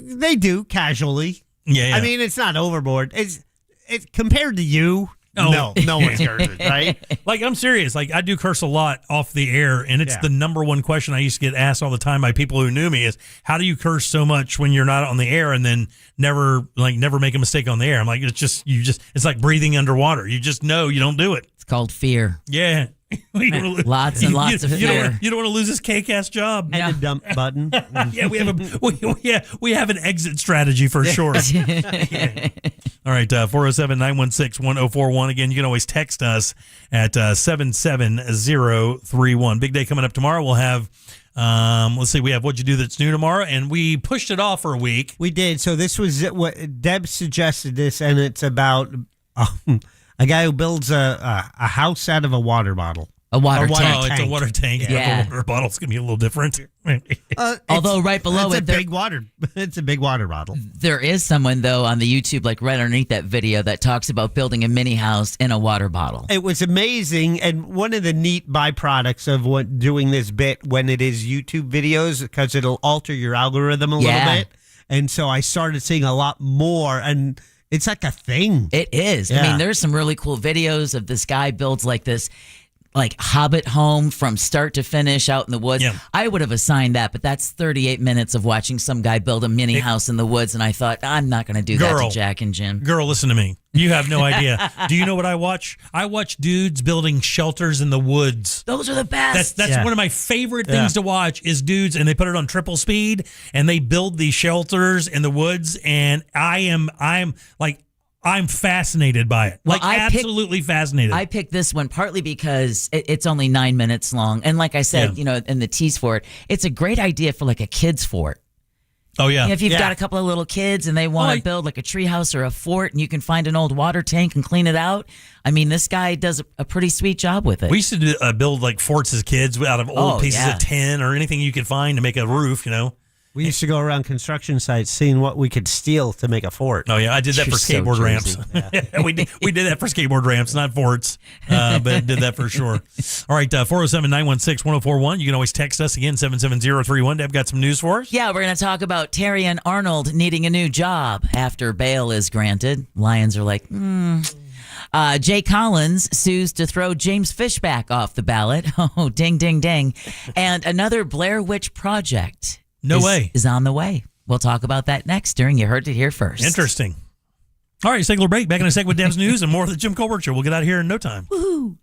they do casually. Yeah. I mean, it's not overboard. It's compared to you. No one's cursing, right? Like, I'm serious. Like, I do curse a lot off the air, and it's the number one question I used to get asked all the time by people who knew me is, how do you curse so much when you're not on the air and then never make a mistake on the air? I'm like, it's like breathing underwater. You just know you don't do it. It's called fear. Yeah. Lots and lots of fear. You don't want to lose this K-Cast job. And a dump button. Yeah, we have an exit strategy for sure. Yeah. All right, 407-916-1041. Again, you can always text us at 77031. Big day coming up tomorrow. We'll have, let's see, we have What'd You Do That's New tomorrow, and we pushed it off for a week. We did. So this was what Deb suggested this, and it's about a guy who builds a house out of a water bottle. A water tank. Oh, it's a water tank. Yeah. The water bottle's going to be a little different. Although right below it's it, a big water. It's a big water bottle. there is someone though on the YouTube, like right underneath that video, that talks about building a mini house in a water bottle. It was amazing, and one of the neat byproducts of what doing this bit when it is YouTube videos, because it'll alter your algorithm a little bit, and so I started seeing a lot more, and it's like a thing. It is. I mean, there's some really cool videos of this guy builds like this Hobbit home from start to finish out in the woods. Yeah. I would have assigned that, but that's 38 minutes of watching some guy build a mini house in the woods, and I thought, I'm not going to do that to Jack and Jim. Girl, listen to me. You have no idea. Do you know what I watch? I watch dudes building shelters in the woods. Those are the best. That's one of my favorite things to watch is dudes, and they put it on triple speed, and they build these shelters in the woods, and I'm fascinated by it. Absolutely fascinated. I picked this one partly because it's only 9 minutes long. And like I said, in the tease for it, it's a great idea for like a kid's fort. Oh, yeah. If you've got a couple of little kids and they want to build like a treehouse or a fort, and you can find an old water tank and clean it out. I mean, this guy does a pretty sweet job with it. We used to build like forts as kids out of old pieces of tin or anything you could find to make a roof, We used to go around construction sites seeing what we could steal to make a fort. Oh, yeah. I did that for skateboard ramps. we did that for skateboard ramps, not forts, but did that for sure. All right, 407-916-1041. You can always text us again, 77031. Deb got some news for us? Yeah, we're going to talk about Terry and Arnold needing a new job after bail is granted. Lions are like, Jay Collins sues to throw James Fishback off the ballot. Oh, ding, ding, ding. And another Blair Witch Project. Is on the way. We'll talk about that next during You Heard It Here First. Interesting. All right, take a little break. Back in a second with Deb's news and more of the Jim Colbert Show. We'll get out of here in no time. Woohoo!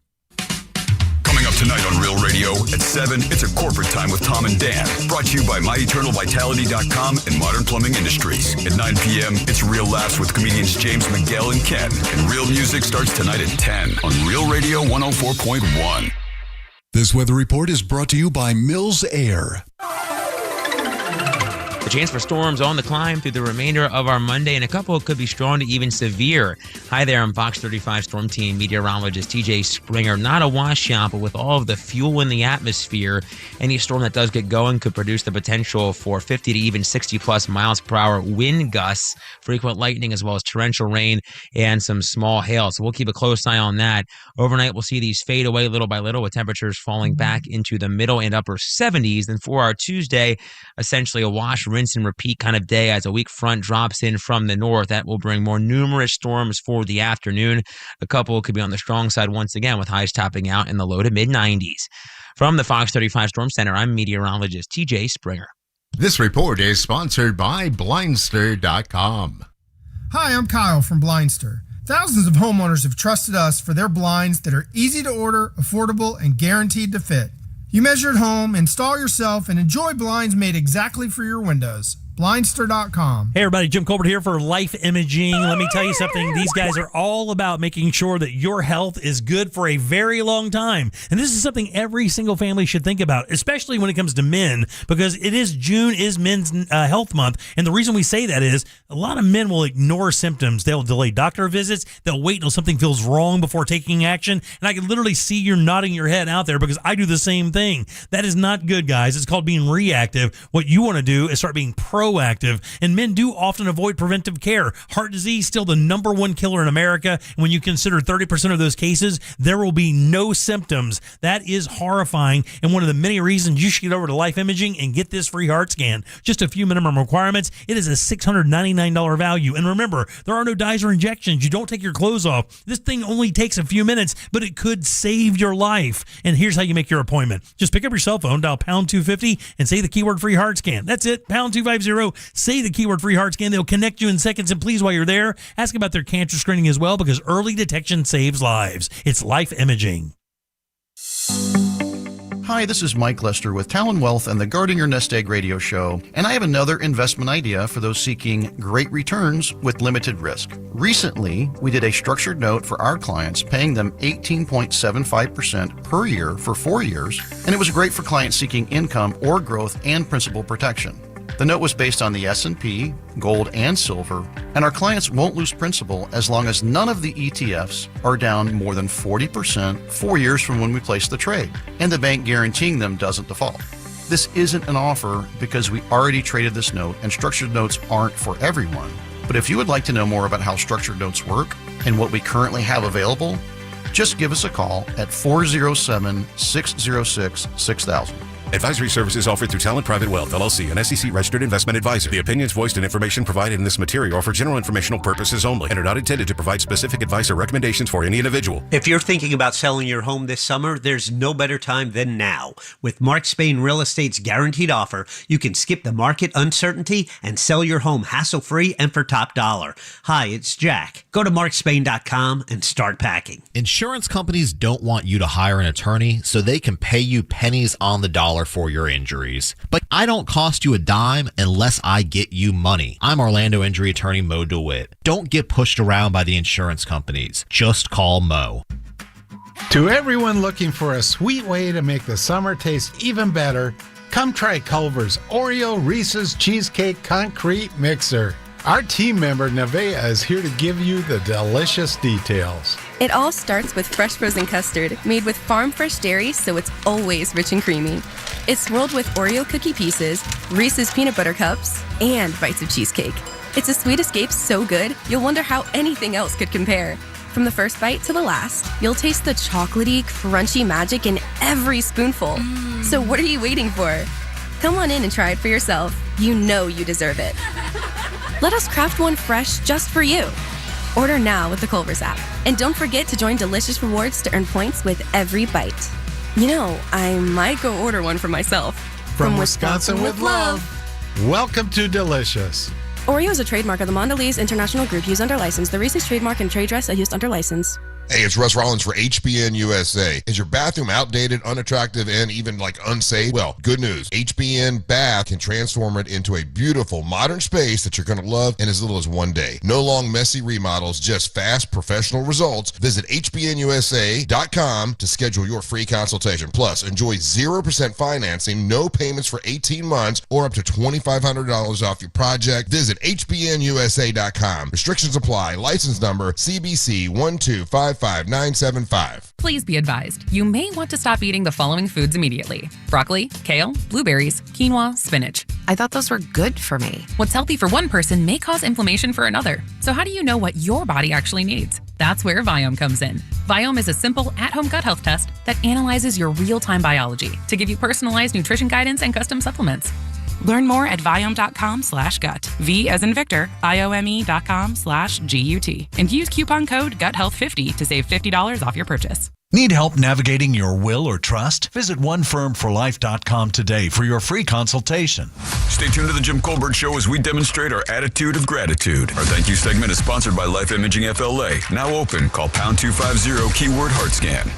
Coming up tonight on Real Radio at 7, it's a corporate time with Tom and Dan. Brought to you by MyEternalVitality.com and Modern Plumbing Industries. At 9 p.m., it's Real Laughs with comedians James Miguel and Ken. And Real Music starts tonight at 10 on Real Radio 104.1. This weather report is brought to you by Mills Air. The chance for storms on the climb through the remainder of our Monday, and a couple could be strong to even severe. Hi there, I'm Fox 35 Storm Team meteorologist TJ Springer. Not a washout, but with all of the fuel in the atmosphere, any storm that does get going could produce the potential for 50 to even 60-plus miles per hour wind gusts, frequent lightning, as well as torrential rain and some small hail. So we'll keep a close eye on that. Overnight, we'll see these fade away little by little, with temperatures falling back into the middle and upper 70s. Then for our Tuesday, essentially a wash, rinse and repeat kind of day as a weak front drops in from the north. That will bring more numerous storms for the afternoon. A couple could be on the strong side once again, with highs topping out in the low to mid 90s. From the Fox 35 Storm Center, I'm meteorologist TJ Springer. This report is sponsored by Blindster.com. Hi, I'm Kyle from Blindster. Thousands of homeowners have trusted us for their blinds that are easy to order, affordable, and guaranteed to fit. You measure at home, install yourself, and enjoy blinds made exactly for your windows. Blindster.com. Hey everybody, Jim Colbert here for Life Imaging. Let me tell you something. These guys are all about making sure that your health is good for a very long time. And this is something every single family should think about, especially when it comes to men, because June is Men's Health Month. And the reason we say that is a lot of men will ignore symptoms. They'll delay doctor visits. They'll wait until something feels wrong before taking action. And I can literally see you nodding your head out there because I do the same thing. That is not good, guys. It's called being reactive. What you want to do is start being proactive. And men do often avoid preventive care. Heart disease, still the #1 killer in America. And when you consider 30% of those cases, there will be no symptoms. That is horrifying. And one of the many reasons you should get over to Life Imaging and get this free heart scan. Just a few minimum requirements. It is a $699 value. And remember, there are no dyes or injections. You don't take your clothes off. This thing only takes a few minutes, but it could save your life. And here's how you make your appointment. Just pick up your cell phone, dial pound 250, and say the keyword free heart scan. That's it, pound 250. Say the keyword free heart scan. They'll connect you in seconds. And please, while you're there, ask about their cancer screening as well, because early detection saves lives. It's Life Imaging. Hi, this is Mike Lester with Talon Wealth and the Guarding Your Nest Egg radio show, and I have another investment idea for those seeking great returns with limited risk. Recently, we did a structured note for our clients, paying them 18.75% per year for 4 years, and it was great for clients seeking income or growth and principal protection. The note was based on the S&P, gold, and silver, and our clients won't lose principal as long as none of the ETFs are down more than 40% 4 years from when we placed the trade, and the bank guaranteeing them doesn't default. This isn't an offer because we already traded this note, and structured notes aren't for everyone. But if you would like to know more about how structured notes work and what we currently have available, just give us a call at 407-606-6000. Advisory services offered through Talent Private Wealth, LLC, an SEC-registered investment advisor. The opinions voiced and information provided in this material are for general informational purposes only and are not intended to provide specific advice or recommendations for any individual. If you're thinking about selling your home this summer, there's no better time than now. With Mark Spain Real Estate's guaranteed offer, you can skip the market uncertainty and sell your home hassle-free and for top dollar. Hi, it's Jack. Go to markspain.com and start packing. Insurance companies don't want you to hire an attorney so they can pay you pennies on the dollar for your injuries. But I don't cost you a dime unless I get you money. I'm Orlando injury attorney Mo DeWitt. Don't get pushed around by the insurance companies. Just call Mo. To everyone looking for a sweet way to make the summer taste even better, come try Culver's Oreo Reese's Cheesecake Concrete Mixer. Our team member Nevaeh is here to give you the delicious details. It all starts with fresh frozen custard made with farm fresh dairy, so it's always rich and creamy. It's swirled with Oreo cookie pieces, Reese's peanut butter cups, and bites of cheesecake. It's a sweet escape so good, you'll wonder how anything else could compare. From the first bite to the last, you'll taste the chocolatey, crunchy magic in every spoonful. So what are you waiting for? Come on in and try it for yourself. You know you deserve it. Let us craft one fresh just for you. Order now with the Culver's app. And don't forget to join Delicious Rewards to earn points with every bite. You know, I might go order one for myself. From Wisconsin with love. Welcome to Delicious. Oreo is a trademark of the Mondelez International Group used under license. The Reese's trademark and trade dress are used under license. Hey, it's Russ Rollins for HBN USA. Is your bathroom outdated, unattractive, and even unsafe? Well, good news. HBN Bath can transform it into a beautiful, modern space that you're going to love in as little as one day. No long, messy remodels, just fast, professional results. Visit HBNUSA.com to schedule your free consultation. Plus, enjoy 0% financing, no payments for 18 months, or up to $2,500 off your project. Visit HBNUSA.com. Restrictions apply. License number CBC 1255975. Please be advised, you may want to stop eating the following foods immediately: broccoli, kale, blueberries, quinoa, spinach. I thought those were good for me. What's healthy for one person may cause inflammation for another. So how do you know what your body actually needs? That's where Viome comes in. Viome is a simple at-home gut health test that analyzes your real-time biology to give you personalized nutrition guidance and custom supplements. Learn more at Viome.com/gut. V as in Victor, IOME.com/GUT. And use coupon code GUTHEALTH50 to save $50 off your purchase. Need help navigating your will or trust? Visit OneFirmForLife.com today for your free consultation. Stay tuned to the Jim Colbert Show as we demonstrate our attitude of gratitude. Our thank you segment is sponsored by Life Imaging FLA. Now open. Call pound 250 keyword heart scan.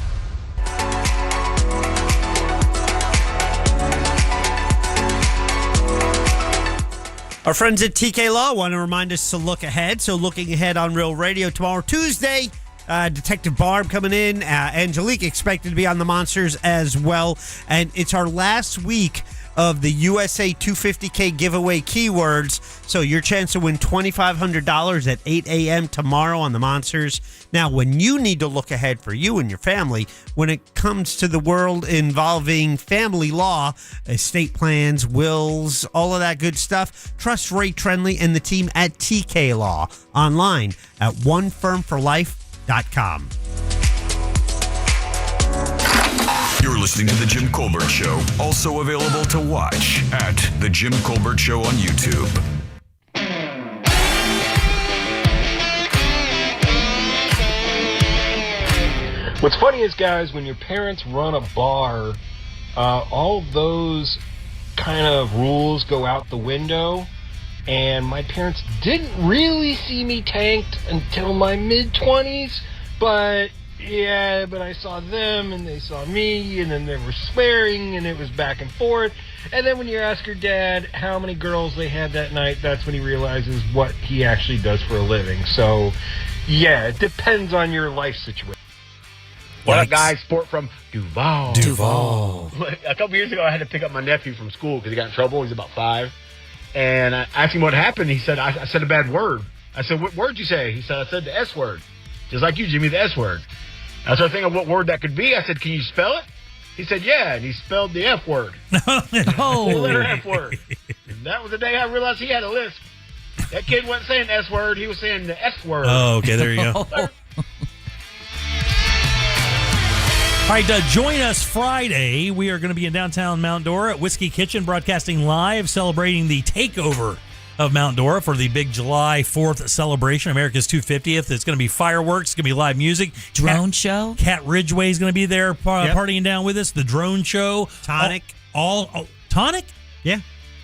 Our friends at TK Law want to remind us to look ahead. So looking ahead on Real Radio tomorrow, Tuesday, Detective Barb coming in. Angelique expected to be on the Monsters as well. And it's our last week of the USA 250K giveaway keywords. So your chance to win $2,500 at 8 a.m. tomorrow on the Monsters. Now, when you need to look ahead for you and your family, when it comes to the world involving family law, estate plans, wills, all of that good stuff, trust Ray Trenley and the team at TK Law online at OneFirmForLife.com. You're listening to The Jim Colbert Show, also available to watch at The Jim Colbert Show on YouTube. What's funny is, guys, when your parents run a bar, all those kind of rules go out the window, and my parents didn't really see me tanked until my mid-20s, but I saw them, and they saw me, and then they were swearing, and it was back and forth, and then when you ask your dad how many girls they had that night, that's when he realizes what he actually does for a living. So, yeah, it depends on your life situation. What up, guys? Sport from Duval. Duval. A couple years ago, I had to pick up my nephew from school because he got in trouble. He's about 5. And I asked him what happened. He said, I said a bad word. I said, what word did you say? He said, I said the S word. Just like you, Jimmy, the S word. I started thinking of what word that could be. I said, can you spell it? He said, yeah, and he spelled the F word. Oh. The letter F word. And that was the day I realized he had a lisp. That kid wasn't saying S word, he was saying the S word. Oh, okay, there you go. All right, join us Friday. We are going to be in downtown Mount Dora at Whiskey Kitchen, broadcasting live, celebrating the takeover of Mount Dora for the big July 4th celebration, America's 250th. It's going to be fireworks. It's going to be live music. Drone show. Cat Ridgway is going to be there partying down with us. The drone show. Tonic. Tonic? Yeah,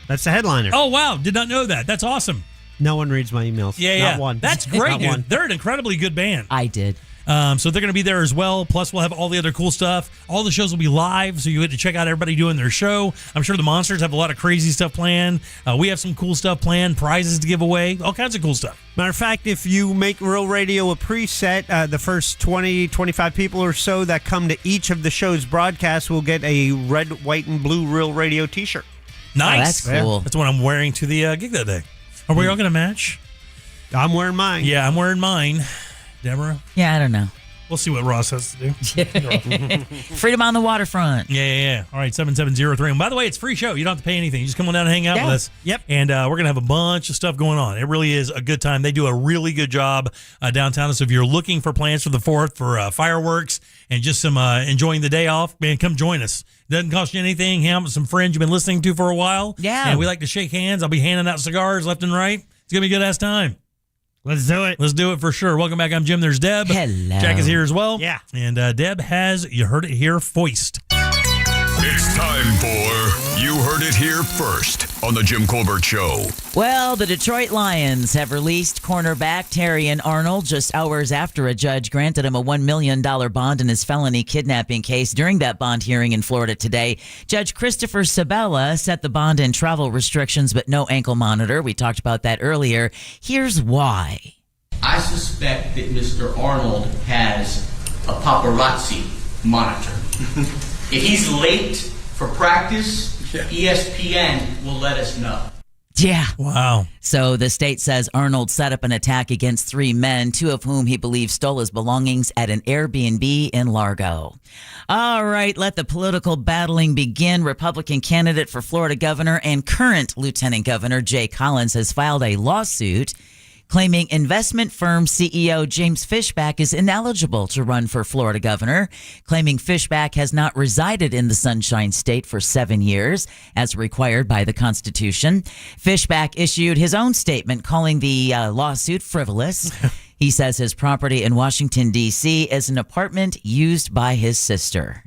that's the headliner. Oh, wow. Did not know that. That's awesome. No one reads my emails. Yeah. Not one. That's great, Not dude. one. They're an incredibly good band. I did. So they're going to be there as well. Plus, we'll have all the other cool stuff. All the shows will be live, so you get to check out everybody doing their show. I'm sure the Monsters have a lot of crazy stuff planned. We have some cool stuff planned, prizes to give away, all kinds of cool stuff. Matter of fact, if you make Real Radio a preset, the first 20, 25 people or so that come to each of the show's broadcasts will get a red, white, and blue Real Radio t-shirt. Nice. Oh, that's cool. That's what I'm wearing to the gig that day. Are we all going to match? I'm wearing mine. Yeah, I'm wearing mine. Deborah? Yeah, I don't know. We'll see what Ross has to do. Freedom on the waterfront. Yeah. All right, 7703. And by the way, it's a free show. You don't have to pay anything. You just come on down and hang out with us. Yep. And we're going to have a bunch of stuff going on. It really is a good time. They do a really good job downtown. So if you're looking for plans for the 4th for fireworks and just some enjoying the day off, man, come join us. Doesn't cost you anything. Hang out with some friends you've been listening to for a while. Yeah. And we like to shake hands. I'll be handing out cigars left and right. It's going to be a good-ass time. Let's do it. Let's do it for sure. Welcome back. I'm Jim. There's Deb. Hello. Jack is here as well. Yeah. And Deb has, you heard it here, foist. It's time for You Heard It Here First on The Jim Colbert Show. Well, the Detroit Lions have released cornerback Terrion Arnold just hours after a judge granted him a $1 million bond in his felony kidnapping case. During that bond hearing in Florida today, Judge Christopher Sabella set the bond and travel restrictions, but no ankle monitor. We talked about that earlier. Here's why. I suspect that Mr. Arnold has a paparazzi monitor. If he's late for practice, ESPN will let us know. Yeah. Wow. So the state says Arnold set up an attack against 3 men, 2 of whom he believes stole his belongings at an Airbnb in Largo. All right, let the political battling begin. Republican candidate for Florida governor and current Lieutenant Governor Jay Collins has filed a lawsuit claiming investment firm CEO James Fishback is ineligible to run for Florida governor, claiming Fishback has not resided in the Sunshine State for 7 years, as required by the Constitution. Fishback issued his own statement calling the lawsuit frivolous. He says his property in Washington, D.C. is an apartment used by his sister.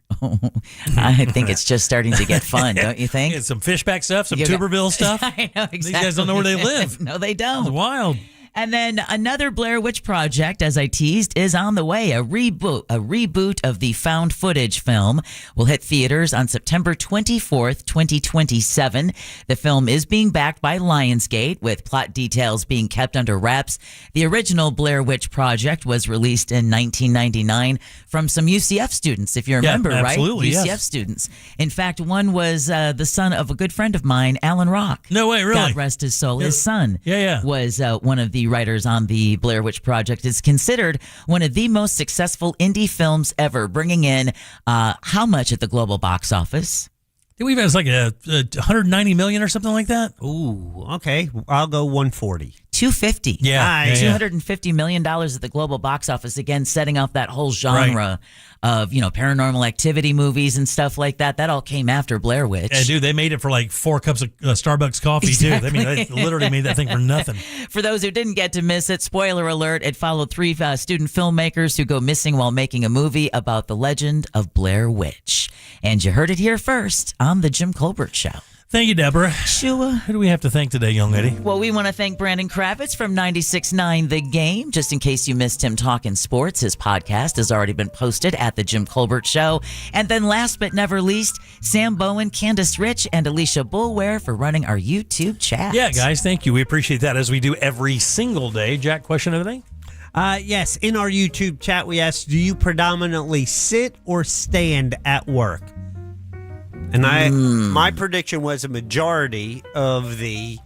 I think it's just starting to get fun, don't you think? Yeah, some Fishback stuff, some Tuberville stuff. I know, exactly. These guys don't know where they live. No, they don't. It's wild. And then another Blair Witch Project, as I teased, is on the way. A reboot of the found footage film will hit theaters on September 24th, 2027. The film is being backed by Lionsgate, with plot details being kept under wraps. The original Blair Witch Project was released in 1999 from some UCF students, if you remember, absolutely, right? UCF yes. students. In fact, one was the son of a good friend of mine, Alan Rock. No way, really? God rest his soul. His son was one of the writers on the Blair Witch Project. Is considered one of the most successful indie films ever, bringing in how much at the global box office? I think we've had like a 190 million or something like that. Ooh, okay. I'll go 140. 250. Yeah. Nice. $250 million at the global box office. Again, setting off that whole genre of, paranormal activity movies and stuff like that. That all came after Blair Witch. Yeah, dude, they made it for like 4 cups of Starbucks coffee, Exactly. too. I mean, they literally made that thing for nothing. For those who didn't get to miss it, spoiler alert, it followed 3 student filmmakers who go missing while making a movie about the legend of Blair Witch. And you heard it here first on The Jim Colbert Show. Thank you, Deborah. Sure. Who do we have to thank today, young lady? Well, we want to thank Brandon Kravitz from 96.9 The Game. Just in case you missed him talking sports, his podcast has already been posted at The Jim Colbert Show. And then last but never least, Sam Bowen, Candace Rich, and Alicia Bulware for running our YouTube chat. Yeah, guys, thank you. We appreciate that as we do every single day. Jack, question of the day? Yes, in our YouTube chat, we asked, do you predominantly sit or stand at work? And my prediction was a majority of the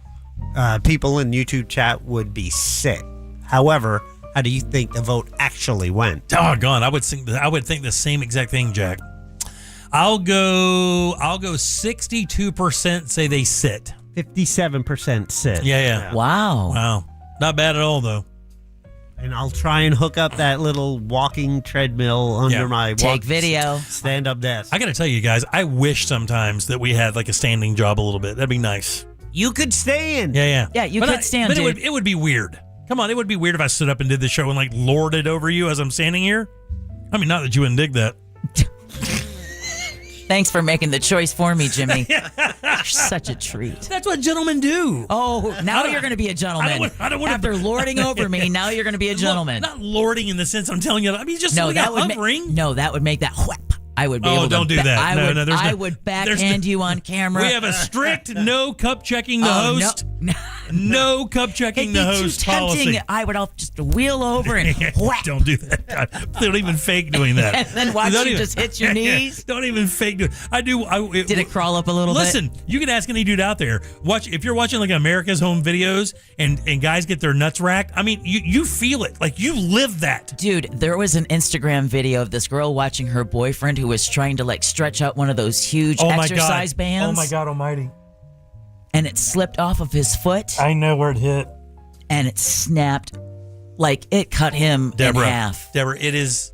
people in YouTube chat would be sit. However, how do you think the vote actually went? Doggone, I would think the same exact thing, Jack. I'll go 62% say they sit. 57% sit. Yeah. Wow. Not bad at all, though. And I'll try and hook up that little walking treadmill under my stand-up desk. I got to tell you guys, I wish sometimes that we had like a standing job a little bit. That'd be nice. You could stand. Yeah. Yeah, you could stand, But dude. it would be weird. Come on, it would be weird if I stood up and did the show and like lorded over you as I'm standing here. I mean, not that you wouldn't dig that. Thanks for making the choice for me, Jimmy. You're such a treat. That's what gentlemen do. Oh, now you're going to be a gentleman. I don't wanna, After lording over me, now you're going to be a gentleman. Not lording in the sense I'm telling you. I mean, just like hovering. That would make that whap. I would be able to. Don't do that. I would backhand you on camera. We have a strict no cup checking the host. No cup checking the host policy. I would just wheel over and whack. Don't do that. God, don't even fake doing that. And then watch you just hit your knees. Don't even fake do it. Did it crawl up a little bit? Listen, you can ask any dude out there. If you're watching like America's Home Videos and guys get their nuts racked, I mean, you feel it. Like you live that. Dude, there was an Instagram video of this girl watching her boyfriend who was trying to like stretch out one of those huge exercise bands. Oh my God almighty. And it slipped off of his foot. I know where it hit. And it snapped. Like it cut him in half. Deborah, it is,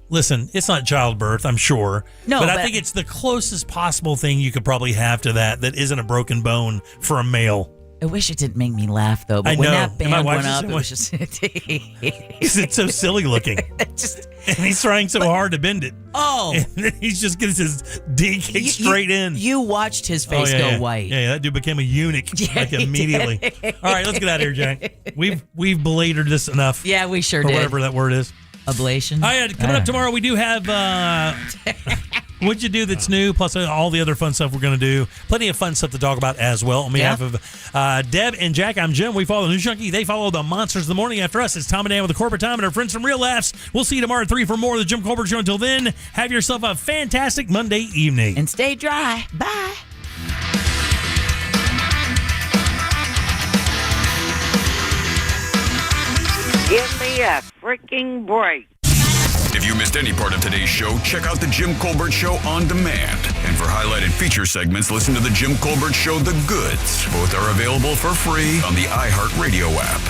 listen, it's not childbirth, I'm sure. No, but I think it's the closest possible thing you could probably have to that isn't a broken bone for a male. I wish it didn't make me laugh though. But I when know. that band went up, so it was just because it's so silly looking. And he's trying so hard to bend it. Oh. And he's just getting his D kicked straight in. You watched his face go white. Yeah, that dude became a eunuch like immediately. All right, let's get out of here, Jack. We've belated this enough. Yeah, we sure or did. whatever that word is. Ablation. All right, coming up tomorrow, we do have What'd You Do That's New, plus all the other fun stuff we're going to do. Plenty of fun stuff to talk about as well. On behalf of Deb and Jack, I'm Jim. We follow the News Junkie. They follow the Monsters of the Morning. After us, it's Tom and Dan with the Corporate Time and our friends from Real Laughs. We'll see you tomorrow at 3 for more of the Jim Colbert Show. Until then, have yourself a fantastic Monday evening. And stay dry. Bye. Give me a freaking break. If you missed any part of today's show, check out The Jim Colbert Show on demand. And for highlighted feature segments, listen to The Jim Colbert Show The Goods. Both are available for free on the iHeartRadio app.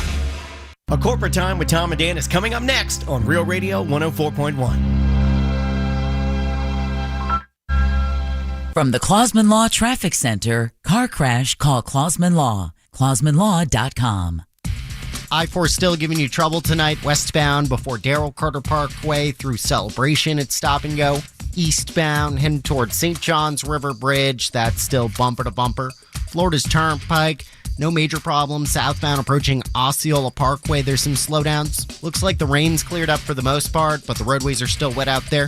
A Corporate Time with Tom and Dan is coming up next on Real Radio 104.1. From the Clausman Law Traffic Center, car crash, call Clausman Law. ClausmanLaw.com. I-4 still giving you trouble tonight, westbound before Darrell Carter Parkway through Celebration at Stop and Go. Eastbound, heading towards St. John's River Bridge, that's still bumper to bumper. Florida's Turnpike, no major problems. Southbound approaching Osceola Parkway, there's some slowdowns. Looks like the rain's cleared up for the most part, but the roadways are still wet out there.